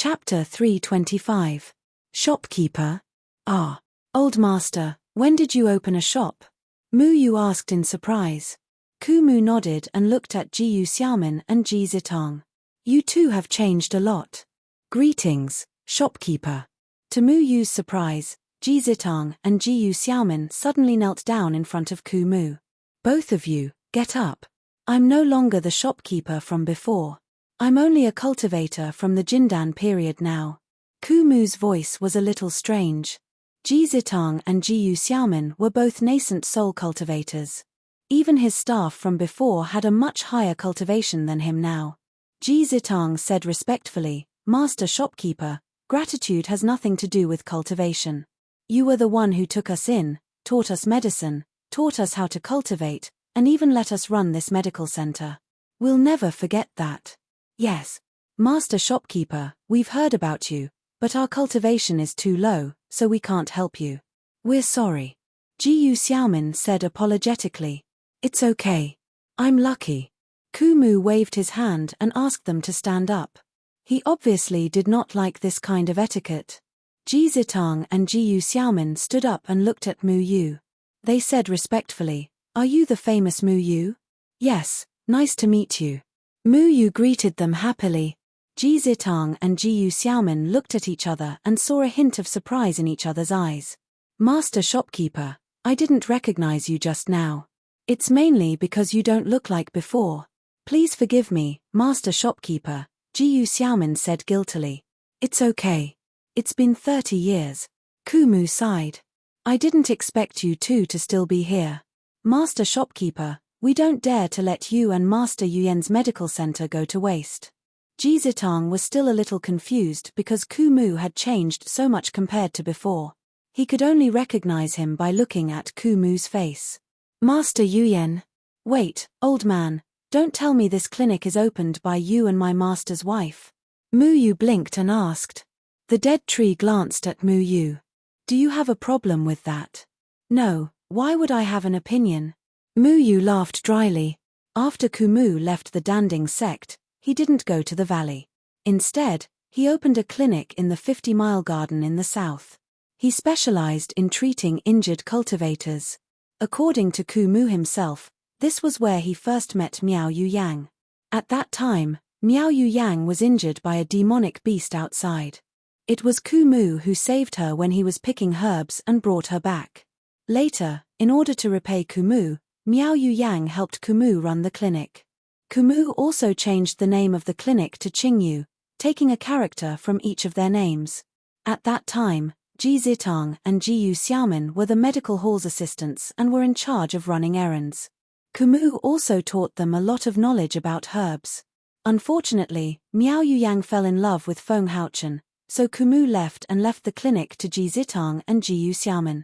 Chapter 325. Shopkeeper. Ah. Old master, when did you open a shop? Mu Yu asked in surprise. Kumu nodded and looked at Jiyu Xiaomin and Ji Zitong. You two have changed a lot. Greetings, shopkeeper. To Mu Yu's surprise, Ji Zitong and Jiyu Xiaomin suddenly knelt down in front of Kumu. Both of you, get up. I'm no longer the shopkeeper from before. I'm only a cultivator from the Jindan period now. Kumu's voice was a little strange. Ji Zitong and Jiyu Xiaomin were both nascent soul cultivators. Even his staff from before had a much higher cultivation than him now. Ji Zitong said respectfully, Master Shopkeeper, gratitude has nothing to do with cultivation. You were the one who took us in, taught us medicine, taught us how to cultivate, and even let us run this medical center. We'll never forget that. Yes. Master Shopkeeper, we've heard about you, but our cultivation is too low, so we can't help you. We're sorry. Jiyu Xiaomin said apologetically. It's okay. I'm lucky. Kumu waved his hand and asked them to stand up. He obviously did not like this kind of etiquette. Ji Zitong and Jiyu Xiaomin stood up and looked at Mu Yu. They said respectfully, Are you the famous Mu Yu? Yes, nice to meet you. Mu Yu greeted them happily. Ji Zitong and Jiyu Xiaomin looked at each other and saw a hint of surprise in each other's eyes. Master Shopkeeper, I didn't recognize you just now. It's mainly because you don't look like before. Please forgive me, Master Shopkeeper, Jiyu Xiaomin said guiltily. It's okay. It's been 30 years. Kumu sighed. I didn't expect you two to still be here. Master Shopkeeper, we don't dare to let you and Master Yuyen's medical center go to waste. Ji Zitong was still a little confused because Kumu had changed so much compared to before. He could only recognize him by looking at Kumu's face. Master Yuyen. Wait, old man, don't tell me this clinic is opened by you and my master's wife. Mu Yu blinked and asked. The dead tree glanced at Mu Yu. Do you have a problem with that? No, why would I have an opinion? Mu Yu laughed dryly. After Kumu left the Danding sect, he didn't go to the valley. Instead, he opened a clinic in the 50-mile garden in the south. He specialized in treating injured cultivators. According to Kumu himself, this was where he first met Miao Yu Yang. At that time, Miao Yu Yang was injured by a demonic beast outside. It was Kumu who saved her when he was picking herbs and brought her back. Later, in order to repay Kumu, Miao Yu Yang helped Kumu run the clinic. Kumu also changed the name of the clinic to Qingyu, taking a character from each of their names. At that time, Ji Zitong and Jiyu Xiaomin were the medical hall's assistants and were in charge of running errands. Kumu also taught them a lot of knowledge about herbs. Unfortunately, Miao Yu Yang fell in love with Feng Haochen, so Kumu left the clinic to Ji Zitong and Jiyu Xiaomin.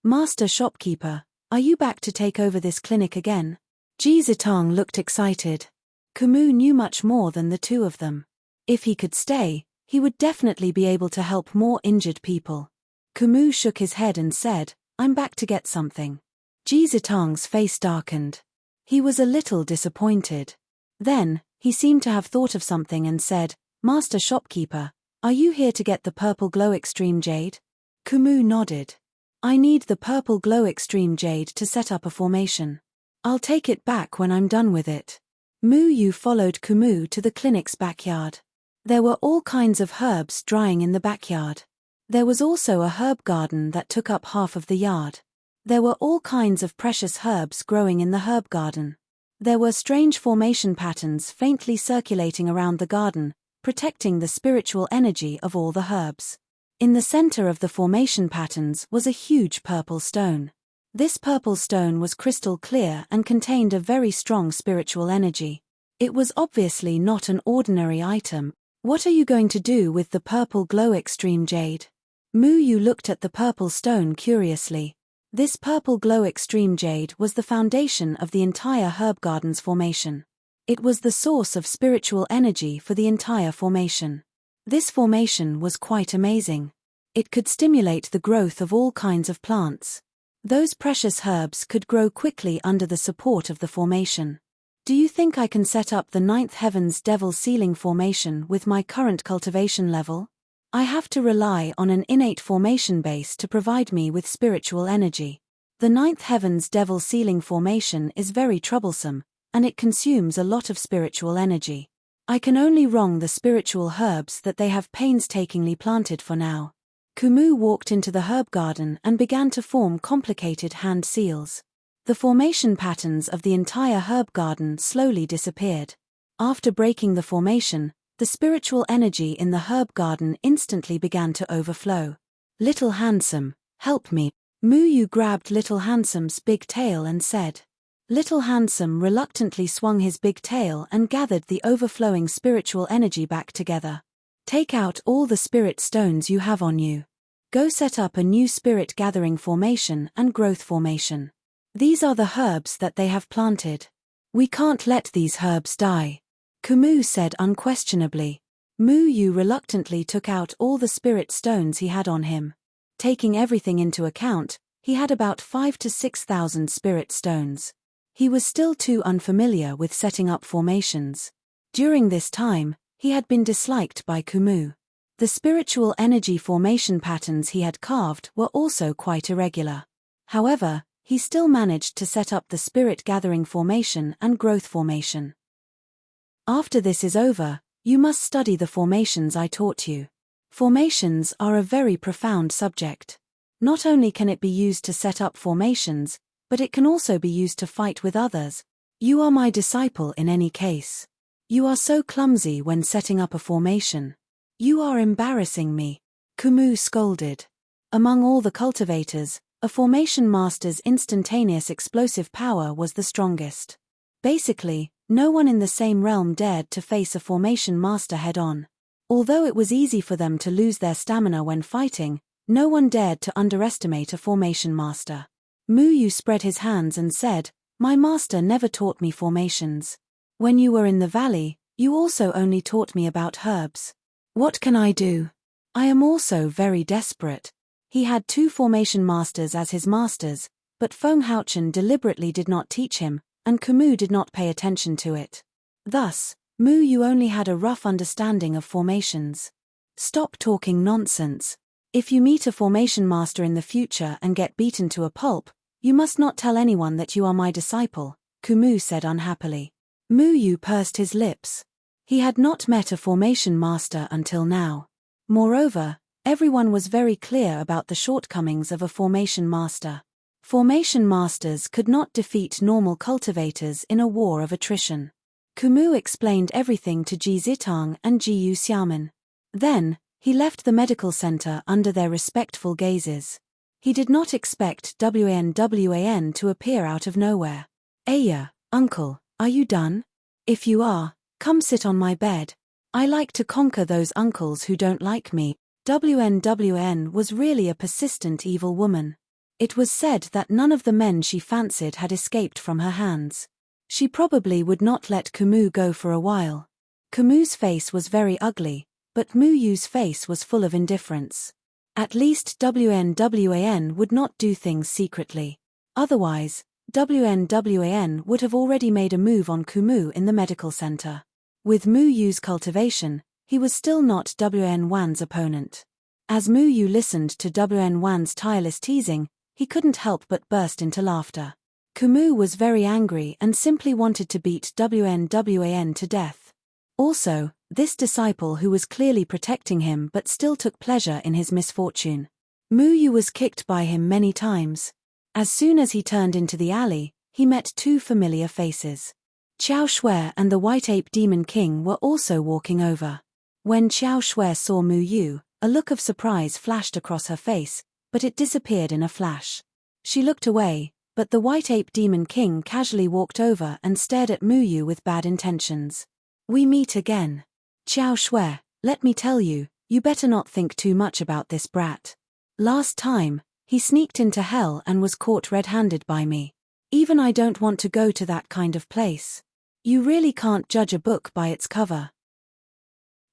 Master Shopkeeper, are you back to take over this clinic again? Ji Zitong looked excited. Kumu knew much more than the two of them. If he could stay, he would definitely be able to help more injured people. Kumu shook his head and said, I'm back to get something. Ji Zitong's face darkened. He was a little disappointed. Then, he seemed to have thought of something and said, Master Shopkeeper, are you here to get the purple glow extreme jade? Kumu nodded. I need the purple glow extreme jade to set up a formation. I'll take it back when I'm done with it. Mu Yu followed Kumu to the clinic's backyard. There were all kinds of herbs drying in the backyard. There was also a herb garden that took up half of the yard. There were all kinds of precious herbs growing in the herb garden. There were strange formation patterns faintly circulating around the garden, protecting the spiritual energy of all the herbs. In the center of the formation patterns was a huge purple stone. This purple stone was crystal clear and contained a very strong spiritual energy. It was obviously not an ordinary item. What are you going to do with the purple glow extreme jade? Mu Yu looked at the purple stone curiously. This purple glow extreme jade was the foundation of the entire herb garden's formation. It was the source of spiritual energy for the entire formation. This formation was quite amazing. It could stimulate the growth of all kinds of plants. Those precious herbs could grow quickly under the support of the formation. Do you think I can set up the ninth heaven's devil ceiling formation with my current cultivation level? I have to rely on an innate formation base to provide me with spiritual energy. The ninth heaven's devil ceiling formation is very troublesome, and it consumes a lot of spiritual energy. I can only wrong the spiritual herbs that they have painstakingly planted for now. Kumu walked into the herb garden and began to form complicated hand seals. The formation patterns of the entire herb garden slowly disappeared. After breaking the formation, the spiritual energy in the herb garden instantly began to overflow. Little Handsome, help me. Muyu grabbed Little Handsome's big tail and said. Little Handsome reluctantly swung his big tail and gathered the overflowing spiritual energy back together. Take out all the spirit stones you have on you. Go set up a new spirit gathering formation and growth formation. These are the herbs that they have planted. We can't let these herbs die, Kumu said unquestionably. Muyu reluctantly took out all the spirit stones he had on him. Taking everything into account, he had about 5,000 to 6,000 spirit stones. He was still too unfamiliar with setting up formations. During this time, he had been disliked by Kumu. The spiritual energy formation patterns he had carved were also quite irregular. However, he still managed to set up the spirit gathering formation and growth formation. After this is over, you must study the formations I taught you. Formations are a very profound subject. Not only can it be used to set up formations, but it can also be used to fight with others. You are my disciple in any case. You are so clumsy when setting up a formation. You are embarrassing me, Kumu scolded. Among all the cultivators, a formation master's instantaneous explosive power was the strongest. Basically, no one in the same realm dared to face a formation master head-on. Although it was easy for them to lose their stamina when fighting, no one dared to underestimate a formation master. Muyu spread his hands and said, My master never taught me formations. When you were in the valley, you also only taught me about herbs. What can I do? I am also very desperate. He had 2 formation masters as his masters, but Feng Haochen deliberately did not teach him, and Kumu did not pay attention to it. Thus, Muyu only had a rough understanding of formations. Stop talking nonsense. If you meet a formation master in the future and get beaten to a pulp, you must not tell anyone that you are my disciple, Kumu said unhappily. Muyu pursed his lips. He had not met a formation master until now. Moreover, everyone was very clear about the shortcomings of a formation master. Formation masters could not defeat normal cultivators in a war of attrition. Kumu explained everything to Ji Zitang and Ji Yu Xiamen. Then, he left the medical center under their respectful gazes. He did not expect Wan to appear out of nowhere. Aya, uncle, are you done? If you are, come sit on my bed. I like to conquer those uncles who don't like me. Wan was really a persistent evil woman. It was said that none of the men she fancied had escaped from her hands. She probably would not let Kumu go for a while. Kumu's face was very ugly, but Muyu's face was full of indifference. At least Wan would not do things secretly. Otherwise, Wan would have already made a move on Kumu in the medical center. With Muyu's cultivation, he was still not Wan's opponent. As Muyu listened to Wan's tireless teasing, he couldn't help but burst into laughter. Kumu was very angry and simply wanted to beat Wan to death. Also, this disciple who was clearly protecting him but still took pleasure in his misfortune. Muyu was kicked by him many times. As soon as he turned into the alley, he met 2 familiar faces. Qiao Shui and the White Ape Demon King were also walking over. When Qiao Shui saw Muyu, a look of surprise flashed across her face, but it disappeared in a flash. She looked away, but the White Ape Demon King casually walked over and stared at Muyu with bad intentions. We meet again. Qiao Shui, let me tell you, you better not think too much about this brat. Last time, he sneaked into hell and was caught red-handed by me. Even I don't want to go to that kind of place. You really can't judge a book by its cover.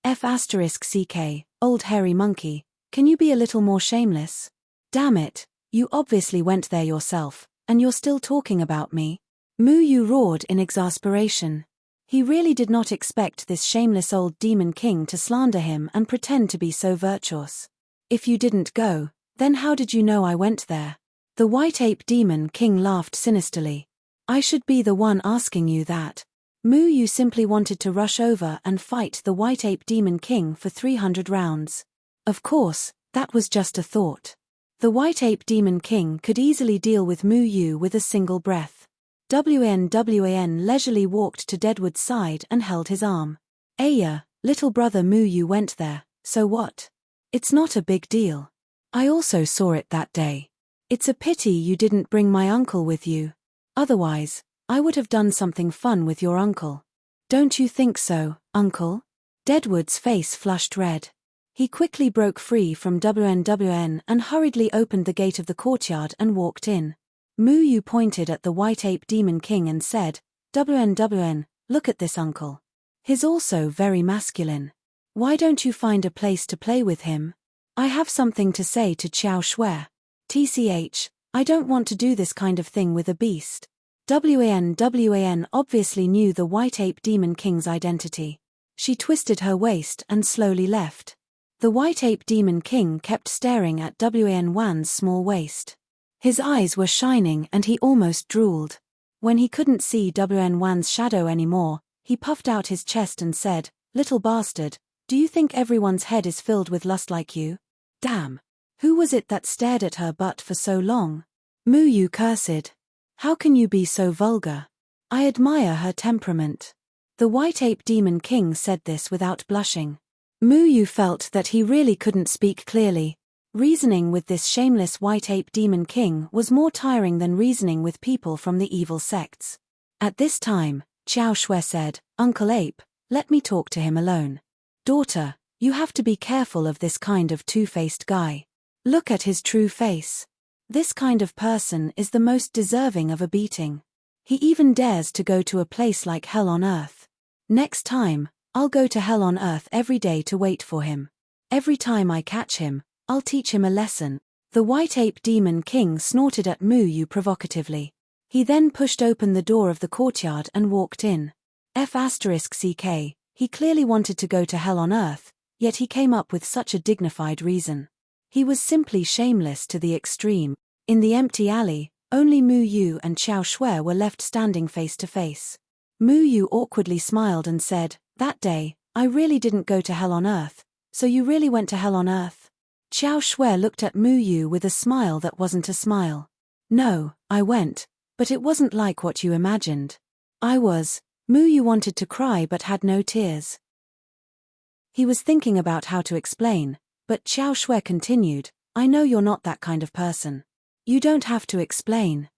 F***ck, old hairy monkey, can you be a little more shameless? Damn it, you obviously went there yourself, and you're still talking about me. Mu Yu roared in exasperation. He really did not expect this shameless old demon king to slander him and pretend to be so virtuous. If you didn't go, then how did you know I went there? The white ape demon king laughed sinisterly. I should be the one asking you that. Mu Yu simply wanted to rush over and fight the white ape demon king for 300 rounds. Of course, that was just a thought. The white ape demon king could easily deal with Mu Yu with a single breath. Wan leisurely walked to Deadwood's side and held his arm. Aya, little brother Mu Yu went there, so what? It's not a big deal. I also saw it that day. It's a pity you didn't bring my uncle with you. Otherwise, I would have done something fun with your uncle. Don't you think so, uncle? Deadwood's face flushed red. He quickly broke free from Wan and hurriedly opened the gate of the courtyard and walked in. Mu Yu pointed at the white ape demon king and said, Wan, look at this uncle. He's also very masculine. Why don't you find a place to play with him? I have something to say to Xiao Shui. TCH, I don't want to do this kind of thing with a beast. Wan obviously knew the white ape demon king's identity. She twisted her waist and slowly left. The white ape demon king kept staring at Wan's small waist. His eyes were shining and he almost drooled. When he couldn't see Wan's shadow anymore, he puffed out his chest and said, Little bastard, do you think everyone's head is filled with lust like you? Damn. Who was it that stared at her butt for so long? Mu Yu cursed. How can you be so vulgar? I admire her temperament. The white ape demon king said this without blushing. Mu Yu felt that he really couldn't speak clearly. Reasoning with this shameless white ape demon king was more tiring than reasoning with people from the evil sects. At this time, Xiao Shui said, Uncle Ape, let me talk to him alone. Daughter, you have to be careful of this kind of two-faced guy. Look at his true face. This kind of person is the most deserving of a beating. He even dares to go to a place like hell on earth. Next time, I'll go to hell on earth every day to wait for him. Every time I catch him, I'll teach him a lesson. The white ape demon king snorted at Mu Yu provocatively. He then pushed open the door of the courtyard and walked in. F***ck, he clearly wanted to go to hell on earth, yet he came up with such a dignified reason. He was simply shameless to the extreme. In the empty alley, only Mu Yu and Xiao Shui were left standing face to face. Mu Yu awkwardly smiled and said, That day, I really didn't go to hell on earth, so you really went to hell on earth? Xiao Shui looked at Mu Yu with a smile that wasn't a smile. No, I went, but it wasn't like what you imagined. Mu Yu wanted to cry but had no tears. He was thinking about how to explain, but Xiao Shui continued, I know you're not that kind of person. You don't have to explain.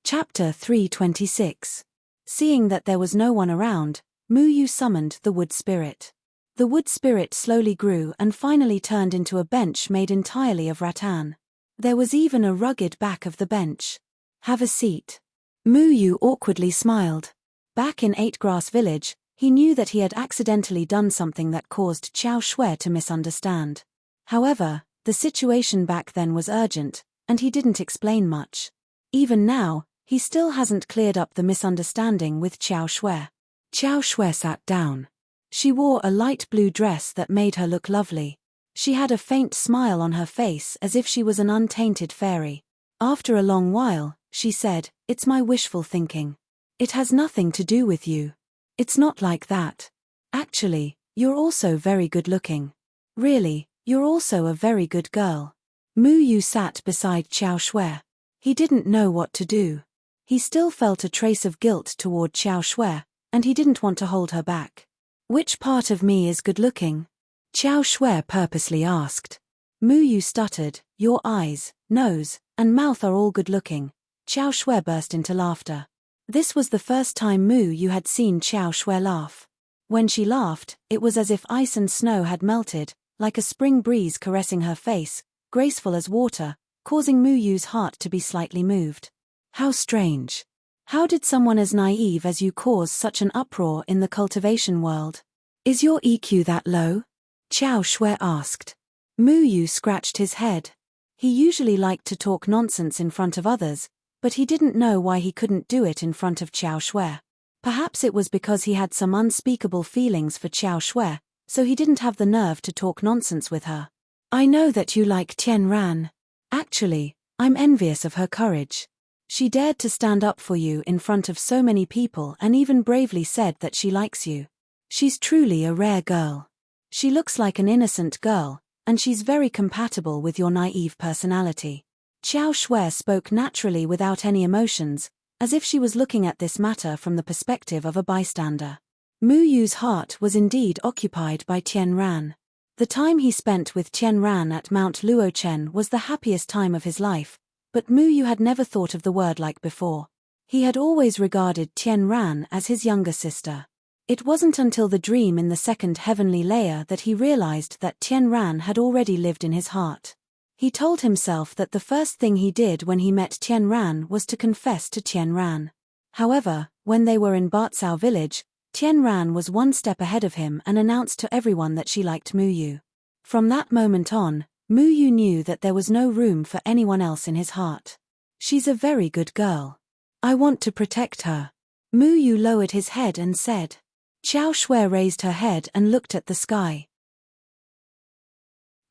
Chapter 326. Seeing that there was no one around, Mu Yu summoned the wood spirit. The wood spirit slowly grew and finally turned into a bench made entirely of rattan. There was even a rugged back of the bench. Have a seat. Mu Yu awkwardly smiled. Back in Eight Grass Village, he knew that he had accidentally done something that caused Xiao Shui to misunderstand. However, the situation back then was urgent, and he didn't explain much. Even now, he still hasn't cleared up the misunderstanding with Xiao Shui. Xiao Shui sat down. She wore a light blue dress that made her look lovely. She had a faint smile on her face as if she was an untainted fairy. After a long while, she said, It's my wishful thinking. It has nothing to do with you. It's not like that. Actually, you're also very good looking. Really, you're also a very good girl. Mu Yu sat beside Xiao Shui. He didn't know what to do. He still felt a trace of guilt toward Xiao Shui, and he didn't want to hold her back. Which part of me is good-looking? Xiao Shui purposely asked. Mu Yu stuttered, Your eyes, nose, and mouth are all good-looking. Xiao Shui burst into laughter. This was the first time Mu Yu had seen Xiao Shui laugh. When she laughed, it was as if ice and snow had melted, like a spring breeze caressing her face, graceful as water, causing Mu Yu's heart to be slightly moved. How strange. How did someone as naive as you cause such an uproar in the cultivation world? Is your EQ that low? Xiao Shui asked. Mu Yu scratched his head. He usually liked to talk nonsense in front of others, But he didn't know why he couldn't do it in front of Xiao Shui. Perhaps it was because he had some unspeakable feelings for Xiao Shui, so he didn't have the nerve to talk nonsense with her. I know that you like Tian Ran. Actually, I'm envious of her courage. She dared to stand up for you in front of so many people and even bravely said that she likes you. She's truly a rare girl. She looks like an innocent girl, and she's very compatible with your naive personality. Xiao Shui spoke naturally without any emotions, as if she was looking at this matter from the perspective of a bystander. Mu Yu's heart was indeed occupied by Tian Ran. The time he spent with Tian Ran at Mount Luochen was the happiest time of his life, but Mu Yu had never thought of the word like before. He had always regarded Tian Ran as his younger sister. It wasn't until the dream in the second heavenly layer that he realized that Tian Ran had already lived in his heart. He told himself that the first thing he did when he met Tian Ran was to confess to Tian Ran. However, when they were in Barzhou village, Tian Ran was one step ahead of him and announced to everyone that she liked Mu Yu. From that moment on, Mu Yu knew that there was no room for anyone else in his heart. She's a very good girl. I want to protect her. Mu Yu lowered his head and said. Xiao Shui raised her head and looked at the sky.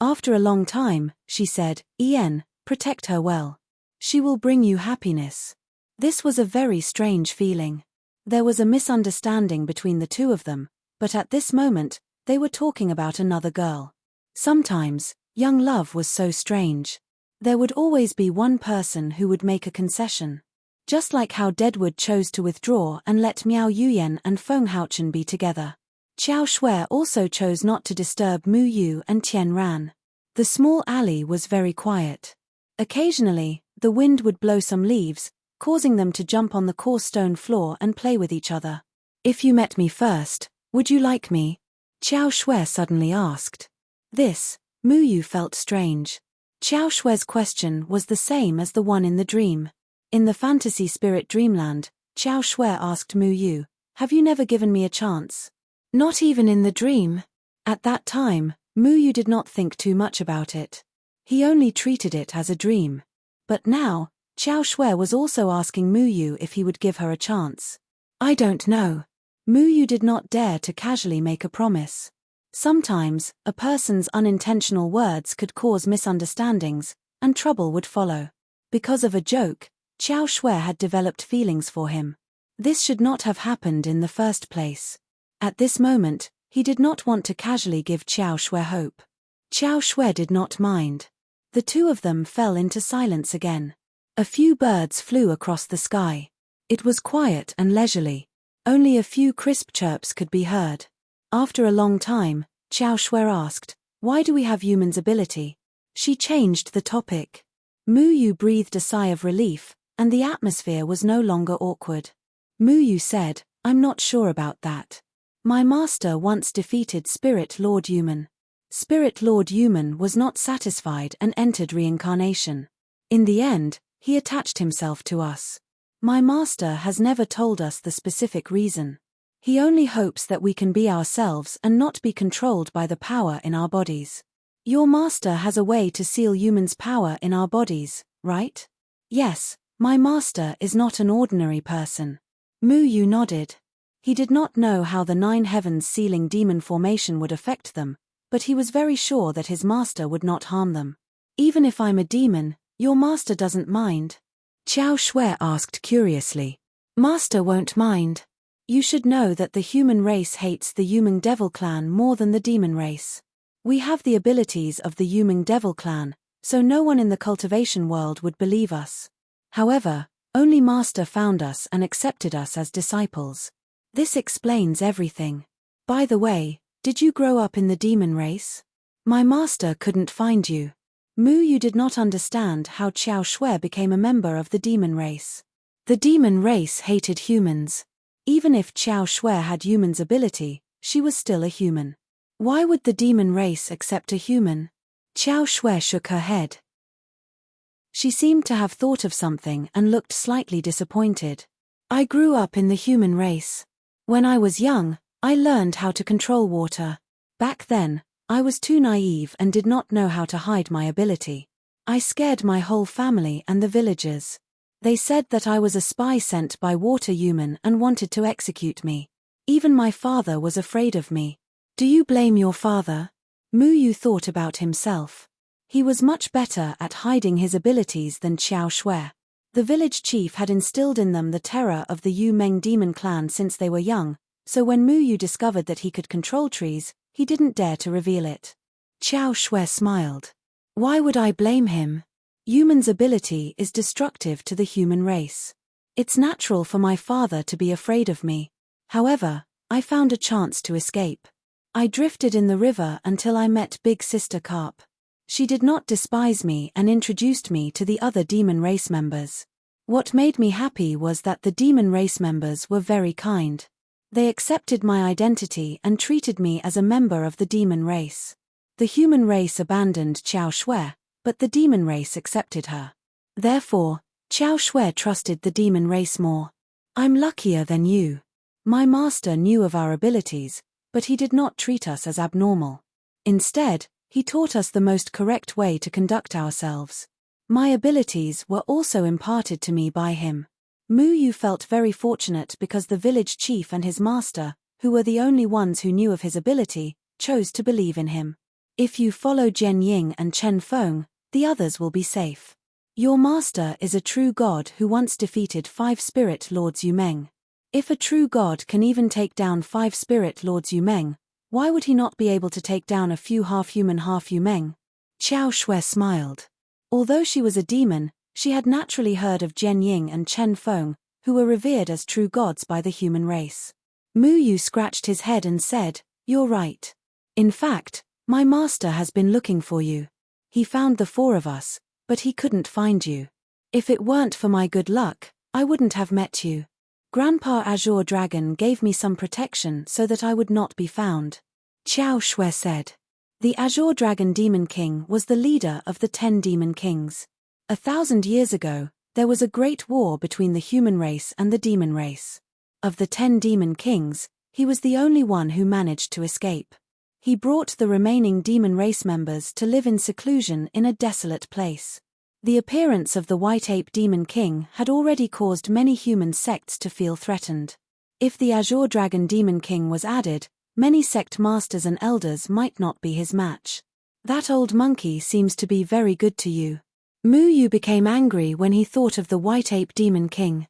After a long time, she said, Ian, protect her well. She will bring you happiness. This was a very strange feeling. There was a misunderstanding between the two of them, but at this moment, they were talking about another girl. Sometimes, young love was so strange. There would always be one person who would make a concession. Just like how Deadwood chose to withdraw and let Miao Yuyan and Feng Haochen be together. Xiao Shui also chose not to disturb Mu Yu and Tian Ran. The small alley was very quiet. Occasionally, the wind would blow some leaves, causing them to jump on the coarse stone floor and play with each other. If you met me first, would you like me? Xiao Shui suddenly asked. This, Mu Yu felt strange. Xiao Shui's question was the same as the one in the dream. In the fantasy spirit dreamland, Xiao Shui asked Mu Yu, have you never given me a chance? Not even in the dream. At that time, Mu Yu did not think too much about it. He only treated it as a dream. But now, Xiao Shui was also asking Mu Yu if he would give her a chance. I don't know. Mu Yu did not dare to casually make a promise. Sometimes, a person's unintentional words could cause misunderstandings, and trouble would follow. Because of a joke, Xiao Shui had developed feelings for him. This should not have happened in the first place. At this moment, he did not want to casually give Xiao Shui hope. Xiao Shui did not mind. The two of them fell into silence again. A few birds flew across the sky. It was quiet and leisurely. Only a few crisp chirps could be heard. After a long time, Xiao Shui asked, why do we have humans' ability? She changed the topic. Mu Yu breathed a sigh of relief, and the atmosphere was no longer awkward. Mu Yu said, I'm not sure about that. My master once defeated Spirit Lord Human. Spirit Lord Human was not satisfied and entered reincarnation. In the end, he attached himself to us. My master has never told us the specific reason. He only hopes that we can be ourselves and not be controlled by the power in our bodies. Your master has a way to seal humans' power in our bodies, right? Yes, my master is not an ordinary person. Mu Yu nodded. He did not know how the 9 heavens sealing demon formation would affect them, but he was very sure that his master would not harm them. Even if I'm a demon, your master doesn't mind? Xiao Shui asked curiously. Master won't mind. You should know that the human race hates the human devil clan more than the demon race. We have the abilities of the human devil clan, so no one in the cultivation world would believe us. However, only Master found us and accepted us as disciples. This explains everything. By the way, did you grow up in the demon race? My master couldn't find you. Mu Yu did not understand how Xiao Shui became a member of the demon race. The demon race hated humans. Even if Xiao Shui had humans' ability, she was still a human. Why would the demon race accept a human? Xiao Shui shook her head. She seemed to have thought of something and looked slightly disappointed. I grew up in the human race. When I was young, I learned how to control water. Back then, I was too naive and did not know how to hide my ability. I scared my whole family and the villagers. They said that I was a spy sent by water human and wanted to execute me. Even my father was afraid of me. Do you blame your father? Mu Yu thought about himself. He was much better at hiding his abilities than Xiao Shui. The village chief had instilled in them the terror of the Yu Meng demon clan since they were young, so when Mu Yu discovered that he could control trees, he didn't dare to reveal it. Xiao Shui smiled. Why would I blame him? Human's ability is destructive to the human race. It's natural for my father to be afraid of me. However, I found a chance to escape. I drifted in the river until I met Big Sister Carp. She did not despise me and introduced me to the other demon race members. What made me happy was that the demon race members were very kind. They accepted my identity and treated me as a member of the demon race. The human race abandoned Xiao Shui, but the demon race accepted her. Therefore, Xiao Shui trusted the demon race more. I'm luckier than you. My master knew of our abilities, but he did not treat us as abnormal. Instead, he taught us the most correct way to conduct ourselves. My abilities were also imparted to me by him. Mu Yu felt very fortunate because the village chief and his master, who were the only ones who knew of his ability, chose to believe in him. If you follow Jian Ying and Chen Feng, the others will be safe. Your master is a true god who once defeated 5 spirit lords Yu Meng. If a true god can even take down 5 spirit lords Yu Meng, why would he not be able to take down a few half-human half-Yu Meng? Xiao Shui smiled. Although she was a demon, she had naturally heard of Jian Ying and Chen Feng, who were revered as true gods by the human race. Mu Yu scratched his head and said, "You're right. In fact, my master has been looking for you. He found the 4 of us, but he couldn't find you. If it weren't for my good luck, I wouldn't have met you. Grandpa Azure Dragon gave me some protection so that I would not be found." Xiao Shui said. The Azure Dragon Demon King was the leader of the 10 Demon Kings. 1,000 years ago, there was a great war between the human race and the demon race. Of the 10 Demon Kings, he was the only one who managed to escape. He brought the remaining demon race members to live in seclusion in a desolate place. The appearance of the White Ape Demon King had already caused many human sects to feel threatened. If the Azure Dragon Demon King was added, many sect masters and elders might not be his match. That old monkey seems to be very good to you. Mu Yu became angry when he thought of the White Ape Demon King.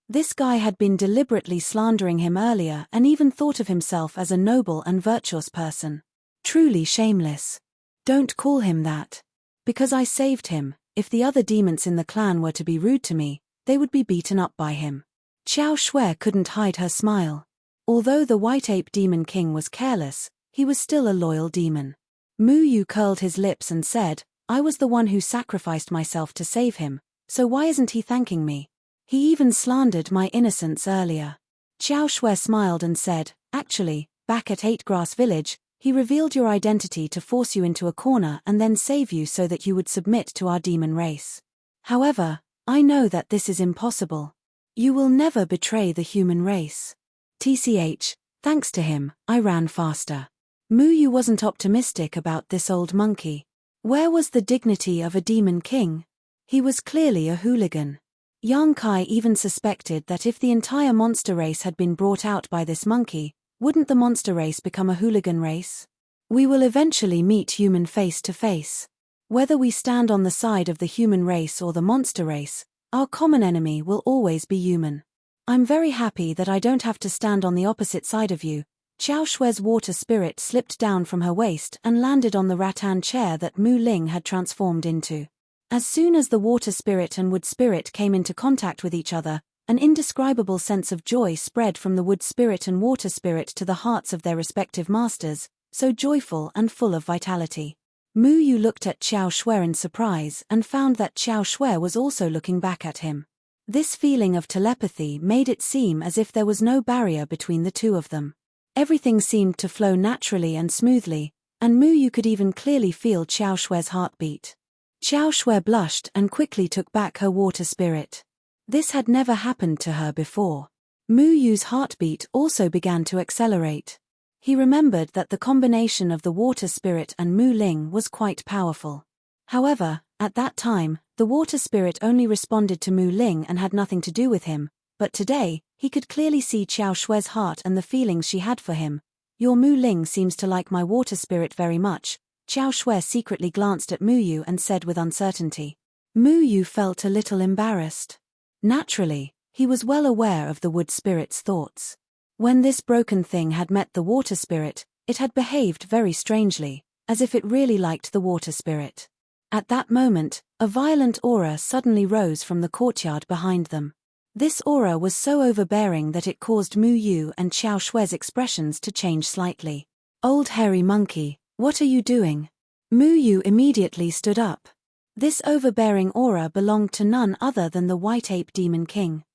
This guy had been deliberately slandering him earlier and even thought of himself as a noble and virtuous person. Truly shameless. Don't call him that. Because I saved him, if the other demons in the clan were to be rude to me, they would be beaten up by him. Xiao Shui couldn't hide her smile. Although the White Ape Demon King was careless, he was still a loyal demon. Mu Yu curled his lips and said, "I was the one who sacrificed myself to save him, so why isn't he thanking me? He even slandered my innocence earlier." Xiao Shui smiled and said, "Actually, back at 8 Grass Village, he revealed your identity to force you into a corner and then save you so that you would submit to our demon race. However, I know that this is impossible. You will never betray the human race. TCH, thanks to him, I ran faster." Mu Yu wasn't optimistic about this old monkey. Where was the dignity of a demon king? He was clearly a hooligan. Yang Kai even suspected that if the entire monster race had been brought out by this monkey, wouldn't the monster race become a hooligan race? We will eventually meet human face to face. Whether we stand on the side of the human race or the monster race, our common enemy will always be human. I'm very happy that I don't have to stand on the opposite side of you. Xiao Shui's water spirit slipped down from her waist and landed on the rattan chair that Mu Ling had transformed into. As soon as the water spirit and wood spirit came into contact with each other, an indescribable sense of joy spread from the wood spirit and water spirit to the hearts of their respective masters, so joyful and full of vitality. Mu Yu looked at Xiao Shui in surprise and found that Xiao Shui was also looking back at him. This feeling of telepathy made it seem as if there was no barrier between the two of them. Everything seemed to flow naturally and smoothly, and Mu Yu could even clearly feel Xiao Shui's heartbeat. Xiao Shui blushed and quickly took back her water spirit. This had never happened to her before. Mu Yu's heartbeat also began to accelerate. He remembered that the combination of the water spirit and Mu Ling was quite powerful. However, At that time, the water spirit only responded to Mu Ling and had nothing to do with him, but today, he could clearly see Qiao Shue's heart and the feelings she had for him. Your Mu Ling seems to like my water spirit very much. Qiao Shui secretly glanced at Mu Yu and said with uncertainty. Mu Yu felt a little embarrassed. Naturally, he was well aware of the wood spirit's thoughts. When this broken thing had met the water spirit, it had behaved very strangely, as if it really liked the water spirit. At that moment, a violent aura suddenly rose from the courtyard behind them. This aura was so overbearing that it caused Mu Yu and Qiao Shue's expressions to change slightly. Old hairy monkey, what are you doing? Mu Yu immediately stood up. This overbearing aura belonged to none other than the White Ape Demon King.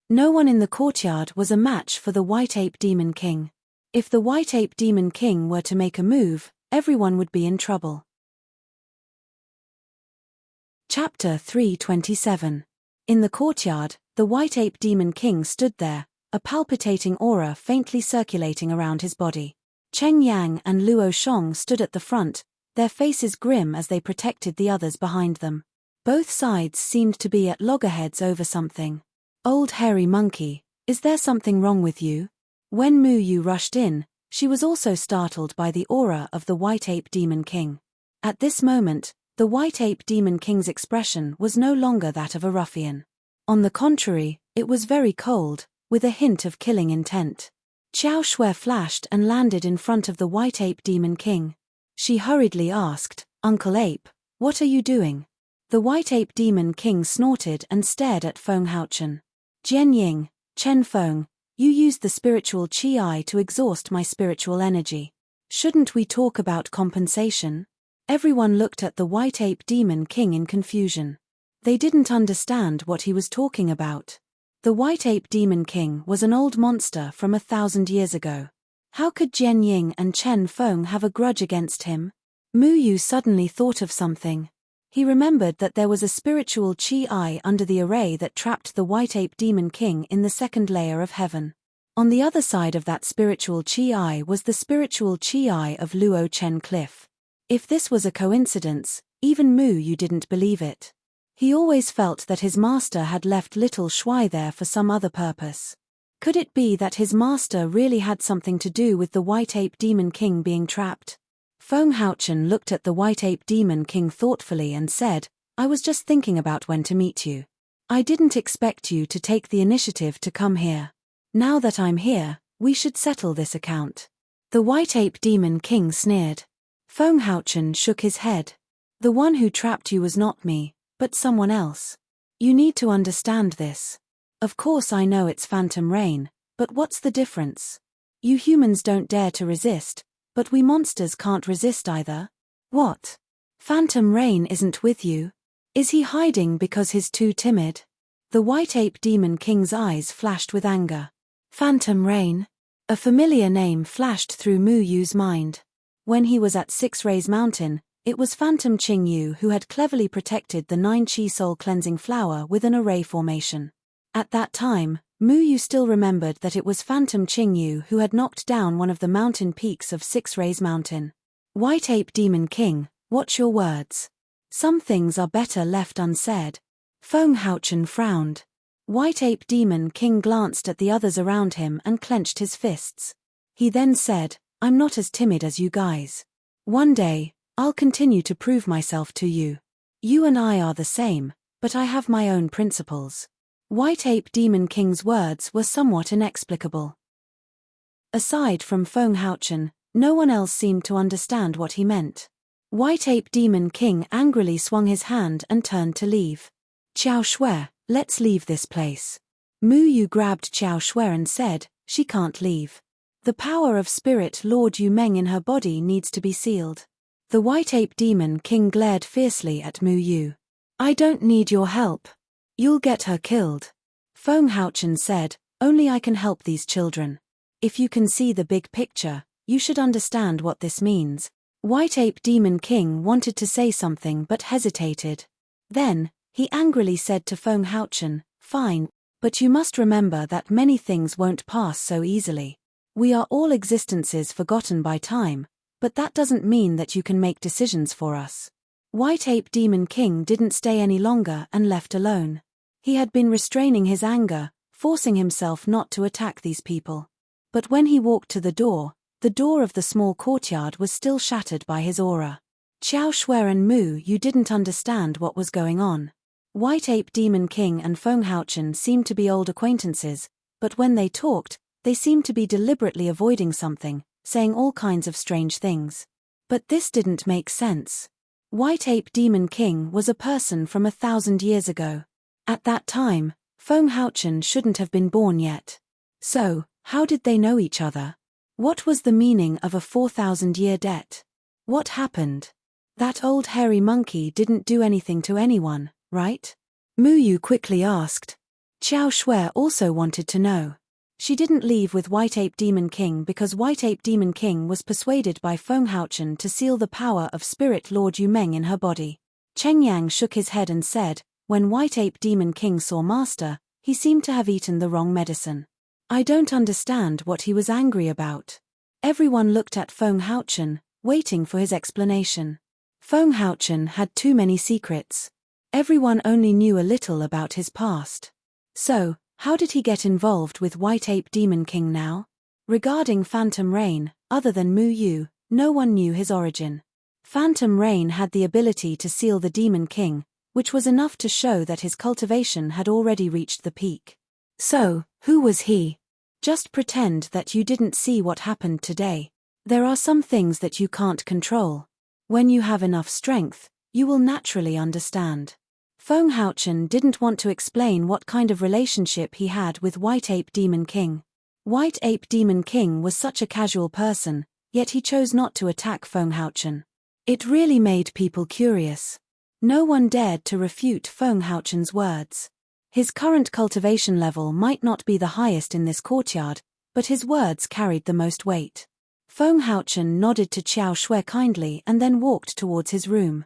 No one in the courtyard was a match for the White Ape Demon King. If the White Ape Demon King were to make a move, everyone would be in trouble. Chapter 327. In the courtyard, the White Ape Demon King stood there, a palpitating aura faintly circulating around his body. Cheng Yang and Luo Shong stood at the front, their faces grim as they protected the others behind them. Both sides seemed to be at loggerheads over something. Old hairy monkey, is there something wrong with you? When Mu Yu rushed in, she was also startled by the aura of the White Ape Demon King. At this moment, the White Ape Demon King's expression was no longer that of a ruffian. On the contrary, it was very cold, with a hint of killing intent. Qiao Shui flashed and landed in front of the White Ape Demon King. She hurriedly asked, Uncle Ape, what are you doing? The White Ape Demon King snorted and stared at Feng Haochen. Jian Ying, Chen Feng, you used the spiritual Qi to exhaust my spiritual energy. Shouldn't we talk about compensation? Everyone looked at the White Ape Demon King in confusion. They didn't understand what he was talking about. The White Ape Demon King was an old monster from 1,000 years ago. How could Jian Ying and Chen Feng have a grudge against him? Mu Yu suddenly thought of something. He remembered that there was a spiritual Qi under the array that trapped the White Ape Demon King in the second layer of heaven. On the other side of that spiritual Qi was the spiritual Qi of Luo Chen Cliff. If this was a coincidence, even Mu Yu didn't believe it. He always felt that his master had left little Shui there for some other purpose. Could it be that his master really had something to do with the White Ape Demon King being trapped? Feng Haochen looked at the White Ape Demon King thoughtfully and said, I was just thinking about when to meet you. I didn't expect you to take the initiative to come here. Now that I'm here, we should settle this account. The White Ape Demon King sneered. Feng Haochen shook his head. The one who trapped you was not me, but someone else. You need to understand this. Of course I know it's phantom rain, but what's the difference? You humans don't dare to resist, but we monsters can't resist either. What? Phantom rain isn't with you? Is he hiding because he's too timid? The White Ape Demon King's eyes flashed with anger. Phantom rain? A familiar name flashed through Mu Yu's mind. When he was at Six Rays Mountain, it was Phantom Qing Yu who had cleverly protected the 9 Qi Soul cleansing flower with an array formation. At that time, Mu Yu still remembered that it was Phantom Qing Yu who had knocked down one of the mountain peaks of Six Rays Mountain. White Ape Demon King, watch your words. Some things are better left unsaid. Feng Haochen frowned. White Ape Demon King glanced at the others around him and clenched his fists. He then said, I'm not as timid as you guys. One day, I'll continue to prove myself to you. You and I are the same, but I have my own principles. White Ape Demon King's words were somewhat inexplicable. Aside from Feng Haochen, no one else seemed to understand what he meant. White Ape Demon King angrily swung his hand and turned to leave. Qiao Shui, let's leave this place. Mu Yu grabbed Qiao Shui and said, she can't leave. The power of Spirit Lord Yu Meng in her body needs to be sealed. The White Ape Demon King glared fiercely at Mu Yu. I don't need your help. You'll get her killed. Feng Haochen said, only I can help these children. If you can see the big picture, you should understand what this means. White Ape Demon King wanted to say something but hesitated. Then, he angrily said to Feng Haochen, fine, but you must remember that many things won't pass so easily. We are all existences forgotten by time, but that doesn't mean that you can make decisions for us. White Ape Demon King didn't stay any longer and left alone. He had been restraining his anger, forcing himself not to attack these people. But when he walked to the door of the small courtyard was still shattered by his aura. Xiao Shui and Mu Yu didn't understand what was going on. White Ape Demon King and Feng Haochen seemed to be old acquaintances, but when they talked, they seemed to be deliberately avoiding something, saying all kinds of strange things. But this didn't make sense. White Ape Demon King was a person from 1,000 years ago. At that time, Feng Haochen shouldn't have been born yet. So, how did they know each other? What was the meaning of a 4,000-year debt? What happened? That old hairy monkey didn't do anything to anyone, right? Mu Yu quickly asked. Xiao Shui also wanted to know. She didn't leave with White Ape Demon King because White Ape Demon King was persuaded by Feng Haochen to seal the power of Spirit Lord Yu Meng in her body. Cheng Yang shook his head and said, when White Ape Demon King saw Master, he seemed to have eaten the wrong medicine. I don't understand what he was angry about. Everyone looked at Feng Haochen, waiting for his explanation. Feng Haochen had too many secrets. Everyone only knew a little about his past. So, how did he get involved with White Ape Demon King now? Regarding Phantom Rain, other than Mu Yu, no one knew his origin. Phantom Rain had the ability to seal the Demon King, which was enough to show that his cultivation had already reached the peak. So, who was he? Just pretend that you didn't see what happened today. There are some things that you can't control. When you have enough strength, you will naturally understand. Feng Haochen didn't want to explain what kind of relationship he had with White Ape Demon King. White Ape Demon King was such a casual person, yet he chose not to attack Feng Haochen. It really made people curious. No one dared to refute Feng Haochen's words. His current cultivation level might not be the highest in this courtyard, but his words carried the most weight. Feng Haochen nodded to Xiao Shui kindly and then walked towards his room.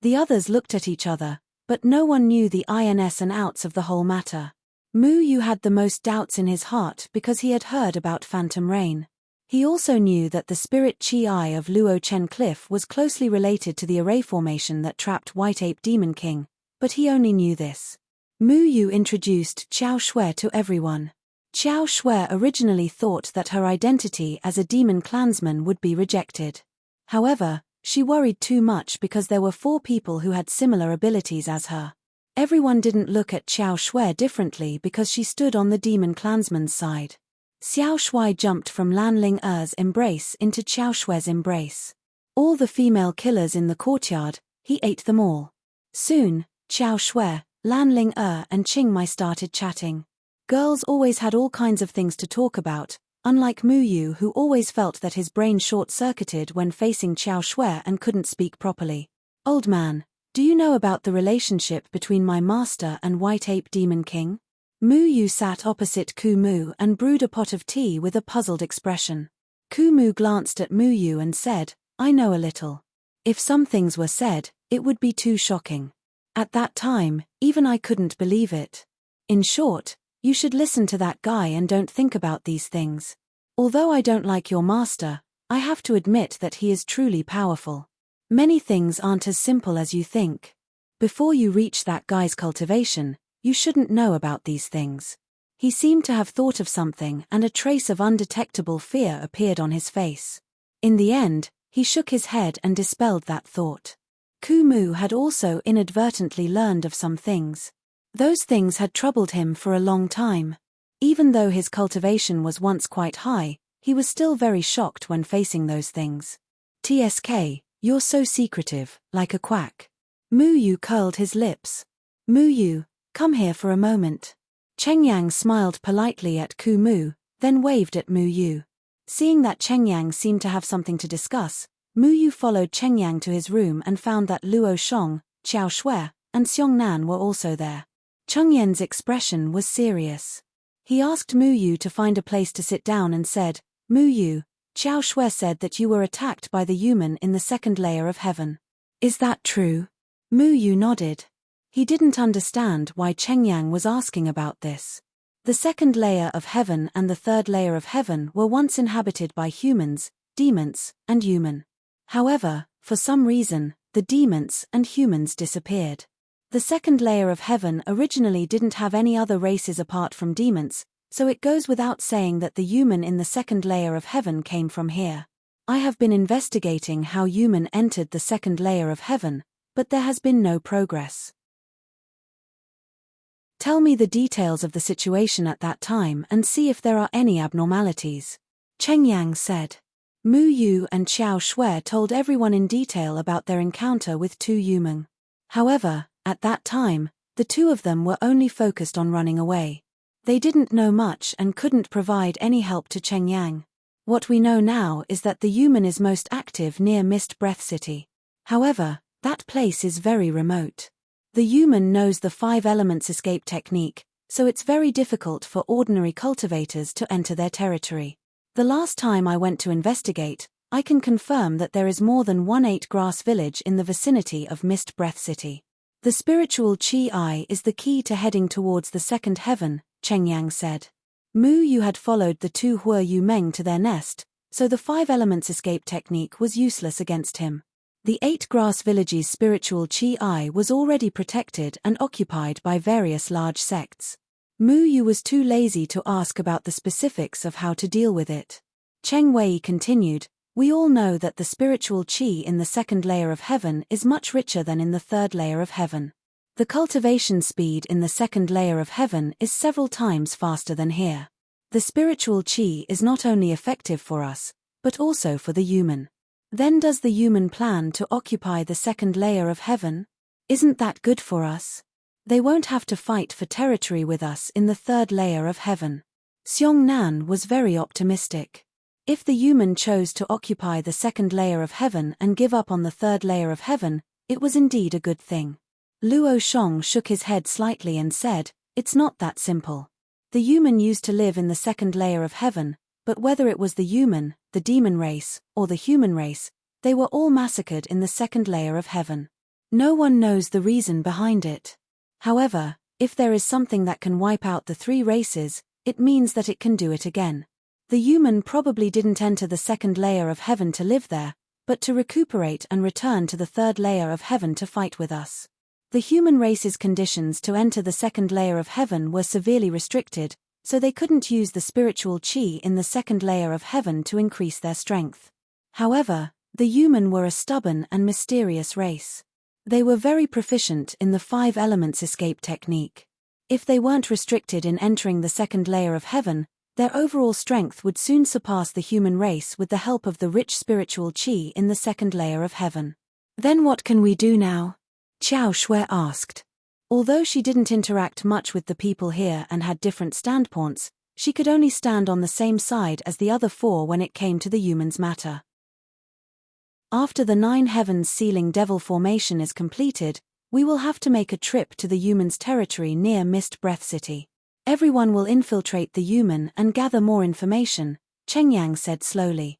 The others looked at each other, but no one knew the ins and outs of the whole matter. Mu Yu had the most doubts in his heart because he had heard about Phantom Rain. He also knew that the spirit Chi of Luo Chen Cliff was closely related to the array formation that trapped White Ape Demon King, but he only knew this. Mu Yu introduced Xiao Shui to everyone. Xiao Shui originally thought that her identity as a demon clansman would be rejected. However, she worried too much because there were 4 people who had similar abilities as her. Everyone didn't look at Xiao Shui differently because she stood on the demon clansman's side. Xiao Shui jumped from Lan Ling Er's embrace into Xiao Shui's embrace. All the female killers in the courtyard, he ate them all. Soon, Xiao Shui, Lan Ling and Qing Mai started chatting. Girls always had all kinds of things to talk about, unlike Mu Yu who always felt that his brain short-circuited when facing Xiao Shui and couldn't speak properly. Old man, do you know about the relationship between my master and White Ape Demon King? Mu Yu sat opposite Ku Mu and brewed a pot of tea with a puzzled expression. Ku Mu glanced at Mu Yu and said, I know a little. If some things were said, it would be too shocking. At that time, even I couldn't believe it. In short, you should listen to that guy and don't think about these things. Although I don't like your master, I have to admit that he is truly powerful. Many things aren't as simple as you think. Before you reach that guy's cultivation, you shouldn't know about these things. He seemed to have thought of something and a trace of undetectable fear appeared on his face. In the end, he shook his head and dispelled that thought. Ku Mu had also inadvertently learned of some things. Those things had troubled him for a long time. Even though his cultivation was once quite high, he was still very shocked when facing those things. TSK, you're so secretive, like a quack. Mu Yu curled his lips. Mu Yu, come here for a moment. Cheng Yang smiled politely at Ku Mu, then waved at Mu Yu. Seeing that Cheng Yang seemed to have something to discuss, Mu Yu followed Cheng Yang to his room and found that Luo Shong, Xiao Shui, and Xiong Nan were also there. Cheng Yan's expression was serious. He asked Mu Yu to find a place to sit down and said, Mu Yu, Xiao Shui said that you were attacked by the human in the 2nd layer of heaven. Is that true? Mu Yu nodded. He didn't understand why Cheng Yang was asking about this. The 2nd layer of heaven and the 3rd layer of heaven were once inhabited by humans, demons, and human. However, For some reason, the demons and humans disappeared. The second layer of heaven originally didn't have any other races apart from demons, so it goes without saying that the human in the second layer of heaven came from here. I have been investigating how human entered the second layer of heaven, but there has been no progress. Tell me the details of the situation at that time and see if there are any abnormalities. Cheng Yang said. Mu Yu and Xiao Shui told everyone in detail about their encounter with two human. However, at that time, the two of them were only focused on running away. They didn't know much and couldn't provide any help to Cheng Yang. What we know now is that the human is most active near Mist Breath City. However, that place is very remote. The human knows the 5 elements escape technique, so it's very difficult for ordinary cultivators to enter their territory. The last time I went to investigate, I can confirm that there is more than one 8-grass village in the vicinity of Mist Breath City. The spiritual Qi is the key to heading towards the second heaven, Cheng Yang said. Mu Yu had followed the two Hua Yu Meng to their nest, so the 5 elements escape technique was useless against him. The 8-grass village's spiritual Qi was already protected and occupied by various large sects. Mu Yu was too lazy to ask about the specifics of how to deal with it. Cheng Wei continued, we all know that the spiritual Qi in the second layer of heaven is much richer than in the third layer of heaven. The cultivation speed in the second layer of heaven is several times faster than here. The spiritual Qi is not only effective for us, but also for the human. Then does the human plan to occupy the second layer of heaven? Isn't that good for us? They won't have to fight for territory with us in the third layer of heaven. Xiong Nan was very optimistic. If the human chose to occupy the second layer of heaven and give up on the third layer of heaven, it was indeed a good thing. Luo Shong shook his head slightly and said, it's not that simple. The human used to live in the second layer of heaven, but whether it was the human, the demon race, or the human race, they were all massacred in the second layer of heaven. No one knows the reason behind it. However, if there is something that can wipe out the 3 races, it means that it can do it again. The human probably didn't enter the second layer of heaven to live there, but to recuperate and return to the third layer of heaven to fight with us. The human race's conditions to enter the second layer of heaven were severely restricted, so they couldn't use the spiritual Qi in the second layer of heaven to increase their strength. However, the human were a stubborn and mysterious race. They were very proficient in the 5 elements escape technique. If they weren't restricted in entering the second layer of heaven, their overall strength would soon surpass the human race with the help of the rich spiritual Qi in the second layer of heaven. Then what can we do now? Xiao Shui asked. Although she didn't interact much with the people here and had different standpoints, she could only stand on the same side as the other 4 when it came to the human's matter. After the 9 heavens sealing devil formation is completed, we will have to make a trip to the human's territory near Mist Breath City. Everyone will infiltrate the human and gather more information, Cheng Yang said slowly.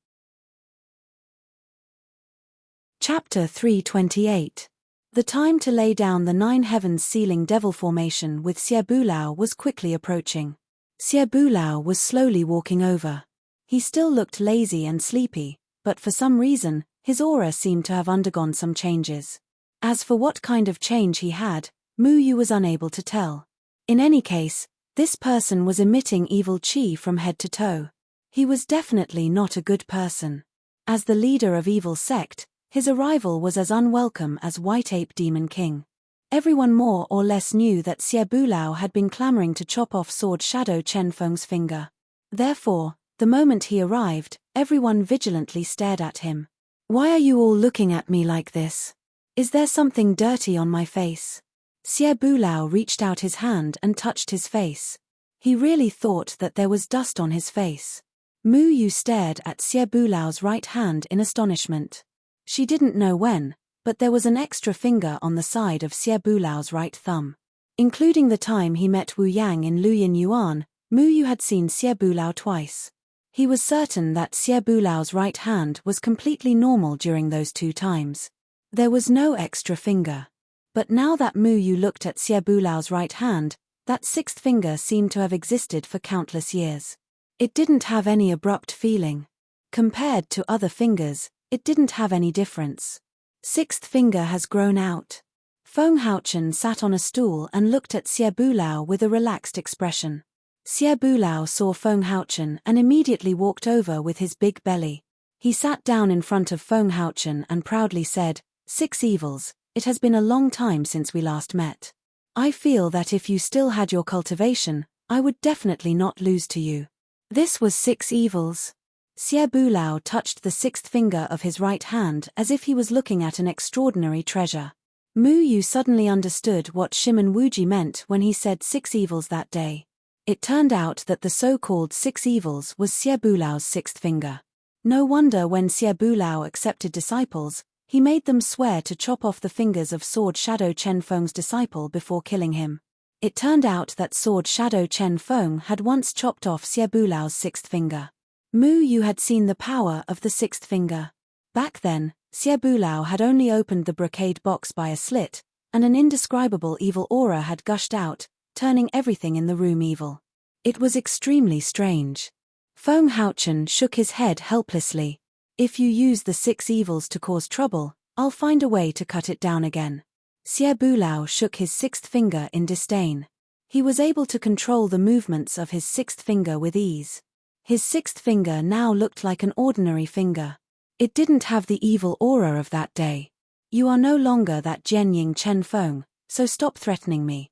Chapter 328. The time to lay down the 9 heavens sealing devil formation with Xie Bulao was quickly approaching. Xie Bulao was slowly walking over. He still looked lazy and sleepy, but for some reason, his aura seemed to have undergone some changes. As for what kind of change he had, Mu Yu was unable to tell. In any case, this person was emitting evil qi from head to toe. He was definitely not a good person. As the leader of evil sect, his arrival was as unwelcome as White Ape Demon King. Everyone more or less knew that Xie Bulao had been clamoring to chop off Sword Shadow Chen Feng's finger. Therefore, the moment he arrived, everyone vigilantly stared at him. Why are you all looking at me like this? Is there something dirty on my face? Xie Bulao reached out his hand and touched his face. He really thought that there was dust on his face. Mu Yu stared at Xie Bulao's right hand in astonishment. She didn't know when, but there was an extra finger on the side of Xie Bulao's right thumb. Including the time he met Wu Yang in Luyin Yuan, Mu Yu had seen Xie Bulao twice. He was certain that Xie Bulao's right hand was completely normal during those 2 times. There was no extra finger. But now that Mu Yu looked at Xie Bulao's right hand, that 6th finger seemed to have existed for countless years. It didn't have any abrupt feeling. Compared to other fingers, it didn't have any difference. Sixth finger has grown out. Feng Haochen sat on a stool and looked at Xie Bulao with a relaxed expression. Xie Bulao saw Feng Haochen and immediately walked over with his big belly. He sat down in front of Feng Haochen and proudly said, "Six evils, it has been a long time since we last met. I feel that if you still had your cultivation, I would definitely not lose to you." This was six evils. Xie Bulao touched the sixth finger of his right hand as if he was looking at an extraordinary treasure. Mu Yu suddenly understood what Shimen Wuji meant when he said six evils that day. It turned out that the so-called six evils was Xie Bulao's sixth finger. No wonder when Xie Bulao accepted disciples, he made them swear to chop off the fingers of Sword Shadow Chen Feng's disciple before killing him. It turned out that Sword Shadow Chen Feng had once chopped off Xie Bulao's sixth finger. Mu Yu had seen the power of the sixth finger. Back then, Xie Bulao had only opened the brocade box by a slit, and an indescribable evil aura had gushed out, turning everything in the room evil. It was extremely strange. Feng Haochen shook his head helplessly. "If you use the six evils to cause trouble, I'll find a way to cut it down again." Xie Bulao shook his sixth finger in disdain. He was able to control the movements of his sixth finger with ease. His sixth finger now looked like an ordinary finger. It didn't have the evil aura of that day. "You are no longer that Jianying Chen Feng, so stop threatening me."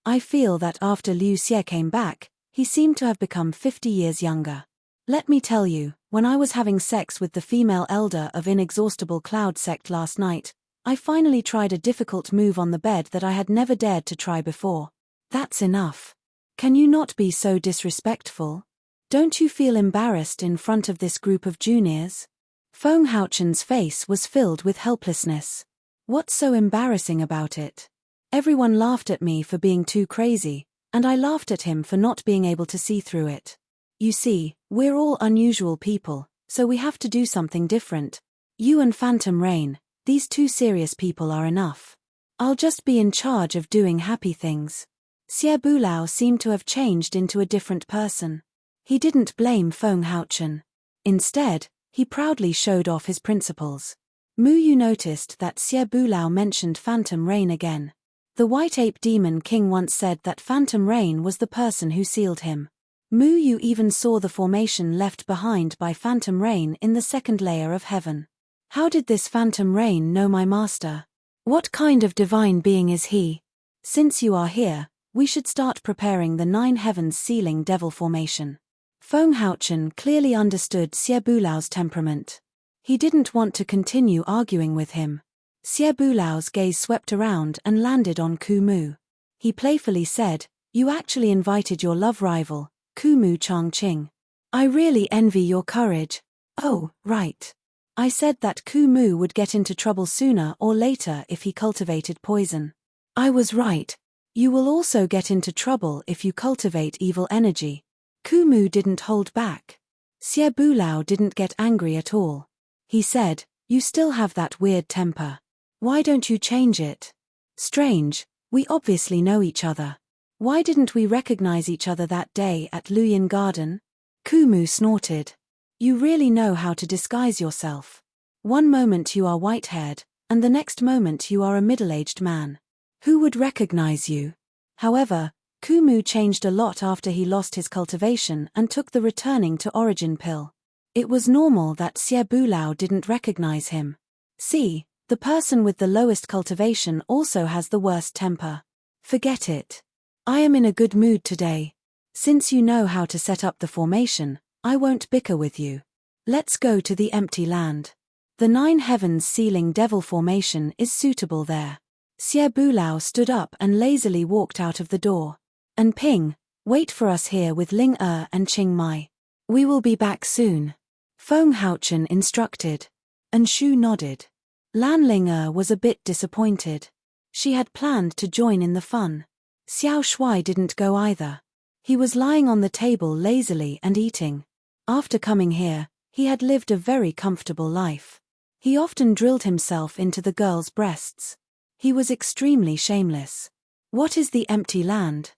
I feel that after Liu Xie came back, he seemed to have become 50 years younger. Let me tell you, when I was having sex with the female elder of Inexhaustible Cloud sect last night, I finally tried a difficult move on the bed that I had never dared to try before. That's enough. Can you not be so disrespectful? Don't you feel embarrassed in front of this group of juniors? Feng Haochen's face was filled with helplessness. What's so embarrassing about it? Everyone laughed at me for being too crazy, and I laughed at him for not being able to see through it. You see, we're all unusual people, so we have to do something different. You and Phantom Rain, these two serious people are enough. I'll just be in charge of doing happy things. Xie Bulao seemed to have changed into a different person. He didn't blame Feng Haochen. Instead, he proudly showed off his principles. Mu Yu noticed that Xie Bulao mentioned Phantom Rain again. The White Ape Demon King once said that Phantom Rain was the person who sealed him. Mu Yu even saw the formation left behind by Phantom Rain in the second layer of heaven. How did this Phantom Rain know my master? What kind of divine being is he? Since you are here, we should start preparing the 9 heavens sealing devil formation. Feng Haochen clearly understood Xie Bulao's temperament. He didn't want to continue arguing with him. Xie Bulao's gaze swept around and landed on Kumu. He playfully said, "You actually invited your love rival, Kumu Changqing. I really envy your courage." "Oh, right. I said that Kumu would get into trouble sooner or later if he cultivated poison. I was right. You will also get into trouble if you cultivate evil energy." Kumu didn't hold back. Xie Bulao didn't get angry at all. He said, "You still have that weird temper. Why don't you change it? Strange, we obviously know each other. Why didn't we recognize each other that day at Luyin Garden?" Kumu snorted. "You really know how to disguise yourself. One moment you are white-haired, and the next moment you are a middle-aged man. Who would recognize you?" However, Kumu changed a lot after he lost his cultivation and took the returning to origin pill. It was normal that Xie Bulao didn't recognize him. See, the person with the lowest cultivation also has the worst temper. Forget it. I am in a good mood today. Since you know how to set up the formation, I won't bicker with you. Let's go to the empty land. The 9 heavens sealing devil formation is suitable there. Xie Bulao stood up and lazily walked out of the door. "And Ping, wait for us here with Ling and Qing Mai. We will be back soon," Feng Haochen instructed. And Shu nodded. Lan Ling was a bit disappointed. She had planned to join in the fun. Xiao Shuai didn't go either. He was lying on the table lazily and eating. After coming here, he had lived a very comfortable life. He often drilled himself into the girls' breasts. He was extremely shameless. What is the empty land?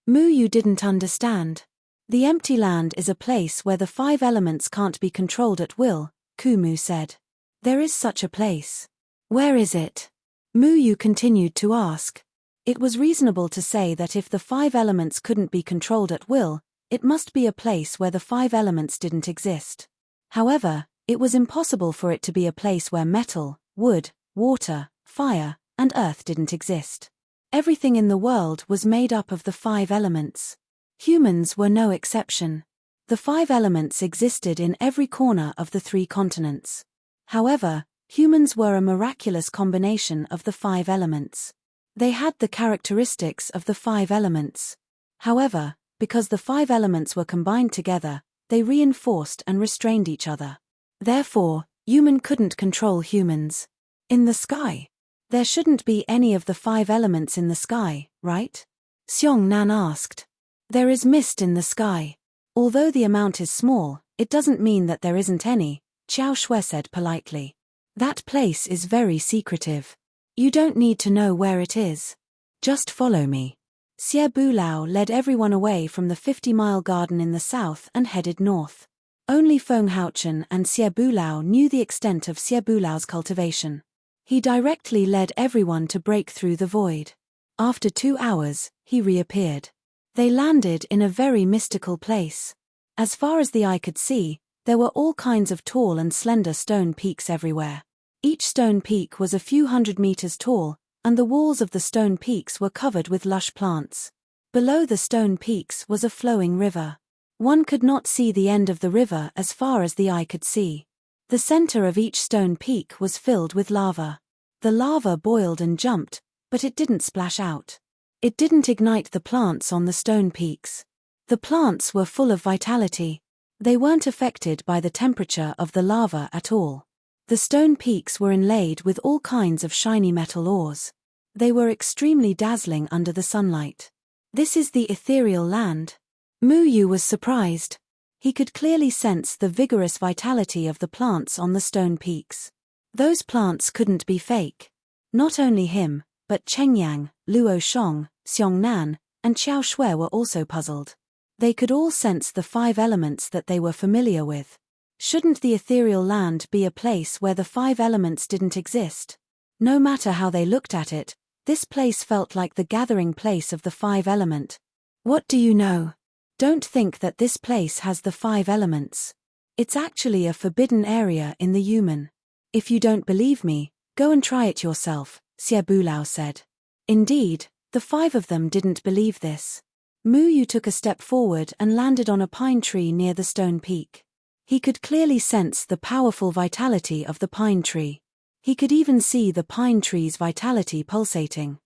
Mu Yu didn't understand. The empty land is a place where the 5 elements can't be controlled at will, Kumu said. There is such a place. Where is it? Muyu continued to ask. It was reasonable to say that if the 5 elements couldn't be controlled at will, it must be a place where the 5 elements didn't exist. However, it was impossible for it to be a place where metal, wood, water, fire, and earth didn't exist. Everything in the world was made up of the 5 elements. Humans were no exception. The 5 elements existed in every corner of the 3 continents. However, humans were a miraculous combination of the 5 elements. They had the characteristics of the 5 elements. However, because the 5 elements were combined together, they reinforced and restrained each other. Therefore, human couldn't control humans. In the sky. There shouldn't be any of the 5 elements in the sky, right? Xiongnan asked. There is mist in the sky. Although the amount is small, it doesn't mean that there isn't any, Qiao Shui said politely. That place is very secretive. You don't need to know where it is. Just follow me. Xie Bulao led everyone away from the 50-mile garden in the south and headed north. Only Feng Haochen and Xie Bulao knew the extent of Xie Bulao's cultivation. He directly led everyone to break through the void. After 2 hours, he reappeared. They landed in a very mystical place. As far as the eye could see, there were all kinds of tall and slender stone peaks everywhere. Each stone peak was a few hundred meters tall, and the walls of the stone peaks were covered with lush plants. Below the stone peaks was a flowing river. One could not see the end of the river as far as the eye could see. The center of each stone peak was filled with lava. The lava boiled and jumped, but it didn't splash out. It didn't ignite the plants on the stone peaks. The plants were full of vitality. They weren't affected by the temperature of the lava at all. The stone peaks were inlaid with all kinds of shiny metal ores. They were extremely dazzling under the sunlight. This is the ethereal land. Muyu was surprised. He could clearly sense the vigorous vitality of the plants on the stone peaks. Those plants couldn't be fake. Not only him, but Chengyang, Luo Shong, Xiongnan, and Qiao Shui were also puzzled. They could all sense the 5 elements that they were familiar with. Shouldn't the ethereal land be a place where the 5 elements didn't exist? No matter how they looked at it, this place felt like the gathering place of the 5 element. What do you know? Don't think that this place has the 5 elements. It's actually a forbidden area in the human. If you don't believe me, go and try it yourself, Xie Bulao said. Indeed, the 5 of them didn't believe this. Muyu took a step forward and landed on a pine tree near the stone peak. He could clearly sense the powerful vitality of the pine tree. He could even see the pine tree's vitality pulsating.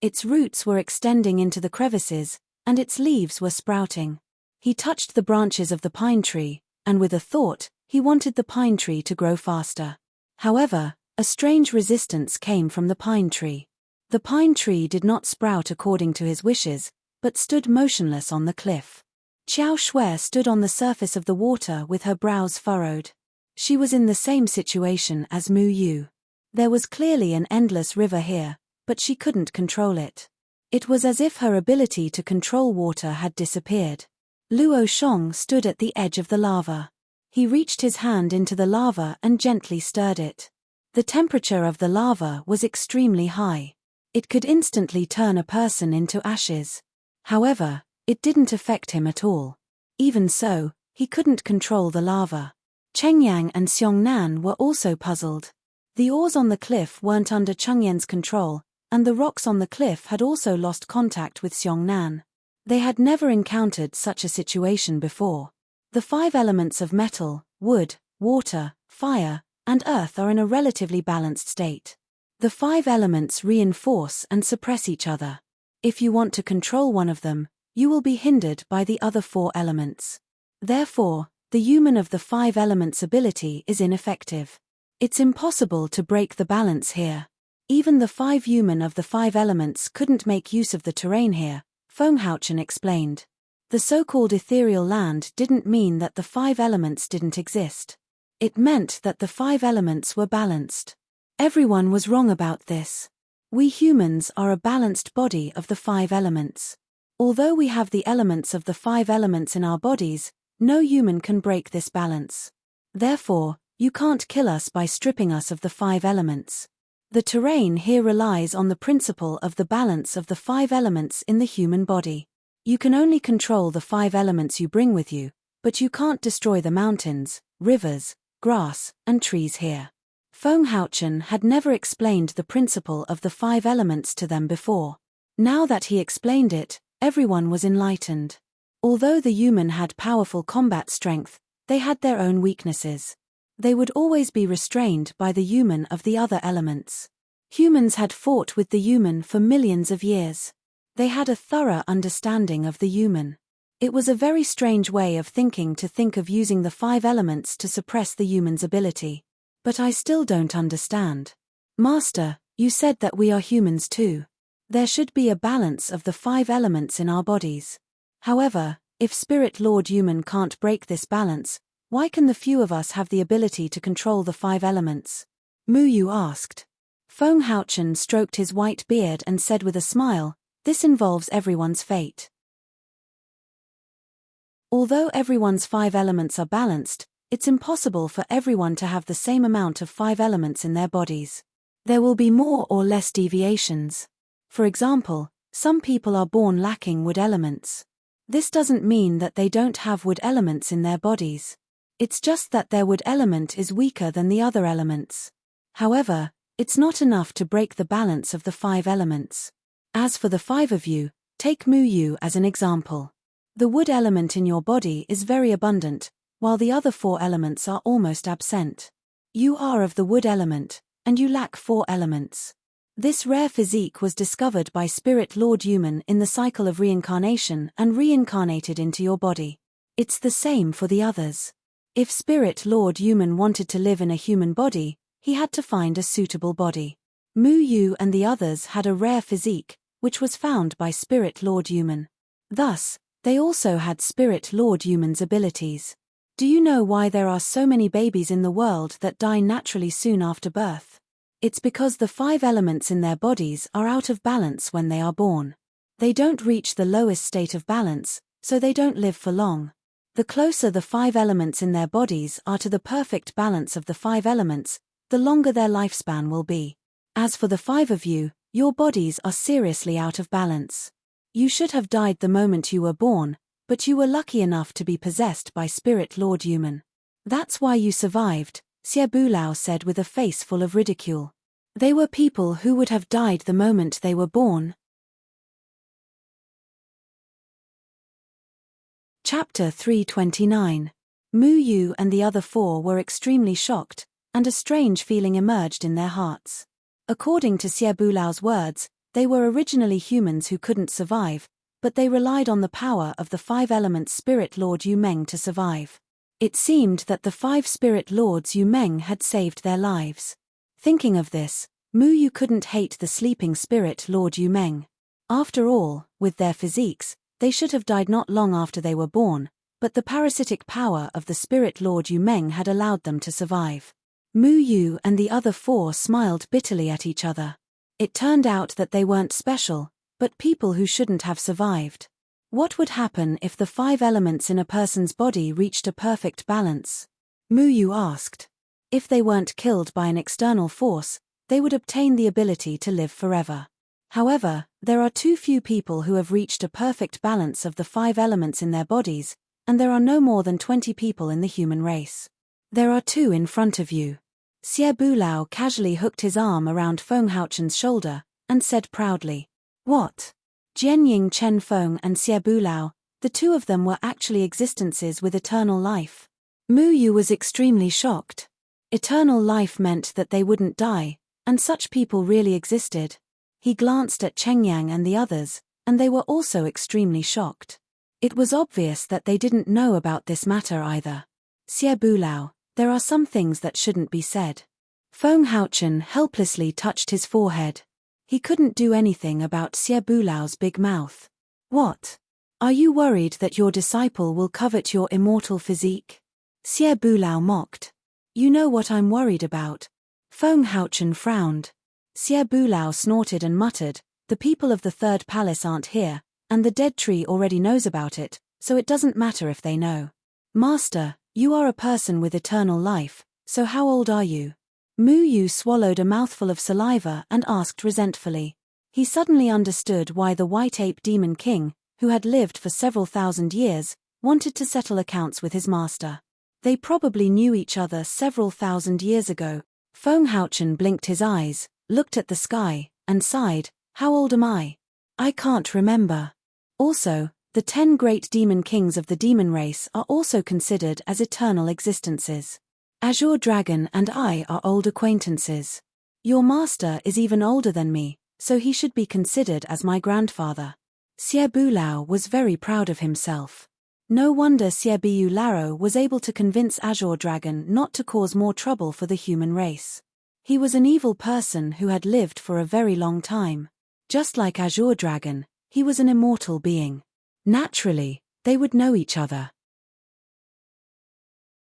Its roots were extending into the crevices, and its leaves were sprouting. He touched the branches of the pine tree, and with a thought, he wanted the pine tree to grow faster. However, a strange resistance came from the pine tree. The pine tree did not sprout according to his wishes, but stood motionless on the cliff. Qiao Shui stood on the surface of the water with her brows furrowed. She was in the same situation as Muyu. There was clearly an endless river here, but she couldn't control it. It was as if her ability to control water had disappeared. Luo Shong stood at the edge of the lava. He reached his hand into the lava and gently stirred it. The temperature of the lava was extremely high. It could instantly turn a person into ashes. However, it didn't affect him at all. Even so, he couldn't control the lava. Chengyang and Xiongnan were also puzzled. The ores on the cliff weren't under Chengyan's control, and the rocks on the cliff had also lost contact with Xiongnan. They had never encountered such a situation before. The 5 elements of metal, wood, water, fire, and earth are in a relatively balanced state. The 5 elements reinforce and suppress each other. If you want to control one of them, you will be hindered by the other 4 elements. Therefore, the human of the 5 elements ability is ineffective. It's impossible to break the balance here. Even the 5 human of the 5 elements couldn't make use of the terrain here, Feng Haochen explained. The so-called ethereal land didn't mean that the 5 elements didn't exist. It meant that the 5 elements were balanced. Everyone was wrong about this. We humans are a balanced body of the 5 elements. Although we have the elements of the 5 elements in our bodies, No human can break this balance. Therefore, you can't kill us by stripping us of the 5 elements. The terrain here relies on the principle of the balance of the 5 elements in the human body. You can only control the 5 elements you bring with you, but you can't destroy the mountains, rivers, grass, and trees here. Feng Haochen had never explained the principle of the 5 elements to them before. Now that he explained it, everyone was enlightened. Although the human had powerful combat strength, they had their own weaknesses. They would always be restrained by the human of the other elements. Humans had fought with the human for millions of years. They had a thorough understanding of the human. It was a very strange way of thinking to think of using the 5 elements to suppress the human's ability. But I still don't understand. Master, you said that we are humans too. There should be a balance of the 5 elements in our bodies. However, if Spirit Lord Human can't break this balance, why can the few of us have the ability to control the 5 elements? Mu Yu asked. Feng Haochen stroked his white beard and said with a smile, this involves everyone's fate. Although everyone's 5 elements are balanced, it's impossible for everyone to have the same amount of 5 elements in their bodies. There will be more or less deviations. For example, some people are born lacking wood elements. This doesn't mean that they don't have wood elements in their bodies. It's just that their wood element is weaker than the other elements. However, it's not enough to break the balance of the 5 elements. As for the 5 of you, take Mu Yu as an example. The wood element in your body is very abundant, while the other 4 elements are almost absent. You are of the wood element, and you lack 4 elements. This rare physique was discovered by Spirit Lord Human in the cycle of reincarnation and reincarnated into your body. It's the same for the others. If Spirit Lord Human wanted to live in a human body, he had to find a suitable body. Mu Yu and the others had a rare physique, which was found by Spirit Lord Human. Thus, they also had Spirit Lord Human's abilities. Do you know why there are so many babies in the world that die naturally soon after birth? It's because the 5 elements in their bodies are out of balance when they are born. They don't reach the lowest state of balance, so they don't live for long. The closer the 5 elements in their bodies are to the perfect balance of the 5 elements, the longer their lifespan will be. As for the 5 of you, your bodies are seriously out of balance. You should have died the moment you were born, but you were lucky enough to be possessed by Spirit Lord Human. That's why you survived, Xie Bulao said with a face full of ridicule. They were people who would have died the moment they were born. Chapter 329. Mu Yu and the other 4 were extremely shocked, and a strange feeling emerged in their hearts. According to Xie Bulao's words, they were originally humans who couldn't survive, but they relied on the power of the 5 elements Spirit Lord Yu Meng to survive. It seemed that the 5 Spirit Lords Yu Meng had saved their lives. Thinking of this, Mu Yu couldn't hate the sleeping Spirit Lord Yu Meng. After all, with their physiques, they should have died not long after they were born, but the parasitic power of the Spirit Lord Yu Meng had allowed them to survive. Mu Yu and the other 4 smiled bitterly at each other. It turned out that they weren't special, but people who shouldn't have survived. What would happen if the 5 elements in a person's body reached a perfect balance? Mu Yu asked. If they weren't killed by an external force, they would obtain the ability to live forever. However, there are too few people who have reached a perfect balance of the 5 elements in their bodies, and there are no more than 20 people in the human race. There are 2 in front of you. Xie Bulao casually hooked his arm around Feng Haochen's shoulder, and said proudly. What? Jianying Chen Feng and Xie Bulao, the 2 of them were actually existences with eternal life. Mu Yu was extremely shocked. Eternal life meant that they wouldn't die, and such people really existed. He glanced at Chengyang and the others, and they were also extremely shocked. It was obvious that they didn't know about this matter either. Xie Bulao, there are some things that shouldn't be said. Feng Haochen helplessly touched his forehead. He couldn't do anything about Xie Bulao's big mouth. What? Are you worried that your disciple will covet your immortal physique? Xie Bulao mocked. You know what I'm worried about. Feng Haochen frowned. Xie Bulao snorted and muttered, the people of the 3rd palace aren't here, and the dead tree already knows about it, so it doesn't matter if they know. Master, you are a person with eternal life, so how old are you? Mu Yu swallowed a mouthful of saliva and asked resentfully. He suddenly understood why the White Ape Demon King, who had lived for several thousand years, wanted to settle accounts with his master. They probably knew each other several thousand years ago. Feng Haochen blinked his eyes, looked at the sky, and sighed, "How old am I? I can't remember." Also, the 10 great demon kings of the demon race are also considered as eternal existences. Azure Dragon and I are old acquaintances. Your master is even older than me, so he should be considered as my grandfather. Xie Bulao was very proud of himself. No wonder Xie Biu Laro was able to convince Azure Dragon not to cause more trouble for the human race. He was an evil person who had lived for a very long time. Just like Azure Dragon, he was an immortal being. Naturally, they would know each other.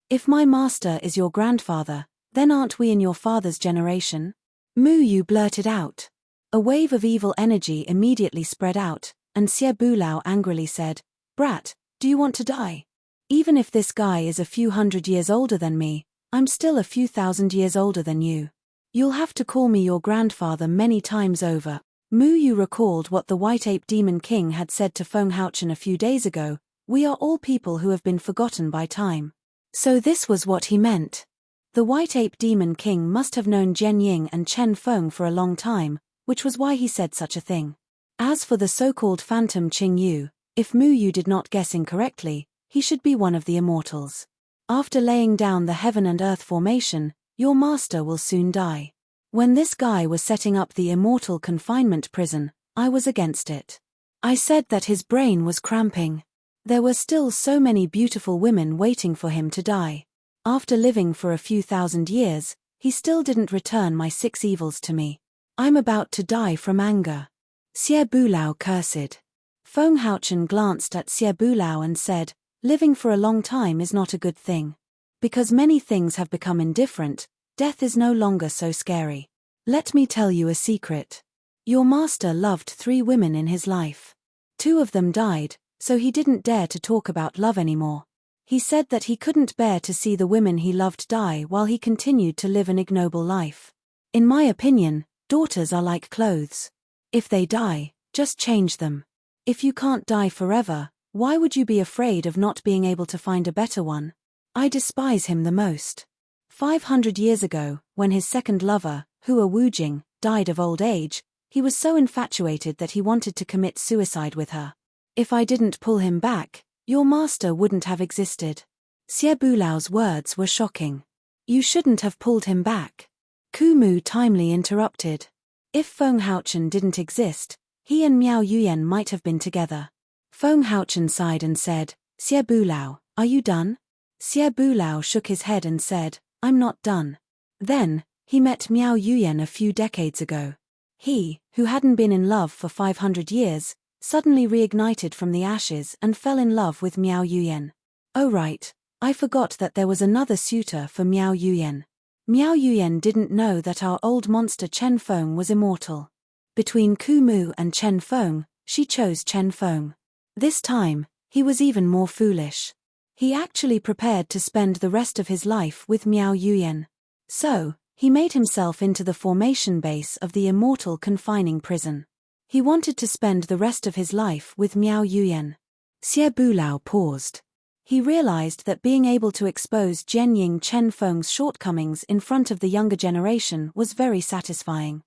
If my master is your grandfather, then aren't we in your father's generation? Mu Yu blurted out. A wave of evil energy immediately spread out, and Xie Bulao angrily said, "Brat, do you want to die? Even if this guy is a few hundred years older than me, I'm still a few thousand years older than you. You'll have to call me your grandfather many times over." Mu Yu recalled what the White Ape Demon King had said to Feng Haochen a few days ago, "We are all people who have been forgotten by time." So this was what he meant. The White Ape Demon King must have known Jian Ying and Chen Feng for a long time, which was why he said such a thing. As for the so-called Phantom Qing Yu, if Mu Yu did not guess incorrectly, he should be one of the immortals. After laying down the heaven and earth formation, your master will soon die. When this guy was setting up the immortal confinement prison, I was against it. I said that his brain was cramping. There were still so many beautiful women waiting for him to die. After living for a few thousand years, he still didn't return my 6 evils to me. I'm about to die from anger. Xie Bulao cursed. Feng Haochen glanced at Xie Bulao and said, "Living for a long time is not a good thing. Because many things have become indifferent, death is no longer so scary. Let me tell you a secret. Your master loved 3 women in his life. 2 of them died, so he didn't dare to talk about love anymore. He said that he couldn't bear to see the women he loved die while he continued to live an ignoble life. In my opinion, daughters are like clothes. If they die, just change them. If you can't die forever, why would you be afraid of not being able to find a better one? I despise him the most." 500 years ago, when his second lover, Hua Wujing, died of old age, he was so infatuated that he wanted to commit suicide with her. If I didn't pull him back, your master wouldn't have existed. Xie Bulao's words were shocking. You shouldn't have pulled him back. Kumu timely interrupted. If Feng Haochen didn't exist, he and Miao Yuyan might have been together. Feng Haochen sighed and said, "Xie Bulao, are you done?" Xie Bulao shook his head and said, "I'm not done." Then, he met Miao Yuyan a few decades ago. He, who hadn't been in love for 500 years, suddenly reignited from the ashes and fell in love with Miao Yuyan. Oh right, I forgot that there was another suitor for Miao Yuyan. Miao Yuyan didn't know that our old monster Chen Feng was immortal. Between Kumu and Chen Feng, she chose Chen Feng. This time, he was even more foolish. He actually prepared to spend the rest of his life with Miao Yuyan. So, he made himself into the formation base of the immortal confining prison. He wanted to spend the rest of his life with Miao Yuyan. Xie Bulao paused. He realized that being able to expose Jianying Chen Feng's shortcomings in front of the younger generation was very satisfying.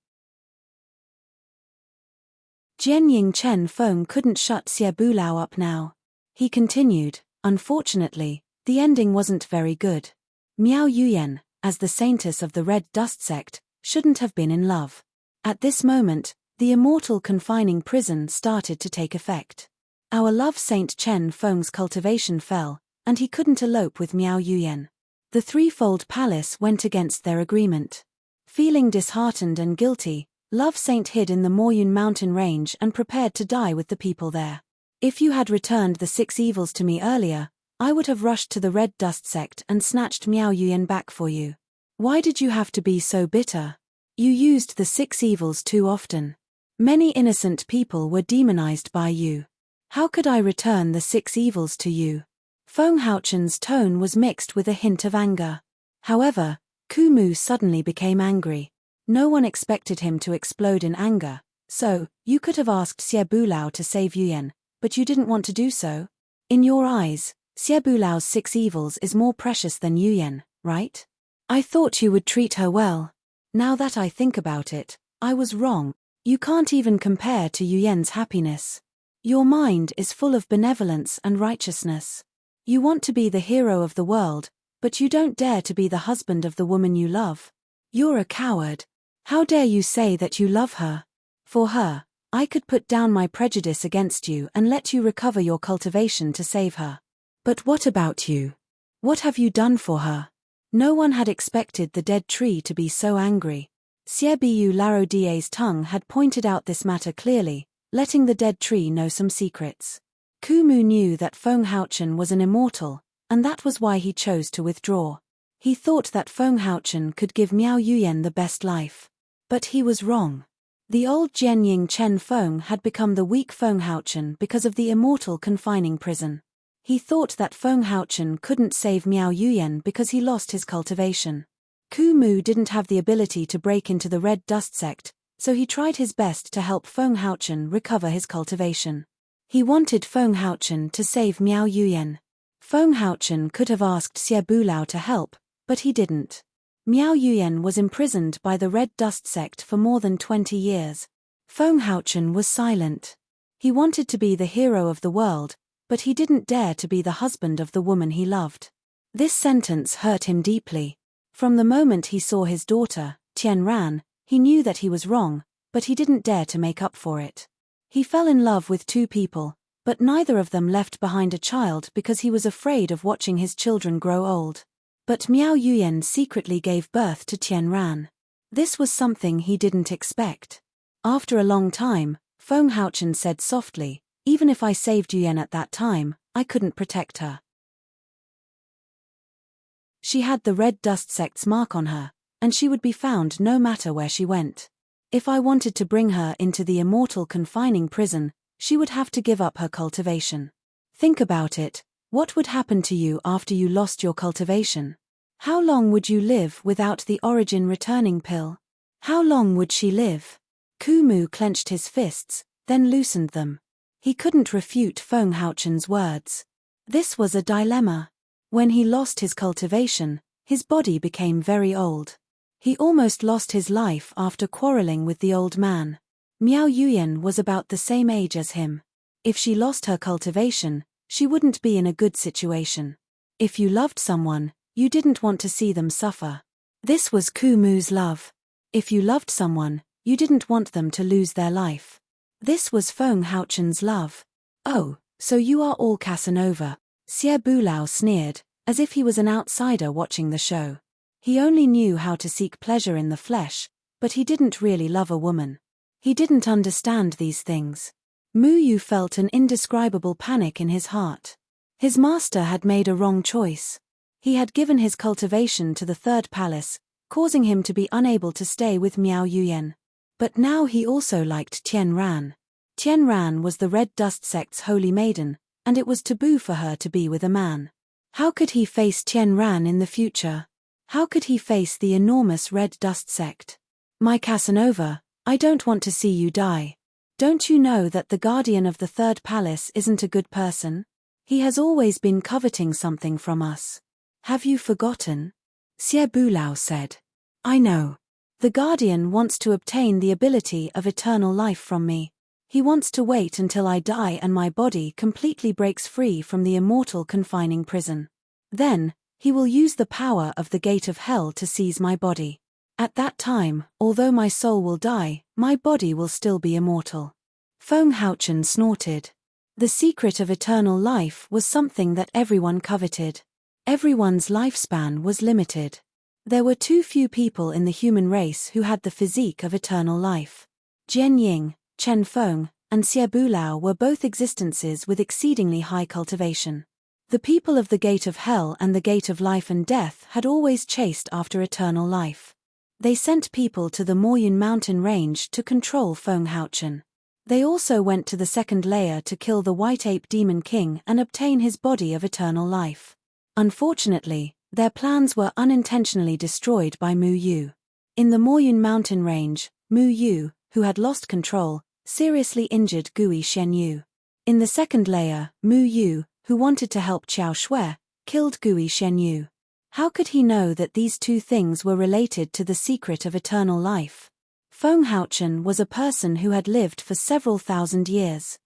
Jianying Chen Feng couldn't shut Xie Bulao up now. He continued, "Unfortunately, the ending wasn't very good. Miao Yuyan, as the saintess of the Red Dust sect, shouldn't have been in love. At this moment, the immortal confining prison started to take effect. Our love saint Chen Feng's cultivation fell, and he couldn't elope with Miao Yuyan. The threefold palace went against their agreement. Feeling disheartened and guilty, Love Saint hid in the Moyun mountain range and prepared to die with the people there. If you had returned the 6 evils to me earlier, I would have rushed to the Red Dust sect and snatched Miao Yuyan back for you. Why did you have to be so bitter? You used the 6 evils too often. Many innocent people were demonized by you. How could I return the 6 evils to you?" Feng Haochen's tone was mixed with a hint of anger. However, Kumu suddenly became angry. No one expected him to explode in anger. So, you could have asked Xie Bulao to save Yuyan, but you didn't want to do so? In your eyes, Xie Bulao's 6 evils is more precious than Yuyan, right? I thought you would treat her well. Now that I think about it, I was wrong. You can't even compare to Yuyan's happiness. Your mind is full of benevolence and righteousness. You want to be the hero of the world, but you don't dare to be the husband of the woman you love. You're a coward. How dare you say that you love her? For her, I could put down my prejudice against you and let you recover your cultivation to save her. But what about you? What have you done for her? No one had expected the dead tree to be so angry. Xie Bu Larodie's tongue had pointed out this matter clearly, letting the dead tree know some secrets. Kumu knew that Feng Haochen was an immortal, and that was why he chose to withdraw. He thought that Feng Haochen could give Miao Yuyan the best life. But he was wrong. The old Jianying Chen Feng had become the weak Feng Haochen because of the immortal confining prison. He thought that Feng Haochen couldn't save Miao Yuyan because he lost his cultivation. Kumu didn't have the ability to break into the Red Dust Sect, so he tried his best to help Feng Haochen recover his cultivation. He wanted Feng Haochen to save Miao Yuyan. Feng Haochen could have asked Xie Bulao to help, but he didn't. Miao Yuyan was imprisoned by the Red Dust Sect for more than 20 years. Feng Haochen was silent. He wanted to be the hero of the world, but he didn't dare to be the husband of the woman he loved. This sentence hurt him deeply. From the moment he saw his daughter, Tian Ran, he knew that he was wrong, but he didn't dare to make up for it. He fell in love with 2 people, but neither of them left behind a child because he was afraid of watching his children grow old. But Miao Yuyan secretly gave birth to Tian Ran. This was something he didn't expect. After a long time, Feng Haochen said softly, "Even if I saved Yuyan at that time, I couldn't protect her. She had the Red Dust Sect's mark on her, and she would be found no matter where she went. If I wanted to bring her into the immortal confining prison, she would have to give up her cultivation. Think about it, what would happen to you after you lost your cultivation? How long would you live without the origin returning pill? How long would she live?" Kumu clenched his fists, then loosened them. He couldn't refute Feng Haochen's words. This was a dilemma. When he lost his cultivation, his body became very old. He almost lost his life after quarreling with the old man. Miao Yuyan was about the same age as him. If she lost her cultivation, she wouldn't be in a good situation. If you loved someone, you didn't want to see them suffer. This was Kumu's love. If you loved someone, you didn't want them to lose their life. This was Feng Haochen's love. "Oh, so you are all Casanova," Xie Bulao sneered, as if he was an outsider watching the show. He only knew how to seek pleasure in the flesh, but he didn't really love a woman. He didn't understand these things. Mu Yu felt an indescribable panic in his heart. His master had made a wrong choice. He had given his cultivation to the 3rd palace, causing him to be unable to stay with Miao Yuyan. But now he also liked Tian Ran. Tian Ran was the Red Dust Sect's holy maiden, and it was taboo for her to be with a man. How could he face Tian Ran in the future? How could he face the enormous Red Dust Sect? "My Casanova, I don't want to see you die. Don't you know that the guardian of the 3rd palace isn't a good person? He has always been coveting something from us. Have you forgotten?" Xie Bulao said. "I know. The guardian wants to obtain the ability of eternal life from me. He wants to wait until I die and my body completely breaks free from the immortal confining prison. Then, he will use the power of the gate of hell to seize my body. At that time, although my soul will die, my body will still be immortal." Feng Haochen snorted. The secret of eternal life was something that everyone coveted. Everyone's lifespan was limited. There were too few people in the human race who had the physique of eternal life. Jianying, Chen Feng, and Xie Bulao were both existences with exceedingly high cultivation. The people of the Gate of Hell and the Gate of Life and Death had always chased after eternal life. They sent people to the Moyun mountain range to control Feng Haochen. They also went to the second layer to kill the White Ape Demon King and obtain his body of eternal life. Unfortunately, their plans were unintentionally destroyed by Mu Yu. In the Moyun mountain range, Mu Yu, who had lost control, seriously injured Gui Shenyu. In the second layer, Mu Yu, who wanted to help Qiao Shui, killed Gui Shenyu. How could he know that these two things were related to the secret of eternal life? Feng Haochen was a person who had lived for several thousand years.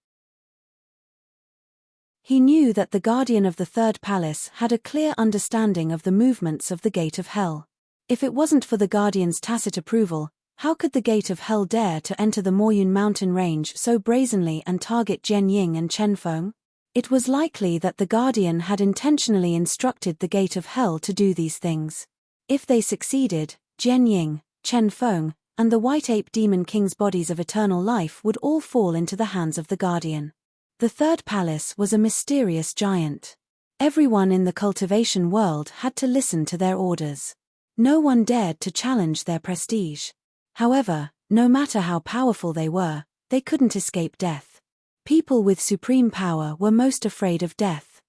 He knew that the guardian of the third palace had a clear understanding of the movements of the gate of hell. If it wasn't for the guardian's tacit approval, how could the gate of hell dare to enter the Moyun mountain range so brazenly and target Jian Ying and Chen Feng? It was likely that the guardian had intentionally instructed the gate of hell to do these things. If they succeeded, Jian Ying, Chen Feng, and the White Ape Demon King's bodies of eternal life would all fall into the hands of the guardian. The third palace was a mysterious giant. Everyone in the cultivation world had to listen to their orders. No one dared to challenge their prestige. However, no matter how powerful they were, they couldn't escape death. People with supreme power were most afraid of death.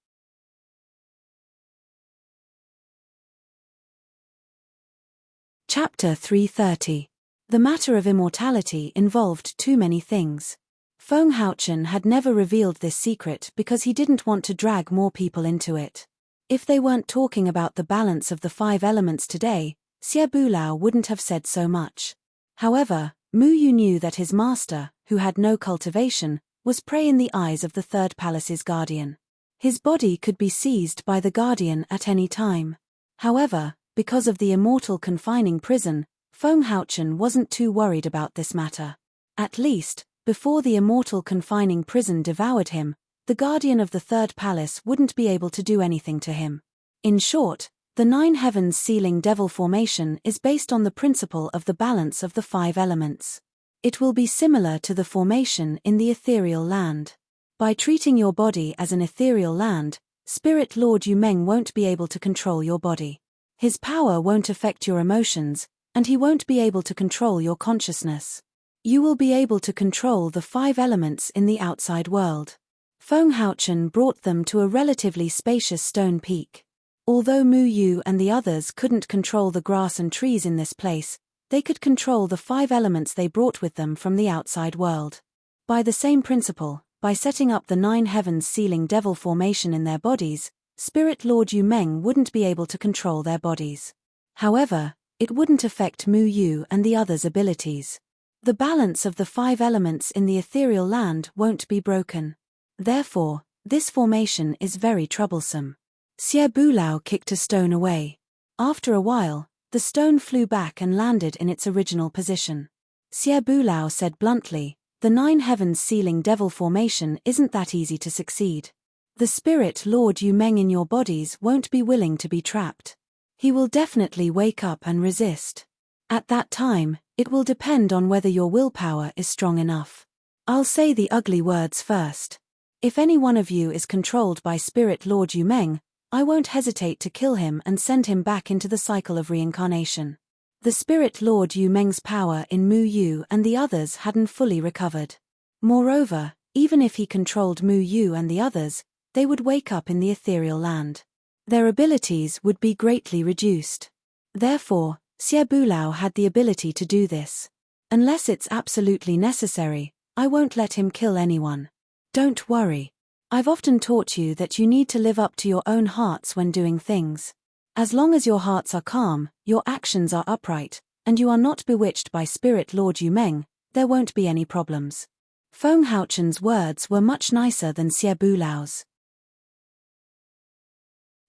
Chapter 330. The matter of immortality involved too many things. Feng Haochen had never revealed this secret because he didn't want to drag more people into it. If they weren't talking about the balance of the 5 elements today, Xie Bulao wouldn't have said so much. However, Mu Yu knew that his master, who had no cultivation, was prey in the eyes of the third palace's guardian. His body could be seized by the guardian at any time. However, because of the immortal confining prison, Feng Haochen wasn't too worried about this matter. At least, before the immortal confining prison devoured him, the guardian of the third palace wouldn't be able to do anything to him. In short, the 9 heavens sealing devil formation is based on the principle of the balance of the 5 elements. It will be similar to the formation in the ethereal land. By treating your body as an ethereal land, Spirit Lord Yumeng won't be able to control your body. His power won't affect your emotions, and he won't be able to control your consciousness. You will be able to control the 5 elements in the outside world. Feng Haochen brought them to a relatively spacious stone peak. Although Mu Yu and the others couldn't control the grass and trees in this place, they could control the 5 elements they brought with them from the outside world. By the same principle, by setting up the 9 heavens sealing devil formation in their bodies, Spirit Lord Yumeng wouldn't be able to control their bodies. However, it wouldn't affect Mu Yu and the others' abilities. The balance of the 5 elements in the ethereal land won't be broken. Therefore, this formation is very troublesome. Xie Bulao kicked a stone away. After a while, the stone flew back and landed in its original position. Xie Bulao said bluntly, the 9 heavens sealing devil formation isn't that easy to succeed. The Spirit Lord Yumeng in your bodies won't be willing to be trapped. He will definitely wake up and resist. At that time, it will depend on whether your willpower is strong enough. I'll say the ugly words first. If any one of you is controlled by Spirit Lord Yumeng, I won't hesitate to kill him and send him back into the cycle of reincarnation. The Spirit Lord Yumeng's power in Mu Yu and the others hadn't fully recovered. Moreover, even if he controlled Mu Yu and the others, they would wake up in the ethereal land. Their abilities would be greatly reduced. Therefore, Xie Bulao had the ability to do this. Unless it's absolutely necessary, I won't let him kill anyone. Don't worry. I've often taught you that you need to live up to your own hearts when doing things. As long as your hearts are calm, your actions are upright, and you are not bewitched by Spirit Lord Yumeng, there won't be any problems. Feng Haochen's words were much nicer than Xie Bulao's.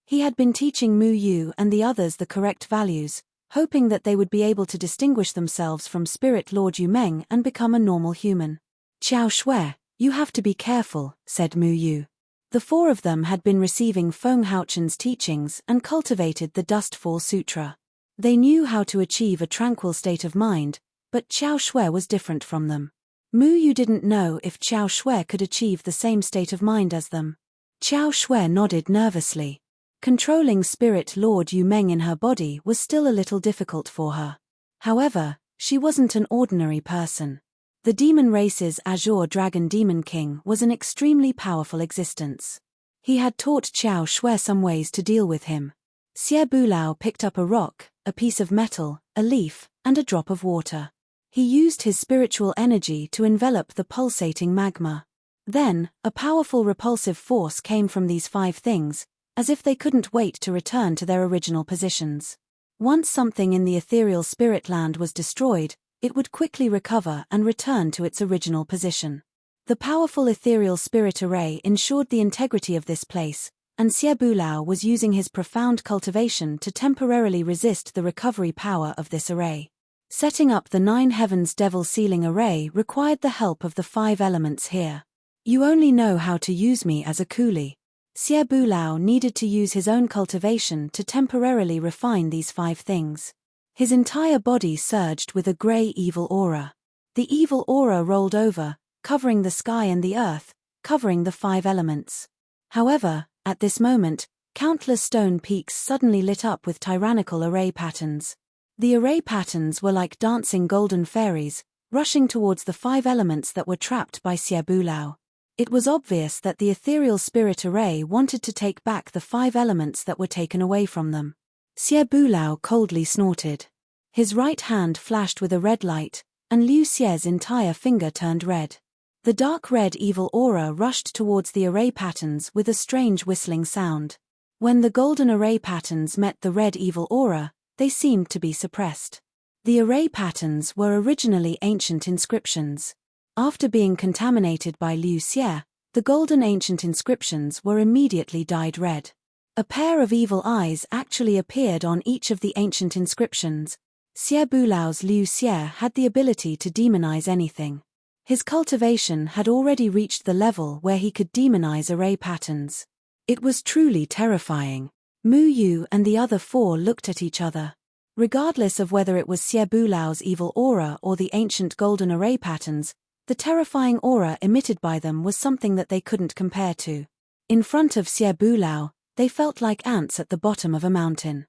He had been teaching Mu Yu and the others the correct values, hoping that they would be able to distinguish themselves from Spirit Lord Yumeng and become a normal human. Qiao Shui, you have to be careful, said Mu Yu. The 4 of them had been receiving Feng Haochen's teachings and cultivated the Dustfall Sutra. They knew how to achieve a tranquil state of mind, but Qiao Shui was different from them. Mu Yu didn't know if Qiao Shui could achieve the same state of mind as them. Qiao Shui nodded nervously. Controlling Spirit Lord Yumeng in her body was still a little difficult for her. However, she wasn't an ordinary person. The demon race's Azure Dragon Demon King was an extremely powerful existence. He had taught Xiao Shui some ways to deal with him. Xie Bulao picked up a rock, a piece of metal, a leaf, and a drop of water. He used his spiritual energy to envelop the pulsating magma. Then, a powerful repulsive force came from these 5 things, as if they couldn't wait to return to their original positions. Once something in the ethereal spirit land was destroyed, it would quickly recover and return to its original position. The powerful ethereal spirit array ensured the integrity of this place, and Xie Bulao was using his profound cultivation to temporarily resist the recovery power of this array. Setting up the 9 Heavens Devil Sealing Array required the help of the 5 elements here. You only know how to use me as a coolie. Xie Bulao needed to use his own cultivation to temporarily refine these 5 things. His entire body surged with a grey evil aura. The evil aura rolled over, covering the sky and the earth, covering the 5 elements. However, at this moment, countless stone peaks suddenly lit up with tyrannical array patterns. The array patterns were like dancing golden fairies, rushing towards the 5 elements that were trapped by Xie Bulao. It was obvious that the ethereal spirit array wanted to take back the 5 elements that were taken away from them. Xie Bulao coldly snorted. His right hand flashed with a red light, and Liu Xie's entire finger turned red. The dark red evil aura rushed towards the array patterns with a strange whistling sound. When the golden array patterns met the red evil aura, they seemed to be suppressed. The array patterns were originally ancient inscriptions. After being contaminated by Liu Xie, the golden ancient inscriptions were immediately dyed red. A pair of evil eyes actually appeared on each of the ancient inscriptions. Xie Bulao's Liu Xie had the ability to demonize anything. His cultivation had already reached the level where he could demonize array patterns. It was truly terrifying. Mu Yu and the other 4 looked at each other. Regardless of whether it was Xie Bulao's evil aura or the ancient golden array patterns, the terrifying aura emitted by them was something that they couldn't compare to. In front of Xie Bulao, they felt like ants at the bottom of a mountain.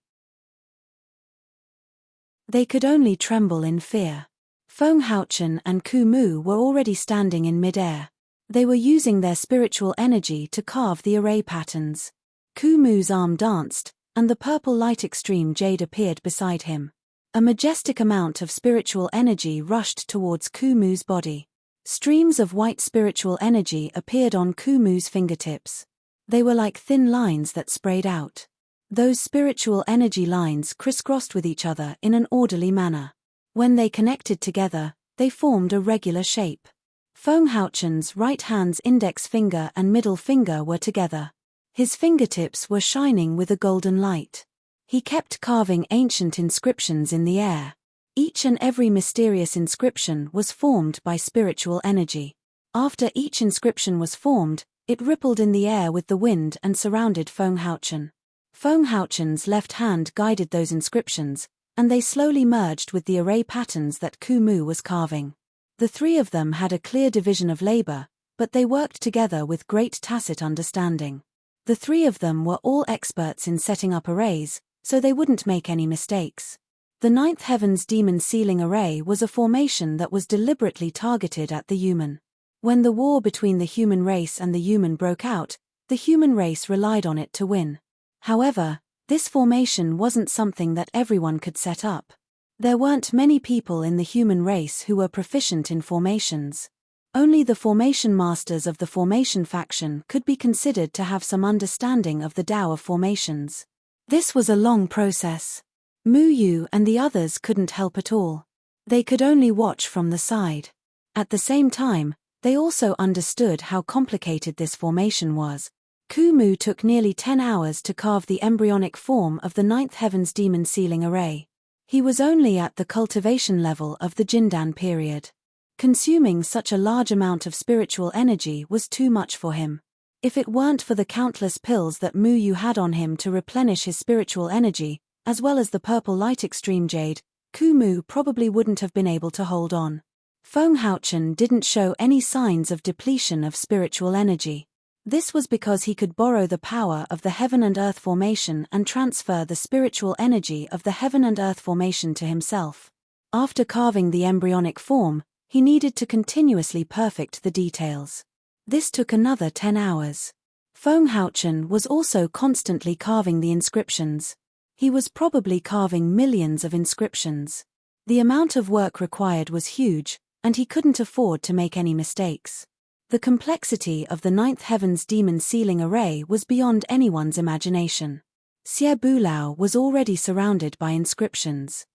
They could only tremble in fear. Feng Haochen and Ku Mu were already standing in mid-air. They were using their spiritual energy to carve the array patterns. Ku Mu's arm danced, and the purple light extreme jade appeared beside him. A majestic amount of spiritual energy rushed towards Ku Mu's body. Streams of white spiritual energy appeared on Ku Mu's fingertips. They were like thin lines that sprayed out. Those spiritual energy lines crisscrossed with each other in an orderly manner. When they connected together, they formed a regular shape. Feng Haochen's right hand's index finger and middle finger were together. His fingertips were shining with a golden light. He kept carving ancient inscriptions in the air. Each and every mysterious inscription was formed by spiritual energy. After each inscription was formed, it rippled in the air with the wind and surrounded Feng Haochen. Feng Haochen's left hand guided those inscriptions, and they slowly merged with the array patterns that Ku Mu was carving. The 3 of them had a clear division of labor, but they worked together with great tacit understanding. The 3 of them were all experts in setting up arrays, so they wouldn't make any mistakes. The 9th Heaven's Demon Sealing Array was a formation that was deliberately targeted at the human. When the war between the human race and the human broke out, the human race relied on it to win. However, this formation wasn't something that everyone could set up. There weren't many people in the human race who were proficient in formations. Only the formation masters of the formation faction could be considered to have some understanding of the Tao of formations. This was a long process. Mu Yu and the others couldn't help at all. They could only watch from the side. At the same time, they also understood how complicated this formation was. Ku Mu took nearly 10 hours to carve the embryonic form of the 9th Heaven's Demon Sealing Array. He was only at the cultivation level of the Jindan period. Consuming such a large amount of spiritual energy was too much for him. If it weren't for the countless pills that Mu Yu had on him to replenish his spiritual energy, as well as the purple light extreme jade, Ku Mu probably wouldn't have been able to hold on. Feng Haochen didn't show any signs of depletion of spiritual energy. This was because he could borrow the power of the heaven and earth formation and transfer the spiritual energy of the heaven and earth formation to himself. After carving the embryonic form, He needed to continuously perfect the details. This took another 10 hours. Feng Haochen was also constantly carving the inscriptions. He was probably carving millions of inscriptions. The amount of work required was huge, and he couldn't afford to make any mistakes. The complexity of the Ninth Heaven's demon sealing array was beyond anyone's imagination. Xie Bulao was already surrounded by inscriptions.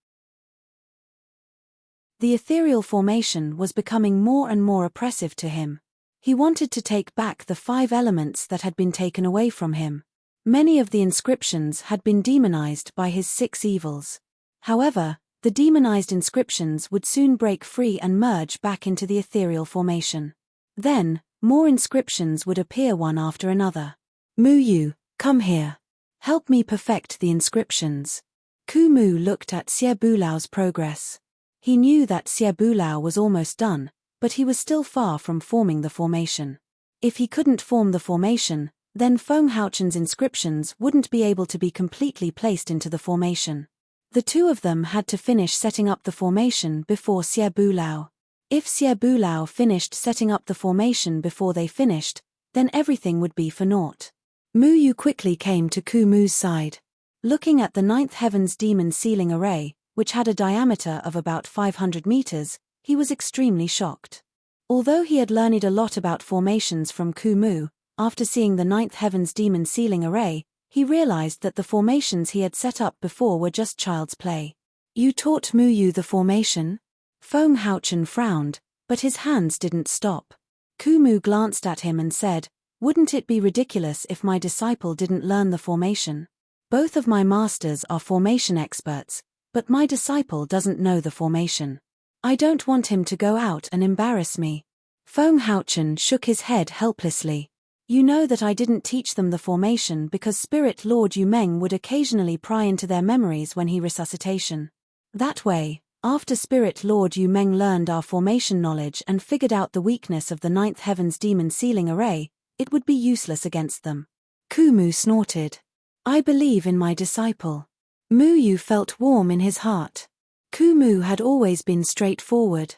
The ethereal formation was becoming more and more oppressive to him. He wanted to take back the 5 elements that had been taken away from him. Many of the inscriptions had been demonized by his 6 evils. However, the demonized inscriptions would soon break free and merge back into the ethereal formation. Then, more inscriptions would appear one after another. Mu Yu, come here. Help me perfect the inscriptions. Ku Mu looked at Xie Bulao's progress. He knew that Xie Bulao was almost done, but he was still far from forming the formation. If he couldn't form the formation, then Feng Haochen's inscriptions wouldn't be able to be completely placed into the formation. The 2 of them had to finish setting up the formation before Xie Bulao. If Xie Bulao finished setting up the formation before they finished, then everything would be for naught. Mu Yu quickly came to Ku Mu's side. Looking at the Ninth Heaven's demon sealing array, which had a diameter of about 500 meters, he was extremely shocked. Although he had learned a lot about formations from Ku Mu, after seeing the Ninth Heaven's demon sealing array, he realized that the formations he had set up before were just child's play. You taught Mu Yu the formation? Feng Haochen frowned, but his hands didn't stop. Ku Mu glanced at him and said, "Wouldn't it be ridiculous if my disciple didn't learn the formation? Both of my masters are formation experts, but my disciple doesn't know the formation. I don't want him to go out and embarrass me." Feng Haochen shook his head helplessly. "You know that I didn't teach them the formation because Spirit Lord Yumeng would occasionally pry into their memories when he resuscitation. That way, after Spirit Lord Yumeng learned our formation knowledge and figured out the weakness of the Ninth Heaven's demon sealing array, it would be useless against them." Ku Mu snorted. "I believe in my disciple." Mu Yu felt warm in his heart. Ku Mu had always been straightforward.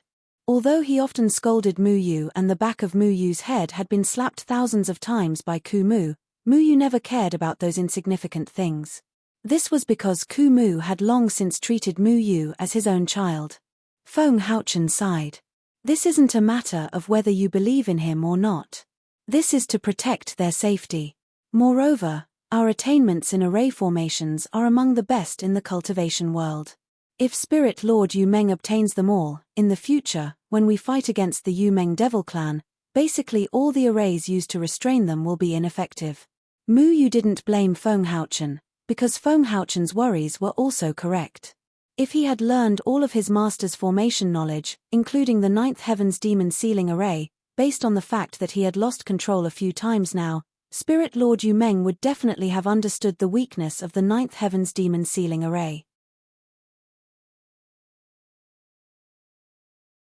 Although he often scolded Mu Yu and the back of Mu Yu's head had been slapped thousands of times by Ku Mu, Mu Yu never cared about those insignificant things. This was because Ku Mu had long since treated Mu Yu as his own child. Feng Haochen sighed. "This isn't a matter of whether you believe in him or not. This is to protect their safety. Moreover, our attainments in array formations are among the best in the cultivation world. If Spirit Lord Yumeng obtains them all, in the future, when we fight against the Yumeng Devil Clan, basically all the arrays used to restrain them will be ineffective." Mu Yu didn't blame Feng Haochen, because Feng Haochen's worries were also correct. If he had learned all of his master's formation knowledge, including the Ninth Heaven's demon sealing array, based on the fact that he had lost control a few times now, Spirit Lord Yumeng would definitely have understood the weakness of the Ninth Heaven's demon sealing array.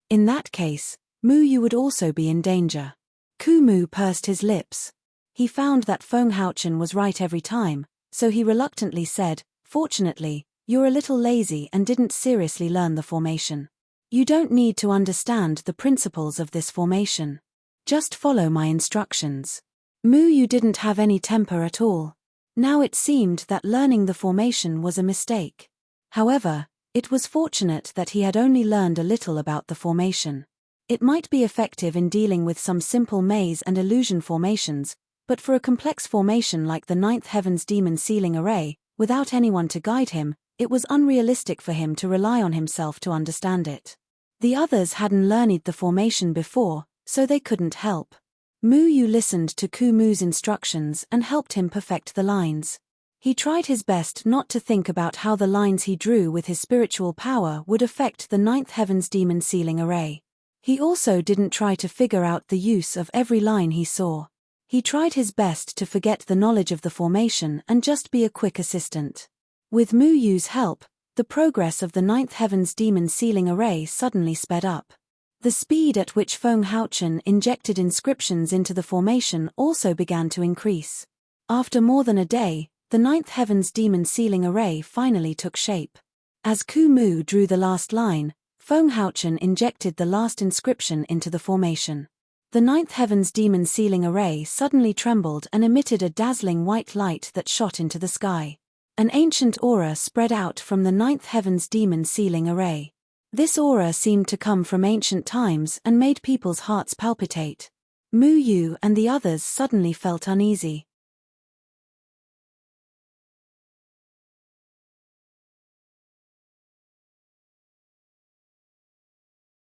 In that case, Mu Yu would also be in danger. Ku Mu pursed his lips. He found that Feng Haochen was right every time, so he reluctantly said, "Fortunately, you're a little lazy and didn't seriously learn the formation. You don't need to understand the principles of this formation. Just follow my instructions." Mu Yu didn't have any temper at all. Now it seemed that learning the formation was a mistake. However, it was fortunate that he had only learned a little about the formation. It might be effective in dealing with some simple maze and illusion formations, but for a complex formation like the Ninth Heaven's demon sealing array, without anyone to guide him, it was unrealistic for him to rely on himself to understand it. The others hadn't learned the formation before, so they couldn't help. Mu Yu listened to Ku Mu's instructions and helped him perfect the lines. He tried his best not to think about how the lines he drew with his spiritual power would affect the Ninth Heaven's demon sealing array. He also didn't try to figure out the use of every line he saw. He tried his best to forget the knowledge of the formation and just be a quick assistant. With Mu Yu's help, the progress of the Ninth Heaven's demon sealing array suddenly sped up. The speed at which Feng Haochen injected inscriptions into the formation also began to increase. After more than a day, the Ninth Heaven's demon sealing array finally took shape. As Ku Mu drew the last line, Feng Haochen injected the last inscription into the formation. The ninth heaven's demon sealing array suddenly trembled and emitted a dazzling white light that shot into the sky. An ancient aura spread out from the ninth heaven's demon sealing array. This aura seemed to come from ancient times and made people's hearts palpitate. Mu Yu and the others suddenly felt uneasy.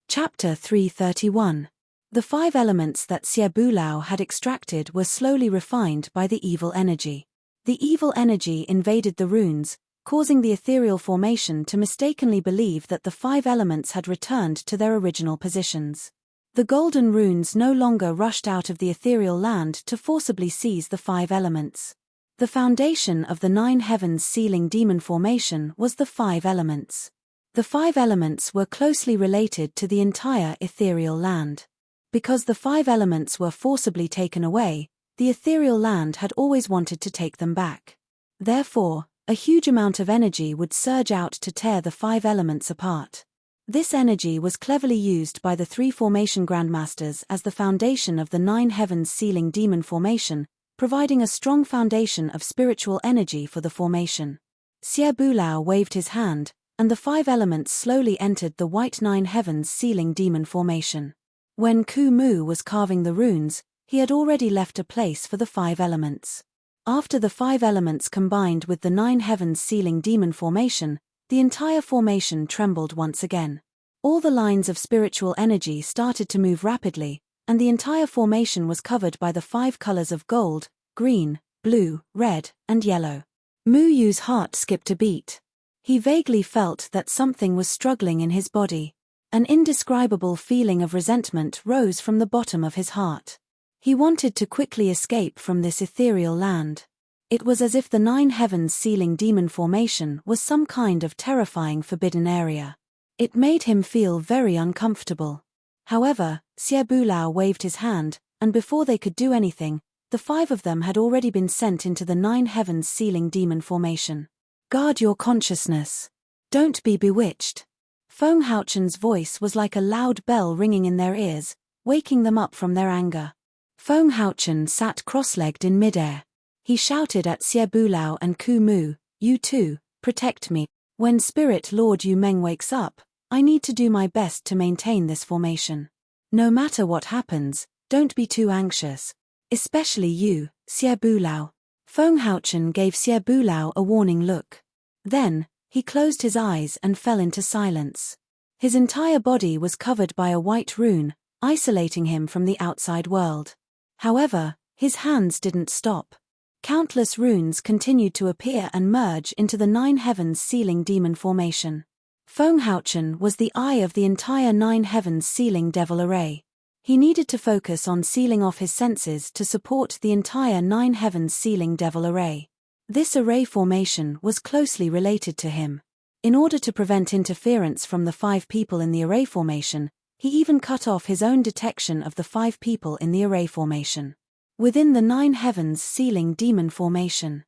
Chapter 331. The 5 elements that Xie Bulao had extracted were slowly refined by the evil energy. The evil energy invaded the runes, causing the ethereal formation to mistakenly believe that the 5 elements had returned to their original positions. The golden runes no longer rushed out of the ethereal land to forcibly seize the 5 elements. The foundation of the 9 heavens sealing demon formation was the 5 elements. The 5 elements were closely related to the entire ethereal land. Because the 5 elements were forcibly taken away, the ethereal land had always wanted to take them back. Therefore, a huge amount of energy would surge out to tear the 5 elements apart. This energy was cleverly used by the 3 formation grandmasters as the foundation of the 9 heavens sealing demon formation, providing a strong foundation of spiritual energy for the formation. Xie Bulao waved his hand, and the 5 elements slowly entered the white 9 heavens sealing demon formation. When Ku Mu was carving the runes, he had already left a place for the 5 elements. After the 5 elements combined with the 9 heavens sealing demon formation, the entire formation trembled once again. All the lines of spiritual energy started to move rapidly, and the entire formation was covered by the 5 colors of gold, green, blue, red, and yellow. Mu Yu's heart skipped a beat. He vaguely felt that something was struggling in his body. An indescribable feeling of resentment rose from the bottom of his heart. He wanted to quickly escape from this ethereal land. It was as if the 9 heavens sealing demon formation was some kind of terrifying forbidden area. It made him feel very uncomfortable. However, Xie Bulao waved his hand, and before they could do anything, the 5 of them had already been sent into the 9 heavens sealing demon formation. Guard your consciousness. Don't be bewitched. Feng Haochen's voice was like a loud bell ringing in their ears, waking them up from their anger. Feng Haochen sat cross-legged in midair. He shouted at Xie Bulao and Ku Mu, "You two, protect me. When Spirit Lord Yu Meng wakes up, I need to do my best to maintain this formation. No matter what happens, don't be too anxious. Especially you, Xie Bulao." Feng Haochen gave Xie Bulao a warning look. Then, he closed his eyes and fell into silence. His entire body was covered by a white rune, isolating him from the outside world. However, his hands didn't stop. Countless runes continued to appear and merge into the 9 heavens sealing demon formation. Feng Haochen was the eye of the entire 9 heavens sealing devil array. He needed to focus on sealing off his senses to support the entire 9 heavens sealing devil array. This array formation was closely related to him. In order to prevent interference from the 5 people in the array formation, he even cut off his own detection of the 5 people in the array formation. Within the 9 heavens sealing demon formation,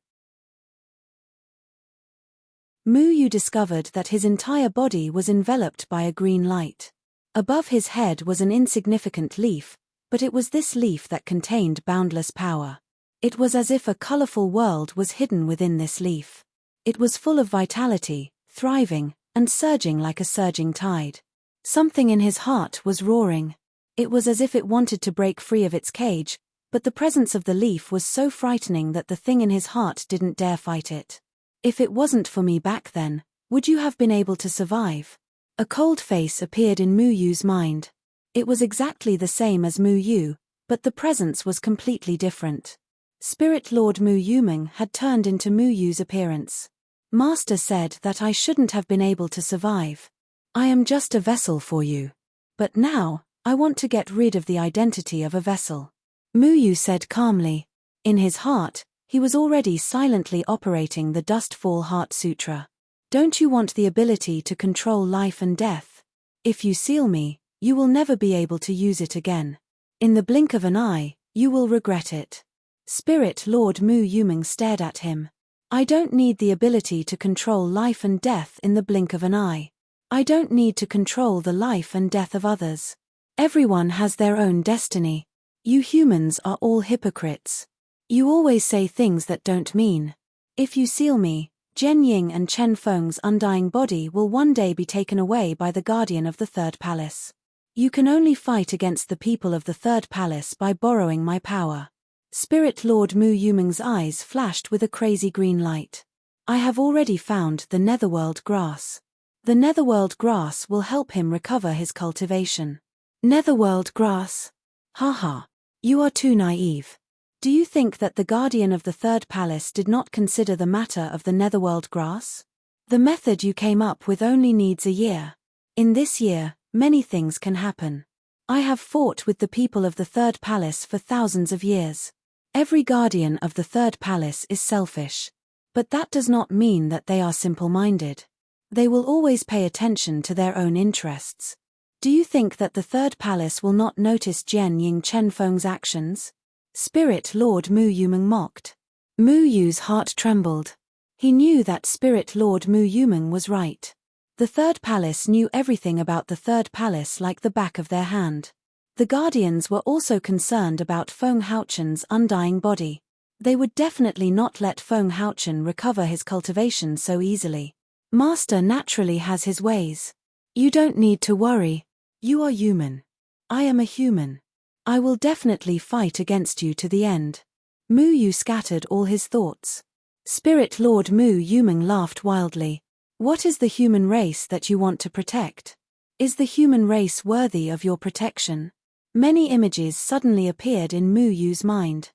Mu Yu discovered that his entire body was enveloped by a green light. Above his head was an insignificant leaf, but it was this leaf that contained boundless power. It was as if a colorful world was hidden within this leaf. It was full of vitality, thriving, and surging like a surging tide. Something in his heart was roaring. It was as if it wanted to break free of its cage, but the presence of the leaf was so frightening that the thing in his heart didn't dare fight it. If it wasn't for me back then, would you have been able to survive? A cold face appeared in Mu Yu's mind. It was exactly the same as Mu Yu, but the presence was completely different. Spirit Lord Mu Yumeng had turned into Mu Yu's appearance. Master said that I shouldn't have been able to survive. I am just a vessel for you. But now, I want to get rid of the identity of a vessel. Mu Yu said calmly. In his heart, he was already silently operating the Dustfall Heart Sutra. Don't you want the ability to control life and death? If you seal me, you will never be able to use it again. In the blink of an eye, you will regret it. Spirit Lord Mu Yumeng stared at him. I don't need the ability to control life and death in the blink of an eye. I don't need to control the life and death of others. Everyone has their own destiny. You humans are all hypocrites. You always say things that don't mean. If you seal me, Jen Ying and Chen Feng's undying body will one day be taken away by the guardian of the third palace. You can only fight against the people of the third palace by borrowing my power. Spirit Lord Mu Yumeng's eyes flashed with a crazy green light. I have already found the Netherworld grass. The Netherworld grass will help him recover his cultivation. Netherworld grass? Haha. You are too naive. Do you think that the guardian of the third palace did not consider the matter of the Netherworld grass? The method you came up with only needs a year. In this year, many things can happen. I have fought with the people of the third palace for thousands of years. Every guardian of the third palace is selfish. But that does not mean that they are simple-minded. They will always pay attention to their own interests. Do you think that the third palace will not notice Jian Ying Chen Feng's actions? Spirit Lord Mu Yumeng mocked. Mu Yu's heart trembled. He knew that Spirit Lord Mu Yumeng was right. The third palace knew everything about the third palace like the back of their hand. The guardians were also concerned about Feng Haochen's undying body. They would definitely not let Feng Haochen recover his cultivation so easily. Master naturally has his ways. You don't need to worry. You are human. I am a human. I will definitely fight against you to the end. Mu Yu scattered all his thoughts. Spirit Lord Mu Yumeng laughed wildly. What is the human race that you want to protect? Is the human race worthy of your protection? Many images suddenly appeared in Mu Yu's mind.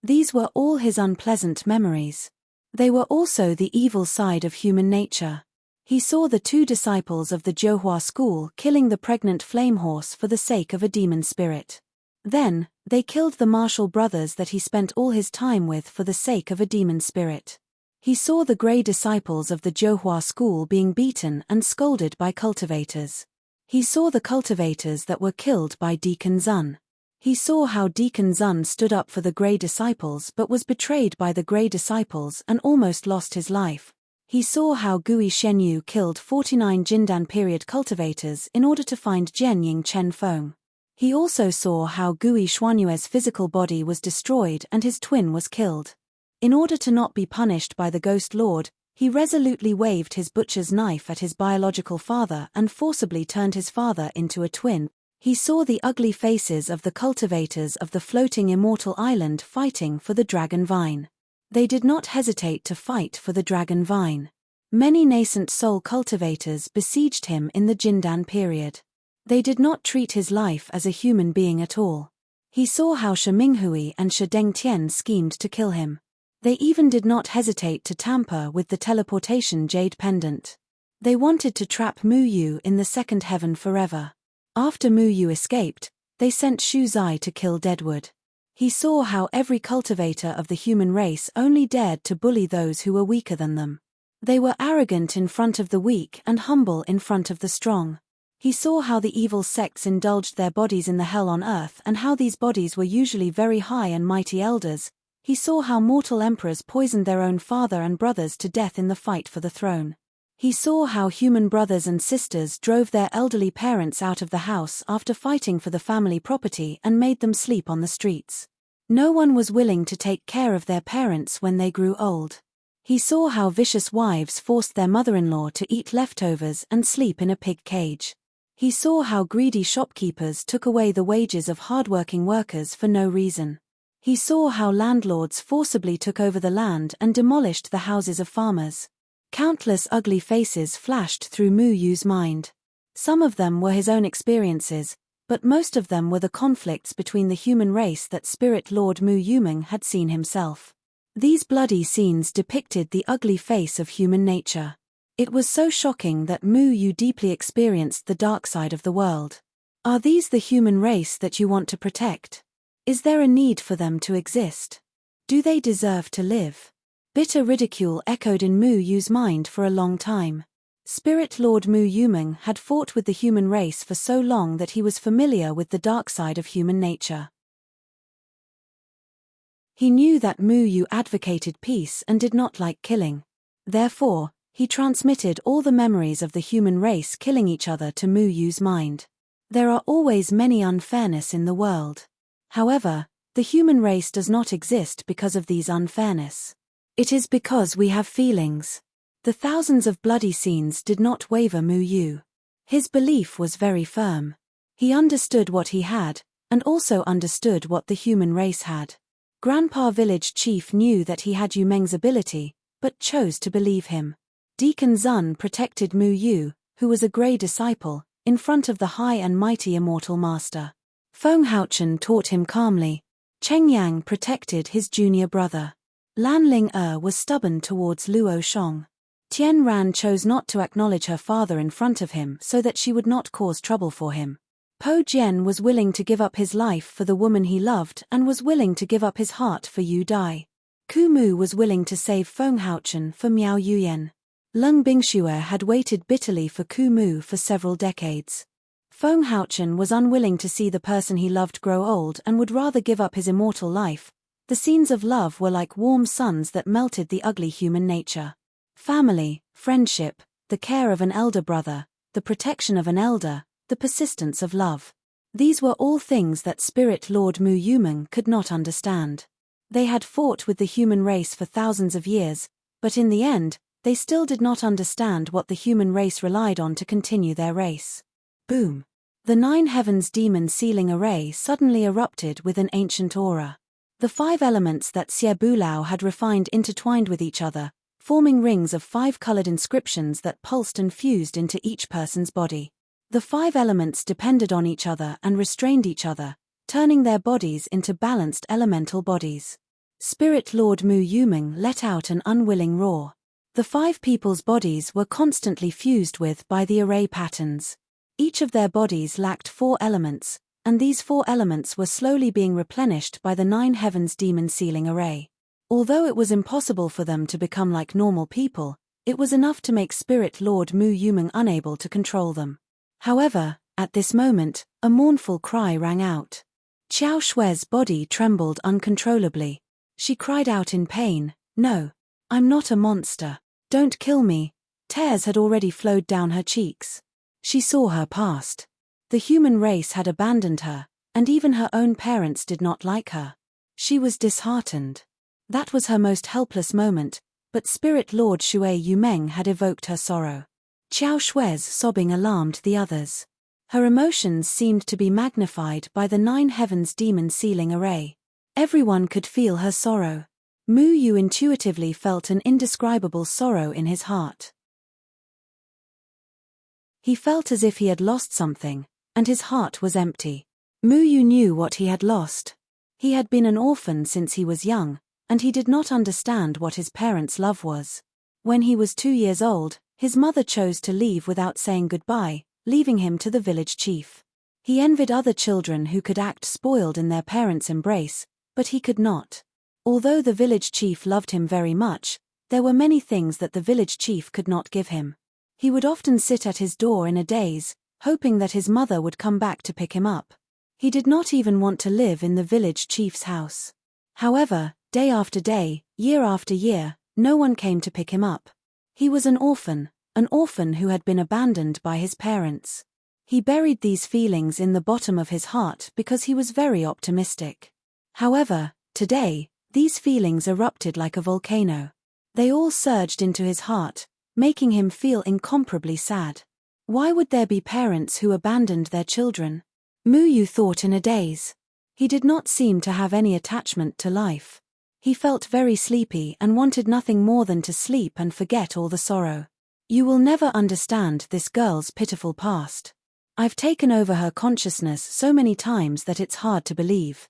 These were all his unpleasant memories. They were also the evil side of human nature. He saw the two disciples of the Zhohua school killing the pregnant flame horse for the sake of a demon spirit. Then, they killed the martial brothers that he spent all his time with for the sake of a demon spirit. He saw the grey disciples of the Zhohua school being beaten and scolded by cultivators. He saw the cultivators that were killed by Deacon Zun. He saw how Deacon Zun stood up for the grey disciples but was betrayed by the grey disciples and almost lost his life. He saw how Gui Shenyu killed 49 Jindan period cultivators in order to find Jian Ying Chen Feng. He also saw how Gui Xuanyue's physical body was destroyed and his twin was killed. In order to not be punished by the Ghost Lord, he resolutely waved his butcher's knife at his biological father and forcibly turned his father into a twin. He saw the ugly faces of the cultivators of the floating immortal island fighting for the dragon vine. They did not hesitate to fight for the dragon vine. Many nascent soul cultivators besieged him in the Jindan period. They did not treat his life as a human being at all. He saw how Shi Minghui and Shi Dengtian schemed to kill him. They even did not hesitate to tamper with the teleportation jade pendant. They wanted to trap Mu Yu in the second heaven forever. After Mu Yu escaped, they sent Shu Zai to kill Deadwood. He saw how every cultivator of the human race only dared to bully those who were weaker than them. They were arrogant in front of the weak and humble in front of the strong. He saw how the evil sects indulged their bodies in the hell on earth and how these bodies were usually very high and mighty elders. He saw how mortal emperors poisoned their own father and brothers to death in the fight for the throne. He saw how human brothers and sisters drove their elderly parents out of the house after fighting for the family property and made them sleep on the streets. No one was willing to take care of their parents when they grew old. He saw how vicious wives forced their mother-in-law to eat leftovers and sleep in a pig cage. He saw how greedy shopkeepers took away the wages of hard-working workers for no reason. He saw how landlords forcibly took over the land and demolished the houses of farmers. Countless ugly faces flashed through Mu Yu's mind. Some of them were his own experiences, but most of them were the conflicts between the human race that Spirit Lord Mu Yumeng had seen himself. These bloody scenes depicted the ugly face of human nature. It was so shocking that Mu Yu deeply experienced the dark side of the world. Are these the human race that you want to protect? Is there a need for them to exist? Do they deserve to live? Bitter ridicule echoed in Mu Yu's mind for a long time. Spirit Lord Mu Yumeng had fought with the human race for so long that he was familiar with the dark side of human nature. He knew that Mu Yu advocated peace and did not like killing. Therefore, He transmitted all the memories of the human race killing each other to Mu Yu's mind. There are always many unfairness in the world. However, the human race does not exist because of these unfairness. It is because we have feelings. The thousands of bloody scenes did not waver Mu Yu. His belief was very firm. He understood what he had, and also understood what the human race had. Grandpa Village Chief knew that he had Yu Meng's ability, but chose to believe him. Deacon Zun protected Mu Yu, who was a grey disciple, in front of the high and mighty immortal master. Feng Haochen taught him calmly. Cheng Yang protected his junior brother. Lan Ling was stubborn towards Luo Shong. Tian Ran chose not to acknowledge her father in front of him so that she would not cause trouble for him. Po Jian was willing to give up his life for the woman he loved and was willing to give up his heart for Yu Dai. Ku Mu was willing to save Feng Haochen for Miao Yuyan. Leng Bingxue had waited bitterly for Ku Mu for several decades. Feng Haochen was unwilling to see the person he loved grow old and would rather give up his immortal life. The scenes of love were like warm suns that melted the ugly human nature. Family, friendship, the care of an elder brother, the protection of an elder, the persistence of love. These were all things that Spirit Lord Mu Yumeng could not understand. They had fought with the human race for thousands of years, but in the end, they still did not understand what the human race relied on to continue their race. Boom! The 9 heavens demon sealing array suddenly erupted with an ancient aura. The 5 elements that Xie Bulao had refined intertwined with each other, forming rings of 5-colored inscriptions that pulsed and fused into each person's body. The 5 elements depended on each other and restrained each other, turning their bodies into balanced elemental bodies. Spirit Lord Mu Yumeng let out an unwilling roar. The 5 people's bodies were constantly fused with by the array patterns. Each of their bodies lacked 4 elements, and these 4 elements were slowly being replenished by the 9 heavens demon sealing array. Although it was impossible for them to become like normal people, it was enough to make Spirit Lord Mu Yumeng unable to control them. However, at this moment, a mournful cry rang out. Qiao Shue's body trembled uncontrollably. She cried out in pain, "No! I'm not a monster. Don't kill me." Tears had already flowed down her cheeks. She saw her past. The human race had abandoned her, and even her own parents did not like her. She was disheartened. That was her most helpless moment, but Spirit Lord Xue Yumeng had evoked her sorrow. Qiao Shue's sobbing alarmed the others. Her emotions seemed to be magnified by the 9 heavens demon sealing array. Everyone could feel her sorrow. Mu Yu intuitively felt an indescribable sorrow in his heart. He felt as if he had lost something, and his heart was empty. Mu Yu knew what he had lost. He had been an orphan since he was young, and he did not understand what his parents' love was. When he was 2 years old, his mother chose to leave without saying goodbye, leaving him to the village chief. He envied other children who could act spoiled in their parents' embrace, but he could not. Although the village chief loved him very much, there were many things that the village chief could not give him. He would often sit at his door in a daze, hoping that his mother would come back to pick him up. He did not even want to live in the village chief's house. However, day after day, year after year, no one came to pick him up. He was an orphan who had been abandoned by his parents. He buried these feelings in the bottom of his heart because he was very optimistic. However, today, these feelings erupted like a volcano. They all surged into his heart, making him feel incomparably sad. Why would there be parents who abandoned their children? Mu Yu thought in a daze. He did not seem to have any attachment to life. He felt very sleepy and wanted nothing more than to sleep and forget all the sorrow. You will never understand this girl's pitiful past. I've taken over her consciousness so many times that it's hard to believe.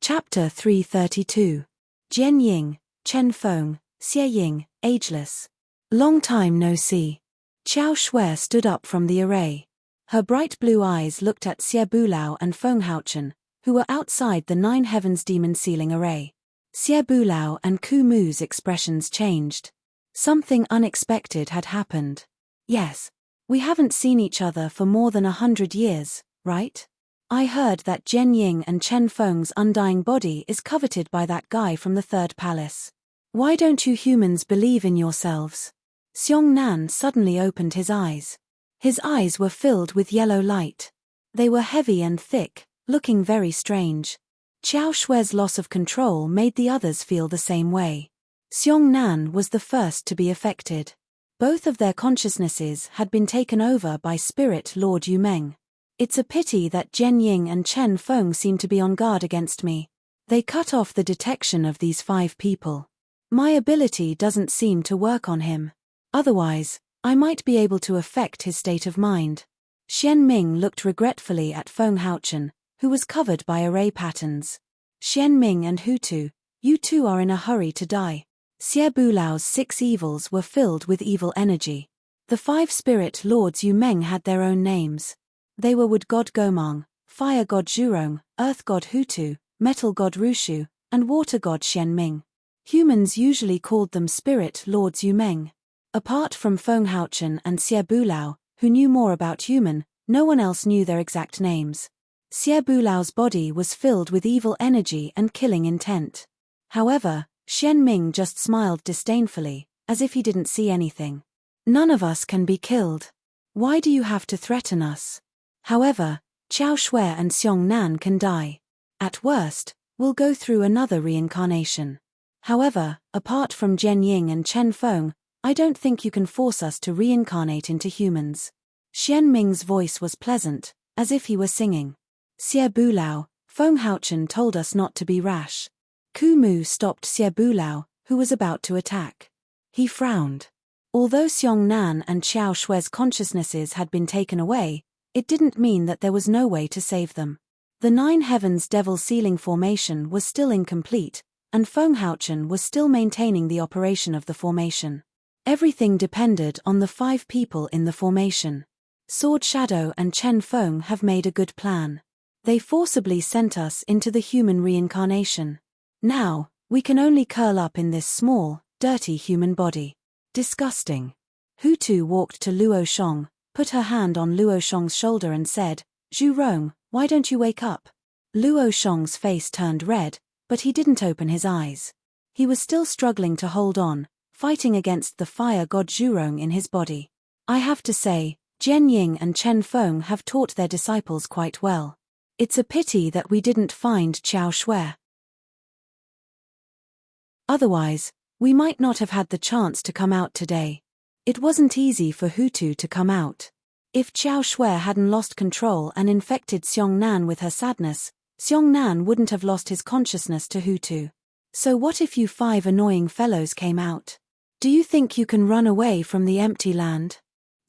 Chapter 332. Jian Ying, Chen Feng, Xie Ying, ageless. Long time no see. Qiao Shui stood up from the array. Her bright blue eyes looked at Xie Bulao and Feng Haochen, who were outside the 9 heavens demon sealing array. Xie Bulao and Ku Mu's expressions changed. Something unexpected had happened. Yes. We haven't seen each other for more than 100 years, right? I heard that Jian Ying and Chen Feng's undying body is coveted by that guy from the third palace. Why don't you humans believe in yourselves? Xiong Nan suddenly opened his eyes. His eyes were filled with yellow light. They were heavy and thick, looking very strange. Qiao Shui's loss of control made the others feel the same way. Xiong Nan was the first to be affected. Both of their consciousnesses had been taken over by Spirit Lord Yu Meng. It's a pity that Jian Ying and Chen Feng seem to be on guard against me. They cut off the detection of these 5 people. My ability doesn't seem to work on him. Otherwise, I might be able to affect his state of mind. Xian Ming looked regretfully at Feng Haochen, who was covered by array patterns. Xian Ming and Hu Tu, you two are in a hurry to die. Xie Bulao's 6 evils were filled with evil energy. The 5 spirit lords Yu Meng had their own names. They were Wood God Gomang, Fire God Zhurong, Earth God Hu Tu, Metal God Rushu, and Water God Xian Ming. Humans usually called them Spirit Lords Yu Meng. Apart from Feng Haochen and Xie Bulao, who knew more about human, no one else knew their exact names. Xie Bulao's body was filled with evil energy and killing intent. However, Xian Ming just smiled disdainfully, as if he didn't see anything. None of us can be killed. Why do you have to threaten us? However, Qiao Shui and Xiong Nan can die. At worst, we'll go through another reincarnation. However, apart from Jian Ying and Chen Feng, I don't think you can force us to reincarnate into humans. Xian Ming's voice was pleasant, as if he were singing. Xie Bulao, Feng Haochen told us not to be rash. Ku Mu stopped Xie Bulao, who was about to attack. He frowned. Although Xiong Nan and Qiao Shui's consciousnesses had been taken away, it didn't mean that there was no way to save them. The 9 Heavens Devil Ceiling formation was still incomplete, and Feng Haochen was still maintaining the operation of the formation. Everything depended on the 5 people in the formation. Sword Shadow and Chen Feng have made a good plan. They forcibly sent us into the human reincarnation. Now, we can only curl up in this small, dirty human body. Disgusting. Hu Tu walked to Luo Shong, put her hand on Luo Shong's shoulder and said, Zhu Rong, why don't you wake up? Luo Shong's face turned red, but he didn't open his eyes. He was still struggling to hold on, fighting against the fire god Zhurong in his body. I have to say, Jian Ying and Chen Feng have taught their disciples quite well. It's a pity that we didn't find Qiao Shui. Otherwise, we might not have had the chance to come out today. It wasn't easy for Hu Tu to come out. If Qiao Shui hadn't lost control and infected Xiong Nan with her sadness, Xiong Nan wouldn't have lost his consciousness to Hu Tu. So what if you 5 annoying fellows came out? Do you think you can run away from the empty land?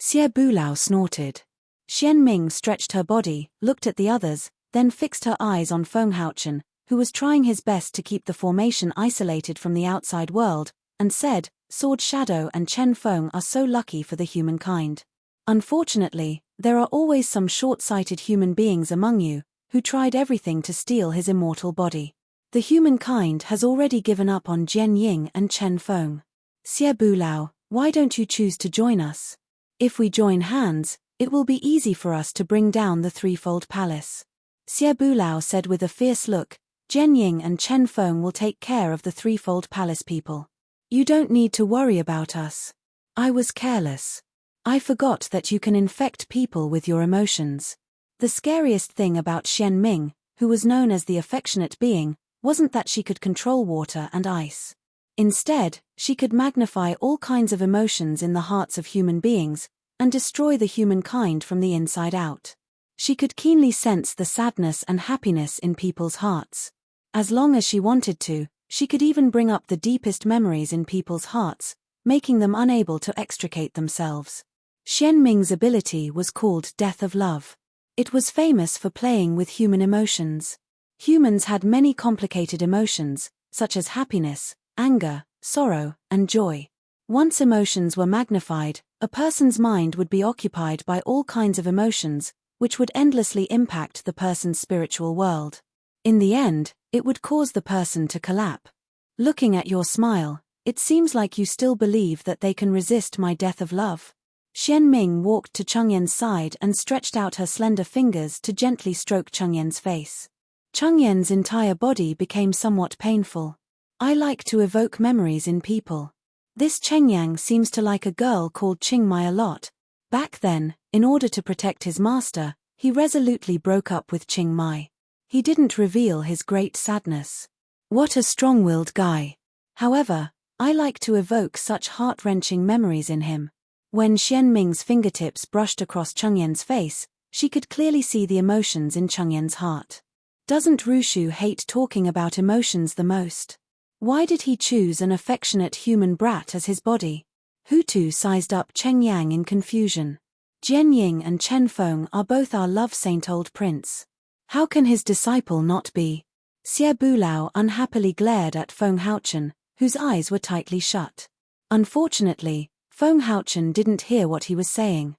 Xie Bulao snorted. Xian Ming stretched her body, looked at the others, then fixed her eyes on Feng Haochen, who was trying his best to keep the formation isolated from the outside world, and said, Sword Shadow and Chen Feng are so lucky for the humankind. Unfortunately, there are always some short-sighted human beings among you, who tried everything to steal his immortal body. The humankind has already given up on Jian Ying and Chen Feng. Xie Bulao, why don't you choose to join us? If we join hands, it will be easy for us to bring down the threefold palace. Xie Bulao said with a fierce look, Jian Ying and Chen Feng will take care of the threefold palace people. You don't need to worry about us. I was careless. I forgot that you can infect people with your emotions. The scariest thing about Xian Ming, who was known as the affectionate being, wasn't that she could control water and ice. Instead, she could magnify all kinds of emotions in the hearts of human beings, and destroy the humankind from the inside out. She could keenly sense the sadness and happiness in people's hearts. As long as she wanted to, she could even bring up the deepest memories in people's hearts, making them unable to extricate themselves. Xian Ming's ability was called Death of Love. It was famous for playing with human emotions. Humans had many complicated emotions, such as happiness, anger, sorrow, and joy. Once emotions were magnified, a person's mind would be occupied by all kinds of emotions, which would endlessly impact the person's spiritual world. In the end, it would cause the person to collapse. Looking at your smile, it seems like you still believe that they can resist my death of love. Xianming walked to Chengyan's side and stretched out her slender fingers to gently stroke Chengyan's face. Chengyan's entire body became somewhat painful. I like to evoke memories in people. This Chengyang seems to like a girl called Qingmai a lot. Back then, in order to protect his master, he resolutely broke up with Qingmai. He didn't reveal his great sadness. What a strong-willed guy. However, I like to evoke such heart-wrenching memories in him. When Xianming's fingertips brushed across Chengyan's face, she could clearly see the emotions in Chengyan's heart. Doesn't Rushu hate talking about emotions the most? Why did he choose an affectionate human brat as his body? Hutu sized up Cheng Yang in confusion. Jian Ying and Chen Feng are both our love saint old prince. How can his disciple not be? Xie Bulao unhappily glared at Feng Haochen, whose eyes were tightly shut. Unfortunately, Feng Haochen didn't hear what he was saying.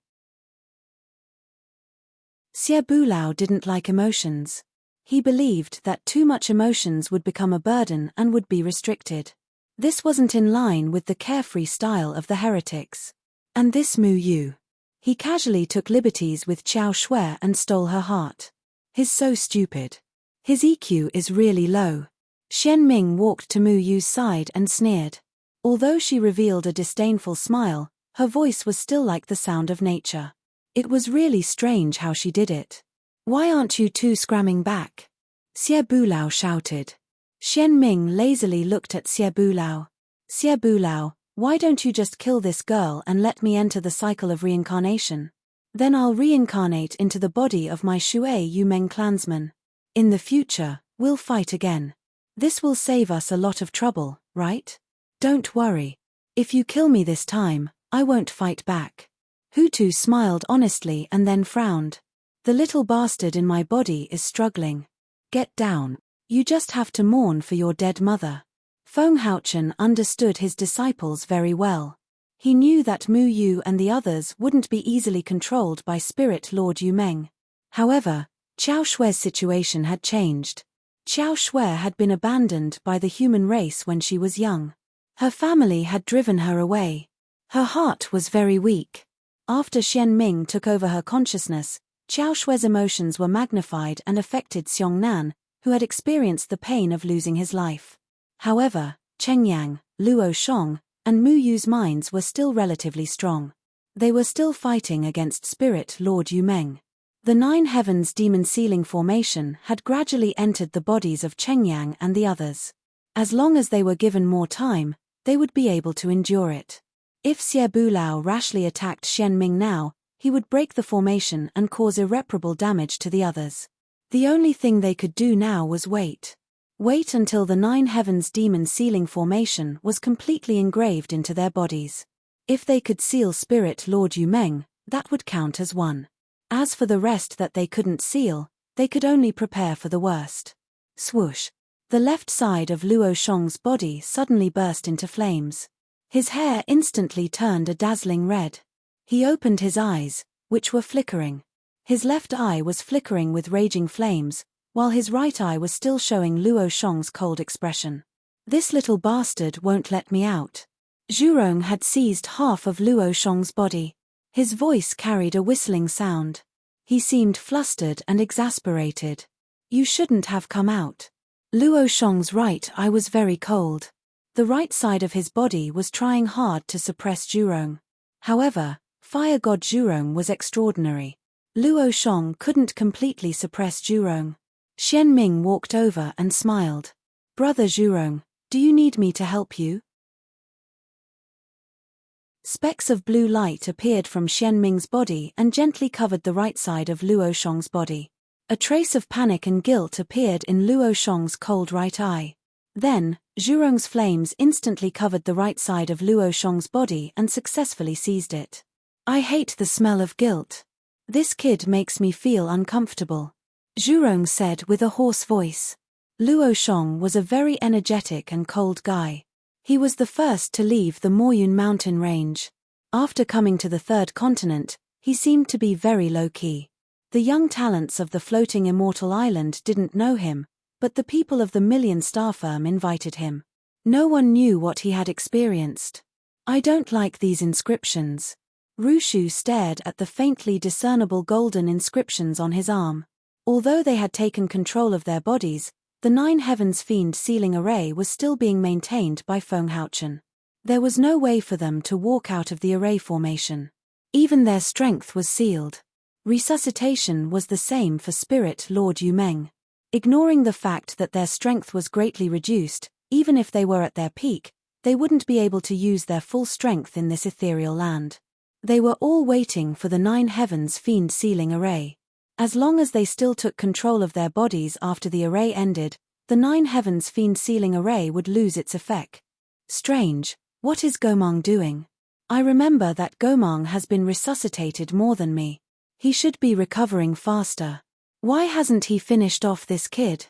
Xie Bulao didn't like emotions. He believed that too much emotions would become a burden and would be restricted. This wasn't in line with the carefree style of the heretics. And this Mu Yu. He casually took liberties with Qiao Shui and stole her heart. He's so stupid. His EQ is really low. Xianming walked to Mu Yu's side and sneered. Although she revealed a disdainful smile, her voice was still like the sound of nature. It was really strange how she did it. Why aren't you two scramming back? Xie Bulao shouted. Xianming lazily looked at Xie Bulao. Xie Bulao, why don't you just kill this girl and let me enter the cycle of reincarnation? Then I'll reincarnate into the body of my Shui Yumeng clansman. In the future, we'll fight again. This will save us a lot of trouble, right? Don't worry. If you kill me this time, I won't fight back. Hutu smiled honestly and then frowned. The little bastard in my body is struggling. Get down. You just have to mourn for your dead mother. Feng Haochen understood his disciples very well. He knew that Mu Yu and the others wouldn't be easily controlled by Spirit Lord Yumeng. However, Qiao Shui's situation had changed. Qiao Shui had been abandoned by the human race when she was young. Her family had driven her away. Her heart was very weak. After Xianming took over her consciousness, Qiao Shui's emotions were magnified and affected Xiongnan, who had experienced the pain of losing his life. However, Chengyang, Luo Shong, and Mu Yu's minds were still relatively strong. They were still fighting against Spirit Lord Yumeng. The Nine Heavens Demon Sealing Formation had gradually entered the bodies of Chengyang and the others. As long as they were given more time, they would be able to endure it. If Xie Bulao rashly attacked Xianming now, he would break the formation and cause irreparable damage to the others. The only thing they could do now was wait. Wait until the Nine Heavens Demon Sealing Formation was completely engraved into their bodies. If they could seal Spirit Lord Yumeng, that would count as one. As for the rest that they couldn't seal, they could only prepare for the worst. Swoosh. The left side of Luo Shong's body suddenly burst into flames. His hair instantly turned a dazzling red. He opened his eyes, which were flickering. His left eye was flickering with raging flames, while his right eye was still showing Luo Shong's cold expression. This little bastard won't let me out. Zhurong had seized half of Luo Shong's body. His voice carried a whistling sound. He seemed flustered and exasperated. You shouldn't have come out. Luo Shong's right eye was very cold. The right side of his body was trying hard to suppress Zhurong. However, Fire God Zhurong was extraordinary. Luo Shong couldn't completely suppress Zhurong. Xianming walked over and smiled. Brother Zhurong, do you need me to help you? Specks of blue light appeared from Xianming's body and gently covered the right side of Luo Shong's body. A trace of panic and guilt appeared in Luo Shong's cold right eye. Then, Zhurong's flames instantly covered the right side of Luo Shong's body and successfully seized it. I hate the smell of guilt. This kid makes me feel uncomfortable, Zhurong said with a hoarse voice. Luo Shong was a very energetic and cold guy. He was the first to leave the Moyun mountain range. After coming to the third continent, he seemed to be very low-key. The young talents of the floating immortal island didn't know him, but the people of the Million Star Firm invited him. No one knew what he had experienced. I don't like these inscriptions. Rushu stared at the faintly discernible golden inscriptions on his arm. Although they had taken control of their bodies, the Nine Heavens Fiend sealing array was still being maintained by Fenghouchen. There was no way for them to walk out of the array formation. Even their strength was sealed. Resuscitation was the same for Spirit Lord Yumeng. Ignoring the fact that their strength was greatly reduced, even if they were at their peak, they wouldn't be able to use their full strength in this ethereal land. They were all waiting for the Nine Heavens Fiend sealing array. As long as they still took control of their bodies after the array ended, the Nine Heavens Fiend sealing array would lose its effect. Strange, what is Gomang doing? I remember that Gomang has been resuscitated more than me. He should be recovering faster. Why hasn't he finished off this kid?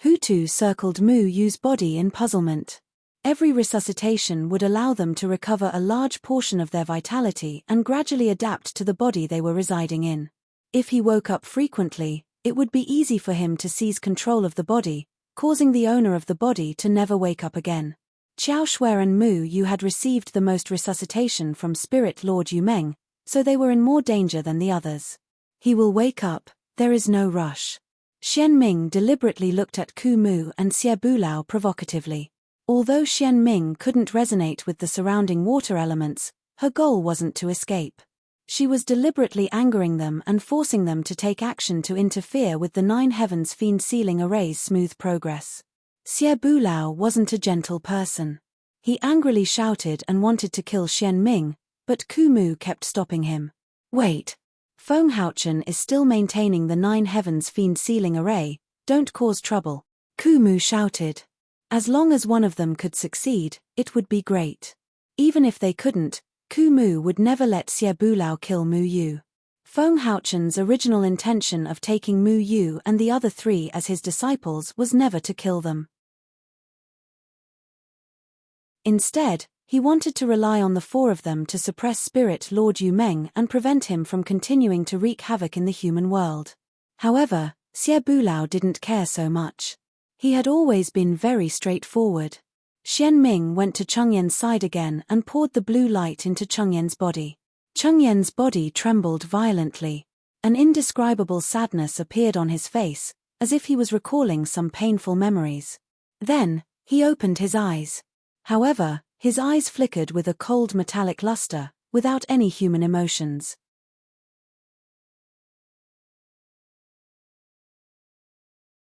Hutu circled Mu Yu's body in puzzlement. Every resuscitation would allow them to recover a large portion of their vitality and gradually adapt to the body they were residing in. If he woke up frequently, it would be easy for him to seize control of the body, causing the owner of the body to never wake up again. Xiao Shui and Mu Yu had received the most resuscitation from Spirit Lord Yumeng, so they were in more danger than the others. He will wake up, there is no rush. Xian Ming deliberately looked at Ku Mu and Xie Bulao provocatively. Although Xian Ming couldn't resonate with the surrounding water elements, her goal wasn't to escape. She was deliberately angering them and forcing them to take action to interfere with the Nine Heavens Fiend sealing array's smooth progress. Xie Bulao wasn't a gentle person. He angrily shouted and wanted to kill Xian Ming, but Ku Mu kept stopping him. Wait. Fenghouchen is still maintaining the Nine Heavens Fiend sealing array, don't cause trouble. Ku Mu shouted. As long as one of them could succeed, it would be great. Even if they couldn't, Ku Mu would never let Xie Bulao kill Mu Yu. Fenghouchen's original intention of taking Mu Yu and the other three as his disciples was never to kill them. Instead, he wanted to rely on the four of them to suppress Spirit Lord Yumeng and prevent him from continuing to wreak havoc in the human world. However, Xie Bulao didn't care so much. He had always been very straightforward. Xian Ming went to Cheng Yan's side again and poured the blue light into Cheng Yan's body. Cheng Yan's body trembled violently. An indescribable sadness appeared on his face, as if he was recalling some painful memories. Then, he opened his eyes. However, his eyes flickered with a cold metallic luster, without any human emotions.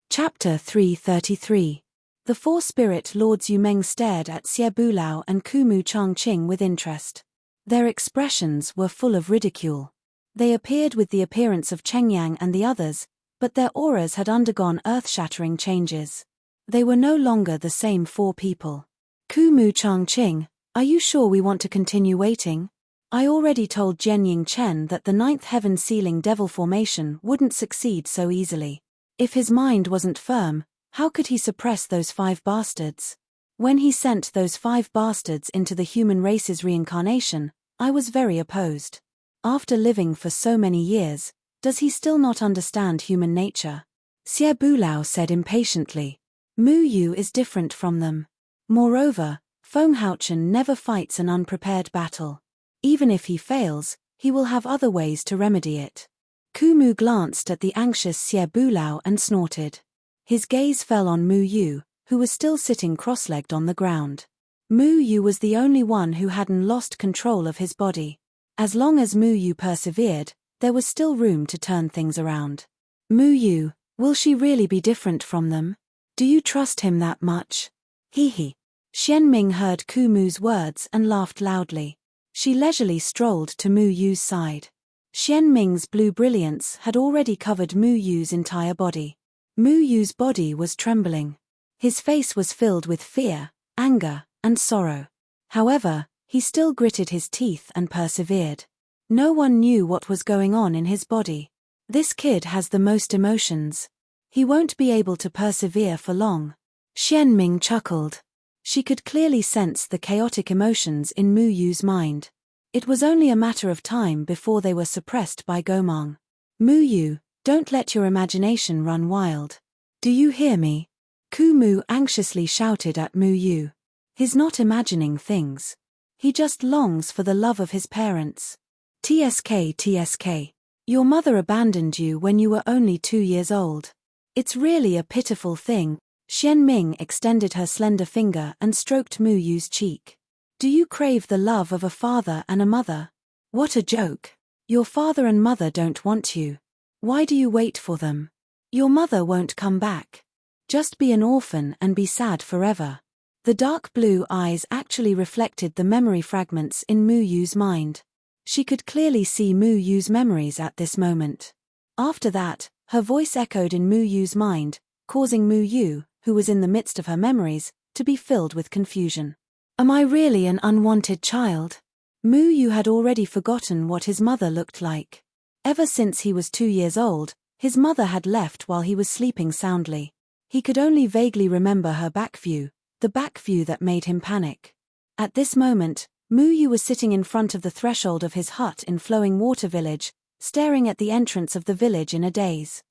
Chapter 333. The four Spirit Lords Yumeng stared at Xie Bulao and Ku Mu Changqing with interest. Their expressions were full of ridicule. They appeared with the appearance of Cheng Yang and the others, but their auras had undergone earth-shattering changes. They were no longer the same four people. Ku Mu Changqing, are you sure we want to continue waiting? I already told Jianying Chen that the ninth heaven sealing devil formation wouldn't succeed so easily. If his mind wasn't firm, how could he suppress those 5 bastards? When he sent those 5 bastards into the human race's reincarnation, I was very opposed. After living for so many years, does he still not understand human nature? Xie Bulao said impatiently. Mu Yu is different from them. Moreover, Fenghouchen never fights an unprepared battle. Even if he fails, he will have other ways to remedy it. Ku Mu glanced at the anxious Xie Bulao and snorted. His gaze fell on Mu Yu, who was still sitting cross-legged on the ground. Mu Yu was the only one who hadn't lost control of his body. As long as Mu Yu persevered, there was still room to turn things around. Mu Yu, will she really be different from them? Do you trust him that much? Hee hee. Xian Ming heard Ku Mu's words and laughed loudly. She leisurely strolled to Mu Yu's side. Xian Ming's blue brilliance had already covered Mu Yu's entire body. Mu Yu's body was trembling. His face was filled with fear, anger, and sorrow. However, he still gritted his teeth and persevered. No one knew what was going on in his body. This kid has the most emotions. He won't be able to persevere for long. Xian Ming chuckled. She could clearly sense the chaotic emotions in Mu Yu's mind. It was only a matter of time before they were suppressed by Gomang. Mu Yu, don't let your imagination run wild. Do you hear me? Ku Mu anxiously shouted at Mu Yu. He's not imagining things. He just longs for the love of his parents. TSK. Your mother abandoned you when you were only 2 years old. It's really a pitiful thing. Xian Ming extended her slender finger and stroked Mu Yu's cheek. Do you crave the love of a father and a mother? What a joke. Your father and mother don't want you. Why do you wait for them? Your mother won't come back. Just be an orphan and be sad forever. The dark blue eyes actually reflected the memory fragments in Mu Yu's mind. She could clearly see Mu Yu's memories at this moment. After that, her voice echoed in Mu Yu's mind, causing Mu Yu, who was in the midst of her memories, to be filled with confusion. Am I really an unwanted child? Mu Yu had already forgotten what his mother looked like. Ever since he was 2 years old, his mother had left while he was sleeping soundly. He could only vaguely remember her back view, the back view that made him panic. At this moment, Mu Yu was sitting in front of the threshold of his hut in Flowing Water Village, staring at the entrance of the village in a daze.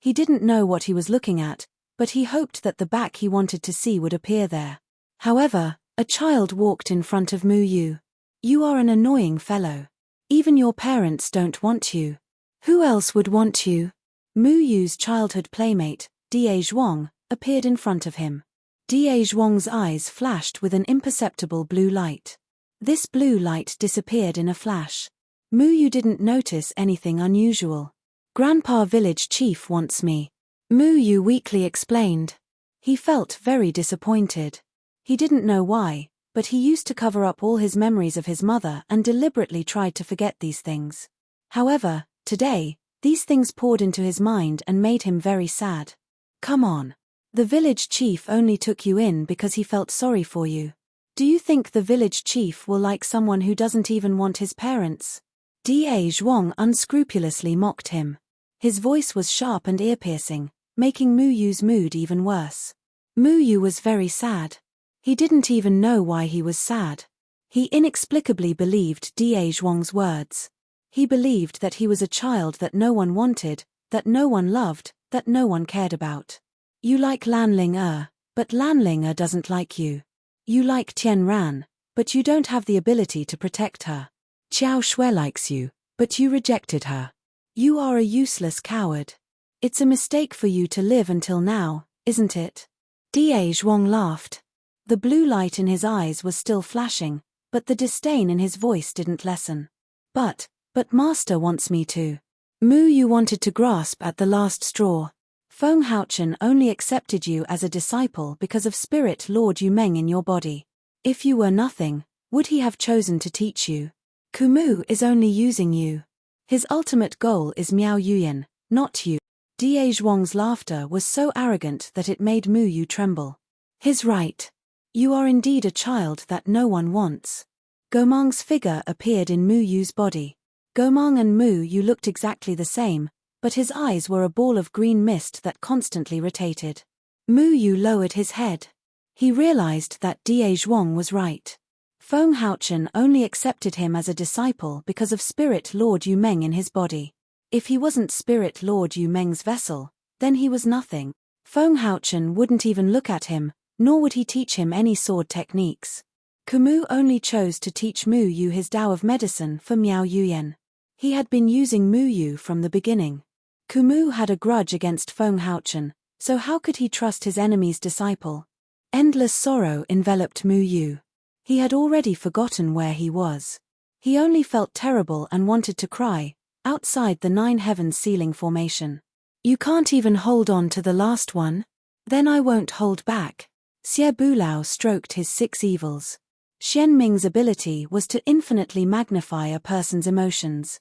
He didn't know what he was looking at, but he hoped that the back he wanted to see would appear there. However, a child walked in front of Mu Yu. You are an annoying fellow. Even your parents don't want you. Who else would want you? Mu Yu's childhood playmate, Da Zhuang, appeared in front of him. Da Zhuang's eyes flashed with an imperceptible blue light. This blue light disappeared in a flash. Mu Yu didn't notice anything unusual. Grandpa Village Chief wants me. Mu Yu weakly explained. He felt very disappointed. He didn't know why, but he used to cover up all his memories of his mother and deliberately tried to forget these things. However, today, these things poured into his mind and made him very sad. Come on. The village chief only took you in because he felt sorry for you. Do you think the village chief will like someone who doesn't even want his parents? Da Zhuang unscrupulously mocked him. His voice was sharp and ear-piercing, making Mu Yu's mood even worse. Mu Yu was very sad. He didn't even know why he was sad. He inexplicably believed Da Zhuang's words. He believed that he was a child that no one wanted, that no one loved, that no one cared about. You like Lanling but Lanling doesn't like you. You like Tian Ran, but you don't have the ability to protect her. Xiao Shui likes you, but you rejected her. You are a useless coward. It's a mistake for you to live until now, isn't it? Da Zhuang laughed. The blue light in his eyes was still flashing, but the disdain in his voice didn't lessen. But Master wants me to. Mu Yu wanted to grasp at the last straw. Feng Haochen only accepted you as a disciple because of Spirit Lord Yu Meng in your body. If you were nothing, would he have chosen to teach you? Kumu is only using you. His ultimate goal is Miao Yuyan, not you. Da Zhuang's laughter was so arrogant that it made Mu Yu tremble. He's right. You are indeed a child that no one wants. Gomang's figure appeared in Mu Yu's body. Gomang and Mu Yu looked exactly the same, but his eyes were a ball of green mist that constantly rotated. Mu Yu lowered his head. He realized that Da Zhuang was right. Feng Haochen only accepted him as a disciple because of Spirit Lord Yu Meng in his body. If he wasn't Spirit Lord Yu Meng's vessel, then he was nothing. Feng Haochen wouldn't even look at him, nor would he teach him any sword techniques. Kumu only chose to teach Mu Yu his Tao of medicine for Miao Yuyan. He had been using Mu Yu from the beginning. Kumu had a grudge against Feng Haochen, so how could he trust his enemy's disciple? Endless sorrow enveloped Mu Yu. He had already forgotten where he was. He only felt terrible and wanted to cry, outside the 9 heavens ceiling formation. You can't even hold on to the last one? Then I won't hold back. Xie Bulao stroked his 6 evils. Xian Ming's ability was to infinitely magnify a person's emotions.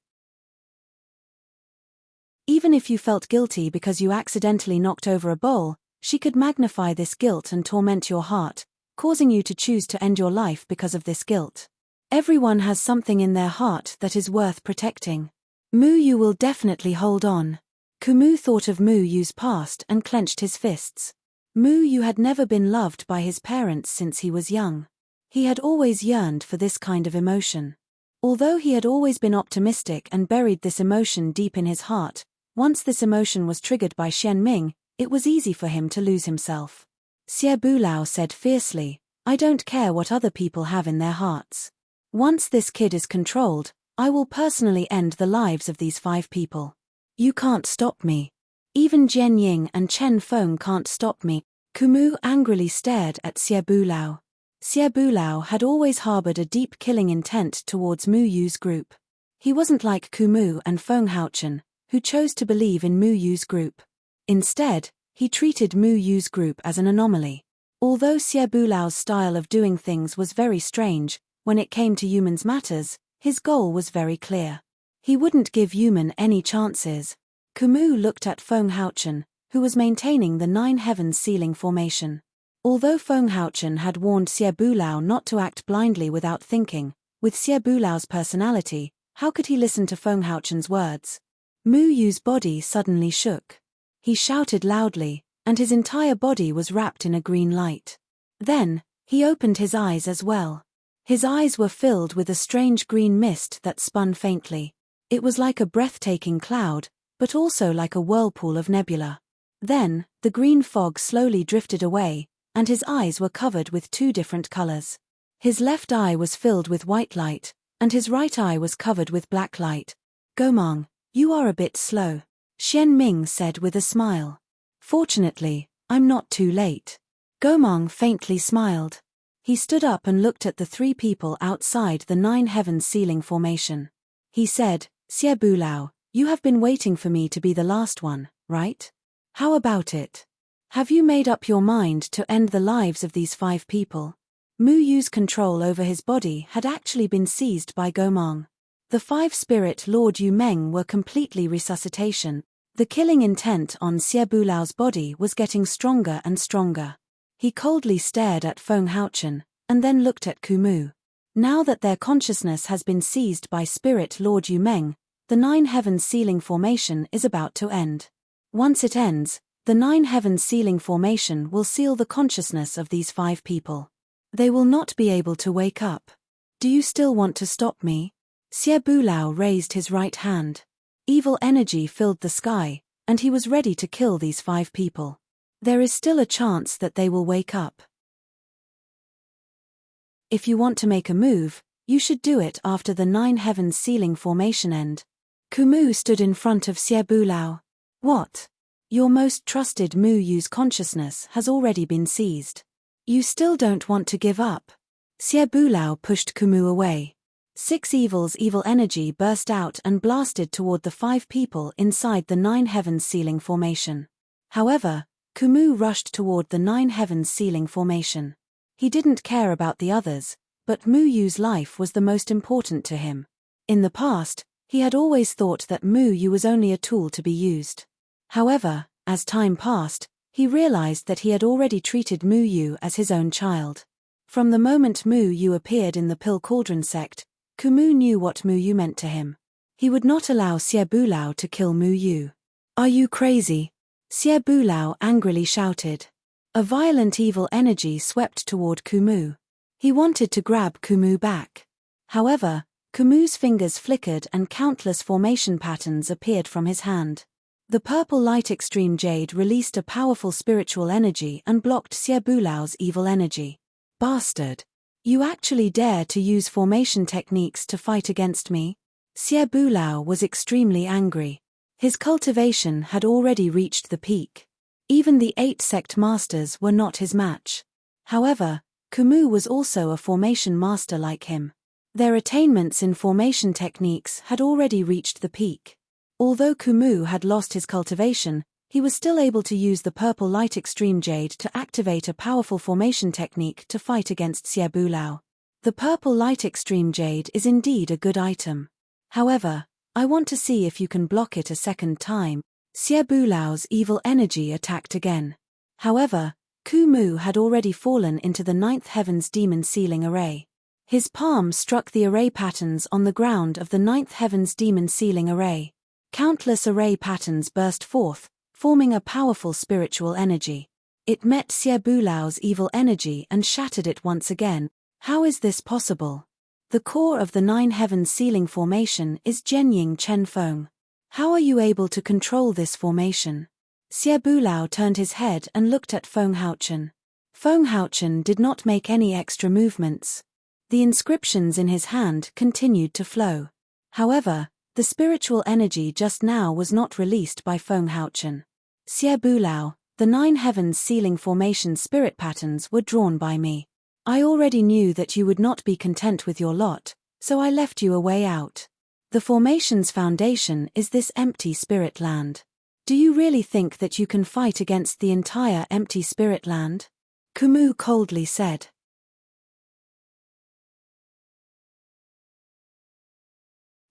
Even if you felt guilty because you accidentally knocked over a bowl, she could magnify this guilt and torment your heart, causing you to choose to end your life because of this guilt. Everyone has something in their heart that is worth protecting. Mu Yu will definitely hold on. Kumu thought of Mu Yu's past and clenched his fists. Mu Yu had never been loved by his parents since he was young. He had always yearned for this kind of emotion. Although he had always been optimistic and buried this emotion deep in his heart, once this emotion was triggered by Xian Ming, it was easy for him to lose himself. Xie Bulao said fiercely, I don't care what other people have in their hearts. Once this kid is controlled, I will personally end the lives of these 5 people. You can't stop me. Even Jian Ying and Chen Feng can't stop me. Kumu angrily stared at Xie Bulao. Xie Bulao had always harbored a deep killing intent towards Mu Yu's group. He wasn't like Kumu and Feng Haochen, who chose to believe in Mu Yu's group. Instead, he treated Mu Yu's group as an anomaly. Although Xie Bulao's style of doing things was very strange, when it came to humans' matters, his goal was very clear. He wouldn't give human any chances. Kumu looked at Feng Haochen, who was maintaining the 9 heavens ceiling formation. Although Feng Haochen had warned Xie Bulao not to act blindly without thinking, with Xie Bulao's personality, how could he listen to Feng Haochen's words? Mu Yu's body suddenly shook. He shouted loudly, and his entire body was wrapped in a green light. Then, he opened his eyes as well. His eyes were filled with a strange green mist that spun faintly. It was like a breathtaking cloud, but also like a whirlpool of nebula. Then, the green fog slowly drifted away, and his eyes were covered with 2 different colors. His left eye was filled with white light, and his right eye was covered with black light. Gomang, you are a bit slow, Xian Ming said with a smile. Fortunately, I'm not too late. Gomang faintly smiled. He stood up and looked at the 3 people outside the 9 heavens ceiling formation. He said, Xie Bulao, you have been waiting for me to be the last one, right? How about it? Have you made up your mind to end the lives of these 5 people? Mu Yu's control over his body had actually been seized by Gomang. The 5 spirit Lord Yu Meng were completely resuscitation. The killing intent on Xie Bulao's body was getting stronger and stronger. He coldly stared at Feng Haochen, and then looked at Kumu. Now that their consciousness has been seized by Spirit Lord Yu Meng, the 9 heavens ceiling formation is about to end. Once it ends, the 9 heavens ceiling formation will seal the consciousness of these 5 people. They will not be able to wake up. Do you still want to stop me? Xie Bulao raised his right hand. Evil energy filled the sky, and he was ready to kill these 5 people. There is still a chance that they will wake up. If you want to make a move, you should do it after the 9 heavens ceiling formation end. Kumu stood in front of Xie Bulao. What? Your most trusted Mu Yu's consciousness has already been seized. You still don't want to give up? Xie Bulao pushed Kumu away. 6 evil energy burst out and blasted toward the 5 people inside the 9 heavens ceiling formation. However, Kumu rushed toward the 9 heavens ceiling formation. He didn't care about the others, but Mu Yu's life was the most important to him. In the past, he had always thought that Mu Yu was only a tool to be used. However, as time passed, he realized that he had already treated Mu Yu as his own child. From the moment Mu Yu appeared in the Pill Cauldron sect, Kumu knew what Mu Yu meant to him. He would not allow Xie Bulao to kill Mu Yu. Are you crazy? Xie Bulao angrily shouted. A violent evil energy swept toward Kumu. He wanted to grab Kumu back. However, Kumu's fingers flickered and countless formation patterns appeared from his hand. The purple light extreme jade released a powerful spiritual energy and blocked Xie Bulao's evil energy. Bastard! You actually dare to use formation techniques to fight against me? Xie Bulao was extremely angry. His cultivation had already reached the peak. Even the 8 sect masters were not his match. However, Kumu was also a formation master like him. Their attainments in formation techniques had already reached the peak. Although Kumu had lost his cultivation, he was still able to use the purple light extreme jade to activate a powerful formation technique to fight against Xie Bulao. The purple light extreme jade is indeed a good item. However, I want to see if you can block it a second time. Xie Bulao's evil energy attacked again. However, Kumu had already fallen into the 9th heavens demon ceiling array. His palm struck the array patterns on the ground of the 9th heavens demon ceiling array. Countless array patterns burst forth, forming a powerful spiritual energy. It met Xie Bulao's evil energy and shattered it once again. How is this possible? The core of the 9 heavens ceiling formation is Jianying Chen Feng. How are you able to control this formation? Xie Bulao turned his head and looked at Feng Haochen. Feng Haochen did not make any extra movements. The inscriptions in his hand continued to flow. However, the spiritual energy just now was not released by Feng Haochen. Xie Bulao, the 9 heavens sealing formation spirit patterns were drawn by me. I already knew that you would not be content with your lot, so I left you a way out. The formation's foundation is this empty spirit land. Do you really think that you can fight against the entire empty spirit land? Kumu coldly said.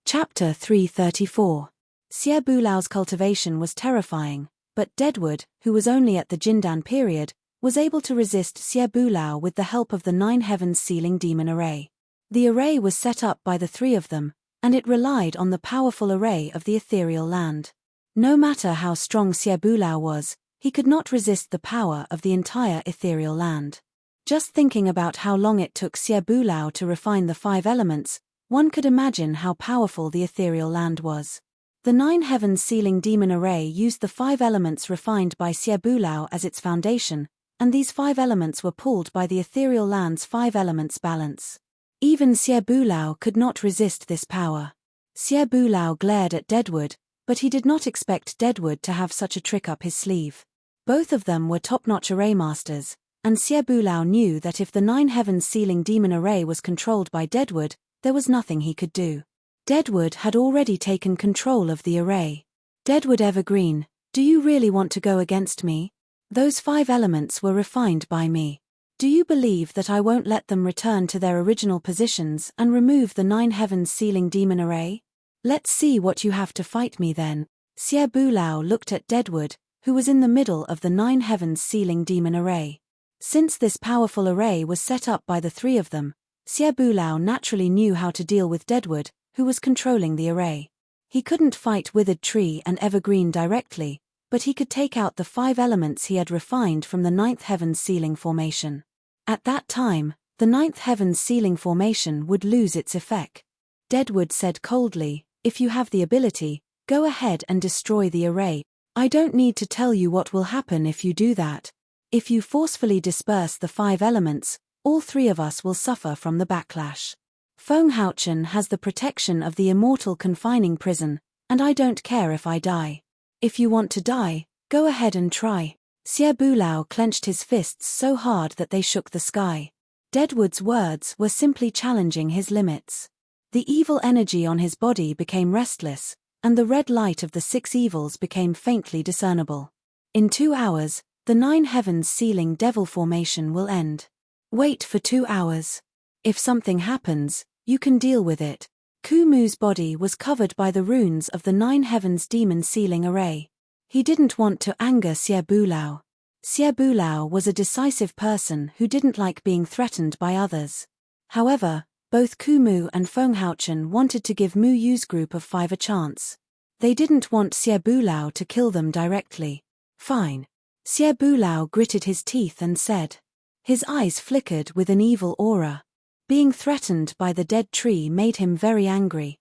Chapter 334. Xie Bulao's cultivation was terrifying, but Deadwood, who was only at the Jindan period, was able to resist Xie Bulao with the help of the 9 heavens sealing demon array. The array was set up by the 3 of them, and it relied on the powerful array of the ethereal land. No matter how strong Xie Bulao was, he could not resist the power of the entire ethereal land. Just thinking about how long it took Xie Bulao to refine the 5 elements, one could imagine how powerful the ethereal land was. The 9 heavens sealing demon array used the 5 elements refined by Xie Bulao as its foundation, and these 5 elements were pulled by the ethereal land's 5 elements balance. Even Xie Bulao could not resist this power. Xie Bulao glared at Deadwood, but he did not expect Deadwood to have such a trick up his sleeve. Both of them were top-notch array masters, and Xie Bulao knew that if the 9 heavens sealing demon array was controlled by Deadwood, there was nothing he could do. Deadwood had already taken control of the array. Deadwood Evergreen, do you really want to go against me? Those 5 elements were refined by me. Do you believe that I won't let them return to their original positions and remove the 9 heavens sealing demon array? Let's see what you have to fight me then. Xie Bulao looked at Deadwood, who was in the middle of the 9 heavens sealing demon array. Since this powerful array was set up by the 3 of them, Xie Bulao naturally knew how to deal with Deadwood, who was controlling the array. He couldn't fight Withered Tree and Evergreen directly, but he could take out the 5 elements he had refined from the 9th heavens sealing formation. At that time, the 9th heavens sealing formation would lose its effect. Deadwood said coldly, if you have the ability, go ahead and destroy the array. I don't need to tell you what will happen if you do that. If you forcefully disperse the 5 elements, all 3 of us will suffer from the backlash. Feng Haochen has the protection of the immortal confining prison, and I don't care if I die. If you want to die, go ahead and try. Xie Bulao clenched his fists so hard that they shook the sky. Deadwood's words were simply challenging his limits. The evil energy on his body became restless, and the red light of the 6 evils became faintly discernible. In 2 hours, the 9 heavens sealing devil formation will end. Wait for 2 hours. If something happens, you can deal with it. Kumu's body was covered by the runes of the 9 heavens demon sealing array. He didn't want to anger Xie Bulao. Xie Bulao was a decisive person who didn't like being threatened by others. However, both Kumu and Feng Haochen wanted to give Mu Yu's group of 5 a chance. They didn't want Xie Bulao to kill them directly. Fine. Xie Bulao gritted his teeth and said. His eyes flickered with an evil aura. Being threatened by the dead tree made him very angry.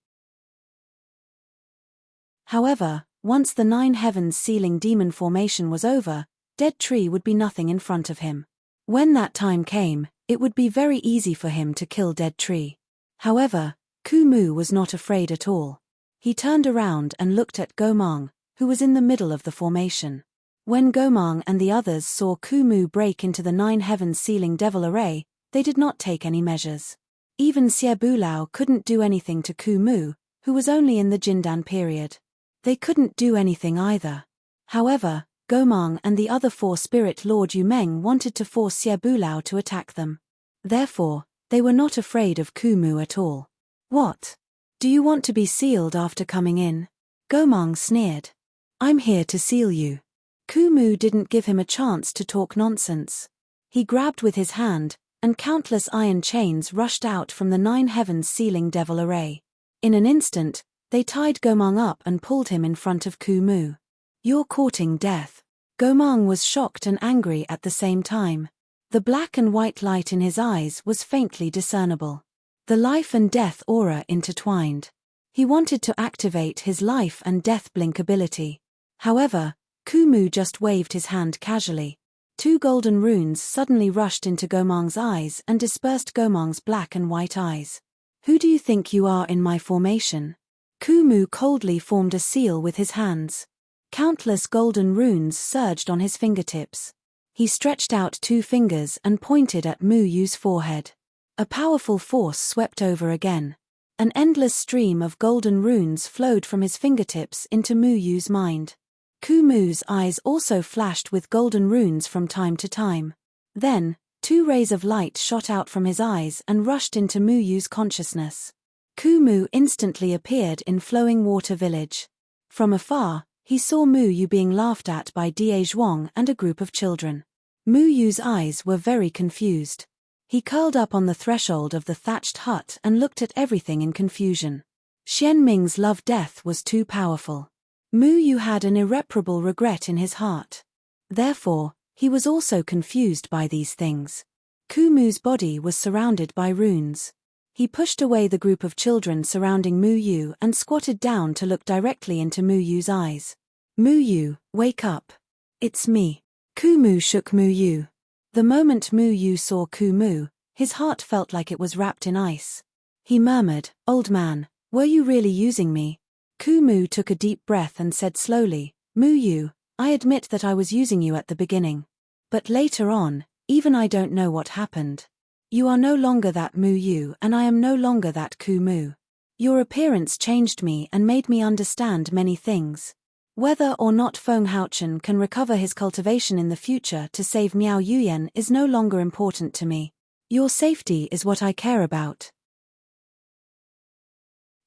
However, once the 9 heavens sealing demon formation was over, dead tree would be nothing in front of him. When that time came, it would be very easy for him to kill dead tree. However, Kumu was not afraid at all. He turned around and looked at Gomang, who was in the middle of the formation. When Gomang and the others saw Kumu break into the 9 heavens sealing devil array, they did not take any measures. Even Xie Bulao couldn't do anything to Kumu, who was only in the Jindan period. They couldn't do anything either. However, Gomang and the other 4 Spirit Lord Yumeng wanted to force Xie Bulao to attack them. Therefore, they were not afraid of Kumu at all. What? Do you want to be sealed after coming in? Gomang sneered. I'm here to seal you. Kumu didn't give him a chance to talk nonsense. He grabbed with his hand, and countless iron chains rushed out from the 9 heavens sealing devil array. In an instant, they tied Gomang up and pulled him in front of Kumu. You're courting death. Gomang was shocked and angry at the same time. The black and white light in his eyes was faintly discernible. The life and death aura intertwined. He wanted to activate his life and death blink ability. However, Kumu just waved his hand casually. 2 golden runes suddenly rushed into Gomang's eyes and dispersed Gomang's black and white eyes. Who do you think you are in my formation? Kumu coldly formed a seal with his hands. Countless golden runes surged on his fingertips. He stretched out 2 fingers and pointed at Mu Yu's forehead. A powerful force swept over again. An endless stream of golden runes flowed from his fingertips into Mu Yu's mind. Kumu's eyes also flashed with golden runes from time to time. Then, 2 rays of light shot out from his eyes and rushed into Mu Yu's consciousness. Kumu instantly appeared in Flowing Water Village. From afar, he saw Mu Yu being laughed at by Die Zhuang and a group of children. Mu Yu's eyes were very confused. He curled up on the threshold of the thatched hut and looked at everything in confusion. Xian Ming's love-death was too powerful. Mu Yu had an irreparable regret in his heart. Therefore, he was also confused by these things. Kumu's body was surrounded by runes. He pushed away the group of children surrounding Mu Yu and squatted down to look directly into Mu Yu's eyes. Mu Yu, wake up. It's me. Kumu shook Mu Yu. The moment Mu Yu saw Kumu, his heart felt like it was wrapped in ice. He murmured, "Old man, were you really using me?" Kumu took a deep breath and said slowly, "Mu Yu, I admit that I was using you at the beginning. But later on, even I don't know what happened. You are no longer that Mu Yu and I am no longer that Kumu. Your appearance changed me and made me understand many things. Whether or not Feng Haochen can recover his cultivation in the future to save Miao Yuyan is no longer important to me. Your safety is what I care about.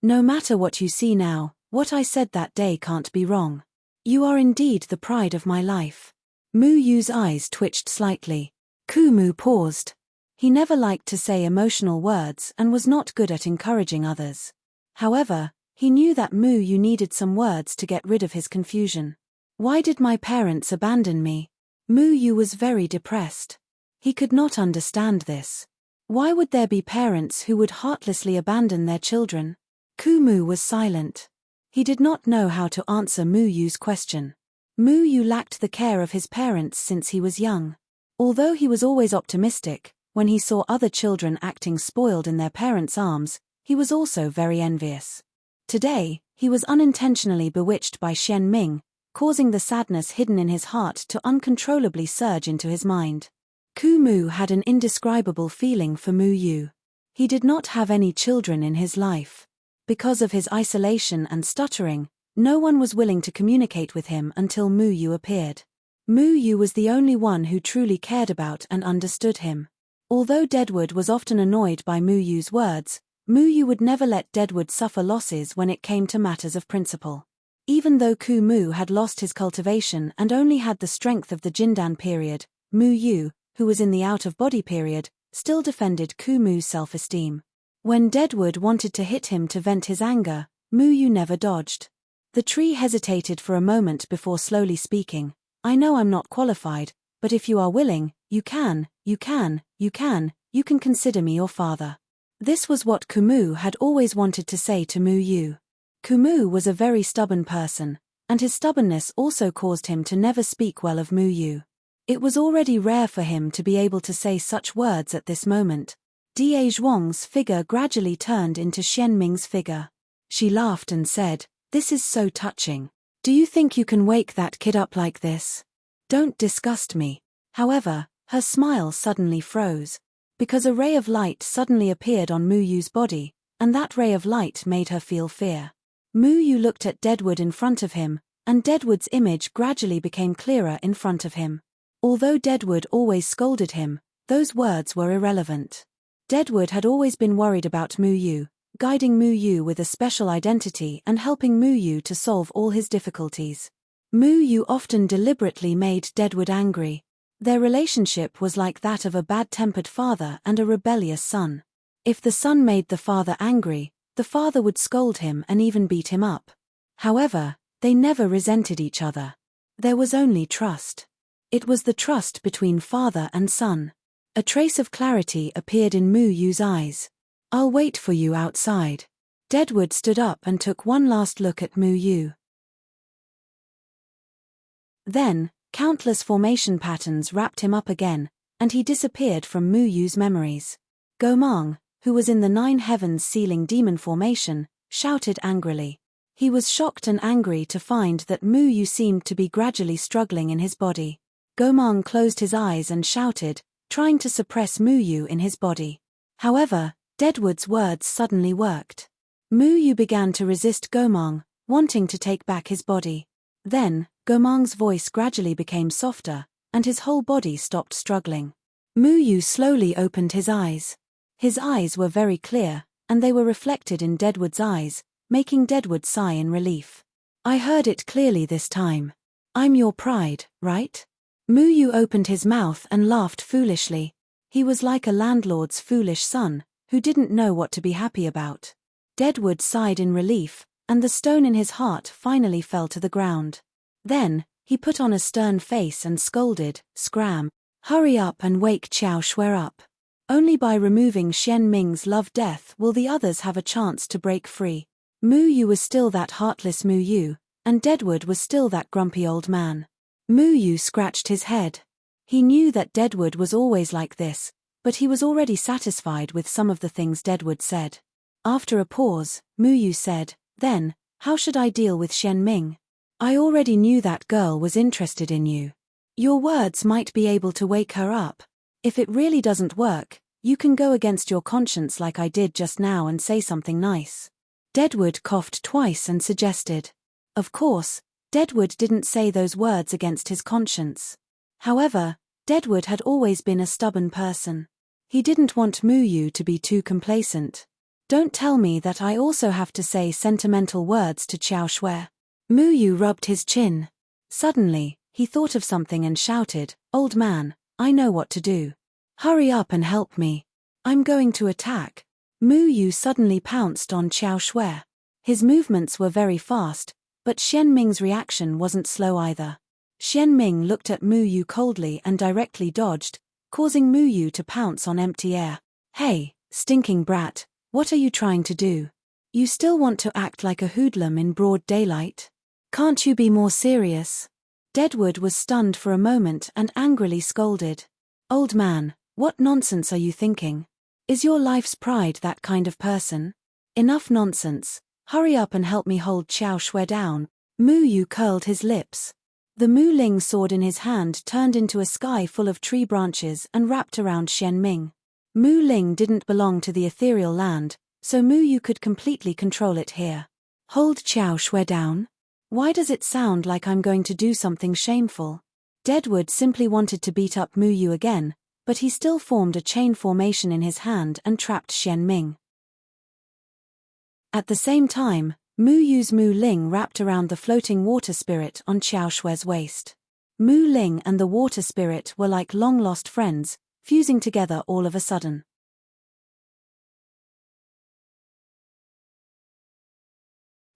No matter what you see now, what I said that day can't be wrong. You are indeed the pride of my life." Mu Yu's eyes twitched slightly. Kumu paused. He never liked to say emotional words and was not good at encouraging others. However, he knew that Mu Yu needed some words to get rid of his confusion. Why did my parents abandon me? Mu Yu was very depressed. He could not understand this. Why would there be parents who would heartlessly abandon their children? Kumu was silent. He did not know how to answer Mu Yu's question. Mu Yu lacked the care of his parents since he was young. Although he was always optimistic, when he saw other children acting spoiled in their parents' arms, he was also very envious. Today, he was unintentionally bewitched by Xian Ming, causing the sadness hidden in his heart to uncontrollably surge into his mind. Kumu had an indescribable feeling for Mu Yu. He did not have any children in his life. Because of his isolation and stuttering, no one was willing to communicate with him until Mu Yu appeared. Mu Yu was the only one who truly cared about and understood him. Although Deadwood was often annoyed by Mu Yu's words, Mu Yu would never let Deadwood suffer losses when it came to matters of principle. Even though Kumu had lost his cultivation and only had the strength of the Jindan period, Mu Yu, who was in the out-of-body period, still defended Kumu's self-esteem. When Deadwood wanted to hit him to vent his anger, Mu Yu never dodged. The tree hesitated for a moment before slowly speaking. "I know I'm not qualified, but if you are willing, you can consider me your father." This was what Kumu had always wanted to say to Mu Yu. Kumu was a very stubborn person, and his stubbornness also caused him to never speak well of Mu Yu. It was already rare for him to be able to say such words at this moment. Die Zhuang's figure gradually turned into Xian Ming's figure. She laughed and said, "This is so touching. Do you think you can wake that kid up like this? Don't disgust me." However, her smile suddenly froze, because a ray of light suddenly appeared on Mu Yu's body, and that ray of light made her feel fear. Mu Yu looked at Deadwood in front of him, and Deadwood's image gradually became clearer in front of him. Although Deadwood always scolded him, those words were irrelevant. Deadwood had always been worried about Mu Yu, guiding Mu Yu with a special identity and helping Mu Yu to solve all his difficulties. Mu Yu often deliberately made Deadwood angry. Their relationship was like that of a bad-tempered father and a rebellious son. If the son made the father angry, the father would scold him and even beat him up. However, they never resented each other. There was only trust. It was the trust between father and son. A trace of clarity appeared in Mu Yu's eyes. "I'll wait for you outside." Deadwood stood up and took one last look at Mu Yu. Then, Countless formation patterns wrapped him up again, and he disappeared from Mu Yu's memories. Gomang, who was in the 9 heavens sealing demon formation, shouted angrily. He was shocked and angry to find that Mu Yu seemed to be gradually struggling in his body. Gomang closed his eyes and shouted, trying to suppress Mu Yu in his body. However, Deadwood's words suddenly worked. Mu Yu began to resist Gomang, wanting to take back his body. Then, Gomang's voice gradually became softer, and his whole body stopped struggling. Mu Yu slowly opened his eyes. His eyes were very clear, and they were reflected in Deadwood's eyes, making Deadwood sigh in relief. I heard it clearly this time. I'm your pride, right? Mu Yu opened his mouth and laughed foolishly. He was like a landlord's foolish son, who didn't know what to be happy about. Deadwood sighed in relief, and the stone in his heart finally fell to the ground. Then, he put on a stern face and scolded, "Scram! Hurry up and wake Xiao Shui up. Only by removing Xian Ming's love-death will the others have a chance to break free." Mu Yu was still that heartless Mu Yu, and Deadwood was still that grumpy old man. Mu Yu scratched his head. He knew that Deadwood was always like this, but he was already satisfied with some of the things Deadwood said. After a pause, Mu Yu said, "Then, how should I deal with Xian Ming? I already knew that girl was interested in you. Your words might be able to wake her up. If it really doesn't work, you can go against your conscience like I did just now and say something nice." Deadwood coughed twice and suggested. Of course, Deadwood didn't say those words against his conscience. However, Deadwood had always been a stubborn person. He didn't want Mu Yu to be too complacent. "Don't tell me that I also have to say sentimental words to Xiao Shui." Mu Yu rubbed his chin. Suddenly, he thought of something and shouted, "Old man, I know what to do. Hurry up and help me. I'm going to attack." Mu Yu suddenly pounced on Xiao Shui. His movements were very fast, but Xian Ming's reaction wasn't slow either. Xian Ming looked at Mu Yu coldly and directly dodged, causing Mu Yu to pounce on empty air. "Hey, stinking brat, what are you trying to do? You still want to act like a hoodlum in broad daylight? Can't you be more serious?" Deadwood was stunned for a moment and angrily scolded. "Old man, what nonsense are you thinking? Is your life's pride that kind of person? Enough nonsense, hurry up and help me hold Xiao Shui down." Mu Yu curled his lips. The Mu Ling sword in his hand turned into a sky full of tree branches and wrapped around Xian Ming. Mu Ling didn't belong to the ethereal land, so Mu Yu could completely control it here. "Hold Xiao Shui down? Why does it sound like I'm going to do something shameful?" Deadwood simply wanted to beat up Mu Yu again, but he still formed a chain formation in his hand and trapped Xian Ming. At the same time, Mu Yu's Mu Ling wrapped around the floating water spirit on Xiao Shui's waist. Mu Ling and the water spirit were like long-lost friends, fusing together all of a sudden.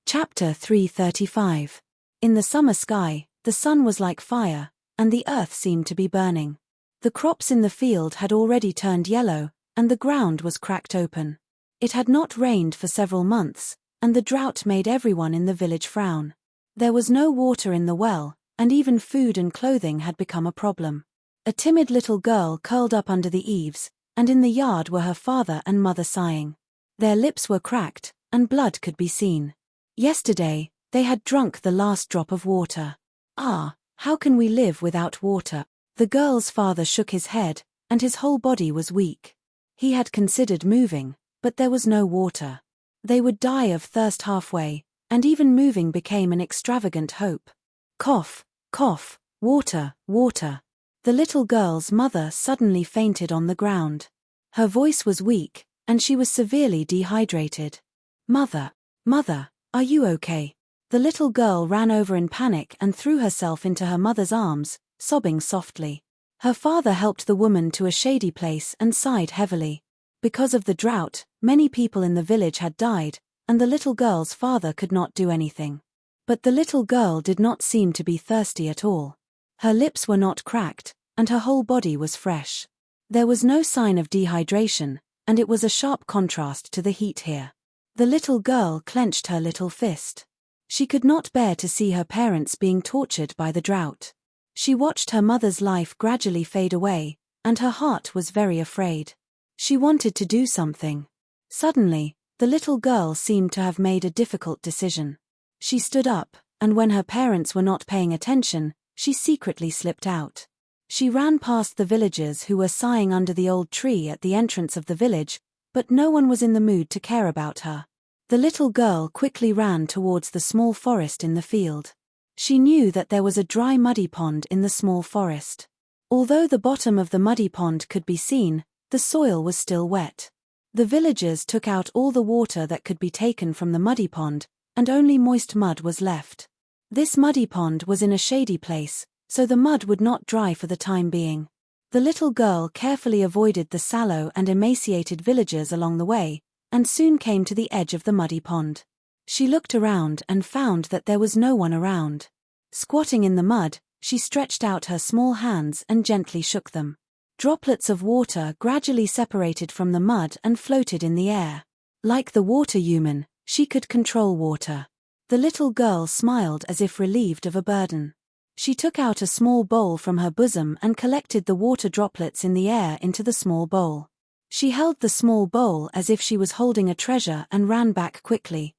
Chapter 335. In the summer sky, the sun was like fire, and the earth seemed to be burning. The crops in the field had already turned yellow, and the ground was cracked open. It had not rained for several months, and the drought made everyone in the village frown. There was no water in the well, and even food and clothing had become a problem. A timid little girl curled up under the eaves, and in the yard were her father and mother sighing. Their lips were cracked, and blood could be seen. Yesterday, they had drunk the last drop of water. "Ah, how can we live without water?" The girl's father shook his head, and his whole body was weak. He had considered moving, but there was no water. They would die of thirst halfway, and even moving became an extravagant hope. Cough, cough, water, water. The little girl's mother suddenly fainted on the ground. Her voice was weak, and she was severely dehydrated. "Mother, mother, are you okay?" The little girl ran over in panic and threw herself into her mother's arms, sobbing softly. Her father helped the woman to a shady place and sighed heavily. Because of the drought, many people in the village had died, and the little girl's father could not do anything. But the little girl did not seem to be thirsty at all. Her lips were not cracked, and her whole body was fresh. There was no sign of dehydration, and it was a sharp contrast to the heat here. The little girl clenched her little fist. She could not bear to see her parents being tortured by the drought. She watched her mother's life gradually fade away, and her heart was very afraid. She wanted to do something. Suddenly, the little girl seemed to have made a difficult decision. She stood up, and when her parents were not paying attention, she secretly slipped out. She ran past the villagers who were sighing under the old tree at the entrance of the village, but no one was in the mood to care about her. The little girl quickly ran towards the small forest in the field. She knew that there was a dry muddy pond in the small forest. Although the bottom of the muddy pond could be seen, the soil was still wet. The villagers took out all the water that could be taken from the muddy pond, and only moist mud was left. This muddy pond was in a shady place, so the mud would not dry for the time being. The little girl carefully avoided the sallow and emaciated villagers along the way, and soon came to the edge of the muddy pond. She looked around and found that there was no one around. Squatting in the mud, she stretched out her small hands and gently shook them. Droplets of water gradually separated from the mud and floated in the air. Like the water human, she could control water. The little girl smiled as if relieved of a burden. She took out a small bowl from her bosom and collected the water droplets in the air into the small bowl. She held the small bowl as if she was holding a treasure and ran back quickly.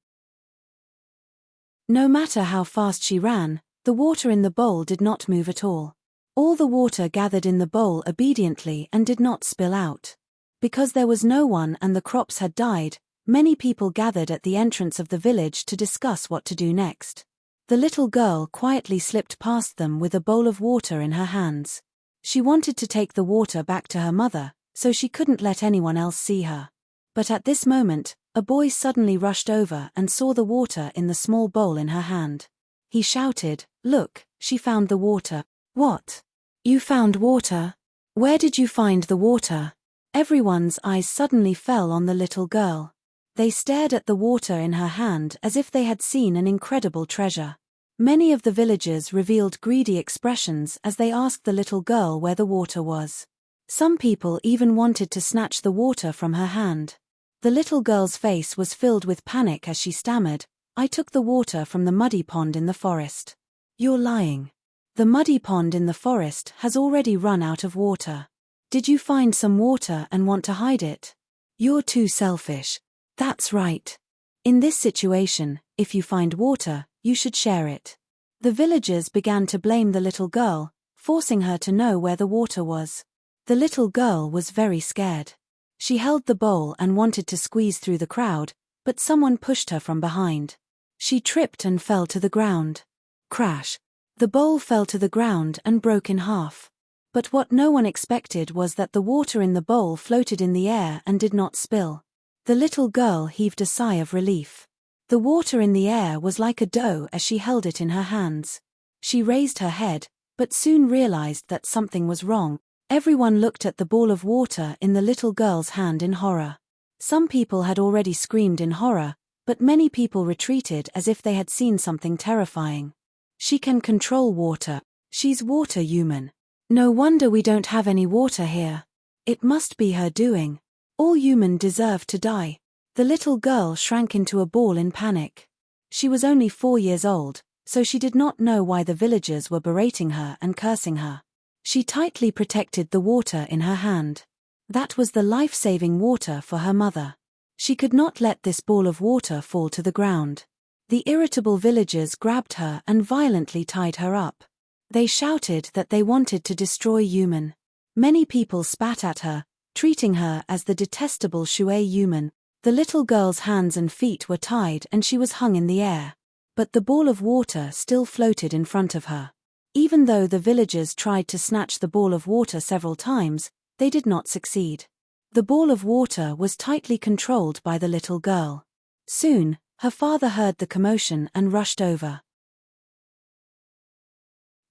No matter how fast she ran, the water in the bowl did not move at all. All the water gathered in the bowl obediently and did not spill out. Because there was no one and the crops had died, many people gathered at the entrance of the village to discuss what to do next. The little girl quietly slipped past them with a bowl of water in her hands. She wanted to take the water back to her mother, so she couldn't let anyone else see her. But at this moment, a boy suddenly rushed over and saw the water in the small bowl in her hand. He shouted, "Look, she found the water." "What? You found water? Where did you find the water?" Everyone's eyes suddenly fell on the little girl. They stared at the water in her hand as if they had seen an incredible treasure. Many of the villagers revealed greedy expressions as they asked the little girl where the water was. Some people even wanted to snatch the water from her hand. The little girl's face was filled with panic as she stammered, "I took the water from the muddy pond in the forest." "You're lying. The muddy pond in the forest has already run out of water. Did you find some water and want to hide it? You're too selfish." "That's right. In this situation, if you find water, you should share it." The villagers began to blame the little girl, forcing her to know where the water was. The little girl was very scared. She held the bowl and wanted to squeeze through the crowd, but someone pushed her from behind. She tripped and fell to the ground. Crash! The bowl fell to the ground and broke in half. But what no one expected was that the water in the bowl floated in the air and did not spill. The little girl heaved a sigh of relief. The water in the air was like a dough as she held it in her hands. She raised her head, but soon realized that something was wrong. Everyone looked at the ball of water in the little girl's hand in horror. Some people had already screamed in horror, but many people retreated as if they had seen something terrifying. "She can control water. She's water human. No wonder we don't have any water here. It must be her doing. All human deserve to die." The little girl shrank into a ball in panic. She was only 4 years old, so she did not know why the villagers were berating her and cursing her. She tightly protected the water in her hand. That was the life-saving water for her mother. She could not let this ball of water fall to the ground. The irritable villagers grabbed her and violently tied her up. They shouted that they wanted to destroy human. Many people spat at her, treating her as the detestable Shui human. The little girl's hands and feet were tied and she was hung in the air. But the ball of water still floated in front of her. Even though the villagers tried to snatch the ball of water several times, they did not succeed. The ball of water was tightly controlled by the little girl. Soon, her father heard the commotion and rushed over.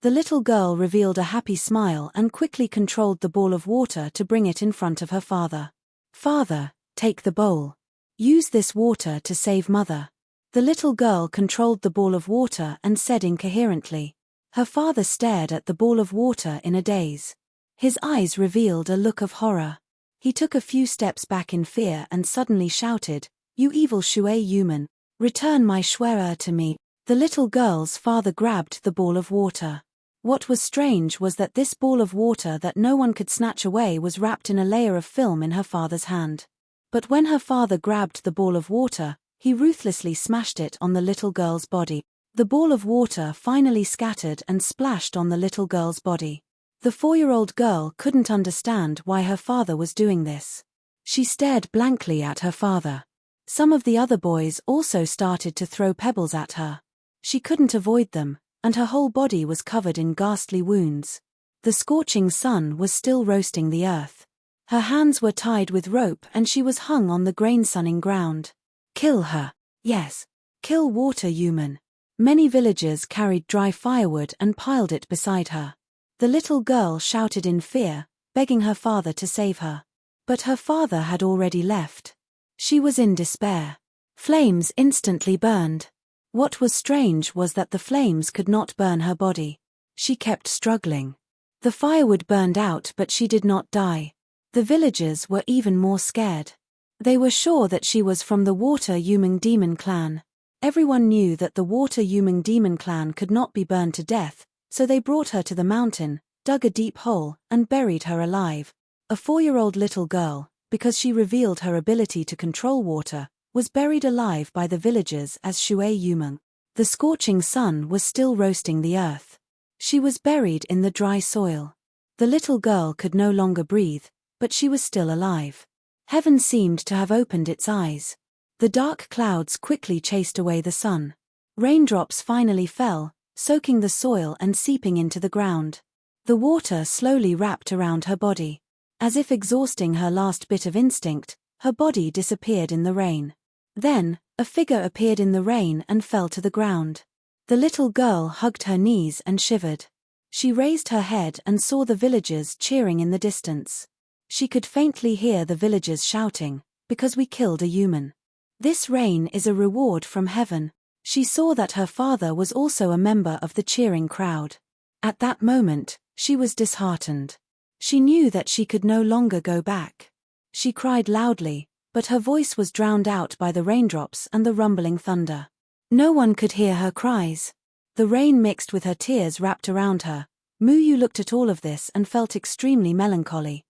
The little girl revealed a happy smile and quickly controlled the ball of water to bring it in front of her father. "Father, take the bowl. Use this water to save mother." The little girl controlled the ball of water and said incoherently. Her father stared at the ball of water in a daze. His eyes revealed a look of horror. He took a few steps back in fear and suddenly shouted, "You evil Shui human, return my Shue'er to me." The little girl's father grabbed the ball of water. What was strange was that this ball of water that no one could snatch away was wrapped in a layer of film in her father's hand. But when her father grabbed the ball of water, he ruthlessly smashed it on the little girl's body. The ball of water finally scattered and splashed on the little girl's body. The 4-year-old girl couldn't understand why her father was doing this. She stared blankly at her father. Some of the other boys also started to throw pebbles at her. She couldn't avoid them, and her whole body was covered in ghastly wounds. The scorching sun was still roasting the earth. Her hands were tied with rope and she was hung on the grain-sunning ground. Kill her. Yes. Kill water human. Many villagers carried dry firewood and piled it beside her. The little girl shouted in fear, begging her father to save her. But her father had already left. She was in despair. Flames instantly burned. What was strange was that the flames could not burn her body. She kept struggling. The firewood burned out but she did not die. The villagers were even more scared. They were sure that she was from the water-human demon clan. Everyone knew that the water-human demon clan could not be burned to death, so they brought her to the mountain, dug a deep hole, and buried her alive. A 4-year-old little girl, because she revealed her ability to control water, was buried alive by the villagers as Shui Yumeng. The scorching sun was still roasting the earth. She was buried in the dry soil. The little girl could no longer breathe, but she was still alive. Heaven seemed to have opened its eyes. The dark clouds quickly chased away the sun. Raindrops finally fell, soaking the soil and seeping into the ground. The water slowly wrapped around her body. As if exhausting her last bit of instinct, her body disappeared in the rain. Then, a figure appeared in the rain and fell to the ground. The little girl hugged her knees and shivered. She raised her head and saw the villagers cheering in the distance. She could faintly hear the villagers shouting, "Because we killed a human. This rain is a reward from heaven." She saw that her father was also a member of the cheering crowd. At that moment, she was disheartened. She knew that she could no longer go back. She cried loudly, but her voice was drowned out by the raindrops and the rumbling thunder. No one could hear her cries. The rain mixed with her tears wrapped around her. Muyu looked at all of this and felt extremely melancholy.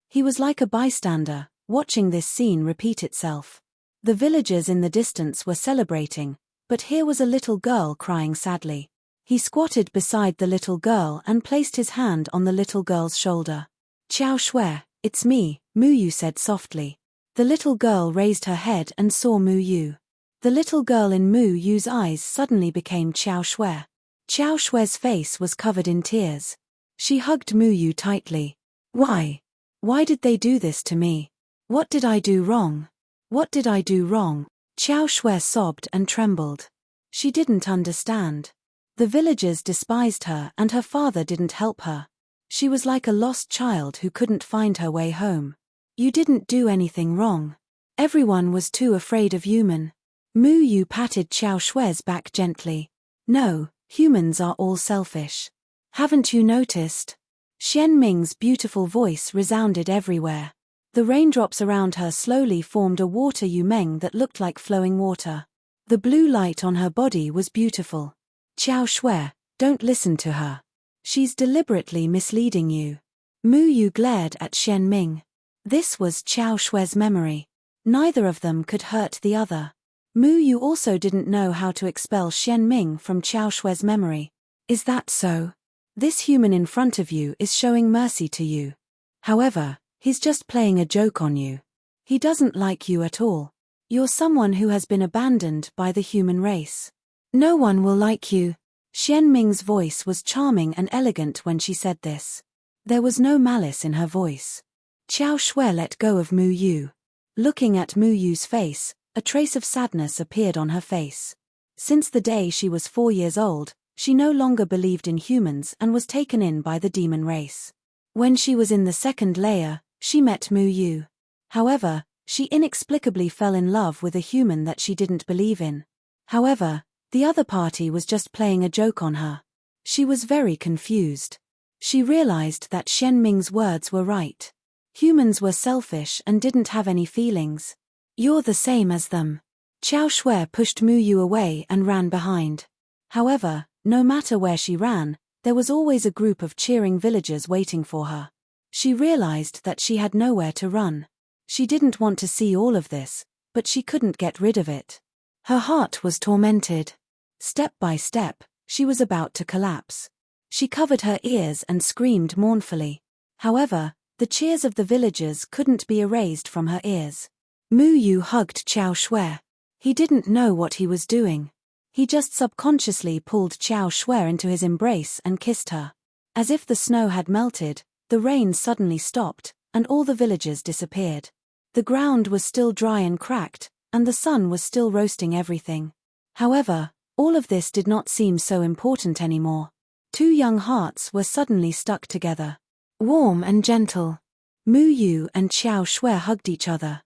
He was like a bystander, watching this scene repeat itself. The villagers in the distance were celebrating, but here was a little girl crying sadly. He squatted beside the little girl and placed his hand on the little girl's shoulder. "Qiao Shui, it's me," Muyu said softly. The little girl raised her head and saw Muyu. The little girl in Muyu's eyes suddenly became Qiao Shui. Qiao Shui's face was covered in tears. She hugged Muyu tightly. "Why? Why did they do this to me? What did I do wrong? What did I do wrong?" Qiao Shui sobbed and trembled. She didn't understand. The villagers despised her and her father didn't help her. She was like a lost child who couldn't find her way home. "You didn't do anything wrong. Everyone was too afraid of human." Muyu patted Qiao Shui's back gently. "No, humans are all selfish. Haven't you noticed?" Xian Ming's beautiful voice resounded everywhere. The raindrops around her slowly formed a water yumeng that looked like flowing water. The blue light on her body was beautiful. "Qiao Shui, don't listen to her. She's deliberately misleading you." Muyu glared at Xian Ming. This was Qiao Shui's memory. Neither of them could hurt the other. Muyu also didn't know how to expel Xian Ming from Qiao Shui's memory. "Is that so? This human in front of you is showing mercy to you. However, he's just playing a joke on you. He doesn't like you at all. You're someone who has been abandoned by the human race. No one will like you." Xian Ming's voice was charming and elegant when she said this. There was no malice in her voice. Qiao Shui let go of Muyu. Looking at Muyu's face, a trace of sadness appeared on her face. Since the day she was 4 years old, she no longer believed in humans and was taken in by the demon race. When she was in the second layer, she met Muyu. However, she inexplicably fell in love with a human that she didn't believe in. However, the other party was just playing a joke on her. She was very confused. She realized that Xian Ming's words were right. Humans were selfish and didn't have any feelings. "You're the same as them." Qiao Shui pushed Muyu away and ran behind. However, No matter where she ran, there was always a group of cheering villagers waiting for her. She realized that she had nowhere to run. She didn't want to see all of this, but she couldn't get rid of it. Her heart was tormented. Step by step, she was about to collapse. She covered her ears and screamed mournfully. However, the cheers of the villagers couldn't be erased from her ears. Mu Yu hugged Xiao Shui. He didn't know what he was doing. He just subconsciously pulled Xiao Shui into his embrace and kissed her. As if the snow had melted, the rain suddenly stopped, and all the villagers disappeared. The ground was still dry and cracked, and the sun was still roasting everything. However, all of this did not seem so important anymore. Two young hearts were suddenly stuck together. Warm and gentle. Mu Yu and Xiao Shui hugged each other.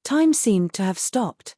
Time seemed to have stopped.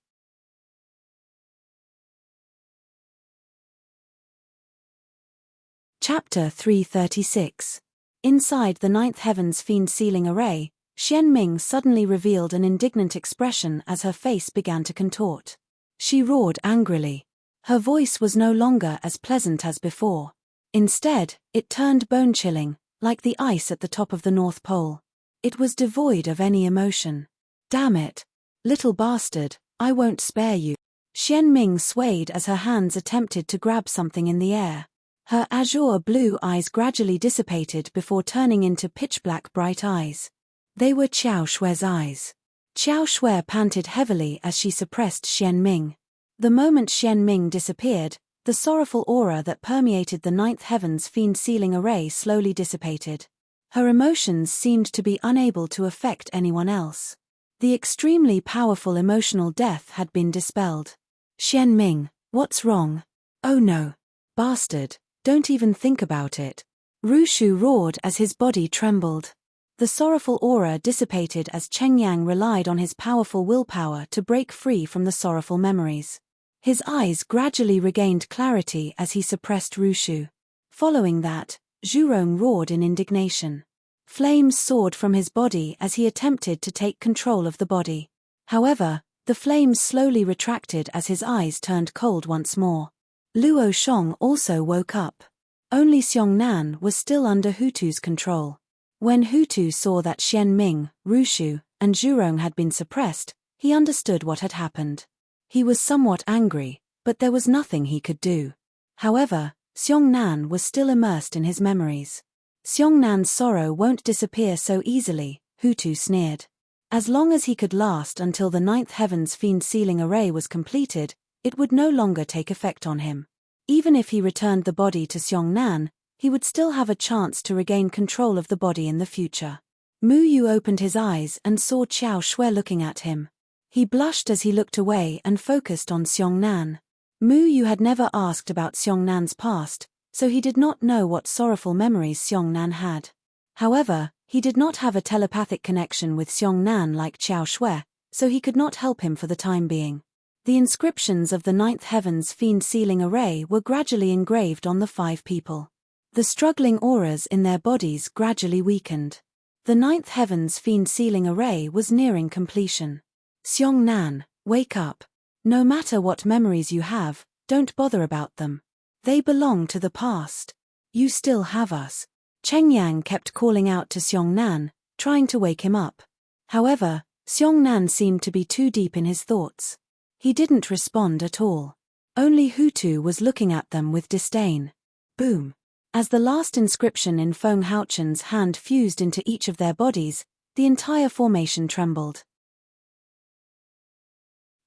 Chapter 336. Inside the ninth heaven's fiend sealing array, Xian Ming suddenly revealed an indignant expression as her face began to contort. She roared angrily. Her voice was no longer as pleasant as before. Instead, it turned bone-chilling, like the ice at the top of the North Pole. It was devoid of any emotion. Damn it! Little bastard, I won't spare you. Xian Ming swayed as her hands attempted to grab something in the air. Her azure blue eyes gradually dissipated before turning into pitch-black bright eyes. They were Xiao Shui's eyes. Xiao Shui panted heavily as she suppressed Xian Ming. The moment Xian Ming disappeared, the sorrowful aura that permeated the ninth heaven's fiend sealing array slowly dissipated. Her emotions seemed to be unable to affect anyone else. The extremely powerful emotional death had been dispelled. Xian Ming, what's wrong? Oh no. Bastard, don't even think about it. Rushu roared as his body trembled. The sorrowful aura dissipated as Cheng Yang relied on his powerful willpower to break free from the sorrowful memories. His eyes gradually regained clarity as he suppressed Rushu. Following that, Zhurong roared in indignation. Flames soared from his body as he attempted to take control of the body. However, the flames slowly retracted as his eyes turned cold once more. Luo Shong also woke up. Only Xiongnan was still under Hutu's control. When Hutu saw that Xian Ming, Rushu, and Zhurong had been suppressed, he understood what had happened. He was somewhat angry, but there was nothing he could do. However, Xiongnan was still immersed in his memories. Xiongnan's sorrow won't disappear so easily, Hutu sneered. As long as he could last until the ninth heaven's fiend sealing array was completed, it would no longer take effect on him. Even if he returned the body to Xiongnan, he would still have a chance to regain control of the body in the future. Mu Yu opened his eyes and saw Xiao Shui looking at him. He blushed as he looked away and focused on Xiongnan. Mu Yu had never asked about Xiongnan past, so he did not know what sorrowful memories Xiongnan had. However, he did not have a telepathic connection with Xiongnan like Xiao Shui, so he could not help him for the time being. The inscriptions of the ninth heaven's fiend sealing array were gradually engraved on the 5 people. The struggling auras in their bodies gradually weakened. The ninth heaven's fiend sealing array was nearing completion. Xiongnan, wake up. No matter what memories you have, don't bother about them. They belong to the past. You still have us. Cheng Yang kept calling out to Xiongnan, trying to wake him up. However, Xiongnan seemed to be too deep in his thoughts. He didn't respond at all. Only Hutu was looking at them with disdain. Boom. As the last inscription in Feng Haochen's hand fused into each of their bodies, the entire formation trembled.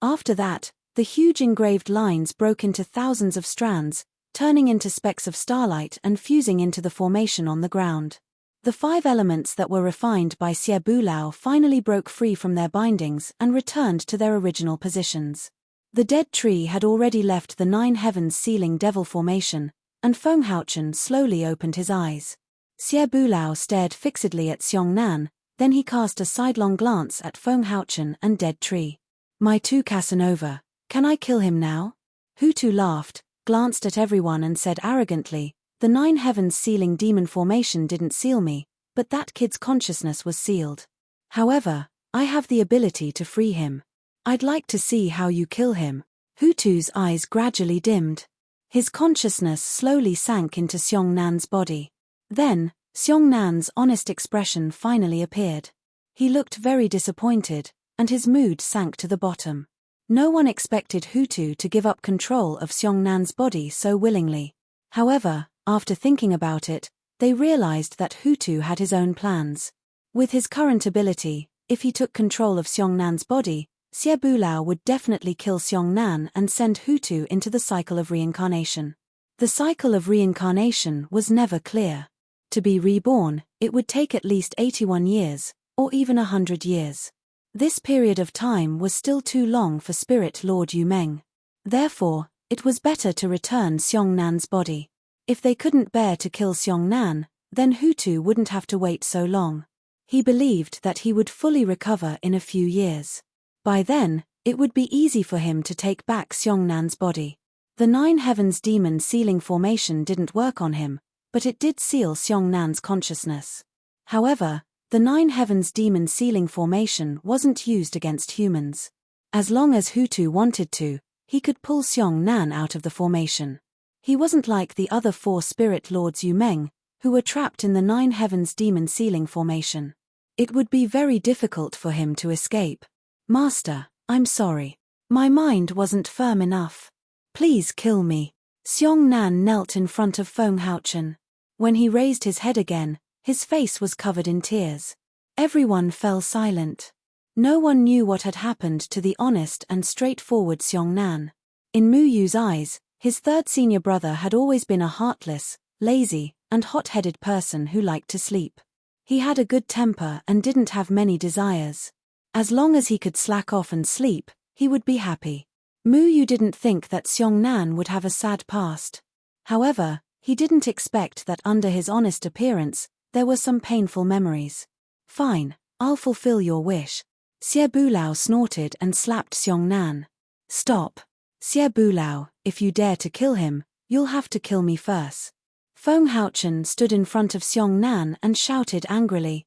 After that, the huge engraved lines broke into thousands of strands, turning into specks of starlight and fusing into the formation on the ground. The 5 elements that were refined by Xie Bulao finally broke free from their bindings and returned to their original positions. The dead tree had already left the 9 heavens sealing devil formation, and Feng Haochen slowly opened his eyes. Xie Bulao stared fixedly at Xiongnan, then he cast a sidelong glance at Feng Haochen and dead tree. My 2 Casanova, can I kill him now? Hutu laughed, glanced at everyone and said arrogantly, the 9 heavens sealing demon formation didn't seal me, but that kid's consciousness was sealed. However, I have the ability to free him. I'd like to see how you kill him. Hutu's eyes gradually dimmed. His consciousness slowly sank into Seongnan's body. Then, Seongnan's honest expression finally appeared. He looked very disappointed, and his mood sank to the bottom. No one expected Hutu to give up control of Seongnan's body so willingly. However, after thinking about it, they realized that Hutu had his own plans. With his current ability, if he took control of Seongnan's body, Siebulao would definitely kill Seongnan and send Hutu into the cycle of reincarnation. The cycle of reincarnation was never clear. To be reborn, it would take at least 81 years, or even 100 years. This period of time was still too long for Spirit Lord Yumeng. Therefore, it was better to return Seongnan's body. If they couldn't bear to kill Seongnan, then Hutu wouldn't have to wait so long. He believed that he would fully recover in a few years. By then, it would be easy for him to take back Seongnan's body. The Nine Heavens Demon sealing formation didn't work on him, but it did seal Seongnan's consciousness. However, the Nine Heavens Demon sealing formation wasn't used against humans. As long as Hutu wanted to, he could pull Seongnan out of the formation. He wasn't like the other 4 Spirit Lords Yumeng, who were trapped in the Nine Heavens Demon sealing formation. It would be very difficult for him to escape. "Master, I'm sorry. My mind wasn't firm enough. Please kill me." Seongnan knelt in front of Feng Haochen. When he raised his head again, his face was covered in tears. Everyone fell silent. No one knew what had happened to the honest and straightforward Seongnan. In Muyu's eyes, his third senior brother had always been a heartless, lazy, and hot-headed person who liked to sleep. He had a good temper and didn't have many desires. As long as he could slack off and sleep, he would be happy. Muyu didn't think that Seongnan would have a sad past. However, he didn't expect that under his honest appearance, there were some painful memories. "Fine, I'll fulfill your wish." Siebulao snorted and slapped Seongnan. "Stop. Siebulao, if you dare to kill him, you'll have to kill me first." Feng Haochen stood in front of Seongnan and shouted angrily.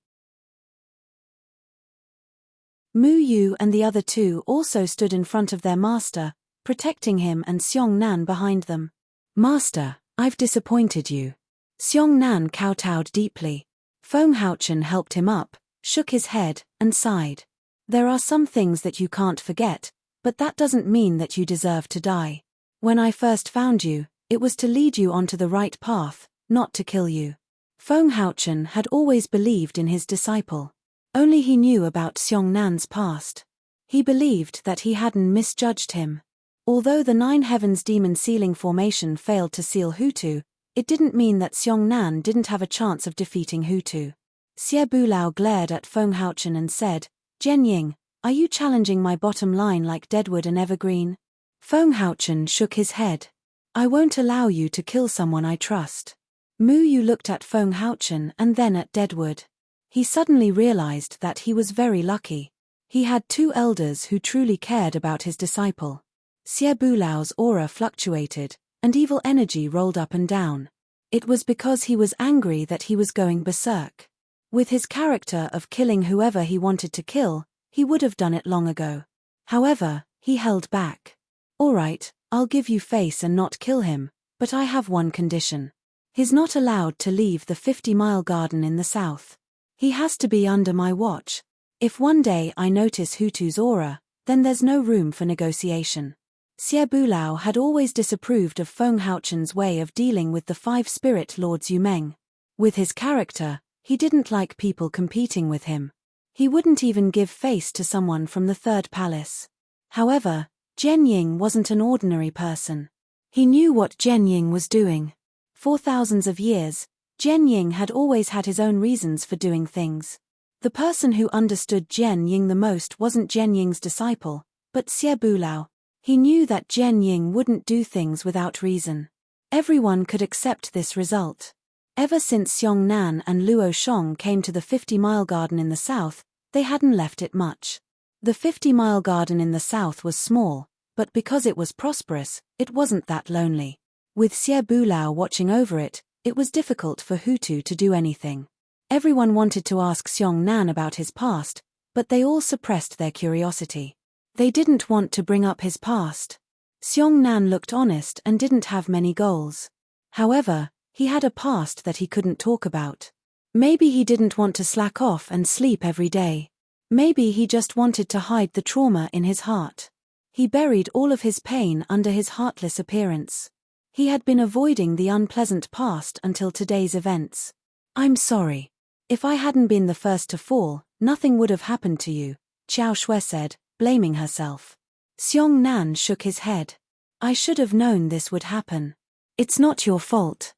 Muyu and the other 2 also stood in front of their master, protecting him and Seongnan behind them. "Master, I've disappointed you." Seongnan kowtowed deeply. Feng Haochen helped him up, shook his head, and sighed. "There are some things that you can't forget, but that doesn't mean that you deserve to die. When I first found you, it was to lead you onto the right path, not to kill you." Feng Haochen had always believed in his disciple. Only he knew about Seongnan's past. He believed that he hadn't misjudged him. Although the Nine Heavens Demon sealing formation failed to seal Hutu, it didn't mean that Seongnan didn't have a chance of defeating Hutu. Siebulao glared at Feng Haochen and said, "Jenying, are you challenging my bottom line like Deadwood and Evergreen?" Feng Haochen shook his head. "I won't allow you to kill someone I trust." Muyu looked at Feng Haochen and then at Deadwood. He suddenly realized that he was very lucky. He had 2 elders who truly cared about his disciple. Siebulao's aura fluctuated, and evil energy rolled up and down. It was because he was angry that he was going berserk. With his character of killing whoever he wanted to kill, he would have done it long ago. However, he held back. "All right, I'll give you face and not kill him, but I have one condition. He's not allowed to leave the 50-mile garden in the south. He has to be under my watch. If one day I notice Hutu's aura, then there's no room for negotiation." Siebulao had always disapproved of Feng Haochen's way of dealing with the 5 Spirit Lords Yumeng. With his character, he didn't like people competing with him. He wouldn't even give face to someone from the 3rd Palace. However, Jenying wasn't an ordinary person. He knew what Jenying was doing. For thousands of years, Jenying had always had his own reasons for doing things. The person who understood Jenying the most wasn't Jenying's disciple, but Siebulao. He knew that Jenying wouldn't do things without reason. Everyone could accept this result. Ever since Seongnan and Luo Shong came to the 50-mile garden in the south, they hadn't left it much. The 50-mile garden in the south was small, but because it was prosperous, it wasn't that lonely. With Siebulao watching over it, it was difficult for Hutu to do anything. Everyone wanted to ask Seongnan about his past, but they all suppressed their curiosity. They didn't want to bring up his past. Seong-nan looked honest and didn't have many goals. However, he had a past that he couldn't talk about. Maybe he didn't want to slack off and sleep every day. Maybe he just wanted to hide the trauma in his heart. He buried all of his pain under his heartless appearance. He had been avoiding the unpleasant past until today's events. "I'm sorry. If I hadn't been the first to fall, nothing would have happened to you," Xiao Shui said, blaming herself. Seong-nan shook his head. "I should have known this would happen. It's not your fault."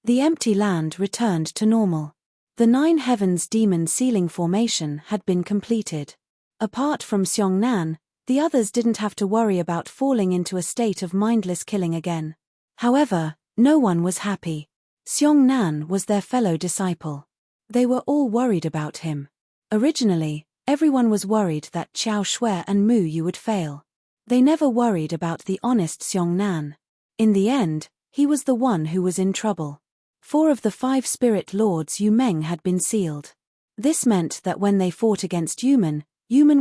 The empty land returned to normal. The 9 heavens demon ceiling formation had been completed. Apart from Seong-nan, the others didn't have to worry about falling into a state of mindless killing again. However, no one was happy. Seong-nan was their fellow disciple. They were all worried about him. Originally, everyone was worried that Xiao Shui and Mu Yu would fail. They never worried about the honest Seong-nan. In the end, he was the one who was in trouble. 4 of the 5 spirit lords Yu Meng had been sealed. This meant that when they fought against Yumen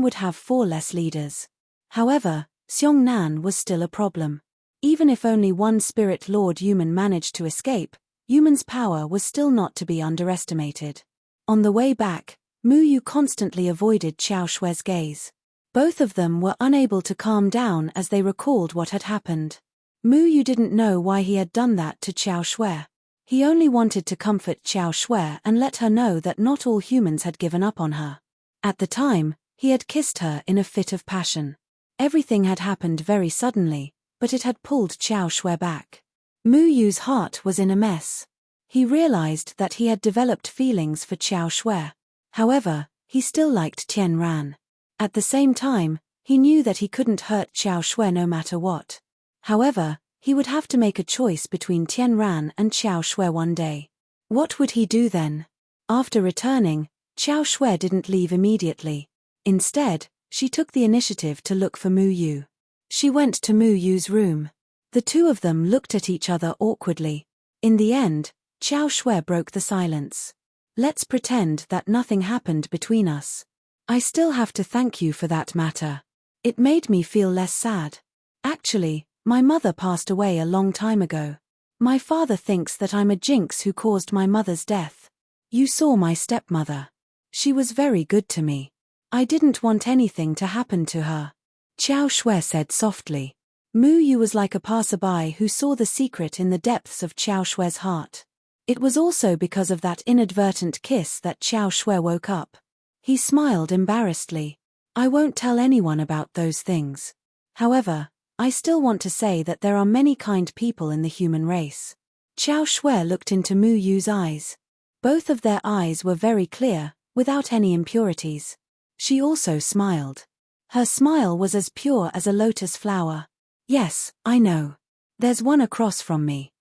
would have 4 less leaders. However, Seong-nan was still a problem. Even if only 1 spirit lord Yumen managed to escape, Yumen's power was still not to be underestimated. On the way back, Mu Yu constantly avoided Xiao Shui's gaze. Both of them were unable to calm down as they recalled what had happened. Mu Yu didn't know why he had done that to Xiao Shui. He only wanted to comfort Xiao Shui and let her know that not all humans had given up on her. At the time, he had kissed her in a fit of passion. Everything had happened very suddenly, but it had pulled Xiao Shui back. Mu Yu's heart was in a mess. He realized that he had developed feelings for Xiao Shui. However, he still liked Tian Ran. At the same time, he knew that he couldn't hurt Xiao Shui no matter what. However, he would have to make a choice between Tian Ran and Xiao Shui one day. What would he do then? After returning, Xiao Shui didn't leave immediately. Instead, she took the initiative to look for Mu Yu. She went to Mu Yu's room. The two of them looked at each other awkwardly. In the end, Xiao Shui broke the silence. "Let's pretend that nothing happened between us. I still have to thank you for that matter. It made me feel less sad. Actually, my mother passed away a long time ago. My father thinks that I'm a jinx who caused my mother's death. You saw my stepmother. She was very good to me. I didn't want anything to happen to her," Xiao Shui said softly. Mu Yu was like a passerby who saw the secret in the depths of Xiao Shui's heart. It was also because of that inadvertent kiss that Xiao Shui woke up. He smiled embarrassedly. "I won't tell anyone about those things. However, I still want to say that there are many kind people in the human race." Xiao Shui looked into Mu Yu's eyes. Both of their eyes were very clear, without any impurities. She also smiled. Her smile was as pure as a lotus flower. "Yes, I know. There's one across from me."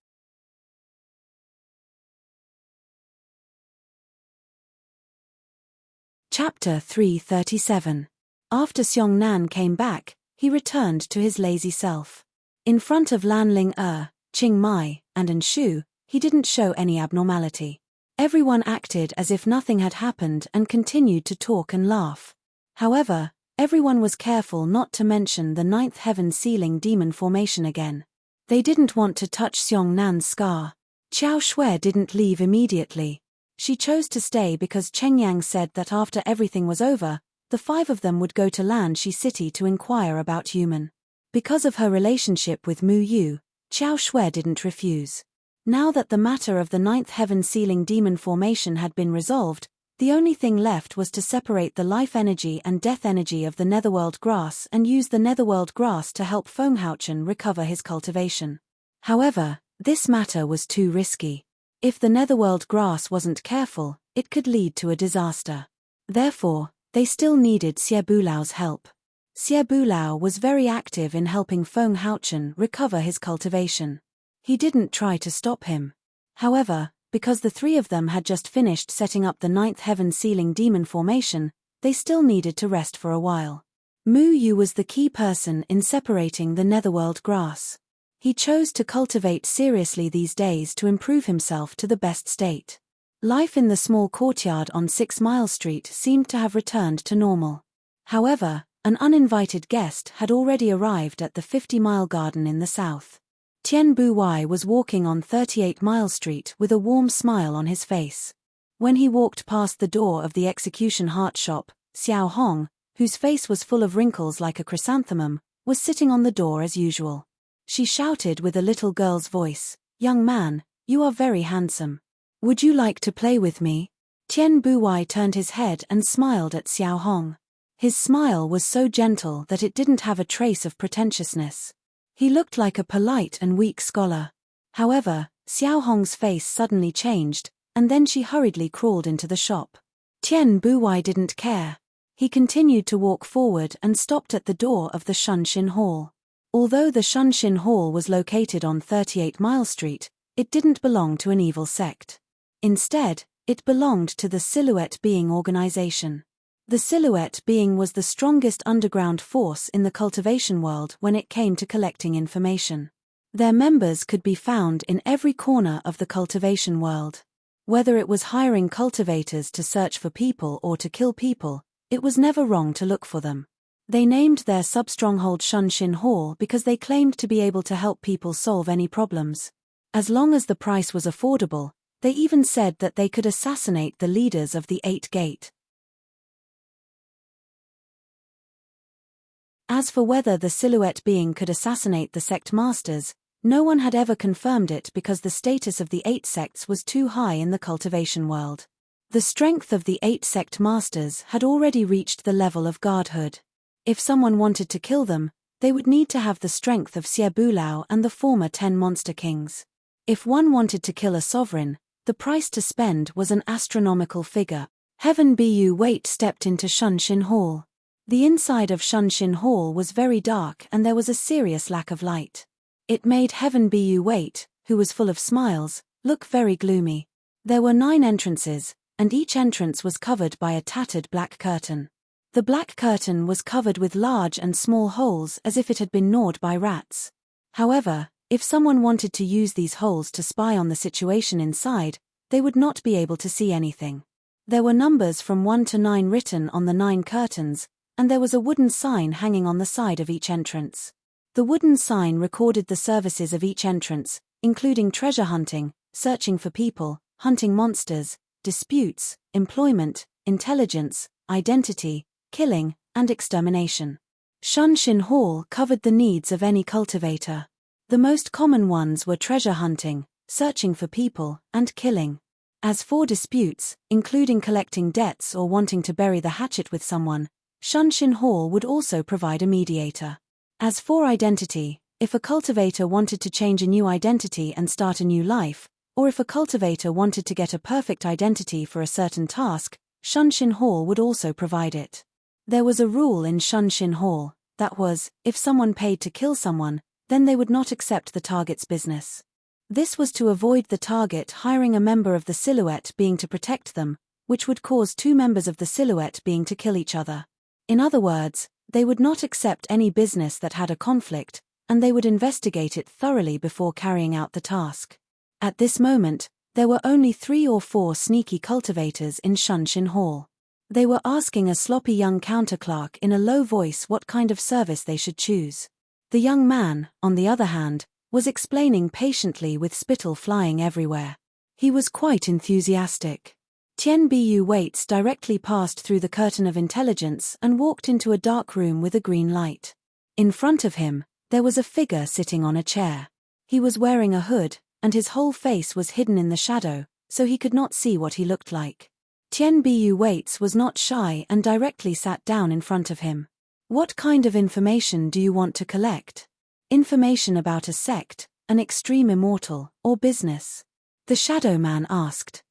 Chapter 337. After Seong-nan came back, he returned to his lazy self. In front of Lan Ling Qing Mai, and Enshu, he didn't show any abnormality. Everyone acted as if nothing had happened and continued to talk and laugh. However, everyone was careful not to mention the 9th heaven ceiling demon formation again. They didn't want to touch Seong-nan's scar. Xiao Shui didn't leave immediately. She chose to stay because Cheng Yang said that after everything was over, the 5 of them would go to Lanshi City to inquire about Yumen. Because of her relationship with Mu Yu, Xiao Shui didn't refuse. Now that the matter of the 9th heaven ceiling demon formation had been resolved, the only thing left was to separate the life energy and death energy of the netherworld grass and use the netherworld grass to help Fenghouchen recover his cultivation. However, this matter was too risky. If the netherworld grass wasn't careful, it could lead to a disaster. Therefore, they still needed Xie Bulao's help. Xie Bulao was very active in helping Fenghouchen recover his cultivation. He didn't try to stop him. However, because the 3 of them had just finished setting up the 9th heaven ceiling demon formation, they still needed to rest for a while. Mu Yu was the key person in separating the netherworld grass. He chose to cultivate seriously these days to improve himself to the best state. Life in the small courtyard on 6 Mile Street seemed to have returned to normal. However, An uninvited guest had already arrived at the 50-mile garden in the south. Tian Buwai was walking on 38 Mile Street with a warm smile on his face. When he walked past the door of the execution heart shop, Xiao Hong, whose face was full of wrinkles like a chrysanthemum, was sitting on the door as usual. She shouted with a little girl's voice, "Young man, you are very handsome. Would you like to play with me?" Tian Buwai turned his head and smiled at Xiao Hong. His smile was so gentle that it didn't have a trace of pretentiousness. He looked like a polite and weak scholar. However, Xiao Hong's face suddenly changed, and then she hurriedly crawled into the shop. Tian Buwai didn't care. He continued to walk forward and stopped at the door of the Shunshin Hall. Although the Shunshin Hall was located on 38 Mile Street, it didn't belong to an evil sect. Instead, it belonged to the Silhouette Being organization. The Silhouette Being was the strongest underground force in the cultivation world when it came to collecting information. Their members could be found in every corner of the cultivation world. Whether it was hiring cultivators to search for people or to kill people, it was never wrong to look for them. They named their sub-stronghold Shunshin Hall because they claimed to be able to help people solve any problems. As long as the price was affordable, they even said that they could assassinate the leaders of the Eight Gate. As for whether the Silhouette Being could assassinate the sect masters, no one had ever confirmed it because the status of the 8 sects was too high in the cultivation world. The strength of the 8 sect masters had already reached the level of godhood. If someone wanted to kill them, they would need to have the strength of Xie Bulao and the former 10 monster kings. If one wanted to kill a sovereign, the price to spend was an astronomical figure. Heaven Bu Wait stepped into Shunshin Hall. The inside of Shunshin Hall was very dark and there was a serious lack of light. It made Heaven Bu Wait, who was full of smiles, look very gloomy. There were 9 entrances, and each entrance was covered by a tattered black curtain. The black curtain was covered with large and small holes as if it had been gnawed by rats. However, if someone wanted to use these holes to spy on the situation inside, they would not be able to see anything. There were numbers from 1 to 9 written on the 9 curtains, and there was a wooden sign hanging on the side of each entrance. The wooden sign recorded the services of each entrance, including treasure hunting, searching for people, hunting monsters, disputes, employment, intelligence, identity, killing, and extermination. Shunshin Hall covered the needs of any cultivator. The most common ones were treasure hunting, searching for people, and killing. As for disputes, including collecting debts or wanting to bury the hatchet with someone, Shunshin Hall would also provide a mediator. As for identity, if a cultivator wanted to change a new identity and start a new life, or if a cultivator wanted to get a perfect identity for a certain task, Shunshin Hall would also provide it. There was a rule in Shunshin Hall, that was, if someone paid to kill someone, then they would not accept the target's business. This was to avoid the target hiring a member of the Silhouette Being to protect them, which would cause 2 members of the Silhouette Being to kill each other. In other words, they would not accept any business that had a conflict, and they would investigate it thoroughly before carrying out the task. At this moment, there were only 3 or 4 sneaky cultivators in Shunshin Hall. They were asking a sloppy young counterclerk in a low voice what kind of service they should choose. The young man, on the other hand, was explaining patiently with spittle flying everywhere. He was quite enthusiastic. Tian Bu Waits directly passed through the curtain of intelligence and walked into a dark room with a green light. In front of him, there was a figure sitting on a chair. He was wearing a hood, and his whole face was hidden in the shadow, so he could not see what he looked like. Tian Bu Waits was not shy and directly sat down in front of him. What kind of information do you want to collect? Information about a sect, an extreme immortal, or business? The shadow man asked.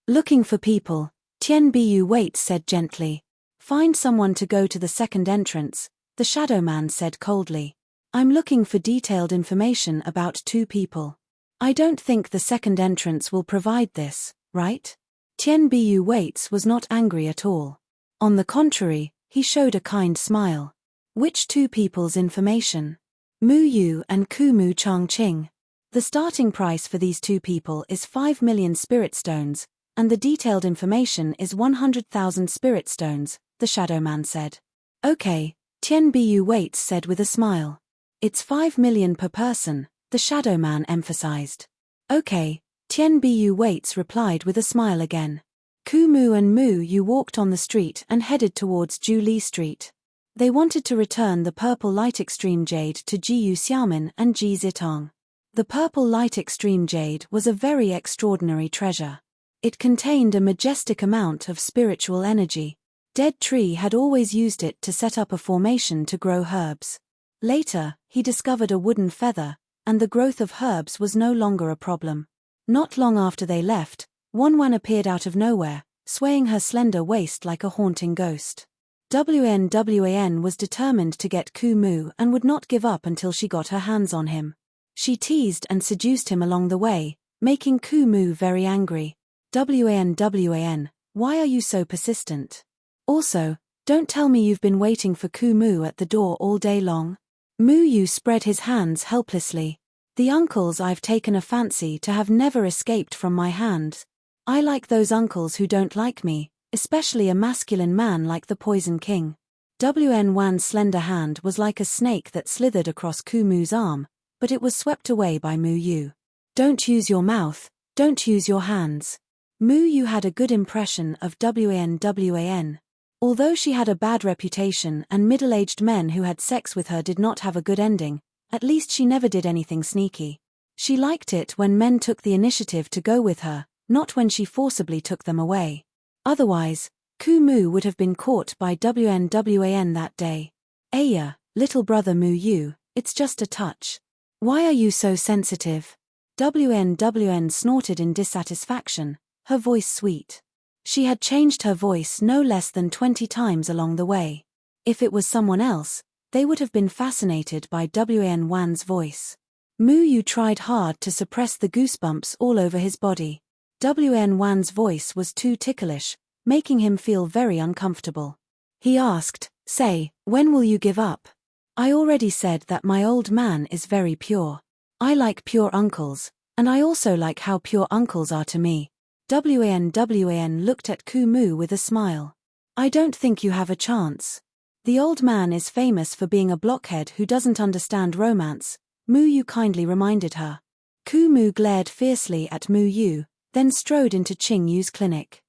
Looking for people, Tian Bu Waits said gently. Find someone to go to the second entrance, the shadow man said coldly. I'm looking for detailed information about 2 people. I don't think the second entrance will provide this, right? Tian Bu Waits was not angry at all. On the contrary, he showed a kind smile. Which 2 people's information? Mu Yu and Kumu Changqing. The starting price for these 2 people is 5 million spirit stones, and the detailed information is 100,000 spirit stones, the shadow man said. Okay, Tian Bu waits said with a smile. It's 5 million per person, the shadow man emphasized. Okay, Tian Bu waits replied with a smile again. Kumu and Mu Yu walked on the street and headed towards Julie Street. They wanted to return the purple light extreme jade to Jiyu Xiaomin and Ji Zitong. The purple light extreme jade was a very extraordinary treasure. It contained a majestic amount of spiritual energy. Dead Tree had always used it to set up a formation to grow herbs. Later, he discovered a wooden feather, and the growth of herbs was no longer a problem. Not long after they left, Wanwan appeared out of nowhere, swaying her slender waist like a haunting ghost. WNWAN was determined to get Kumu and would not give up until she got her hands on him. She teased and seduced him along the way, making Kumu very angry. WAN, why are you so persistent? Also, don't tell me you've been waiting for Kumu at the door all day long. Mu Yu spread his hands helplessly. The uncles I've taken a fancy to have never escaped from my hands. I like those uncles who don't like me, especially a masculine man like the Poison King. WN Wan's slender hand was like a snake that slithered across Kumu's arm, but it was swept away by Mu Yu. Don't use your mouth, don't use your hands. Mu Yu had a good impression of WN. Although she had a bad reputation and middle-aged men who had sex with her did not have a good ending, at least she never did anything sneaky. She liked it when men took the initiative to go with her, not when she forcibly took them away. Otherwise, Kumu would have been caught by WNWAN that day. Aya, little brother Mu Yu, it's just a touch. Why are you so sensitive? WNWN snorted in dissatisfaction, her voice sweet. She had changed her voice no less than 20 times along the way. If it was someone else, they would have been fascinated by WN Wan's voice. Mu Yu tried hard to suppress the goosebumps all over his body. WN Wan's voice was too ticklish, making him feel very uncomfortable. He asked, say, when will you give up? I already said that my old man is very pure. I like pure uncles, and I also like how pure uncles are to me. WN looked at Kumu with a smile. I don't think you have a chance. The old man is famous for being a blockhead who doesn't understand romance, Mu Yu kindly reminded her. Kumu glared fiercely at Mu Yu, then strode into Qing Yu's clinic.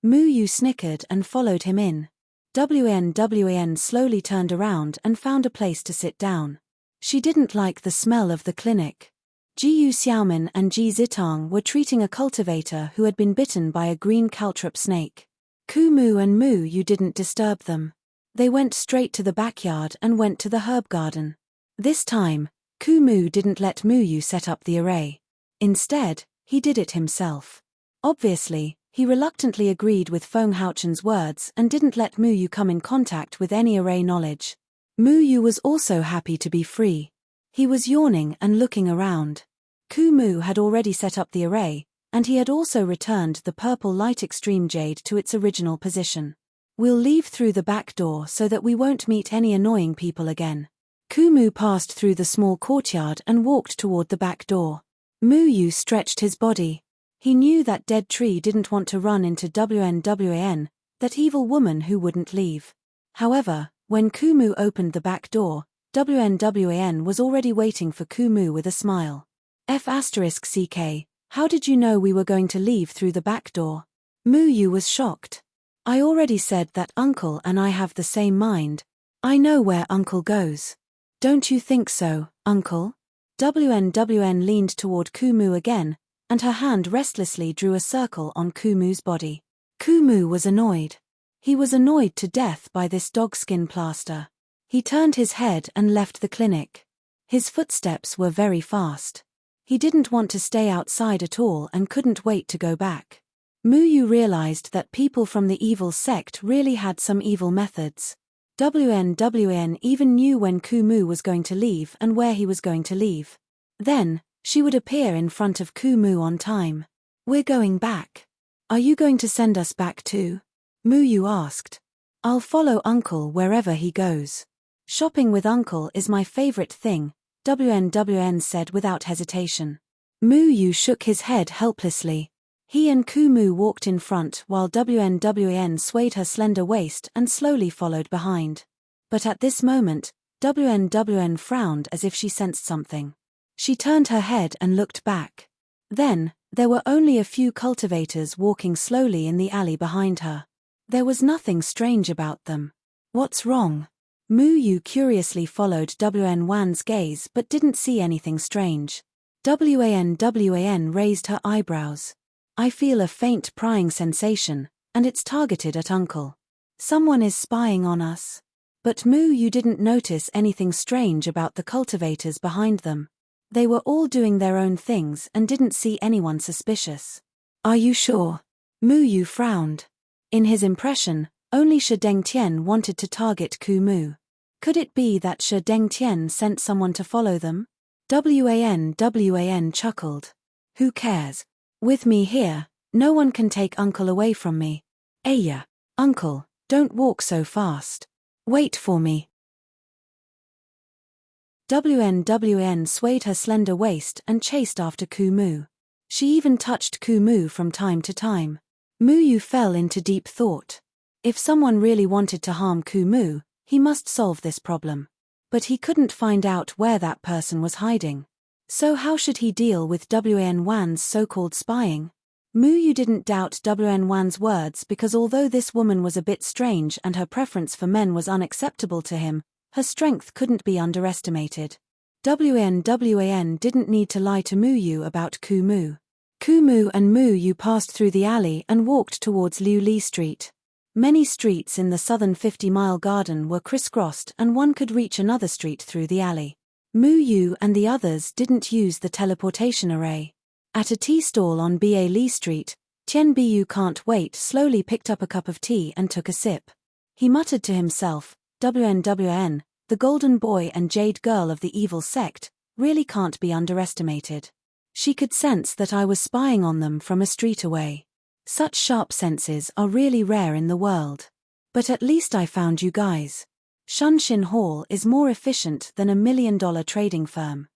Mu Yu snickered and followed him in. WN slowly turned around and found a place to sit down. She didn't like the smell of the clinic. Jiyu Xiaomin and Ji Zitong were treating a cultivator who had been bitten by a green caltrop snake. Kumu and Mu Yu didn't disturb them. They went straight to the backyard and went to the herb garden. This time, Kumu didn't let Mu Yu set up the array. Instead, he did it himself. Obviously, he reluctantly agreed with Feng Haochen's words and didn't let Mu Yu come in contact with any array knowledge. Mu Yu was also happy to be free. He was yawning and looking around. Kumu had already set up the array, and he had also returned the purple light extreme jade to its original position. We'll leave through the back door so that we won't meet any annoying people again. Kumu passed through the small courtyard and walked toward the back door. Mu Yu stretched his body. He knew that Dead Tree didn't want to run into WNWAN, that evil woman who wouldn't leave. However, when Kumu opened the back door, WNWAN was already waiting for Kumu with a smile. F*CK, how did you know we were going to leave through the back door? Mu Yu was shocked. I already said that Uncle and I have the same mind. I know where Uncle goes. Don't you think so, Uncle? WNWN leaned toward Kumu again, and her hand restlessly drew a circle on Kumu's body. Kumu was annoyed. He was annoyed to death by this dogskin plaster. He turned his head and left the clinic. His footsteps were very fast. He didn't want to stay outside at all and couldn't wait to go back. Mu Yu realized that people from the evil sect really had some evil methods. WNWN even knew when Kumu was going to leave and where he was going to leave. Then, she would appear in front of Kumu on time. We're going back. Are you going to send us back too? Mu Yu asked. I'll follow Uncle wherever he goes. Shopping with Uncle is my favorite thing, WNWN said without hesitation. Mu Yu shook his head helplessly. He and Kumu walked in front while WNWN swayed her slender waist and slowly followed behind. But at this moment, WNWN frowned as if she sensed something. She turned her head and looked back. Then, there were only a few cultivators walking slowly in the alley behind her. There was nothing strange about them. What's wrong? Muyu curiously followed WN1's gaze but didn't see anything strange. WAN raised her eyebrows. I feel a faint prying sensation, and it's targeted at Uncle. Someone is spying on us. But Muyu didn't notice anything strange about the cultivators behind them. They were all doing their own things and didn't see anyone suspicious. Are you sure? Muyu frowned. In his impression, only Shi Dengtian wanted to target Kumu. Could it be that Shi Dengtian sent someone to follow them? WAN chuckled. Who cares? With me here, no one can take Uncle away from me. Aya, Uncle, don't walk so fast. Wait for me. WNWN swayed her slender waist and chased after Kumu. She even touched Kumu from time to time. Muyu fell into deep thought. If someone really wanted to harm Kumu, he must solve this problem. But he couldn't find out where that person was hiding. So how should he deal with WN1's so-called spying? Muyu didn't doubt WN1's words because although this woman was a bit strange and her preference for men was unacceptable to him, her strength couldn't be underestimated. WN didn't need to lie to Muyu about Kumu. Kumu and Muyu passed through the alley and walked towards Liu Li Street. Many streets in the southern 50-mile garden were crisscrossed and one could reach another street through the alley. Muyu and the others didn't use the teleportation array. At a tea stall on Ba Li Street, Tian Biyu can't wait slowly picked up a cup of tea and took a sip. He muttered to himself, WN, the golden boy and jade girl of the evil sect, really can't be underestimated. She could sense that I was spying on them from a street away. Such sharp senses are really rare in the world. But at least I found you guys. Shunshin Hall is more efficient than $1 million trading firm.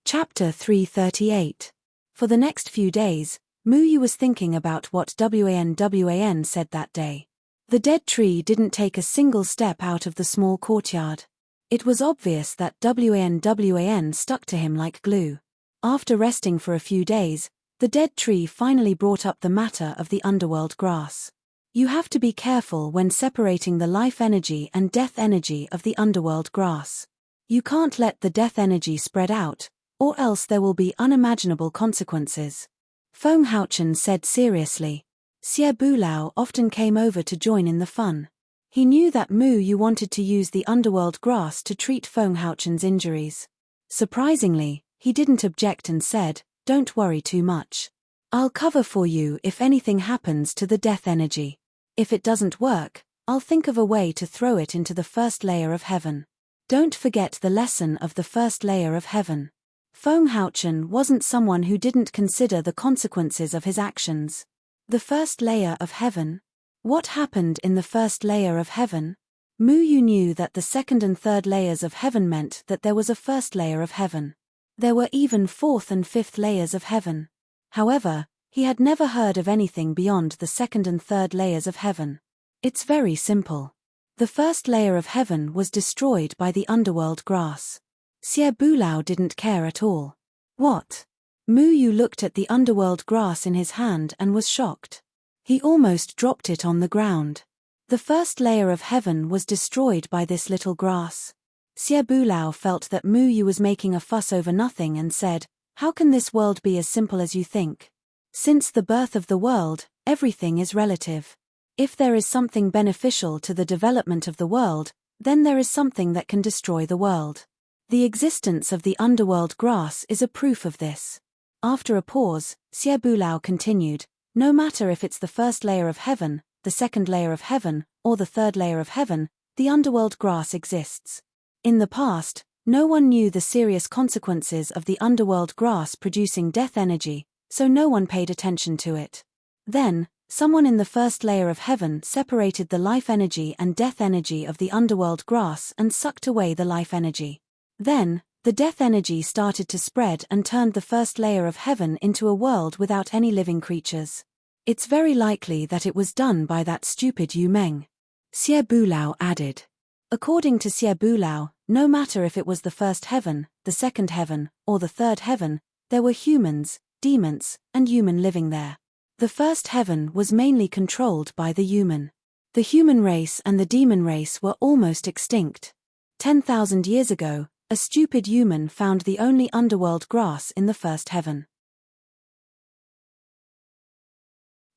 Chapter 338. For the next few days, Muyu was thinking about what WAN said that day. The dead tree didn't take a single step out of the small courtyard. It was obvious that WAN stuck to him like glue. After resting for a few days, the dead tree finally brought up the matter of the underworld grass. You have to be careful when separating the life energy and death energy of the underworld grass. You can't let the death energy spread out, or else there will be unimaginable consequences. Feng Haochen said seriously. Xie Bulao often came over to join in the fun. He knew that Muyu wanted to use the underworld grass to treat Feng Haochen's injuries. Surprisingly, he didn't object and said, "Don't worry too much. I'll cover for you if anything happens to the death energy. If it doesn't work, I'll think of a way to throw it into the first layer of heaven. Don't forget the lesson of the first layer of heaven." Feng Haochen wasn't someone who didn't consider the consequences of his actions. The first layer of heaven? What happened in the first layer of heaven? Muyu knew that the second and third layers of heaven meant that there was a first layer of heaven. There were even fourth and fifth layers of heaven. However, he had never heard of anything beyond the second and third layers of heaven. It's very simple. The first layer of heaven was destroyed by the underworld grass. Xie Bulao didn't care at all. What? Muyu looked at the underworld grass in his hand and was shocked. He almost dropped it on the ground. The first layer of heaven was destroyed by this little grass. Xie Bulao felt that Muyu was making a fuss over nothing and said, "How can this world be as simple as you think? Since the birth of the world, everything is relative. If there is something beneficial to the development of the world, then there is something that can destroy the world. The existence of the underworld grass is a proof of this." After a pause, Xie Bulao continued, "No matter if it's the first layer of heaven, the second layer of heaven, or the third layer of heaven, the underworld grass exists. In the past, no one knew the serious consequences of the underworld grass producing death energy, so no one paid attention to it. Then, someone in the first layer of heaven separated the life energy and death energy of the underworld grass and sucked away the life energy. Then, The death energy started to spread and turned the first layer of heaven into a world without any living creatures. It's very likely that it was done by that stupid Yu Meng, Xie Bulao added. According to Xie Bulao, no matter if it was the first heaven, the second heaven, or the third heaven, there were humans, demons, and human living there. The first heaven was mainly controlled by the human. The human race and the demon race were almost extinct. 10,000 years ago, a stupid human found the only underworld grass in the first heaven.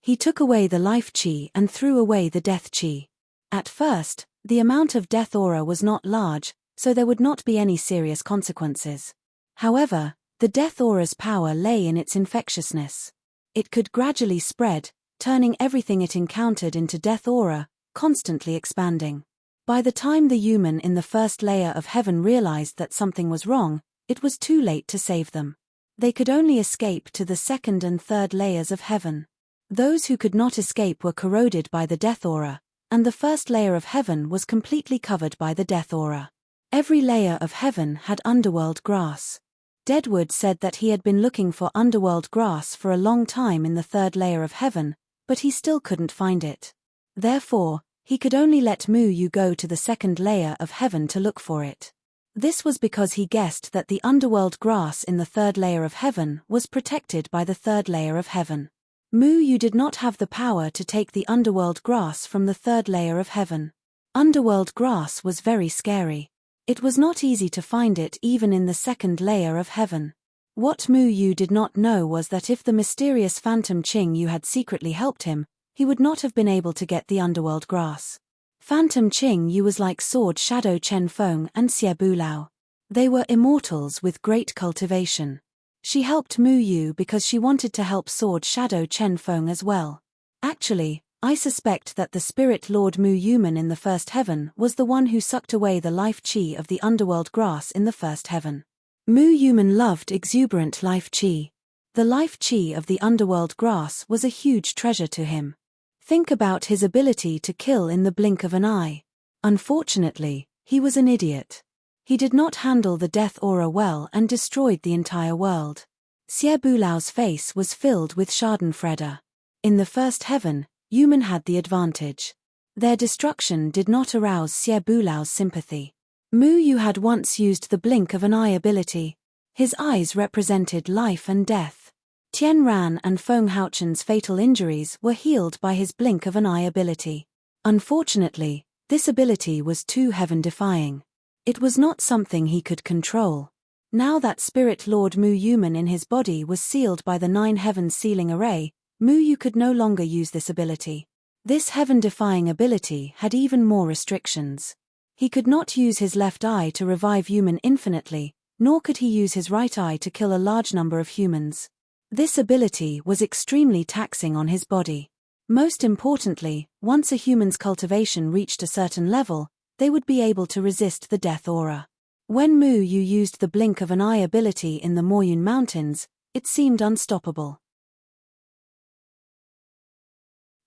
He took away the life chi and threw away the death chi. At first, the amount of death aura was not large, so there would not be any serious consequences. However, the death aura's power lay in its infectiousness. It could gradually spread, turning everything it encountered into death aura, constantly expanding. By the time the human in the first layer of heaven realized that something was wrong, it was too late to save them. They could only escape to the second and third layers of heaven. Those who could not escape were corroded by the death aura, and the first layer of heaven was completely covered by the death aura. Every layer of heaven had underworld grass. Deadwood said that he had been looking for underworld grass for a long time in the third layer of heaven, but he still couldn't find it. Therefore, he could only let Mu Yu go to the second layer of heaven to look for it. This was because he guessed that the underworld grass in the third layer of heaven was protected by the third layer of heaven. Mu Yu did not have the power to take the underworld grass from the third layer of heaven. Underworld grass was very scary. It was not easy to find it even in the second layer of heaven. What Mu Yu did not know was that if the mysterious Phantom Qing Yu had secretly helped him, he would not have been able to get the underworld grass. Phantom Qing Yu was like Sword Shadow Chen Feng and Xie Bulao. They were immortals with great cultivation. She helped Mu Yu because she wanted to help Sword Shadow Chen Feng as well. Actually, I suspect that the Spirit Lord Mu Yuman in the first heaven was the one who sucked away the life chi of the underworld grass in the first heaven. Mu Yuman loved exuberant life chi. The life chi of the underworld grass was a huge treasure to him. Think about his ability to kill in the blink of an eye. Unfortunately, he was an idiot. He did not handle the death aura well and destroyed the entire world. Xie Bulao's face was filled with schadenfreude. In the first heaven, human had the advantage. Their destruction did not arouse Xie Bulao's sympathy. Mu Yu had once used the blink of an eye ability. His eyes represented life and death. Tian Ran and Feng Haochen's fatal injuries were healed by his blink of an eye ability. Unfortunately, this ability was too heaven-defying. It was not something he could control. Now that Spirit Lord Mu Yuman in his body was sealed by the 9 heavens sealing array, Mu Yu could no longer use this ability. This heaven-defying ability had even more restrictions. He could not use his left eye to revive human infinitely, nor could he use his right eye to kill a large number of humans. This ability was extremely taxing on his body. Most importantly, once a human's cultivation reached a certain level, they would be able to resist the death aura. When Mu Yu used the blink of an eye ability in the Moyun Mountains, it seemed unstoppable.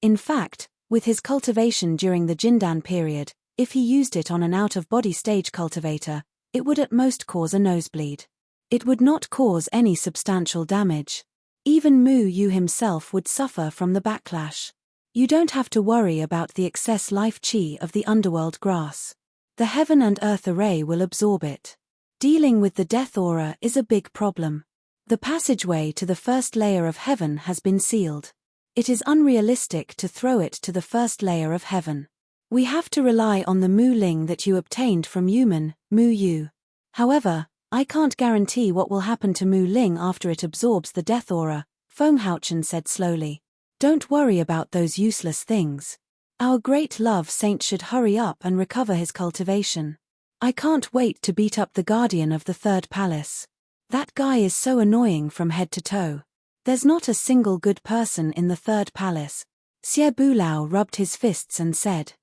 In fact, with his cultivation during the Jindan period, if he used it on an out-of-body stage cultivator, it would at most cause a nosebleed. It would not cause any substantial damage. Even Mu Yu himself would suffer from the backlash. You don't have to worry about the excess life chi of the underworld grass. The heaven and earth array will absorb it. Dealing with the death aura is a big problem. The passageway to the first layer of heaven has been sealed. It is unrealistic to throw it to the first layer of heaven. We have to rely on the Mu Ling that you obtained from human, Mu Yu. However, I can't guarantee what will happen to Mu Ling after it absorbs the death aura, Feng Haochen said slowly. Don't worry about those useless things. Our great love saint should hurry up and recover his cultivation. I can't wait to beat up the guardian of the third palace. That guy is so annoying from head to toe. There's not a single good person in the third palace. Xie Bulao rubbed his fists and said.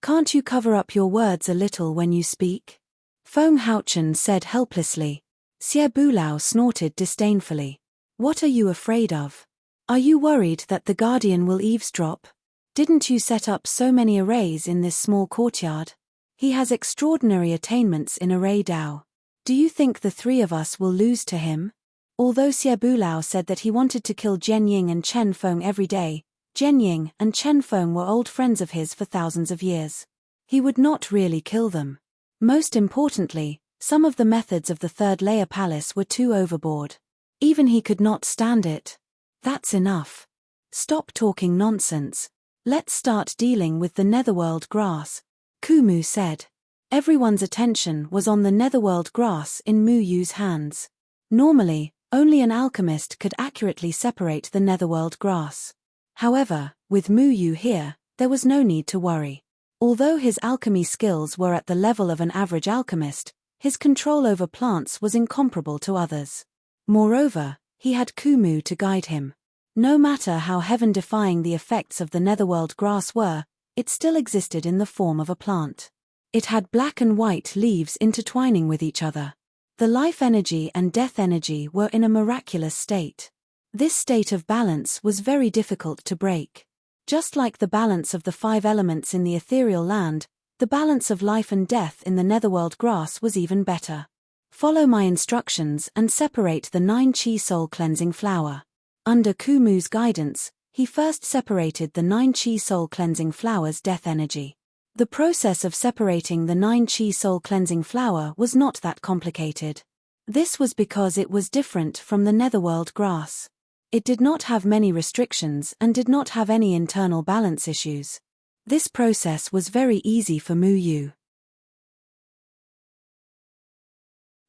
Can't you cover up your words a little when you speak? Feng Haochen said helplessly. Xie Bulao snorted disdainfully. What are you afraid of? Are you worried that the guardian will eavesdrop? Didn't you set up so many arrays in this small courtyard? He has extraordinary attainments in array Dao. Do you think the three of us will lose to him? Although Xie Bulao said that he wanted to kill Jian Ying and Chen Feng every day, Jian Ying and Chen Feng were old friends of his for thousands of years. He would not really kill them. Most importantly, some of the methods of the third layer palace were too overboard. Even he could not stand it. That's enough. Stop talking nonsense. Let's start dealing with the netherworld grass, Kumu said. Everyone's attention was on the netherworld grass in Mu Yu's hands. Normally, only an alchemist could accurately separate the netherworld grass. However, with Mu Yu here, there was no need to worry. Although his alchemy skills were at the level of an average alchemist, his control over plants was incomparable to others. Moreover, he had Kumu to guide him. No matter how heaven-defying the effects of the netherworld grass were, it still existed in the form of a plant. It had black and white leaves intertwining with each other. The life energy and death energy were in a miraculous state. This state of balance was very difficult to break. Just like the balance of the 5 elements in the ethereal land, the balance of life and death in the netherworld grass was even better. Follow my instructions and separate the 9 chi soul cleansing flower. Under Kumu's guidance, he first separated the 9 chi soul cleansing flower's death energy. The process of separating the 9 chi soul cleansing flower was not that complicated. This was because it was different from the netherworld grass. It did not have many restrictions and did not have any internal balance issues. This process was very easy for Mu Yu.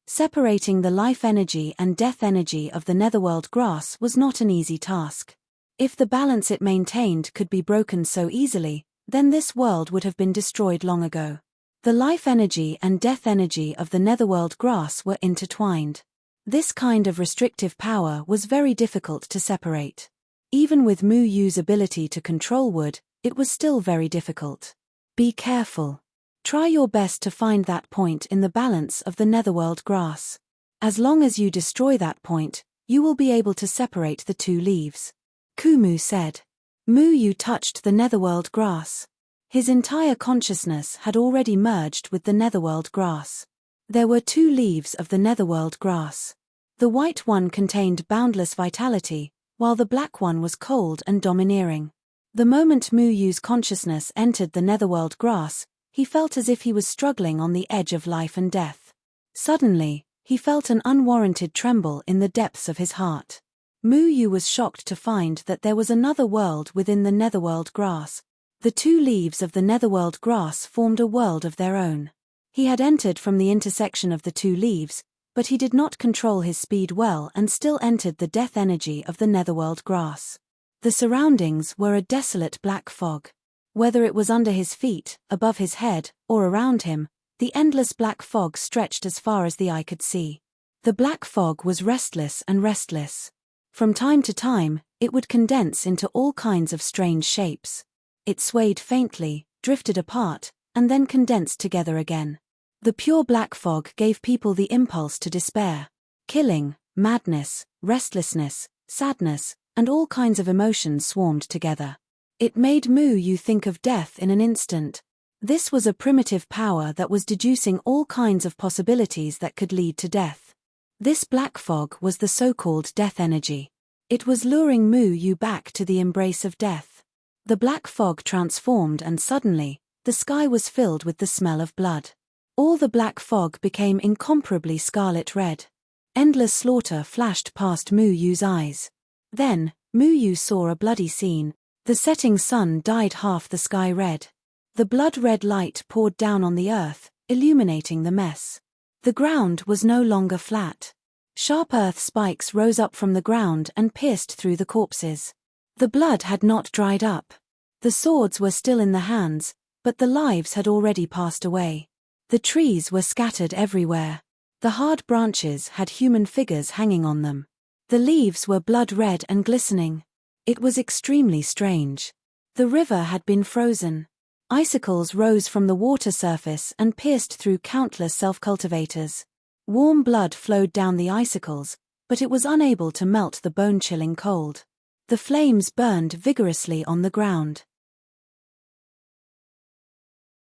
Separating the life energy and death energy of the netherworld grass was not an easy task. If the balance it maintained could be broken so easily, then this world would have been destroyed long ago. The life energy and death energy of the netherworld grass were intertwined. This kind of restrictive power was very difficult to separate. Even with Mu Yu's ability to control wood, it was still very difficult. Be careful. Try your best to find that point in the balance of the netherworld grass. As long as you destroy that point, you will be able to separate the 2 leaves, Kumu said. Mu Yu touched the netherworld grass. His entire consciousness had already merged with the netherworld grass. There were 2 leaves of the netherworld grass. The white one contained boundless vitality, while the black one was cold and domineering. The moment Mu Yu's consciousness entered the netherworld grass, he felt as if he was struggling on the edge of life and death. Suddenly, he felt an unwarranted tremble in the depths of his heart. Mu Yu was shocked to find that there was another world within the netherworld grass. The 2 leaves of the netherworld grass formed a world of their own. He had entered from the intersection of the 2 leaves, but he did not control his speed well and still entered the death energy of the netherworld grass. The surroundings were a desolate black fog. Whether it was under his feet, above his head, or around him, the endless black fog stretched as far as the eye could see. The black fog was restless and restless. From time to time, it would condense into all kinds of strange shapes. It swayed faintly, drifted apart, and then condensed together again. The pure black fog gave people the impulse to despair. Killing, madness, restlessness, sadness, and all kinds of emotions swarmed together. It made Mu Yu think of death in an instant. This was a primitive power that was deducing all kinds of possibilities that could lead to death. This black fog was the so-called death energy. It was luring Mu Yu back to the embrace of death. The black fog transformed and suddenly, the sky was filled with the smell of blood. All the black fog became incomparably scarlet red. Endless slaughter flashed past Mu Yu's eyes. Then, Mu Yu saw a bloody scene. The setting sun dyed half the sky red. The blood-red light poured down on the earth, illuminating the mess. The ground was no longer flat. Sharp earth spikes rose up from the ground and pierced through the corpses. The blood had not dried up. The swords were still in the hands, but the lives had already passed away. The trees were scattered everywhere. The hard branches had human figures hanging on them. The leaves were blood-red and glistening. It was extremely strange. The river had been frozen. Icicles rose from the water surface and pierced through countless self-cultivators. Warm blood flowed down the icicles, but it was unable to melt the bone-chilling cold. The flames burned vigorously on the ground.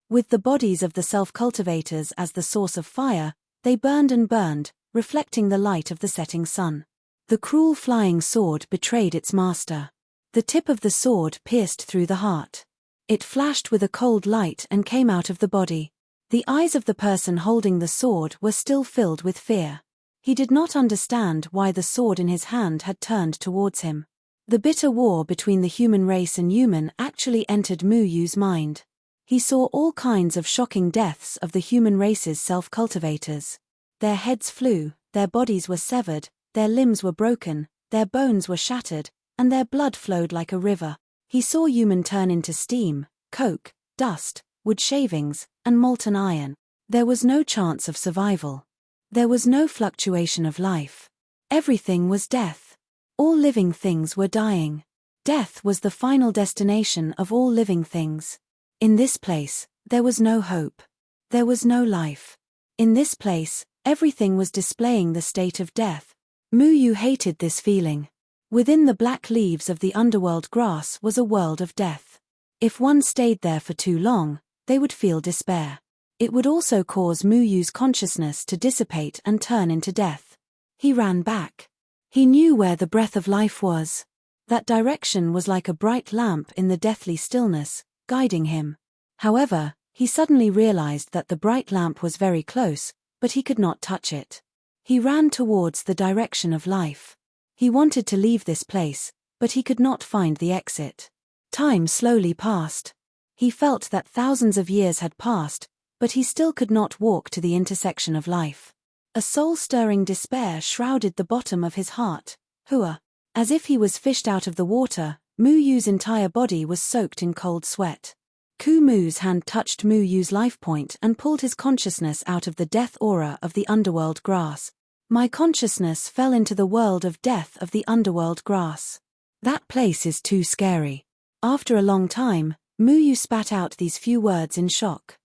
With the bodies of the self-cultivators as the source of fire, They burned and burned, reflecting the light of the setting sun. The cruel flying sword betrayed its master. The tip of the sword pierced through the heart. It flashed with a cold light and came out of the body. The eyes of the person holding the sword were still filled with fear. He did not understand why the sword in his hand had turned towards him. The bitter war between the human race and human actually entered Mu Yu's mind. He saw all kinds of shocking deaths of the human race's self-cultivators. Their heads flew, their bodies were severed, their limbs were broken, their bones were shattered, and their blood flowed like a river. He saw human turn into steam, coke, dust, wood shavings, and molten iron. There was no chance of survival. There was no fluctuation of life. Everything was death. All living things were dying. Death was the final destination of all living things. In this place, there was no hope. There was no life. In this place, everything was displaying the state of death. Mu Yu hated this feeling. Within the black leaves of the underworld grass was a world of death. If one stayed there for too long, they would feel despair. It would also cause Mu Yu's consciousness to dissipate and turn into death. He ran back. He knew where the breath of life was. That direction was like a bright lamp in the deathly stillness, guiding him. However, he suddenly realized that the bright lamp was very close, but he could not touch it. He ran towards the direction of life. He wanted to leave this place, but he could not find the exit. Time slowly passed. He felt that thousands of years had passed, but he still could not walk to the intersection of life. A soul-stirring despair shrouded the bottom of his heart. Hua. As if he was fished out of the water, Mu Yu's entire body was soaked in cold sweat. Ku Mu's hand touched Mu Yu's life point and pulled his consciousness out of the death aura of the underworld grass. My consciousness fell into the world of death of the underworld grass. That place is too scary. After a long time, Mu Yu spat out these few words in shock.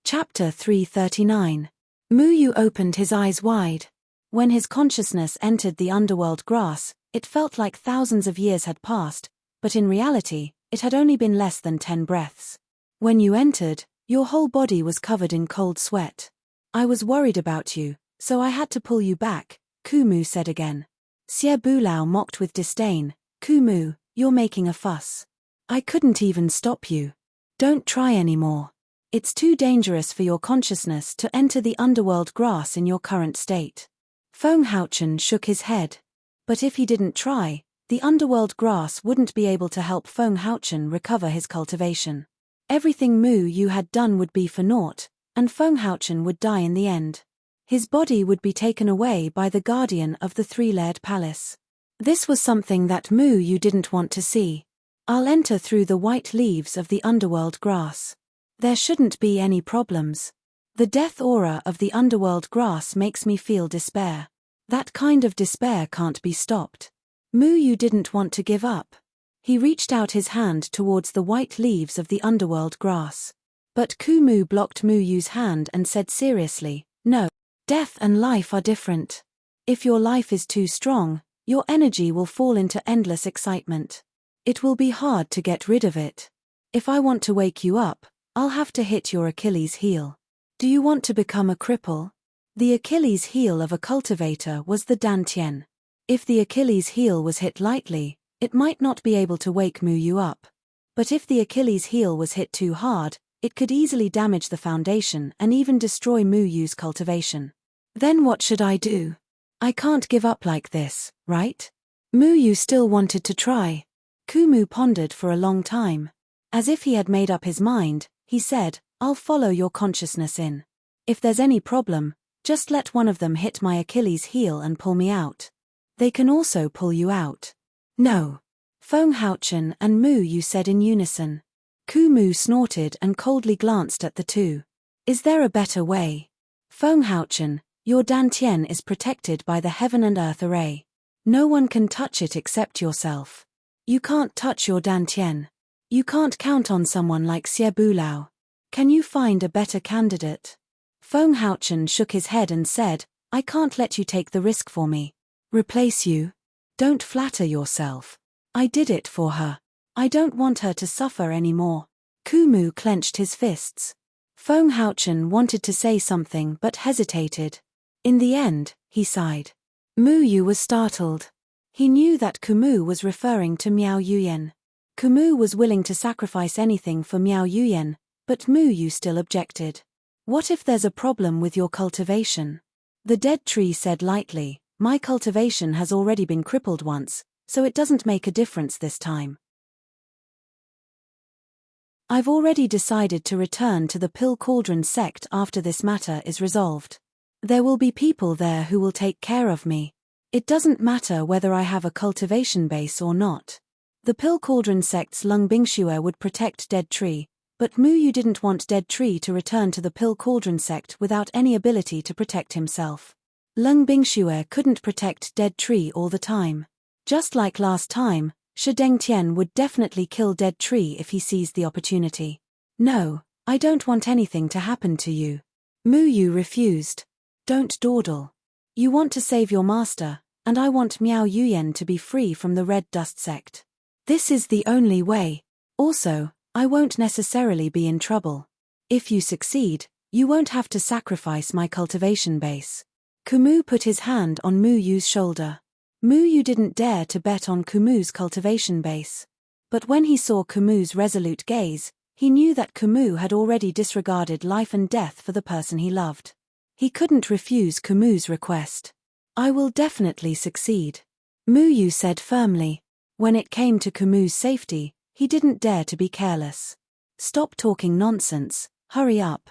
Chapter 339. Mu Yu opened his eyes wide. When his consciousness entered the underworld grass, it felt like thousands of years had passed, but in reality, it had only been less than 10 breaths. When you entered, your whole body was covered in cold sweat. I was worried about you, so I had to pull you back, Ku Mu said again. Xie Bulao mocked with disdain. Ku Mu, you're making a fuss. I couldn't even stop you. Don't try anymore. It's too dangerous for your consciousness to enter the underworld grass in your current state. Feng Haochen shook his head. But if he didn't try, the underworld grass wouldn't be able to help Feng Haochen recover his cultivation. Everything Mu Yu had done would be for naught, and Feng Haochen would die in the end. His body would be taken away by the guardian of the three-layered palace. This was something that Mu Yu didn't want to see. I'll enter through the white leaves of the underworld grass. There shouldn't be any problems. The death aura of the underworld grass makes me feel despair. That kind of despair can't be stopped. Mu Yu didn't want to give up. He reached out his hand towards the white leaves of the underworld grass. But Ku Mu blocked Mu Yu's hand and said seriously, no. Death and life are different. If your life is too strong, your energy will fall into endless excitement. It will be hard to get rid of it. If I want to wake you up, I'll have to hit your Achilles heel. Do you want to become a cripple? The Achilles heel of a cultivator was the dantian. If the Achilles heel was hit lightly, it might not be able to wake Mu Yu up. But if the Achilles heel was hit too hard, it could easily damage the foundation and even destroy Mu Yu's cultivation. Then what should I do? I can't give up like this, right? Mu Yu still wanted to try. Ku Mu pondered for a long time. As if he had made up his mind, he said, I'll follow your consciousness in. If there's any problem, just let one of them hit my Achilles heel and pull me out. They can also pull you out. No. Feng Haochen and Mu Yu said in unison. Ku Mu snorted and coldly glanced at the two. Is there a better way? Feng Haochen, your dantian is protected by the heaven and earth array. No one can touch it except yourself. You can't touch your dantian. You can't count on someone like Xie Bulao. Can you find a better candidate? Feng Haochen shook his head and said, I can't let you take the risk for me. Replace you? Don't flatter yourself. I did it for her. I don't want her to suffer anymore. Kumu clenched his fists. Feng Haochen wanted to say something but hesitated. In the end, he sighed. Mu Yu was startled. He knew that Kumu was referring to Miao Yuyan. Kumu was willing to sacrifice anything for Miao Yuyan, but Mu Yu still objected. What if there's a problem with your cultivation? The dead tree said lightly, my cultivation has already been crippled once, so it doesn't make a difference this time. I've already decided to return to the Pill Cauldron sect after this matter is resolved. There will be people there who will take care of me. It doesn't matter whether I have a cultivation base or not. The Pill Cauldron sect's Lung Bingxue would protect Dead Tree, but Mu Yu didn't want Dead Tree to return to the Pill Cauldron sect without any ability to protect himself. Lung Bingxue couldn't protect Dead Tree all the time. Just like last time, Shi Dengtian would definitely kill Dead Tree if he seized the opportunity. No, I don't want anything to happen to you. Mu Yu refused. Don't dawdle. You want to save your master, and I want Miao Yuyan to be free from the Red Dust sect. This is the only way. Also, I won't necessarily be in trouble. If you succeed, you won't have to sacrifice my cultivation base. Kumu put his hand on Mu Yu's shoulder. Mu Yu didn't dare to bet on Kumu's cultivation base. But when he saw Kumu's resolute gaze, he knew that Kumu had already disregarded life and death for the person he loved. He couldn't refuse Kumu's request. I will definitely succeed. Mu Yu said firmly. When it came to Kumu's safety, he didn't dare to be careless. Stop talking nonsense, hurry up.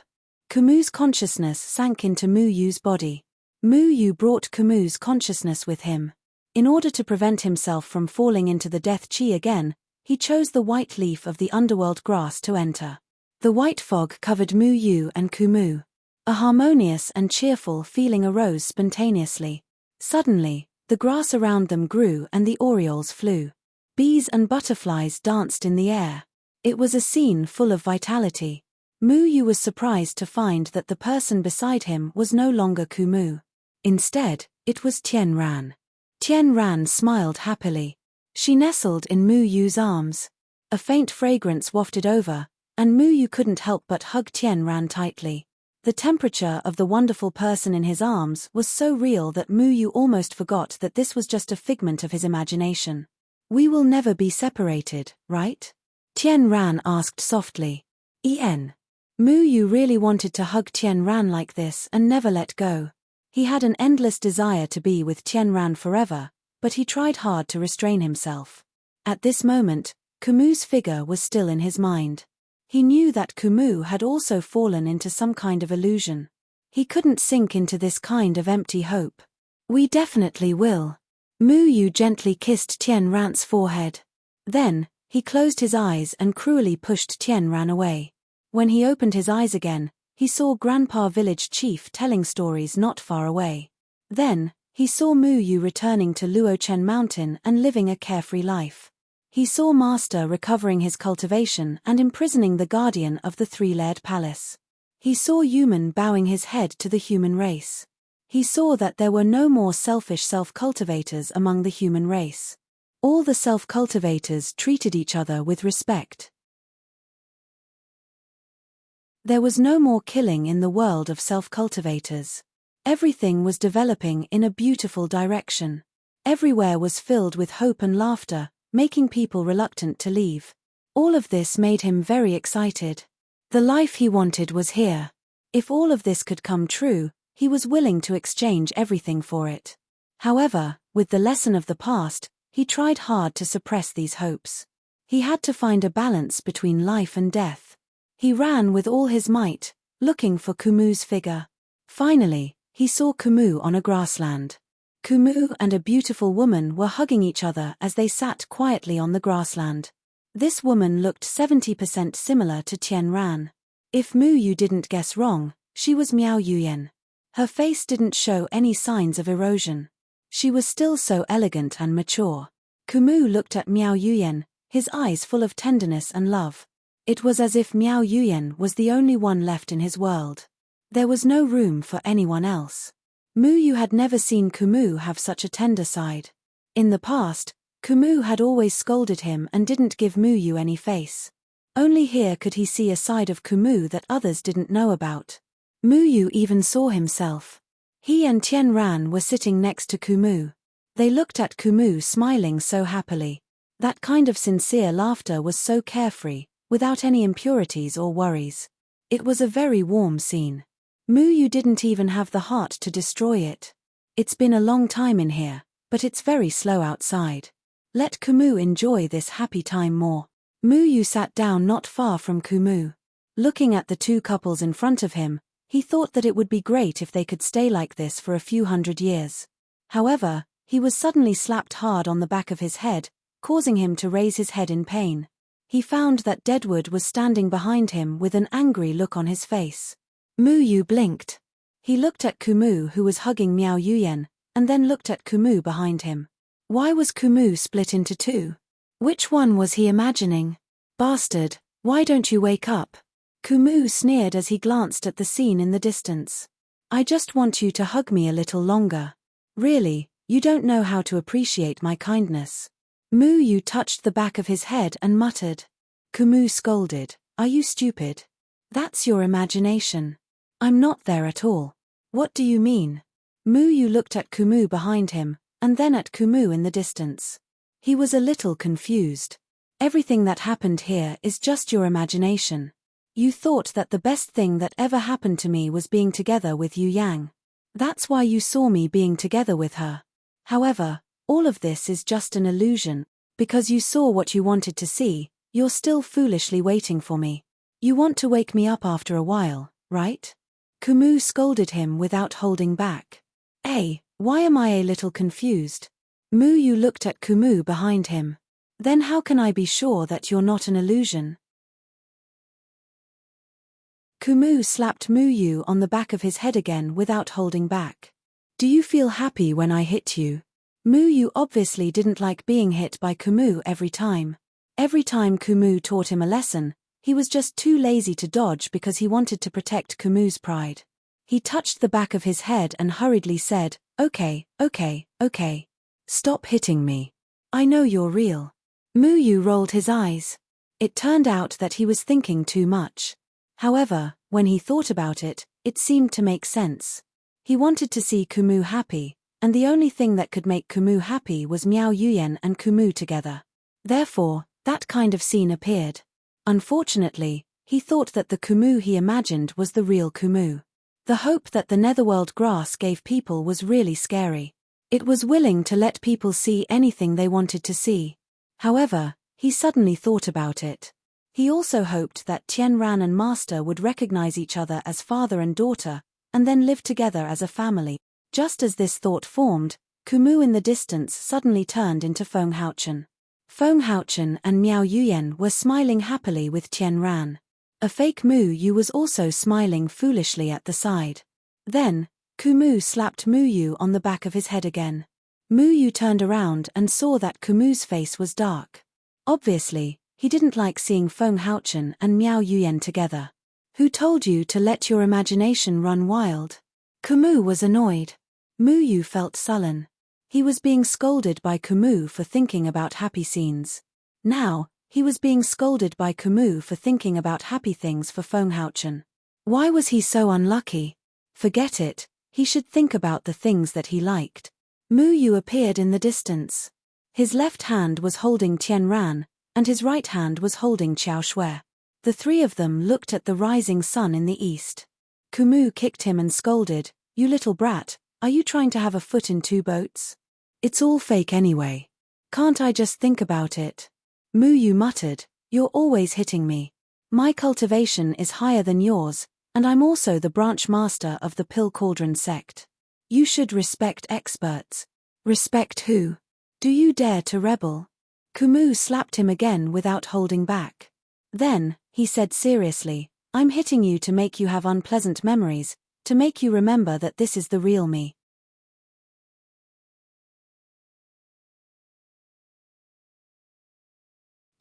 Kumu's consciousness sank into Mu Yu's body. Mu Yu brought Kumu's consciousness with him. In order to prevent himself from falling into the death chi again, he chose the white leaf of the underworld grass to enter. The white fog covered Mu Yu and Kumu. A harmonious and cheerful feeling arose spontaneously. Suddenly, the grass around them grew and the orioles flew. Bees and butterflies danced in the air. It was a scene full of vitality. Mu Yu was surprised to find that the person beside him was no longer Kumu. Instead, it was Tian Ran. Tian Ran smiled happily. She nestled in Mu Yu's arms. A faint fragrance wafted over, and Mu Yu couldn't help but hug Tian Ran tightly. The temperature of the wonderful person in his arms was so real that Mu Yu almost forgot that this was just a figment of his imagination. We will never be separated, right? Tian Ran asked softly. Mu Yu really wanted to hug Tian Ran like this and never let go. He had an endless desire to be with Tian Ran forever, but he tried hard to restrain himself. At this moment, Kumu's figure was still in his mind. He knew that Kumu had also fallen into some kind of illusion. He couldn't sink into this kind of empty hope. We definitely will. Mu Yu gently kissed Tian Ran's forehead. Then, he closed his eyes and cruelly pushed Tian Ran away. When he opened his eyes again, he saw Grandpa Village Chief telling stories not far away. Then, he saw Mu Yu returning to Luochen Mountain and living a carefree life. He saw Master recovering his cultivation and imprisoning the guardian of the three-layered palace. He saw Human bowing his head to the human race. He saw that there were no more selfish self-cultivators among the human race. All the self-cultivators treated each other with respect. There was no more killing in the world of self-cultivators. Everything was developing in a beautiful direction. Everywhere was filled with hope and laughter, making people reluctant to leave. All of this made him very excited. The life he wanted was here. If all of this could come true, he was willing to exchange everything for it. However, with the lesson of the past, he tried hard to suppress these hopes. He had to find a balance between life and death. He ran with all his might, looking for Kumu's figure. Finally, he saw Kumu on a grassland. Kumu and a beautiful woman were hugging each other as they sat quietly on the grassland. This woman looked 70% similar to Tian Ran. If Mu Yu didn't guess wrong, she was Miao Yuyan. Her face didn't show any signs of erosion. She was still so elegant and mature. Kumu looked at Miao Yuyan, his eyes full of tenderness and love. It was as if Miao Yuyan was the only one left in his world. There was no room for anyone else. Mu Yu had never seen Kumu have such a tender side. In the past, Kumu had always scolded him and didn't give Mu Yu any face. Only here could he see a side of Kumu that others didn't know about. Muyu even saw himself. He and Tien Ran were sitting next to Kumu. They looked at Kumu smiling so happily. That kind of sincere laughter was so carefree, without any impurities or worries. It was a very warm scene. Muyu didn't even have the heart to destroy it. It's been a long time in here, but it's very slow outside. Let Kumu enjoy this happy time more. Muyu sat down not far from Kumu. Looking at the two couples in front of him, he thought that it would be great if they could stay like this for a few hundred years. However, he was suddenly slapped hard on the back of his head, causing him to raise his head in pain. He found that Deadwood was standing behind him with an angry look on his face. Muyu blinked. He looked at Kumu, who was hugging Miao Yuyen, and then looked at Kumu behind him. Why was Kumu split into two? Which one was he imagining? Bastard, why don't you wake up? Kumu sneered as he glanced at the scene in the distance. I just want you to hug me a little longer. Really, you don't know how to appreciate my kindness. Muyu touched the back of his head and muttered. Kumu scolded, are you stupid? That's your imagination. I'm not there at all. What do you mean? Muyu looked at Kumu behind him, and then at Kumu in the distance. He was a little confused. Everything that happened here is just your imagination. You thought that the best thing that ever happened to me was being together with Yu Yang. That's why you saw me being together with her. However, all of this is just an illusion. Because you saw what you wanted to see, you're still foolishly waiting for me. You want to wake me up after a while, right? Kumu scolded him without holding back. Why am I a little confused? Muyu looked at Kumu behind him. Then how can I be sure that you're not an illusion? Kumu slapped Muyu on the back of his head again without holding back. Do you feel happy when I hit you? Muyu obviously didn't like being hit by Kumu every time. Every time Kumu taught him a lesson, he was just too lazy to dodge because he wanted to protect Kumu's pride. He touched the back of his head and hurriedly said, Okay. Stop hitting me. I know you're real. Muyu rolled his eyes. It turned out that he was thinking too much. However, when he thought about it, it seemed to make sense. He wanted to see Kumu happy, and the only thing that could make Kumu happy was Miao Yuyen and Kumu together. Therefore, that kind of scene appeared. Unfortunately, he thought that the Kumu he imagined was the real Kumu. The hope that the netherworld grass gave people was really scary. It was willing to let people see anything they wanted to see. However, he suddenly thought about it. He also hoped that Tien Ran and Master would recognize each other as father and daughter, and then live together as a family. Just as this thought formed, Kumu in the distance suddenly turned into Feng Haochen. Feng Haochen and Miao Yuyen were smiling happily with Tien Ran. A fake Muyu was also smiling foolishly at the side. Then, Kumu slapped Muyu on the back of his head again. Muyu turned around and saw that Kumu's face was dark. Obviously, he didn't like seeing Feng Haochen and Miao Yuyen together. Who told you to let your imagination run wild? Kumu was annoyed. Muyu felt sullen. He was being scolded by Kumu for thinking about happy scenes. Now, he was being scolded by Kumu for thinking about happy things for Feng Haochen. Why was he so unlucky? Forget it, he should think about the things that he liked. Muyu appeared in the distance. His left hand was holding Tien Ran, and his right hand was holding Qiao Shui. The three of them looked at the rising sun in the east. Kumu kicked him and scolded, You little brat, are you trying to have a foot in two boats? It's all fake anyway. Can't I just think about it? Muyu muttered, You're always hitting me. My cultivation is higher than yours, and I'm also the branch master of the Pill Cauldron sect. You should respect experts. Respect who? Do you dare to rebel? Kumu slapped him again without holding back. Then, he said seriously, I'm hitting you to make you have unpleasant memories, to make you remember that this is the real me.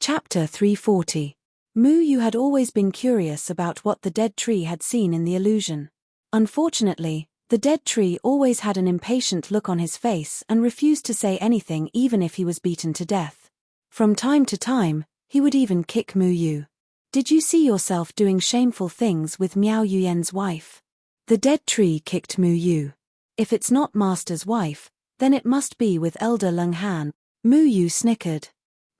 Chapter 340. Muyu had always been curious about what the dead tree had seen in the illusion. Unfortunately, the dead tree always had an impatient look on his face and refused to say anything even if he was beaten to death. From time to time, he would even kick Muyu. Did you see yourself doing shameful things with Miao Yuyen's wife? The dead tree kicked Mu Yu. If it's not master's wife, then it must be with Elder Leng Han. Mu Yu snickered.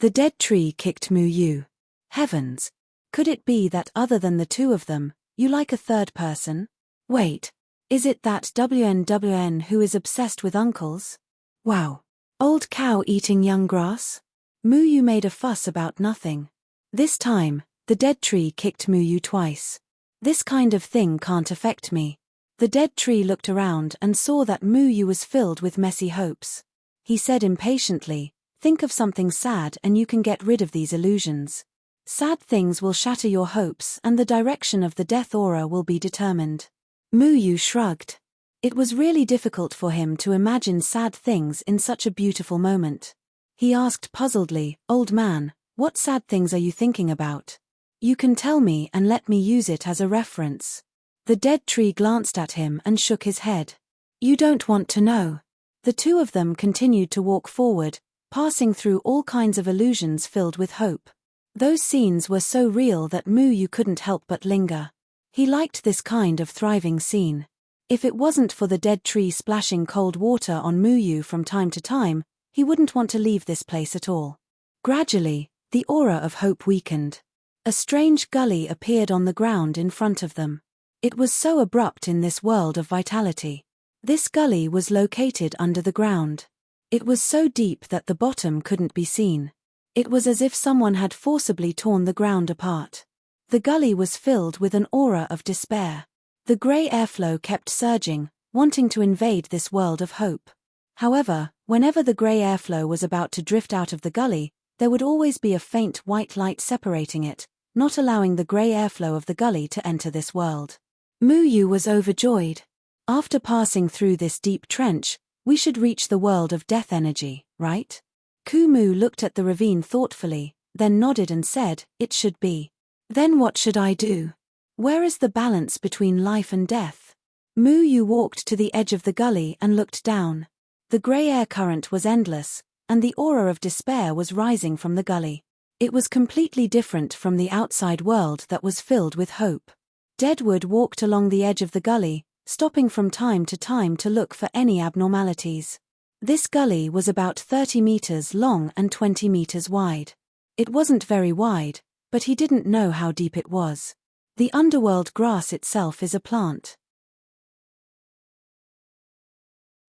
The dead tree kicked Mu Yu. Heavens! Could it be that other than the two of them, you like a third person? Wait. Is it that WN who is obsessed with uncles? Wow. Old cow eating young grass? Mu Yu made a fuss about nothing. This time, the dead tree kicked Mu Yu twice. This kind of thing can't affect me. The dead tree looked around and saw that Mu Yu was filled with messy hopes. He said impatiently, think of something sad and you can get rid of these illusions. Sad things will shatter your hopes and the direction of the death aura will be determined. Mu Yu shrugged. It was really difficult for him to imagine sad things in such a beautiful moment. He asked puzzledly, Old man, what sad things are you thinking about? You can tell me and let me use it as a reference. The dead tree glanced at him and shook his head. You don't want to know. The two of them continued to walk forward, passing through all kinds of illusions filled with hope. Those scenes were so real that Mu Yu couldn't help but linger. He liked this kind of thriving scene. If it wasn't for the dead tree splashing cold water on Mu Yu from time to time, he wouldn't want to leave this place at all. Gradually, the aura of hope weakened. A strange gully appeared on the ground in front of them. It was so abrupt in this world of vitality. This gully was located under the ground. It was so deep that the bottom couldn't be seen. It was as if someone had forcibly torn the ground apart. The gully was filled with an aura of despair. The grey airflow kept surging, wanting to invade this world of hope. However, whenever the grey airflow was about to drift out of the gully, there would always be a faint white light separating it, not allowing the grey airflow of the gully to enter this world. Mu Yu was overjoyed. After passing through this deep trench, we should reach the world of death energy, right? Kumu looked at the ravine thoughtfully, then nodded and said, it should be. Then what should I do? Where is the balance between life and death? Mu Yu walked to the edge of the gully and looked down. The grey air current was endless, and the aura of despair was rising from the gully. It was completely different from the outside world that was filled with hope. Deadwood walked along the edge of the gully, stopping from time to look for any abnormalities. This gully was about 30 meters long and 20 meters wide. It wasn't very wide, but he didn't know how deep it was. The underworld grass itself is a plant.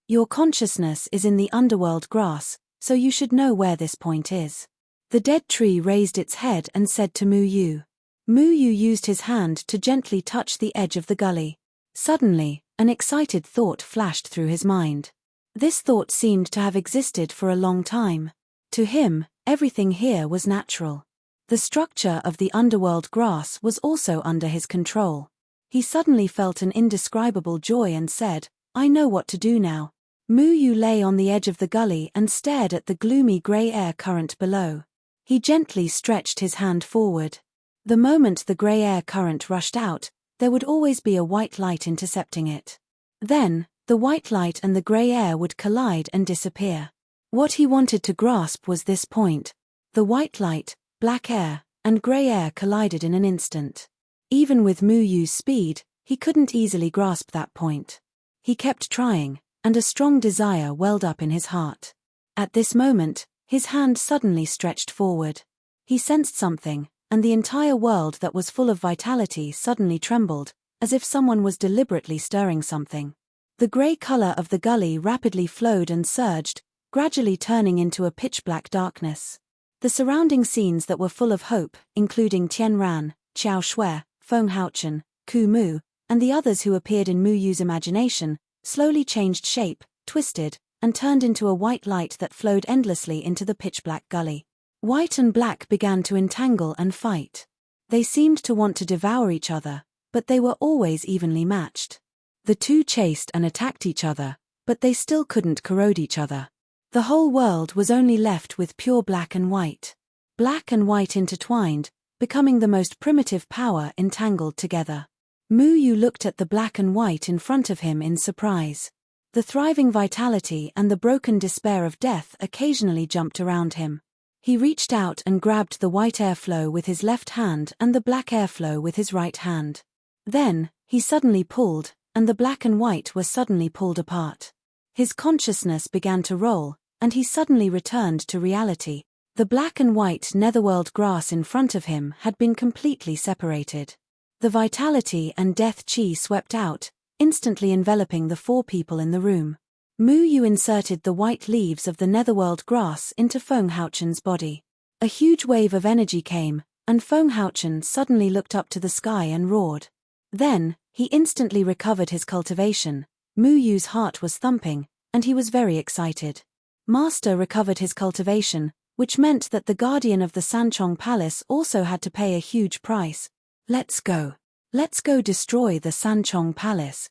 Your consciousness is in the underworld grass, so you should know where this point is. The dead tree raised its head and said to Mu Yu. Mu Yu used his hand to gently touch the edge of the gully. Suddenly, an excited thought flashed through his mind. This thought seemed to have existed for a long time. To him, everything here was natural. The structure of the underworld grass was also under his control. He suddenly felt an indescribable joy and said, I know what to do now. Mu Yu lay on the edge of the gully and stared at the gloomy grey air current below. He gently stretched his hand forward. The moment the grey air current rushed out, there would always be a white light intercepting it. Then, the white light and the grey air would collide and disappear. What he wanted to grasp was this point. The white light, black air, and grey air collided in an instant. Even with Mu Yu's speed, he couldn't easily grasp that point. He kept trying, and a strong desire welled up in his heart. At this moment, his hand suddenly stretched forward. He sensed something, and the entire world that was full of vitality suddenly trembled, as if someone was deliberately stirring something. The grey color of the gully rapidly flowed and surged, gradually turning into a pitch-black darkness. The surrounding scenes that were full of hope, including Tian Ran, Qiao Shui, Feng Haochen, Ku Mu, and the others who appeared in Mu Yu's imagination, slowly changed shape, twisted, and turned into a white light that flowed endlessly into the pitch-black gully. White and black began to entangle and fight. They seemed to want to devour each other, but they were always evenly matched. The two chased and attacked each other, but they still couldn't corrode each other. The whole world was only left with pure black and white. Black and white intertwined, becoming the most primitive power entangled together. Mu Yu looked at the black and white in front of him in surprise. The thriving vitality and the broken despair of death occasionally jumped around him. He reached out and grabbed the white airflow with his left hand and the black airflow with his right hand. Then, he suddenly pulled, and the black and white were suddenly pulled apart. His consciousness began to roll, and he suddenly returned to reality. The black and white netherworld grass in front of him had been completely separated. The vitality and death chi swept out, instantly enveloping the 4 people in the room. Mu Yu inserted the white leaves of the netherworld grass into Feng Haochen's body. A huge wave of energy came, and Feng Haochen suddenly looked up to the sky and roared. Then, he instantly recovered his cultivation. Mu Yu's heart was thumping, and he was very excited. Master recovered his cultivation, which meant that the guardian of the Sanchong Palace also had to pay a huge price. Let's go. Let's go destroy the Sanchong Palace.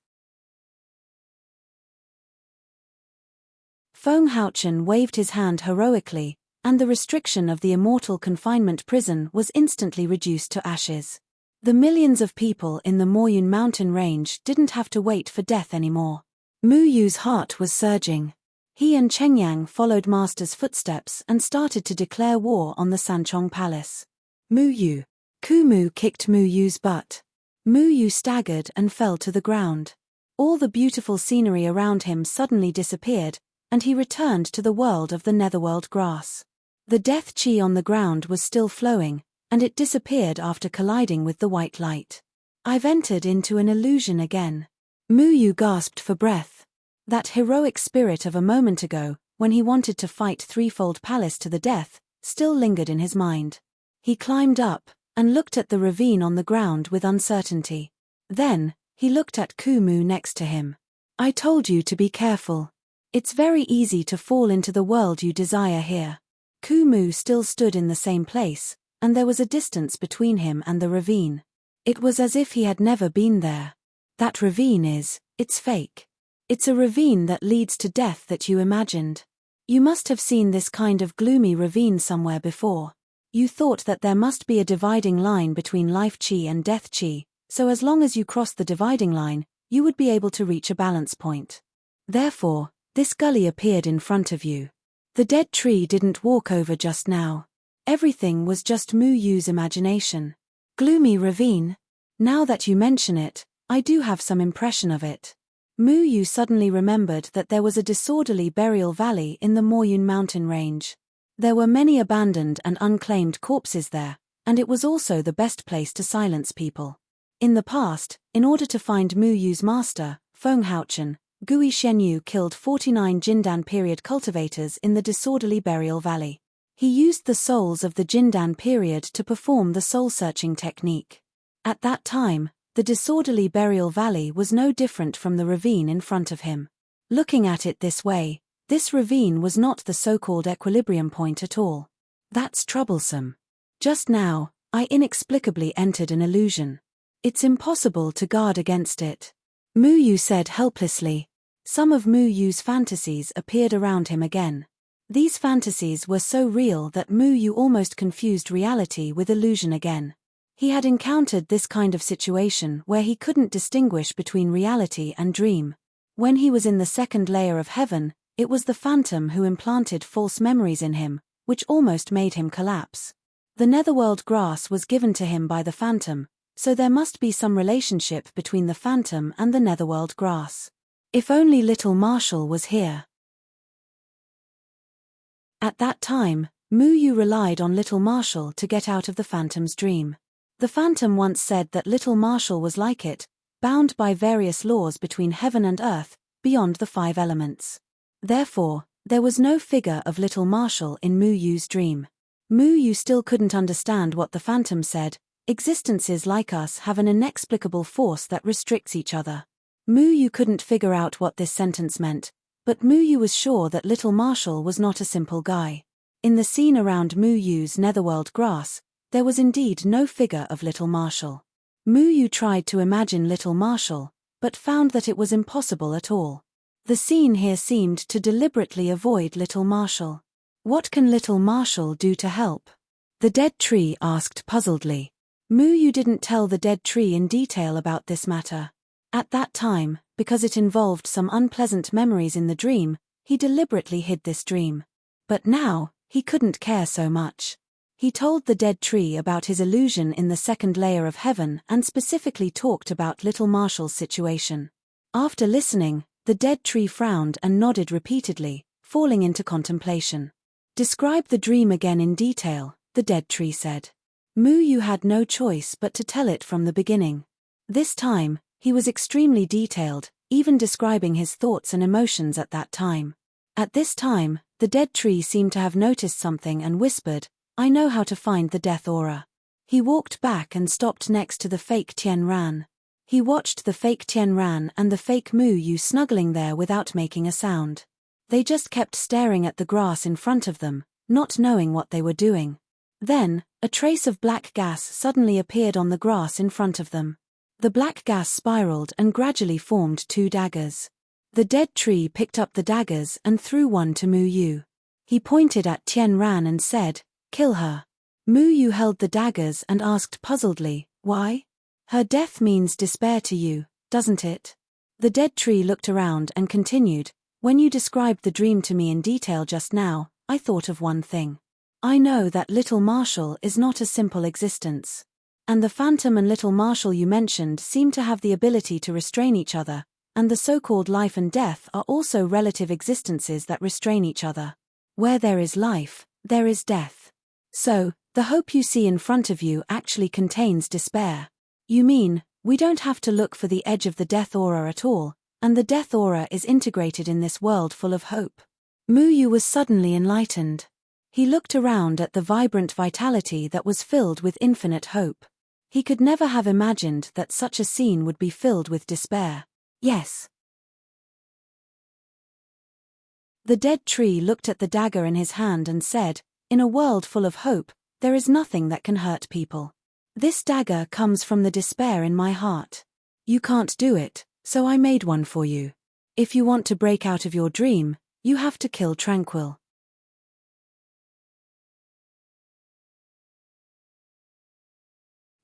Feng Haochen waved his hand heroically, and the restriction of the immortal confinement prison was instantly reduced to ashes. The millions of people in the Moyun mountain range didn't have to wait for death anymore. Mu Yu's heart was surging. He and Chengyang followed Master's footsteps and started to declare war on the Sanchong Palace. Mu Yu. Kumu kicked Mu Yu's butt. Mu Yu staggered and fell to the ground. All the beautiful scenery around him suddenly disappeared, and he returned to the world of the netherworld grass. The death chi on the ground was still flowing, and it disappeared after colliding with the white light. I've entered into an illusion again. Mu Yu gasped for breath. That heroic spirit of a moment ago, when he wanted to fight Threefold Palace to the death, still lingered in his mind. He climbed up, and looked at the ravine on the ground with uncertainty. Then, he looked at Kumu next to him. I told you to be careful. It's very easy to fall into the world you desire here. Kumu still stood in the same place, and there was a distance between him and the ravine. It was as if he had never been there. That ravine it's fake. It's a ravine that leads to death that you imagined. You must have seen this kind of gloomy ravine somewhere before. You thought that there must be a dividing line between life chi and death chi, so as long as you crossed the dividing line, you would be able to reach a balance point. Therefore, this gully appeared in front of you. The dead tree didn't walk over just now. Everything was just Mu Yu's imagination. Gloomy ravine? Now that you mention it, I do have some impression of it. Mu Yu suddenly remembered that there was a disorderly burial valley in the Moyun mountain range. There were many abandoned and unclaimed corpses there, and it was also the best place to silence people. In the past, in order to find Mu Yu's master, Feng Haochen, Gui Shenyu killed 49 Jindan period cultivators in the disorderly burial valley. He used the souls of the Jindan period to perform the soul-searching technique. At that time, the disorderly burial valley was no different from the ravine in front of him. Looking at it this way, this ravine was not the so-called equilibrium point at all. That's troublesome. Just now, I inexplicably entered an illusion. It's impossible to guard against it. Mu Yu said helplessly. Some of Mu Yu's fantasies appeared around him again. These fantasies were so real that Mu Yu almost confused reality with illusion again. He had encountered this kind of situation where he couldn't distinguish between reality and dream. When he was in the second layer of heaven, it was the phantom who implanted false memories in him, which almost made him collapse. The netherworld grass was given to him by the phantom, so there must be some relationship between the phantom and the netherworld grass. If only little Marshall was here. At that time, Mu Yu relied on little Marshall to get out of the phantom's dream. The phantom once said that little Marshall was like it, bound by various laws between heaven and earth, beyond the 5 elements. Therefore, there was no figure of little Marshall in Mu Yu's dream. Mu Yu still couldn't understand what the phantom said. Existences like us have an inexplicable force that restricts each other. Mu Yu couldn't figure out what this sentence meant, but Mu Yu was sure that little Marshall was not a simple guy. In the scene around Mu Yu's netherworld grass, there was indeed no figure of little Marshall. Mu Yu tried to imagine little Marshall, but found that it was impossible at all. The scene here seemed to deliberately avoid little Marshall. What can little Marshall do to help? The dead tree asked puzzledly. Mu Yu didn't tell the dead tree in detail about this matter. At that time, because it involved some unpleasant memories in the dream, he deliberately hid this dream. But now, he couldn't care so much. He told the dead tree about his illusion in the second layer of heaven and specifically talked about little Marshall's situation. After listening, the dead tree frowned and nodded repeatedly, falling into contemplation. Describe the dream again in detail, the dead tree said. Mu had no choice but to tell it from the beginning. This time, he was extremely detailed, even describing his thoughts and emotions at that time. At this time, the dead tree seemed to have noticed something and whispered, "I know how to find the death aura." He walked back and stopped next to the fake Tien Ran. He watched the fake Tien Ran and the fake Mu snuggling there without making a sound. They just kept staring at the grass in front of them, not knowing what they were doing. Then, a trace of black gas suddenly appeared on the grass in front of them. The black gas spiraled and gradually formed two daggers. The dead tree picked up the daggers and threw one to Mu. He pointed at Tien Ran and said, "Kill her." Mu held the daggers and asked puzzledly, "Why? Her death means despair to you, doesn't it?" The dead tree looked around and continued, "When you described the dream to me in detail just now, I thought of one thing. I know that Little Marshall is not a simple existence. And the Phantom and Little Marshall you mentioned seem to have the ability to restrain each other, and the so-called life and death are also relative existences that restrain each other. Where there is life, there is death. So, the hope you see in front of you actually contains despair. You mean, we don't have to look for the edge of the death aura at all, and the death aura is integrated in this world full of hope." Mu was suddenly enlightened. He looked around at the vibrant vitality that was filled with infinite hope. He could never have imagined that such a scene would be filled with despair. Yes. The dead tree looked at the dagger in his hand and said, "In a world full of hope, there is nothing that can hurt people. This dagger comes from the despair in my heart. You can't do it, so I made one for you. If you want to break out of your dream, you have to kill Tranquil."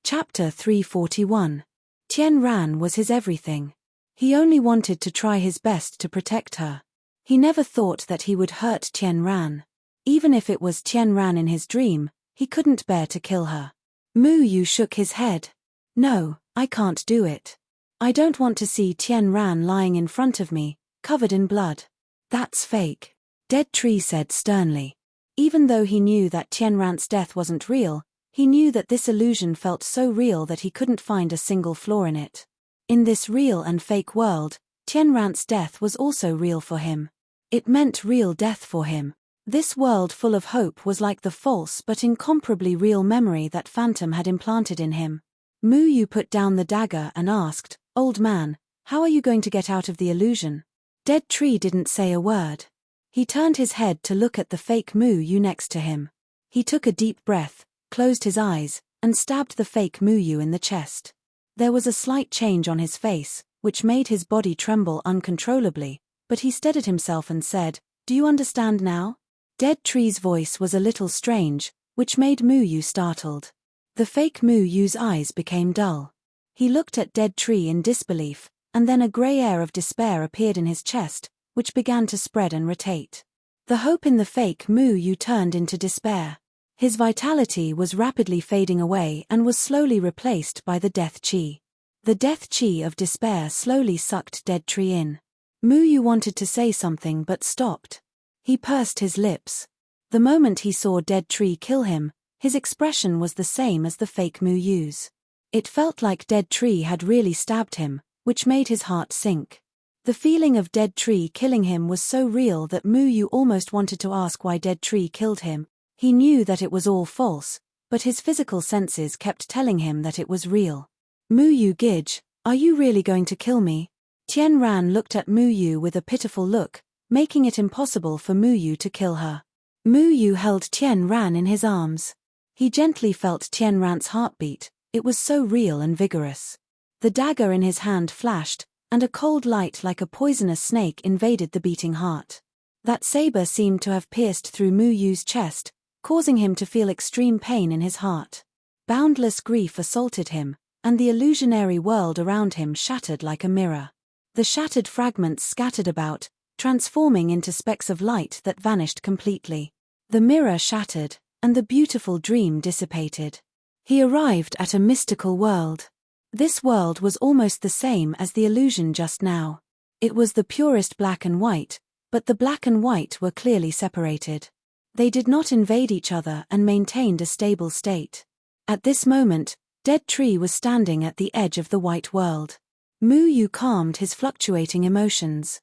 Chapter 341. Tien Ran was his everything. He only wanted to try his best to protect her. He never thought that he would hurt Tien Ran. Even if it was Tien Ran in his dream, he couldn't bear to kill her. Mu shook his head. "No, I can't do it. I don't want to see Tien Ran lying in front of me, covered in blood. That's fake," Dead Tree said sternly. Even though he knew that Tien Ran's death wasn't real, he knew that this illusion felt so real that he couldn't find a single flaw in it. In this real and fake world, Tien Ran's death was also real for him. It meant real death for him. This world full of hope was like the false but incomparably real memory that Phantom had implanted in him. Mu put down the dagger and asked, "Old man, how are you going to get out of the illusion?" Dead Tree didn't say a word. He turned his head to look at the fake Mu next to him. He took a deep breath, closed his eyes, and stabbed the fake Mu in the chest. There was a slight change on his face, which made his body tremble uncontrollably, but he steadied himself and said, "Do you understand now?" Dead Tree's voice was a little strange, which made Mu startled. The fake Mu's eyes became dull. He looked at Dead Tree in disbelief, and then a grey air of despair appeared in his chest, which began to spread and rotate. The hope in the fake Mu turned into despair. His vitality was rapidly fading away and was slowly replaced by the death chi. The death chi of despair slowly sucked Dead Tree in. Mu wanted to say something but stopped. He pursed his lips. The moment he saw Dead Tree kill him, his expression was the same as the fake Mu's. It felt like Dead Tree had really stabbed him, which made his heart sink. The feeling of Dead Tree killing him was so real that Mu almost wanted to ask why Dead Tree killed him. He knew that it was all false, but his physical senses kept telling him that it was real. "Mu Gidge, are you really going to kill me?" Tien Ran looked at Mu with a pitiful look, making it impossible for Mu to kill her. Mu held Tien Ran in his arms. He gently felt Tien Ran's heartbeat, it was so real and vigorous. The dagger in his hand flashed, and a cold light like a poisonous snake invaded the beating heart. That saber seemed to have pierced through Mu's chest, causing him to feel extreme pain in his heart. Boundless grief assaulted him, and the illusionary world around him shattered like a mirror. The shattered fragments scattered about, transforming into specks of light that vanished completely. The mirror shattered, and the beautiful dream dissipated. He arrived at a mystical world. This world was almost the same as the illusion just now. It was the purest black and white, but the black and white were clearly separated. They did not invade each other and maintained a stable state. At this moment, Dead Tree was standing at the edge of the white world. Mu Yu calmed his fluctuating emotions.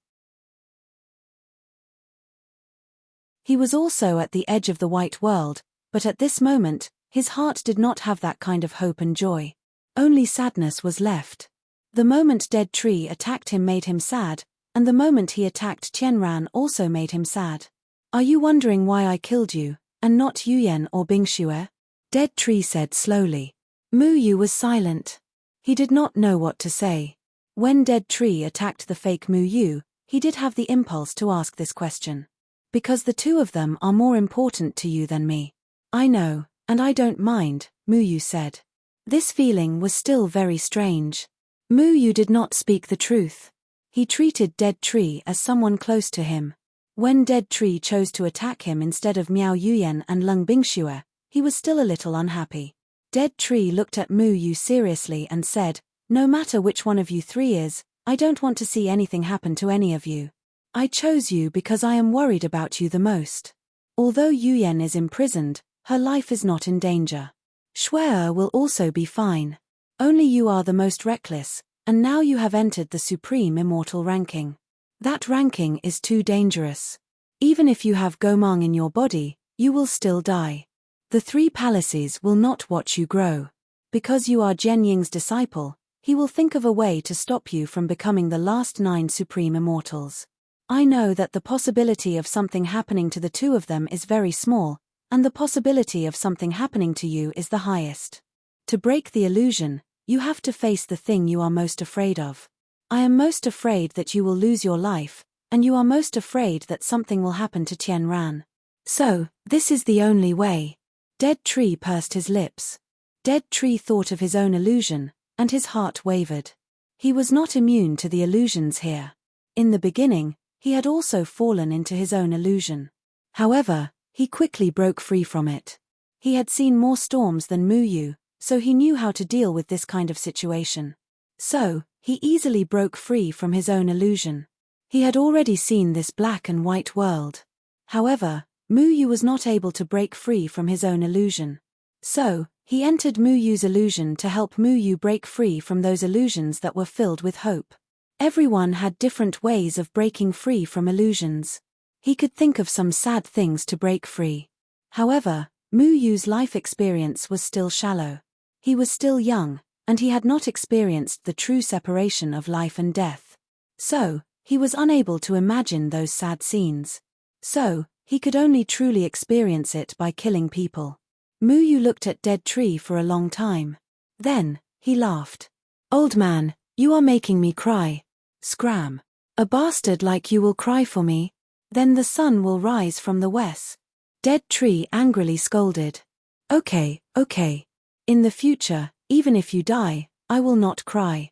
He was also at the edge of the white world, but at this moment, his heart did not have that kind of hope and joy. Only sadness was left. The moment Dead Tree attacked him made him sad, and the moment he attacked Tianran also made him sad. Are you wondering why I killed you, and not Yuyan or Bingxue? Dead Tree said slowly. Mu Yu was silent. He did not know what to say. When Dead Tree attacked the fake Mu Yu, he did have the impulse to ask this question. Because the two of them are more important to you than me. I know, and I don't mind, Mu Yu said. This feeling was still very strange. Mu Yu did not speak the truth. He treated Dead Tree as someone close to him. When Dead Tree chose to attack him instead of Miao Yuyan and Leng Bingxue, he was still a little unhappy. Dead Tree looked at Mu Yu seriously and said, no matter which one of you three is, I don't want to see anything happen to any of you. I chose you because I am worried about you the most. Although Yuyan is imprisoned, her life is not in danger. Shuai will also be fine. Only you are the most reckless, and now you have entered the supreme immortal ranking. That ranking is too dangerous. Even if you have Gomang in your body, you will still die. The three palaces will not watch you grow. Because you are Jian Ying's disciple, he will think of a way to stop you from becoming the last 9 supreme immortals. I know that the possibility of something happening to the two of them is very small, and the possibility of something happening to you is the highest. To break the illusion, you have to face the thing you are most afraid of. I am most afraid that you will lose your life, and you are most afraid that something will happen to Tianran. So, this is the only way. Dead Tree pursed his lips. Dead Tree thought of his own illusion, and his heart wavered. He was not immune to the illusions here. In the beginning, he had also fallen into his own illusion. However, he quickly broke free from it. He had seen more storms than Mu Yu, so he knew how to deal with this kind of situation. So, he easily broke free from his own illusion. He had already seen this black and white world. However, Mu Yu was not able to break free from his own illusion. So, he entered Mu Yu's illusion to help Mu Yu break free from those illusions that were filled with hope. Everyone had different ways of breaking free from illusions. He could think of some sad things to break free. However, Mu Yu's life experience was still shallow. He was still young, and he had not experienced the true separation of life and death. So, he was unable to imagine those sad scenes. So, he could only truly experience it by killing people. Mu Yu looked at Dead Tree for a long time. Then, he laughed. Old man, you are making me cry. Scram. A bastard like you will cry for me. Then the sun will rise from the west. Dead Tree angrily scolded. Okay. In the future, even if you die, I will not cry.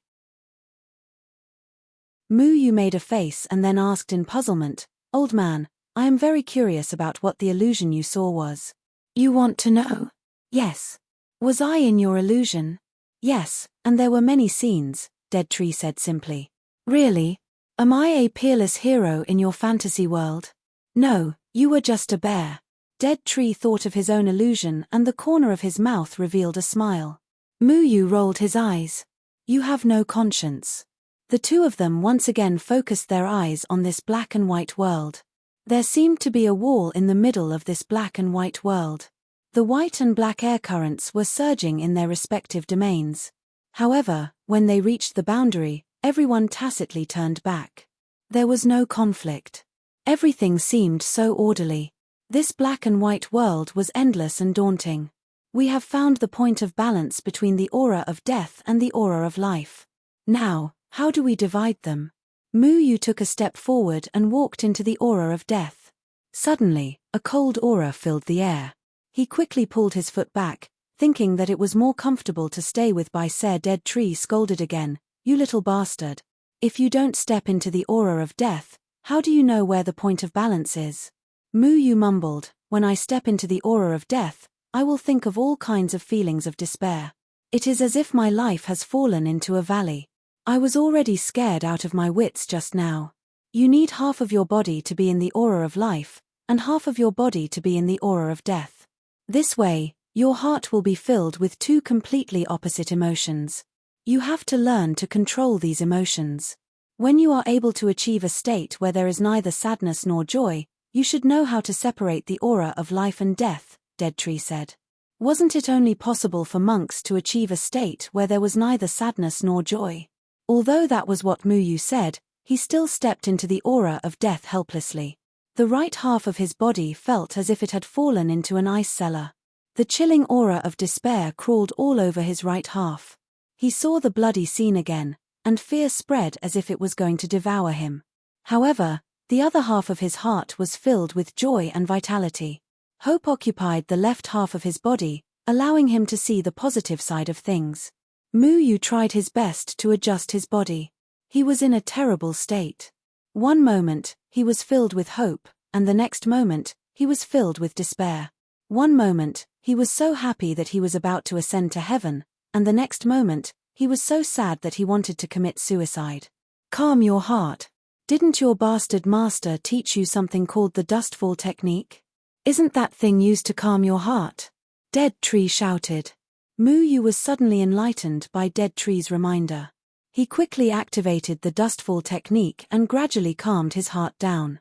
Mu Yu made a face and then asked in puzzlement, Old man, I am very curious about what the illusion you saw was. You want to know? Yes. Was I in your illusion? Yes, and there were many scenes, Dead Tree said simply. Really? Am I a peerless hero in your fantasy world? No, you were just a bear. Dead Tree thought of his own illusion and the corner of his mouth revealed a smile. Mu Yu rolled his eyes. You have no conscience. The two of them once again focused their eyes on this black and white world. There seemed to be a wall in the middle of this black and white world. The white and black air currents were surging in their respective domains. However, when they reached the boundary, everyone tacitly turned back. There was no conflict. Everything seemed so orderly. This black and white world was endless and daunting. We have found the point of balance between the aura of death and the aura of life. Now, how do we divide them? Mu Yu took a step forward and walked into the aura of death. Suddenly, a cold aura filled the air. He quickly pulled his foot back, thinking that it was more comfortable to stay with by Ser. Dead Tree scolded again, You little bastard. If you don't step into the aura of death, how do you know where the point of balance is? Mu Yu mumbled, when I step into the aura of death, I will think of all kinds of feelings of despair. It is as if my life has fallen into a valley. I was already scared out of my wits just now. You need half of your body to be in the aura of life, and half of your body to be in the aura of death. This way, your heart will be filled with two completely opposite emotions. You have to learn to control these emotions. When you are able to achieve a state where there is neither sadness nor joy, you should know how to separate the aura of life and death, Dead Tree said. Wasn't it only possible for monks to achieve a state where there was neither sadness nor joy? Although that was what Muyu said, he still stepped into the aura of death helplessly. The right half of his body felt as if it had fallen into an ice cellar. The chilling aura of despair crawled all over his right half. He saw the bloody scene again, and fear spread as if it was going to devour him. However, the other half of his heart was filled with joy and vitality. Hope occupied the left half of his body, allowing him to see the positive side of things. Muyu tried his best to adjust his body. He was in a terrible state. One moment, he was filled with hope, and the next moment, he was filled with despair. One moment, he was so happy that he was about to ascend to heaven, and the next moment, he was so sad that he wanted to commit suicide. Calm your heart. Didn't your bastard master teach you something called the dustfall technique? Isn't that thing used to calm your heart? Dead Tree shouted. Muyu was suddenly enlightened by Dead Tree's reminder. He quickly activated the dustfall technique and gradually calmed his heart down.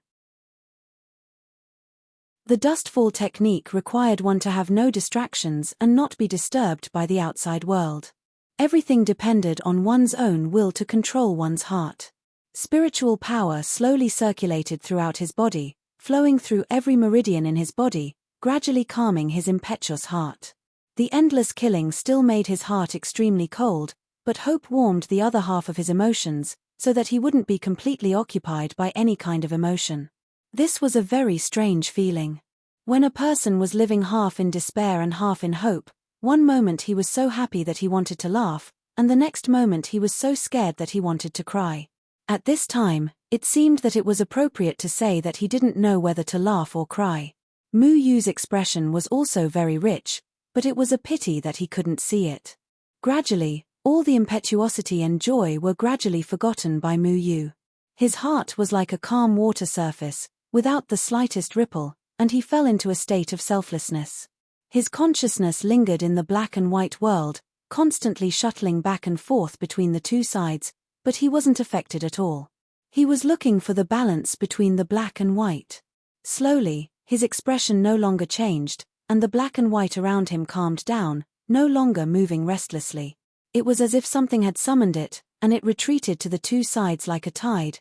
The dustfall technique required one to have no distractions and not be disturbed by the outside world. Everything depended on one's own will to control one's heart. Spiritual power slowly circulated throughout his body, flowing through every meridian in his body, gradually calming his impetuous heart. The endless killing still made his heart extremely cold, but hope warmed the other half of his emotions, so that he wouldn't be completely occupied by any kind of emotion. This was a very strange feeling. When a person was living half in despair and half in hope, one moment he was so happy that he wanted to laugh, and the next moment he was so scared that he wanted to cry. At this time, it seemed that it was appropriate to say that he didn't know whether to laugh or cry. Muyu's expression was also very rich, but it was a pity that he couldn't see it. Gradually, all the impetuosity and joy were gradually forgotten by Muyu. His heart was like a calm water surface, without the slightest ripple, and he fell into a state of selflessness. His consciousness lingered in the black and white world, constantly shuttling back and forth between the two sides, but he wasn't affected at all. He was looking for the balance between the black and white. Slowly, his expression no longer changed, and the black and white around him calmed down, no longer moving restlessly. It was as if something had summoned it, and it retreated to the two sides like a tide.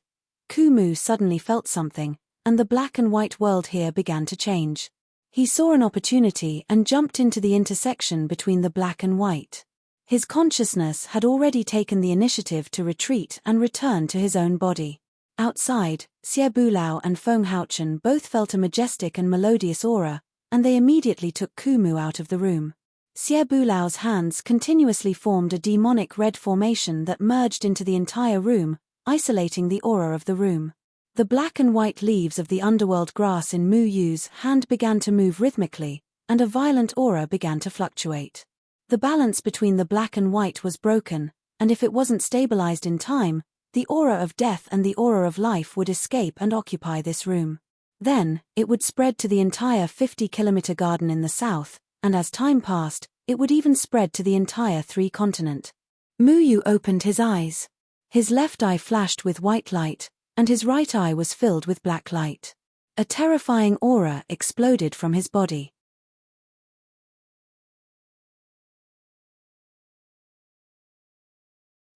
Kumu suddenly felt something, and the black and white world here began to change. He saw an opportunity and jumped into the intersection between the black and white. His consciousness had already taken the initiative to retreat and return to his own body. Outside, Xie Bulao and Feng Haochen both felt a majestic and melodious aura, and they immediately took Kumu out of the room. Xie Bulao's hands continuously formed a demonic red formation that merged into the entire room, isolating the aura of the room. The black and white leaves of the underworld grass in Muyu's hand began to move rhythmically, and a violent aura began to fluctuate. The balance between the black and white was broken, and if it wasn't stabilized in time, the aura of death and the aura of life would escape and occupy this room. Then, it would spread to the entire 50-kilometer garden in the south, and as time passed, it would even spread to the entire 3-continent. Muyu opened his eyes. His left eye flashed with white light, and his right eye was filled with black light. A terrifying aura exploded from his body.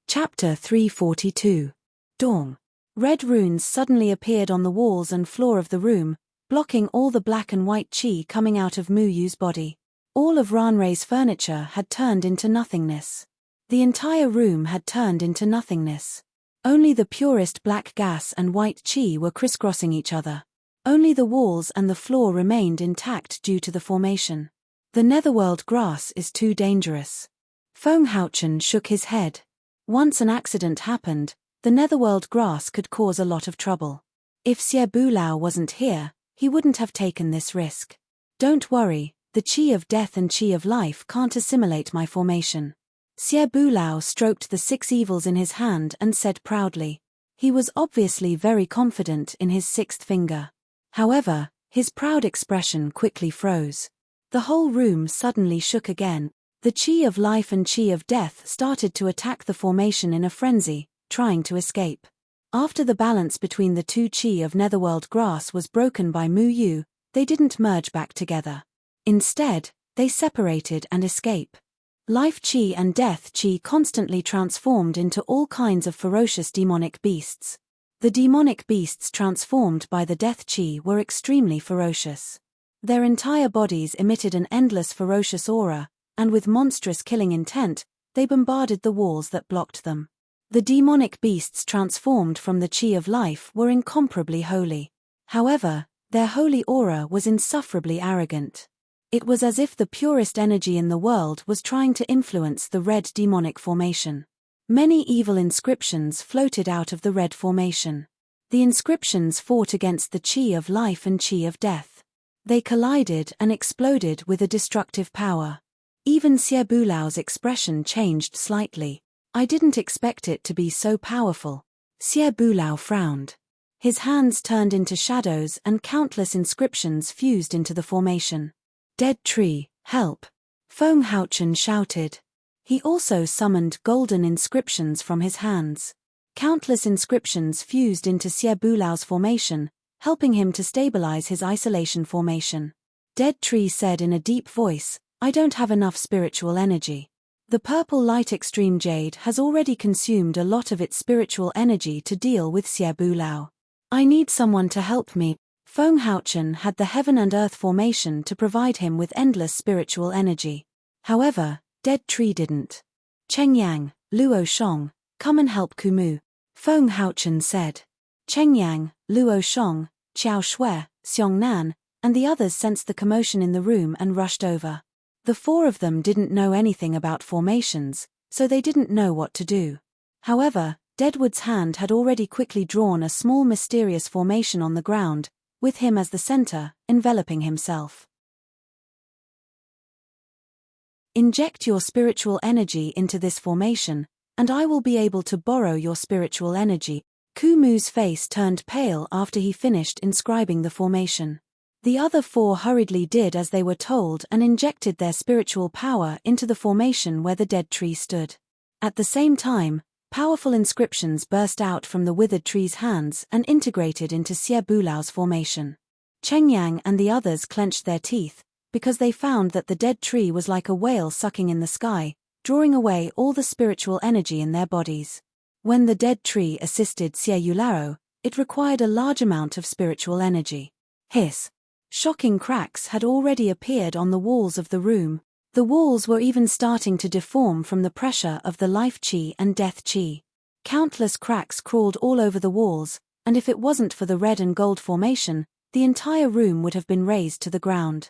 Chapter 342. Dawn. Red runes suddenly appeared on the walls and floor of the room, blocking all the black and white chi coming out of Muyu's body. All of Ranrei's furniture had turned into nothingness. The entire room had turned into nothingness. Only the purest black gas and white chi were crisscrossing each other. Only the walls and the floor remained intact due to the formation. The netherworld grass is too dangerous. Feng Haochen shook his head. Once an accident happened, the netherworld grass could cause a lot of trouble. If Xie Bulao wasn't here, he wouldn't have taken this risk. Don't worry, the qi of death and qi of life can't assimilate my formation. Xie Bulao stroked the 6 evils in his hand and said proudly. He was obviously very confident in his 6th finger. However, his proud expression quickly froze. The whole room suddenly shook again. The qi of life and qi of death started to attack the formation in a frenzy, trying to escape. After the balance between the 2 qi of netherworld grass was broken by Mu Yu, they didn't merge back together. Instead, they separated and escape. Life qi and death qi constantly transformed into all kinds of ferocious demonic beasts. The demonic beasts transformed by the death qi were extremely ferocious. Their entire bodies emitted an endless ferocious aura, and with monstrous killing intent, they bombarded the walls that blocked them. The demonic beasts transformed from the qi of life were incomparably holy. However, their holy aura was insufferably arrogant. It was as if the purest energy in the world was trying to influence the red demonic formation. Many evil inscriptions floated out of the red formation. The inscriptions fought against the qi of life and qi of death. They collided and exploded with a destructive power. Even Xie Bulao's expression changed slightly. I didn't expect it to be so powerful. Xie Bulao frowned. His hands turned into shadows and countless inscriptions fused into the formation. Dead tree, help! Feng Haochen shouted. He also summoned golden inscriptions from his hands. Countless inscriptions fused into Xie Bulao's formation, helping him to stabilize his isolation formation. Dead tree said in a deep voice, I don't have enough spiritual energy. The purple light extreme jade has already consumed a lot of its spiritual energy to deal with Xie Bulao. I need someone to help me. Feng Haochen had the heaven and earth formation to provide him with endless spiritual energy. However, Dead Tree didn't. Cheng Yang, Luo Shong, come and help Kumu. Feng Haochen said. Cheng Yang, Luo Shong, Qiao Shui, Xiong Nan, and the others sensed the commotion in the room and rushed over. The 4 of them didn't know anything about formations, so they didn't know what to do. However, Deadwood's hand had already quickly drawn a small mysterious formation on the ground, with him as the center, enveloping himself. Inject your spiritual energy into this formation, and I will be able to borrow your spiritual energy. Kumu's face turned pale after he finished inscribing the formation. The other 4 hurriedly did as they were told and injected their spiritual power into the formation where the dead tree stood. At the same time, powerful inscriptions burst out from the withered tree's hands and integrated into Xie Bulao's formation. Cheng Yang and the others clenched their teeth, because they found that the dead tree was like a whale sucking in the sky, drawing away all the spiritual energy in their bodies. When the dead tree assisted Xie Yulao, it required a large amount of spiritual energy. Hiss! Shocking cracks had already appeared on the walls of the room. The walls were even starting to deform from the pressure of the life qi and death qi. Countless cracks crawled all over the walls, and if it wasn't for the red and gold formation, the entire room would have been razed to the ground.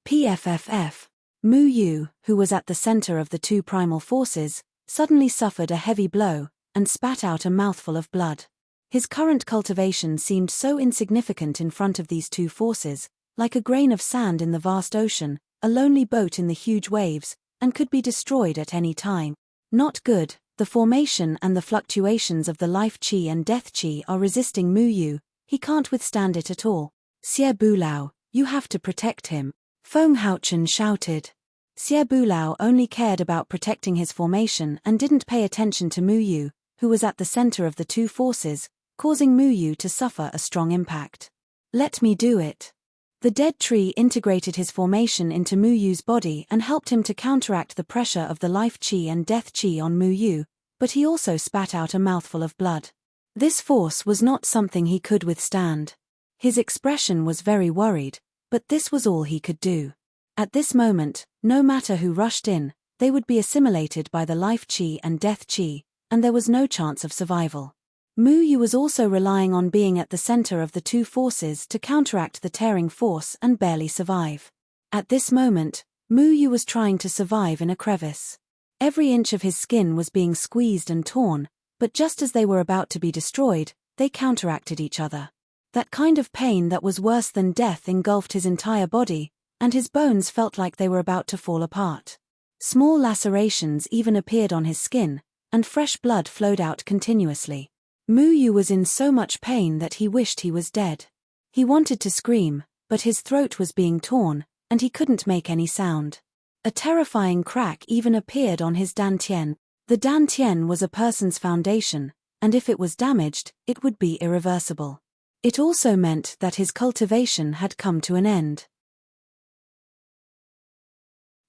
PFFF. Mu Yu, who was at the center of the 2 primal forces, suddenly suffered a heavy blow, and spat out a mouthful of blood. His current cultivation seemed so insignificant in front of these 2 forces, like a grain of sand in the vast ocean, a lonely boat in the huge waves, and could be destroyed at any time. Not good. The formation and the fluctuations of the life qi and death qi are resisting Mu Yu. He can't withstand it at all. Xie Bulao, you have to protect him. Feng Haochen shouted. Xie Bulao only cared about protecting his formation and didn't pay attention to Mu Yu, who was at the center of the 2 forces, causing Mu Yu to suffer a strong impact. Let me do it. The dead tree integrated his formation into Mu Yu's body and helped him to counteract the pressure of the life qi and death qi on Mu Yu, but he also spat out a mouthful of blood. This force was not something he could withstand. His expression was very worried, but this was all he could do. At this moment, no matter who rushed in, they would be assimilated by the life qi and death qi, and there was no chance of survival. Mu Yu was also relying on being at the center of the 2 forces to counteract the tearing force and barely survive. At this moment, Mu Yu was trying to survive in a crevice. Every inch of his skin was being squeezed and torn, but just as they were about to be destroyed, they counteracted each other. That kind of pain that was worse than death engulfed his entire body, and his bones felt like they were about to fall apart. Small lacerations even appeared on his skin, and fresh blood flowed out continuously. Mu Yu was in so much pain that he wished he was dead. He wanted to scream, but his throat was being torn, and he couldn't make any sound. A terrifying crack even appeared on his dantian. The dantian was a person's foundation, and if it was damaged, it would be irreversible. It also meant that his cultivation had come to an end.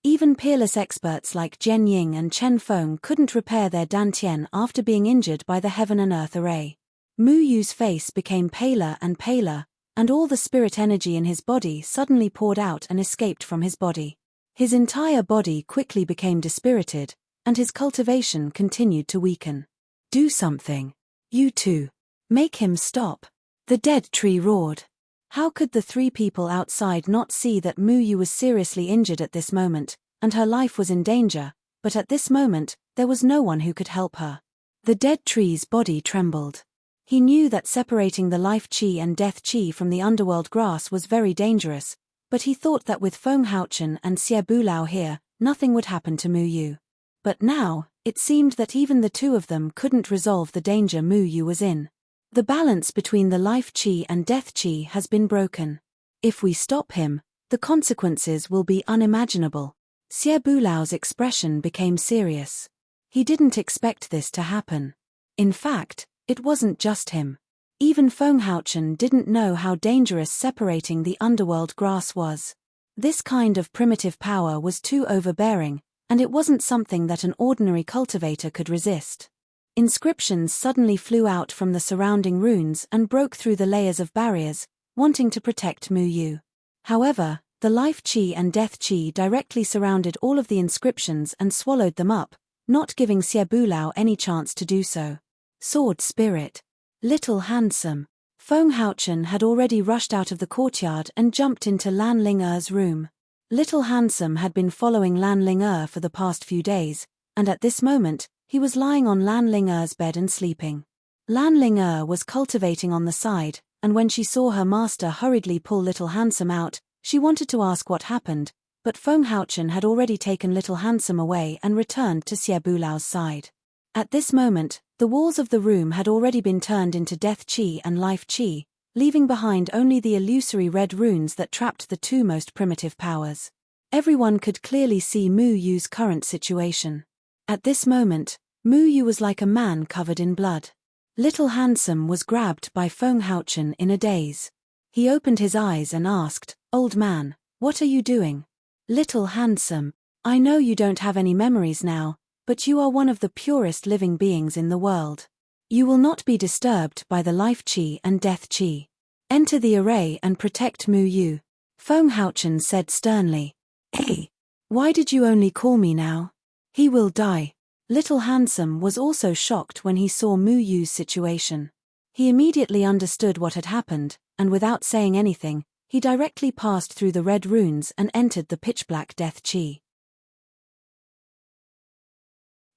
Even peerless experts like Jian Ying and Chen Feng couldn't repair their dantian after being injured by the heaven and earth array. Mu Yu's face became paler and paler, and all the spirit energy in his body suddenly poured out and escaped from his body. His entire body quickly became dispirited, and his cultivation continued to weaken. Do something. You too. Make him stop. The dead tree roared. How could the three people outside not see that Mu Yu was seriously injured at this moment, and her life was in danger, but at this moment, there was no one who could help her. The dead tree's body trembled. He knew that separating the life chi and death chi from the underworld grass was very dangerous, but he thought that with Feng Haochen and Xie Bulao here, nothing would happen to Mu Yu. But now, it seemed that even the two of them couldn't resolve the danger Mu Yu was in. The balance between the life chi and death chi has been broken. If we stop him, the consequences will be unimaginable. Xie Bulao's expression became serious. He didn't expect this to happen. In fact, it wasn't just him. Even Feng Haochen didn't know how dangerous separating the underworld grass was. This kind of primitive power was too overbearing, and it wasn't something that an ordinary cultivator could resist. Inscriptions suddenly flew out from the surrounding runes and broke through the layers of barriers, wanting to protect Mu Yu. However, the life chi and death chi directly surrounded all of the inscriptions and swallowed them up, not giving Xie Bulao any chance to do so. Sword Spirit. Little Handsome. Feng Haochen had already rushed out of the courtyard and jumped into Lan Ling-er's room. Little Handsome had been following Lan Ling-er for the past few days, and at this moment, he was lying on Lan Ling-er's bed and sleeping. Lan Ling-er was cultivating on the side, and when she saw her master hurriedly pull Little Handsome out, she wanted to ask what happened, but Feng Haochen had already taken Little Handsome away and returned to Xie Bulao's side. At this moment, the walls of the room had already been turned into death chi and life chi, leaving behind only the illusory red runes that trapped the two most primitive powers. Everyone could clearly see Mu Yu's current situation. At this moment, Mu Yu was like a man covered in blood. Little Handsome was grabbed by Feng Haochen in a daze. He opened his eyes and asked, "Old man, what are you doing?" "Little Handsome, I know you don't have any memories now, but you are one of the purest living beings in the world. You will not be disturbed by the life chi and death chi. Enter the array and protect Mu Yu," Feng Haochen said sternly. "Hey, why did you only call me now? He will die." Little Handsome was also shocked when he saw Mu Yu's situation. He immediately understood what had happened, and without saying anything, he directly passed through the red runes and entered the pitch-black death chi.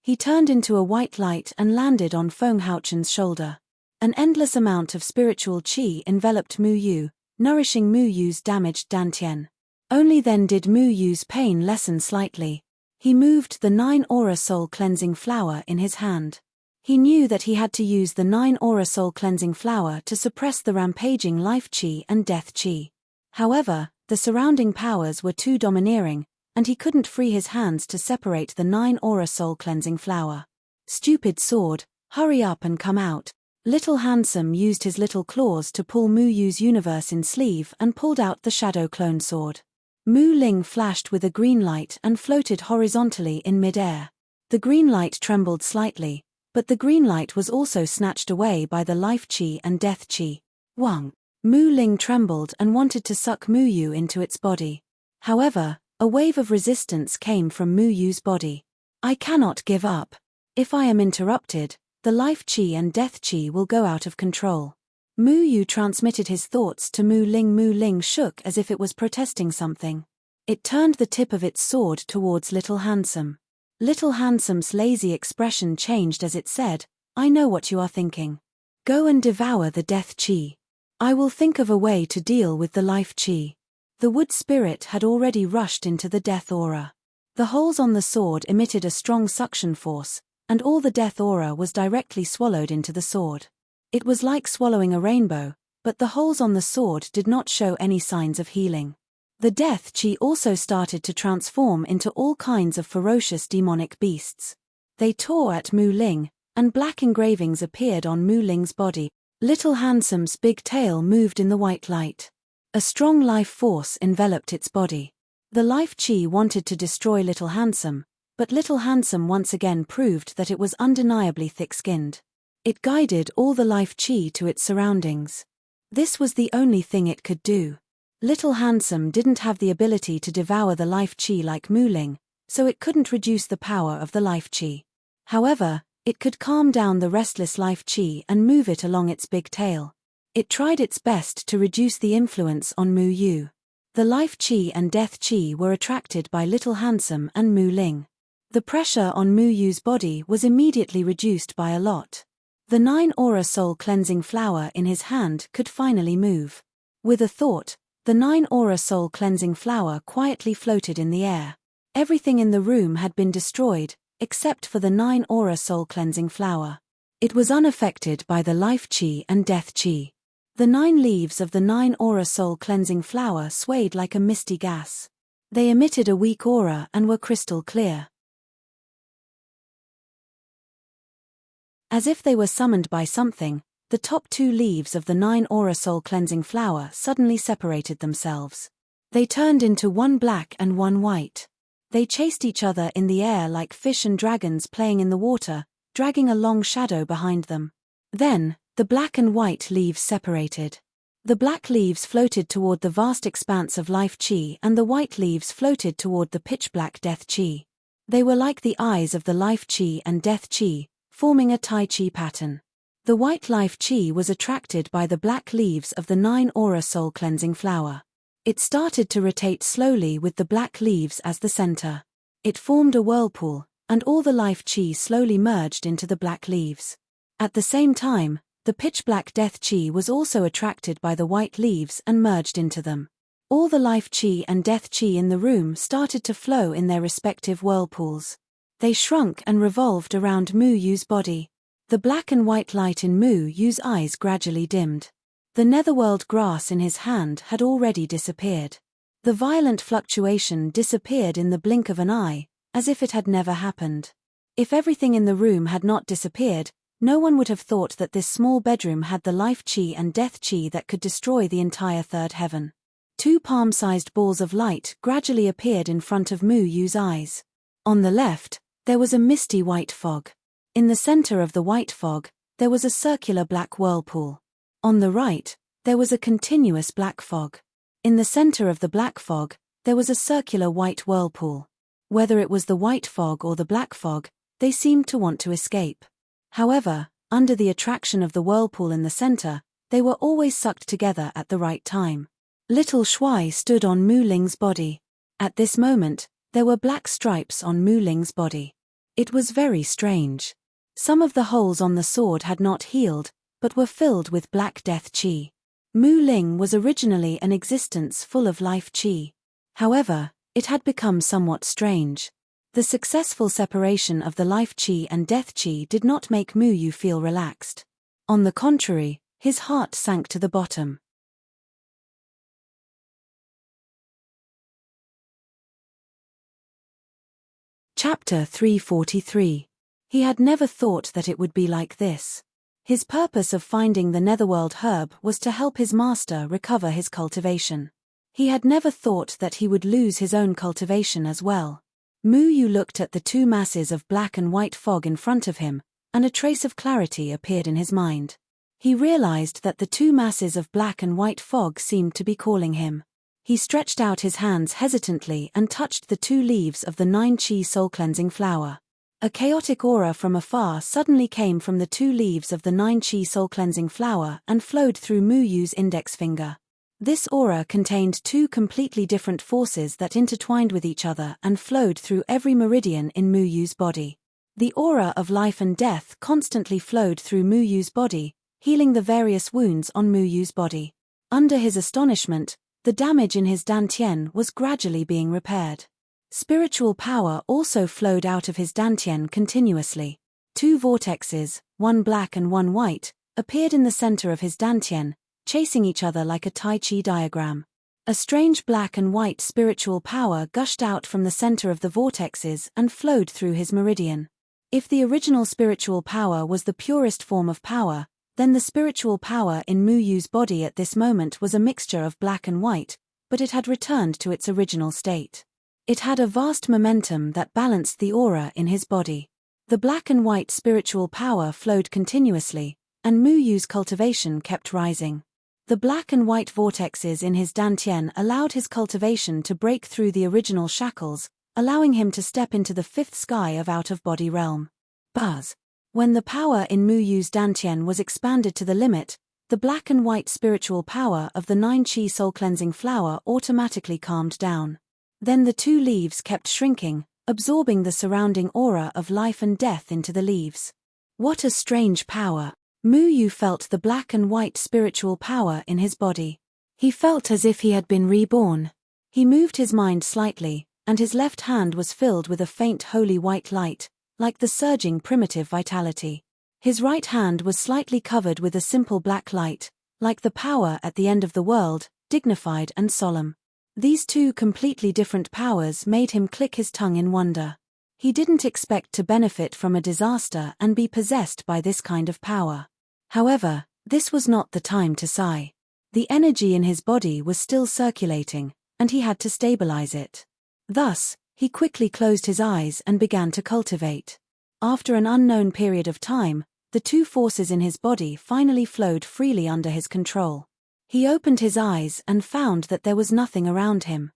He turned into a white light and landed on Feng Haochen's shoulder. An endless amount of spiritual chi enveloped Mu Yu, nourishing Mu Yu's damaged dantian. Only then did Mu Yu's pain lessen slightly. He moved the 9 aura soul cleansing flower in his hand. He knew that he had to use the 9 aura soul cleansing flower to suppress the rampaging life chi and death chi. However, the surrounding powers were too domineering, and he couldn't free his hands to separate the 9 aura soul cleansing flower. "Stupid sword, hurry up and come out." Little Handsome used his little claws to pull Mu Yu's universe in sleeve and pulled out the shadow clone sword. Mu Ling flashed with a green light and floated horizontally in mid-air. The green light trembled slightly, but the green light was also snatched away by the life chi and death chi. Wang. Mu Ling trembled and wanted to suck Mu Yu into its body. However, a wave of resistance came from Mu Yu's body. "I cannot give up. If I am interrupted, the life chi and death chi will go out of control." Mu Yu transmitted his thoughts to Mu Ling. Mu Ling shook as if it was protesting something. It turned the tip of its sword towards Little Handsome. Little Handsome's lazy expression changed as it said, "I know what you are thinking. Go and devour the death chi. I will think of a way to deal with the life chi." The wood spirit had already rushed into the death aura. The holes on the sword emitted a strong suction force, and all the death aura was directly swallowed into the sword. It was like swallowing a rainbow, but the holes on the sword did not show any signs of healing. The death chi also started to transform into all kinds of ferocious demonic beasts. They tore at Mu Ling, and black engravings appeared on Mu Ling's body. Little Handsome's big tail moved in the white light. A strong life force enveloped its body. The life chi wanted to destroy Little Handsome, but Little Handsome once again proved that it was undeniably thick-skinned. It guided all the life chi to its surroundings. This was the only thing it could do. Little Handsome didn't have the ability to devour the life chi like Mu Ling, so it couldn't reduce the power of the life chi. However, it could calm down the restless life chi and move it along its big tail. It tried its best to reduce the influence on Mu Yu. The life chi and death chi were attracted by Little Handsome and Mu Ling. The pressure on Mu Yu's body was immediately reduced by a lot. The 9-aura soul cleansing flower in his hand could finally move. With a thought, the 9-aura soul cleansing flower quietly floated in the air. Everything in the room had been destroyed, except for the 9-aura soul cleansing flower. It was unaffected by the life chi and death chi. The 9 leaves of the 9-aura soul cleansing flower swayed like a misty gas. They emitted a weak aura and were crystal clear. As if they were summoned by something, the top 2 leaves of the 9-aura soul cleansing flower suddenly separated themselves. They turned into one black and one white. They chased each other in the air like fish and dragons playing in the water, dragging a long shadow behind them. Then, the black and white leaves separated. The black leaves floated toward the vast expanse of life chi and the white leaves floated toward the pitch-black death chi. They were like the eyes of the life chi and death chi, forming a Tai Chi pattern. The white life chi was attracted by the black leaves of the 9-aura soul cleansing flower. It started to rotate slowly with the black leaves as the center. It formed a whirlpool, and all the life chi slowly merged into the black leaves. At the same time, the pitch-black death chi was also attracted by the white leaves and merged into them. All the life chi and death chi in the room started to flow in their respective whirlpools. They shrunk and revolved around Mu Yu's body. The black and white light in Mu Yu's eyes gradually dimmed. The netherworld grass in his hand had already disappeared. The violent fluctuation disappeared in the blink of an eye, as if it had never happened. If everything in the room had not disappeared, no one would have thought that this small bedroom had the life chi and death chi that could destroy the entire third heaven. 2 palm-sized balls of light gradually appeared in front of Mu Yu's eyes. On the left, there was a misty white fog. In the center of the white fog, there was a circular black whirlpool. On the right, there was a continuous black fog. In the center of the black fog, there was a circular white whirlpool. Whether it was the white fog or the black fog, they seemed to want to escape. However, under the attraction of the whirlpool in the center, they were always sucked together at the right time. Little Shuai stood on Mu Ling's body. At this moment, there were black stripes on Mu Ling's body. It was very strange. Some of the holes on the sword had not healed, but were filled with black death chi. Mu Ling was originally an existence full of life chi. However, it had become somewhat strange. The successful separation of the life chi and death chi did not make Mu Yu feel relaxed. On the contrary, his heart sank to the bottom. Chapter 343. He had never thought that it would be like this. His purpose of finding the netherworld herb was to help his master recover his cultivation. He had never thought that he would lose his own cultivation as well. Mu Yu looked at the 2 masses of black and white fog in front of him, and a trace of clarity appeared in his mind. He realized that the 2 masses of black and white fog seemed to be calling him. He stretched out his hands hesitantly and touched the 2 leaves of the 9 chi soul-cleansing flower. A chaotic aura from afar suddenly came from the 2 leaves of the 9 chi soul-cleansing flower and flowed through Mu Yu's index finger. This aura contained 2 completely different forces that intertwined with each other and flowed through every meridian in Mu Yu's body. The aura of life and death constantly flowed through Mu Yu's body, healing the various wounds on Mu Yu's body. Under his astonishment, The damage in his dantian was gradually being repaired. Spiritual power also flowed out of his dantian continuously. 2 vortexes, one black and one white, appeared in the center of his dantian, chasing each other like a Tai Chi diagram. A strange black and white spiritual power gushed out from the center of the vortexes and flowed through his meridian. If the original spiritual power was the purest form of power, then the spiritual power in Mu Yu's body at this moment was a mixture of black and white, but it had returned to its original state. It had a vast momentum that balanced the aura in his body. The black and white spiritual power flowed continuously, and Mu Yu's cultivation kept rising. The black and white vortexes in his dantian allowed his cultivation to break through the original shackles, allowing him to step into the 5th sky of out-of-body realm. Buzz. When the power in Mu Yu's dantian was expanded to the limit, the black and white spiritual power of the 9 Qi soul-cleansing flower automatically calmed down. Then the 2 leaves kept shrinking, absorbing the surrounding aura of life and death into the leaves. What a strange power! Mu Yu felt the black and white spiritual power in his body. He felt as if he had been reborn. He moved his mind slightly, and his left hand was filled with a faint holy white light, like the surging primitive vitality. His right hand was slightly covered with a simple black light, like the power at the end of the world, dignified and solemn. These 2 completely different powers made him click his tongue in wonder. He didn't expect to benefit from a disaster and be possessed by this kind of power. However, this was not the time to sigh. The energy in his body was still circulating, and he had to stabilize it. Thus, he quickly closed his eyes and began to cultivate. After an unknown period of time, the 2 forces in his body finally flowed freely under his control. He opened his eyes and found that there was nothing around him.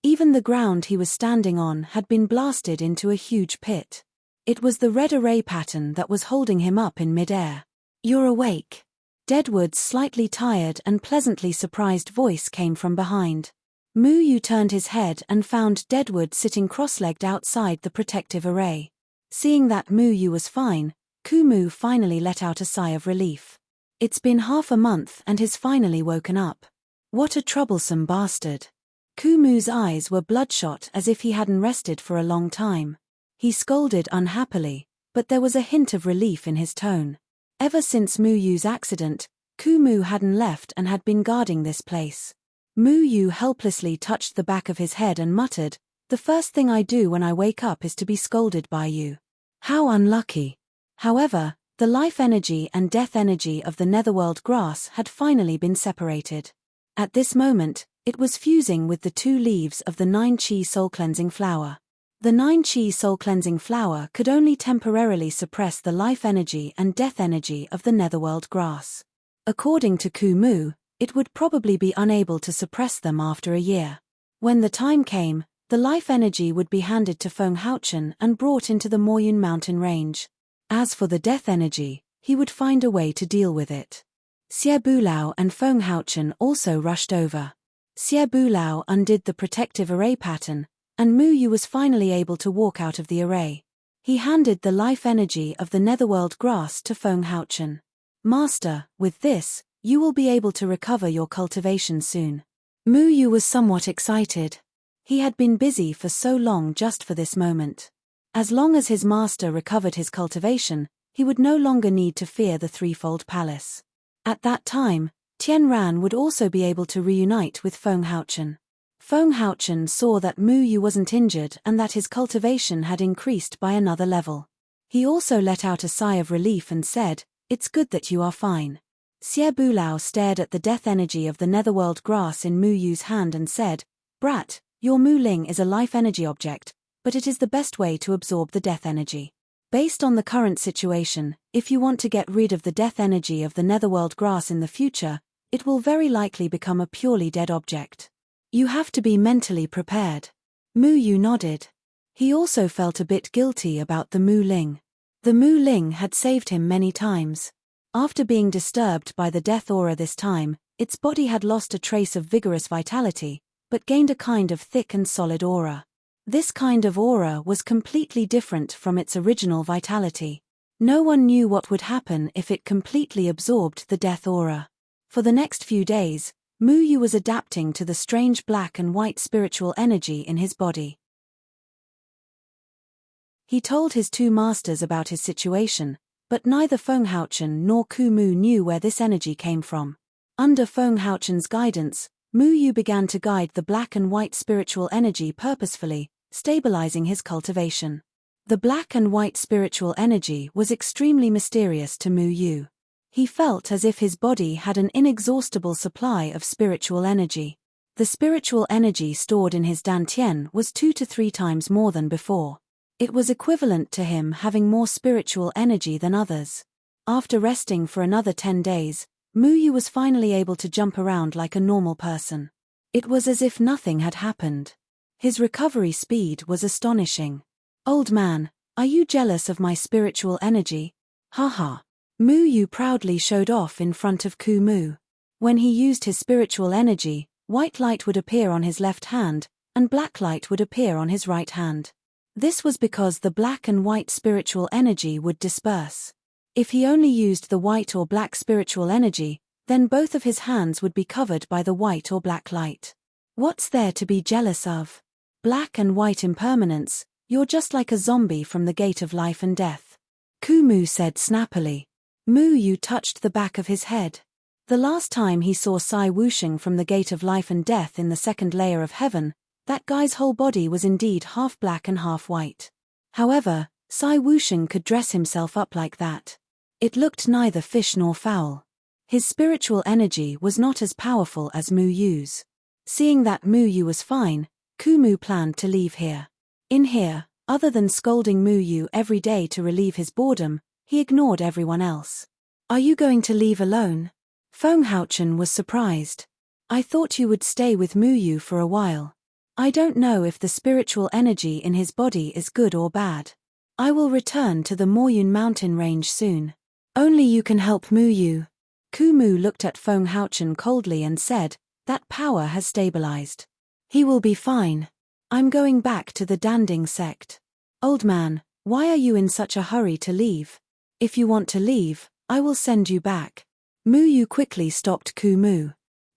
Even the ground he was standing on had been blasted into a huge pit. It was the red array pattern that was holding him up in mid-air. "You're awake." Deadwood's slightly tired and pleasantly surprised voice came from behind. Mu Yu turned his head and found Deadwood sitting cross-legged outside the protective array. Seeing that Mu Yu was fine, Kumu finally let out a sigh of relief. It's been half a month and he's finally woken up. What a troublesome bastard. Kumu's eyes were bloodshot as if he hadn't rested for a long time. He scolded unhappily, but there was a hint of relief in his tone. Ever since Mu Yu's accident, Kumu hadn't left and had been guarding this place. Mu Yu helplessly touched the back of his head and muttered, "The first thing I do when I wake up is to be scolded by you. How unlucky." However, the life energy and death energy of the netherworld grass had finally been separated. At this moment, it was fusing with the 2 leaves of the 9 Qi soul-cleansing flower. The 9 Qi soul-cleansing flower could only temporarily suppress the life energy and death energy of the netherworld grass. According to Kumu, it would probably be unable to suppress them after a year. When the time came, the life energy would be handed to Feng Haochen and brought into the Moyun mountain range. As for the death energy, he would find a way to deal with it. Xie Bulao and Feng Haochen also rushed over. Xie Bulao undid the protective array pattern, and Mu Yu was finally able to walk out of the array. He handed the life energy of the netherworld grass to Feng Haochen. "Master, with this, you will be able to recover your cultivation soon." Mu Yu was somewhat excited. He had been busy for so long just for this moment. As long as his master recovered his cultivation, he would no longer need to fear the threefold palace. At that time, Tian Ran would also be able to reunite with Feng Haochen. Feng Haochen saw that Mu Yu wasn't injured and that his cultivation had increased by another level. He also let out a sigh of relief and said, "It's good that you are fine." Xie Bulao stared at the death energy of the netherworld grass in Mu Yu's hand and said, "Brat, your Mu Ling is a life energy object, but it is the best way to absorb the death energy. Based on the current situation, if you want to get rid of the death energy of the netherworld grass in the future, it will very likely become a purely dead object. You have to be mentally prepared." Mu Yu nodded. He also felt a bit guilty about the Mu Ling. The Mu Ling had saved him many times. After being disturbed by the death aura this time, its body had lost a trace of vigorous vitality, but gained a kind of thick and solid aura. This kind of aura was completely different from its original vitality. No one knew what would happen if it completely absorbed the death aura. For the next few days, Mu Yu was adapting to the strange black and white spiritual energy in his body. He told his two masters about his situation, but neither Feng Haochen nor Ku Mu knew where this energy came from. Under Feng Haochen's guidance, Mu Yu began to guide the black and white spiritual energy purposefully, stabilizing his cultivation. The black and white spiritual energy was extremely mysterious to Mu Yu. He felt as if his body had an inexhaustible supply of spiritual energy. The spiritual energy stored in his dantian was 2 to 3 times more than before. It was equivalent to him having more spiritual energy than others. After resting for another 10 days, Mu Yu was finally able to jump around like a normal person. It was as if nothing had happened. His recovery speed was astonishing. "Old man, are you jealous of my spiritual energy?" Haha. Mu Yu proudly showed off in front of Ku Mu. When he used his spiritual energy, white light would appear on his left hand, and black light would appear on his right hand. This was because the black and white spiritual energy would disperse. If he only used the white or black spiritual energy, then both of his hands would be covered by the white or black light. What's there to be jealous of? Black and white impermanence, you're just like a zombie from the gate of life and death. Ku Mu said snappily. Mu Yu touched the back of his head. The last time he saw Sai Wusheng from the gate of life and death in the second layer of heaven, that guy's whole body was indeed half black and half white. However, Sai Wusheng could dress himself up like that. It looked neither fish nor fowl. His spiritual energy was not as powerful as Mu Yu's. Seeing that Mu Yu was fine, Ku Mu planned to leave here. In here, other than scolding Mu Yu every day to relieve his boredom, he ignored everyone else. "Are you going to leave alone?" Feng Haochen was surprised. "I thought you would stay with Mu Yu for a while. I don't know if the spiritual energy in his body is good or bad. I will return to the Moyun mountain range soon. Only you can help Mu Yu." Ku Mu looked at Feng Haochen coldly and said, "That power has stabilized. He will be fine. I'm going back to the Danding sect." "Old man, why are you in such a hurry to leave? If you want to leave, I will send you back." Mu Yu quickly stopped Ku Mu.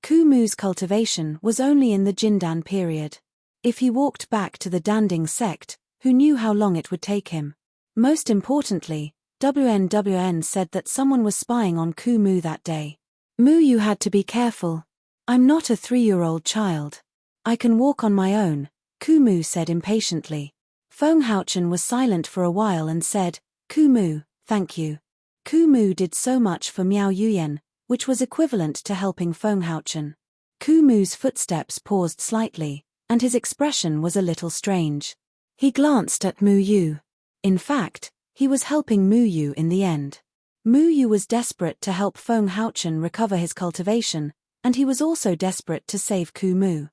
Ku Mu's cultivation was only in the Jindan period. If he walked back to the Danding sect, who knew how long it would take him? Most importantly, WN said that someone was spying on Ku Mu that day. Mu Yu had to be careful. "I'm not a 3-year-old child. I can walk on my own," Ku Mu said impatiently. Feng Haochen was silent for a while and said, "Ku Mu, thank you." Ku Mu did so much for Miao Yuyan, which was equivalent to helping Feng Haochen. Ku Mu's footsteps paused slightly, and his expression was a little strange. He glanced at Mu Yu. In fact, he was helping Mu Yu in the end. Mu Yu was desperate to help Feng Haochen recover his cultivation, and he was also desperate to save Ku Mu.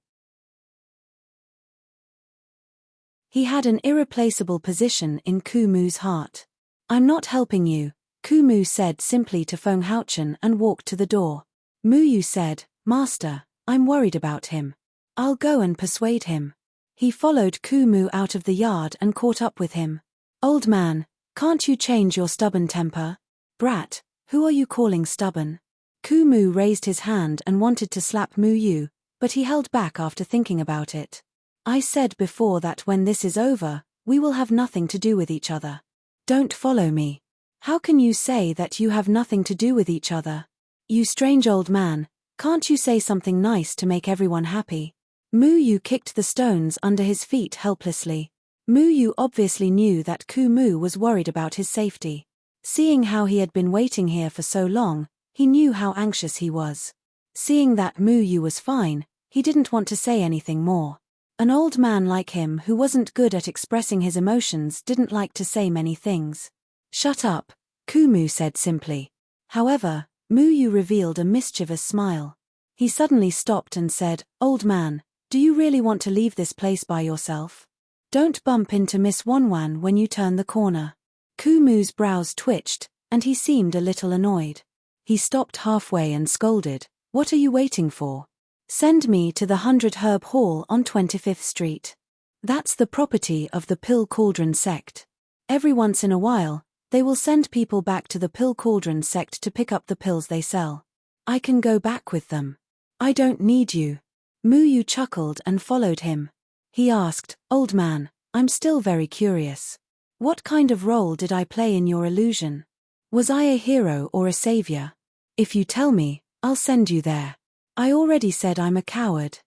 He had an irreplaceable position in Ku Mu's heart. "I'm not helping you," Ku Mu said simply to Feng Haochen and walked to the door. Mu Yu said, "Master, I'm worried about him. I'll go and persuade him." He followed Ku Mu out of the yard and caught up with him. "Old man, can't you change your stubborn temper? Brat, who are you calling stubborn?" Ku Mu raised his hand and wanted to slap Mu Yu, but he held back after thinking about it. "I said before that when this is over, we will have nothing to do with each other. Don't follow me. How can you say that you have nothing to do with each other? You strange old man, can't you say something nice to make everyone happy?" Mu Yu kicked the stones under his feet helplessly. Mu Yu obviously knew that Ku Mu was worried about his safety. Seeing how he had been waiting here for so long, he knew how anxious he was. Seeing that Mu Yu was fine, he didn't want to say anything more. An old man like him who wasn't good at expressing his emotions didn't like to say many things. "Shut up," Ku Mu said simply. However, Mu Yu revealed a mischievous smile. He suddenly stopped and said, "Old man, do you really want to leave this place by yourself? Don't bump into Miss Wanwan when you turn the corner." Ku Mu's brows twitched, and he seemed a little annoyed. He stopped halfway and scolded, "What are you waiting for? Send me to the 100 Herb Hall on 25th Street. That's the property of the Pill Cauldron sect. Every once in a while, they will send people back to the Pill Cauldron sect to pick up the pills they sell. I can go back with them. I don't need you. Mu Yu chuckled and followed him. He asked, Old man, I'm still very curious. What kind of role did I play in your illusion? Was I a hero or a savior? If you tell me, I'll send you there. I already said I'm a coward.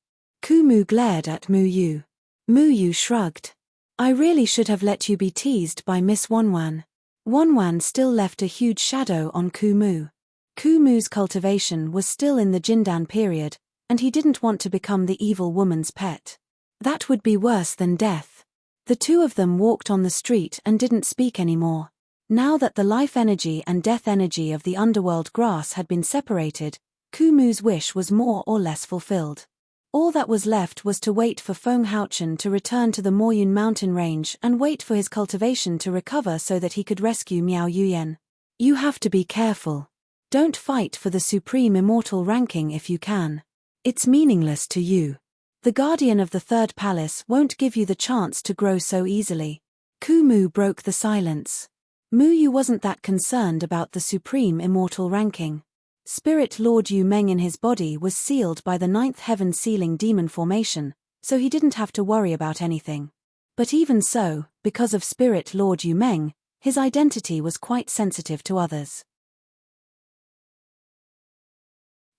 Kumu glared at Mu Yu. Mu Yu shrugged. I really should have let you be teased by Miss Wanwan. Wanwan still left a huge shadow on Kumu. Kumu's cultivation was still in the Jindan period, and he didn't want to become the evil woman's pet. That would be worse than death. The two of them walked on the street and didn't speak anymore. Now that the life energy and death energy of the underworld grass had been separated, Kumu's wish was more or less fulfilled. All that was left was to wait for Feng Haochen to return to the Moyun mountain range and wait for his cultivation to recover so that he could rescue Miao Yuyan. You have to be careful. Don't fight for the supreme immortal ranking if you can. It's meaningless to you. The guardian of the third palace won't give you the chance to grow so easily. Kumu broke the silence. Mu Yu wasn't that concerned about the supreme immortal ranking. Spirit Lord Yu Meng in his body was sealed by the ninth heaven sealing demon formation, so he didn't have to worry about anything. But even so, because of Spirit Lord Yu Meng, his identity was quite sensitive to others.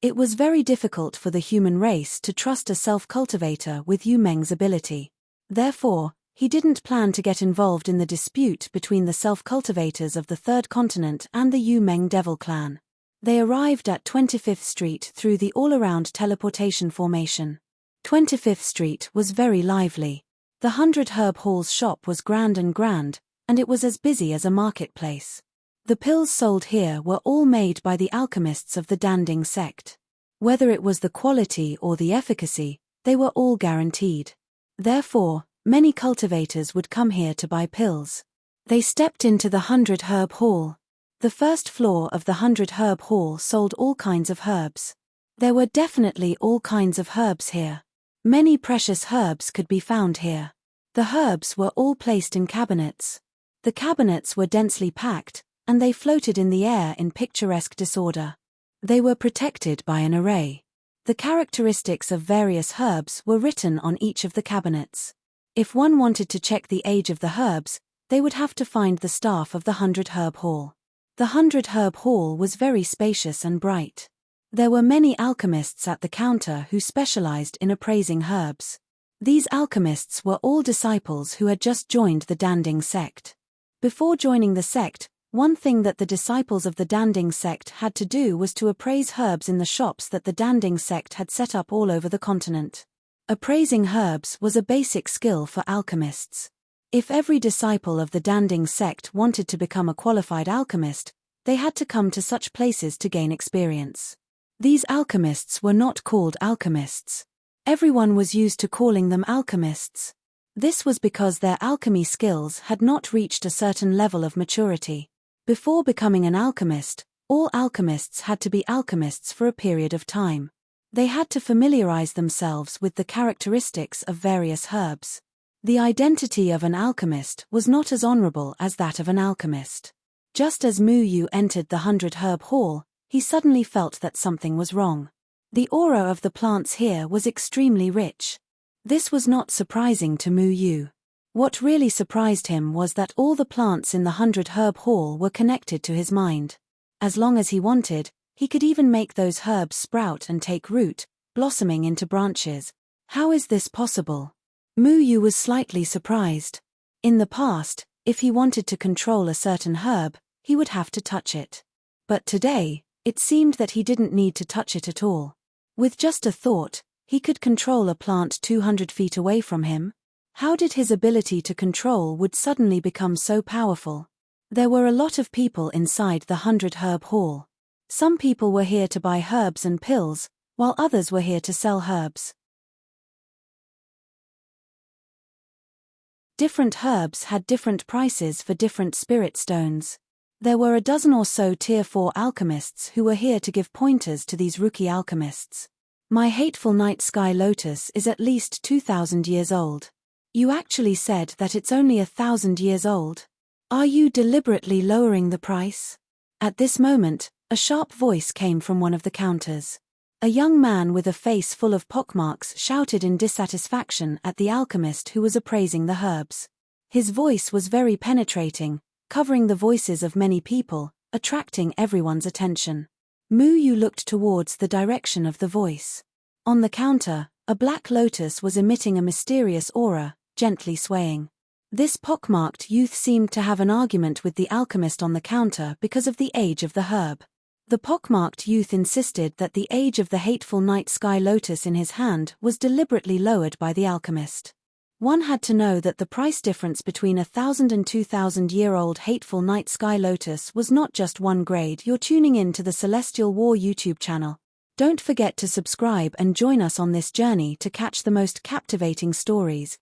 It was very difficult for the human race to trust a self-cultivator with Yu Meng's ability. Therefore, he didn't plan to get involved in the dispute between the self-cultivators of the Third Continent and the Yu Meng Devil clan. They arrived at 25th Street through the all-around teleportation formation. 25th Street was very lively. The 100 Herb Hall's shop was grand, and it was as busy as a marketplace. The pills sold here were all made by the alchemists of the Danding sect. Whether it was the quality or the efficacy, they were all guaranteed. Therefore, many cultivators would come here to buy pills. They stepped into the 100 Herb Hall. The first floor of the 100 Herb Hall sold all kinds of herbs. There were definitely all kinds of herbs here. Many precious herbs could be found here. The herbs were all placed in cabinets. The cabinets were densely packed, and they floated in the air in picturesque disorder. They were protected by an array. The characteristics of various herbs were written on each of the cabinets. If one wanted to check the age of the herbs, they would have to find the staff of the 100 Herb Hall. The 100 Herb Hall was very spacious and bright. There were many alchemists at the counter who specialized in appraising herbs. These alchemists were all disciples who had just joined the Danding sect. Before joining the sect, one thing that the disciples of the Danding sect had to do was to appraise herbs in the shops that the Danding sect had set up all over the continent. Appraising herbs was a basic skill for alchemists. If every disciple of the Danding sect wanted to become a qualified alchemist, they had to come to such places to gain experience. These alchemists were not called alchemists. Everyone was used to calling them alchemists. This was because their alchemy skills had not reached a certain level of maturity. Before becoming an alchemist, all alchemists had to be alchemists for a period of time. They had to familiarize themselves with the characteristics of various herbs. The identity of an alchemist was not as honorable as that of an alchemist. Just as Mu Yu entered the 100 Herb Hall, he suddenly felt that something was wrong. The aura of the plants here was extremely rich. This was not surprising to Mu Yu. What really surprised him was that all the plants in the 100 Herb Hall were connected to his mind. As long as he wanted, he could even make those herbs sprout and take root, blossoming into branches. How is this possible? Mu Yu was slightly surprised. In the past, if he wanted to control a certain herb, he would have to touch it. But today, it seemed that he didn't need to touch it at all. With just a thought, he could control a plant 200 feet away from him. How did his ability to control would suddenly become so powerful? There were a lot of people inside the 100 Herb Hall. Some people were here to buy herbs and pills, while others were here to sell herbs. Different herbs had different prices for different spirit stones. There were a dozen or so Tier 4 alchemists who were here to give pointers to these rookie alchemists. My hateful night sky lotus is at least 2,000 years old. You actually said that it's only 1,000 years old. Are you deliberately lowering the price? At this moment, A sharp voice came from one of the counters. A young man with a face full of pockmarks shouted in dissatisfaction at the alchemist who was appraising the herbs. His voice was very penetrating, covering the voices of many people, attracting everyone's attention. Mu Yu looked towards the direction of the voice. On the counter, a black lotus was emitting a mysterious aura, gently swaying. This pockmarked youth seemed to have an argument with the alchemist on the counter because of the age of the herb. The pockmarked youth insisted that the age of the hateful night sky lotus in his hand was deliberately lowered by the alchemist. One had to know that the price difference between 1,000 and 2,000-year-old hateful night sky lotus was not just one grade. You're tuning in to the Celestial War YouTube channel. Don't forget to subscribe and join us on this journey to catch the most captivating stories.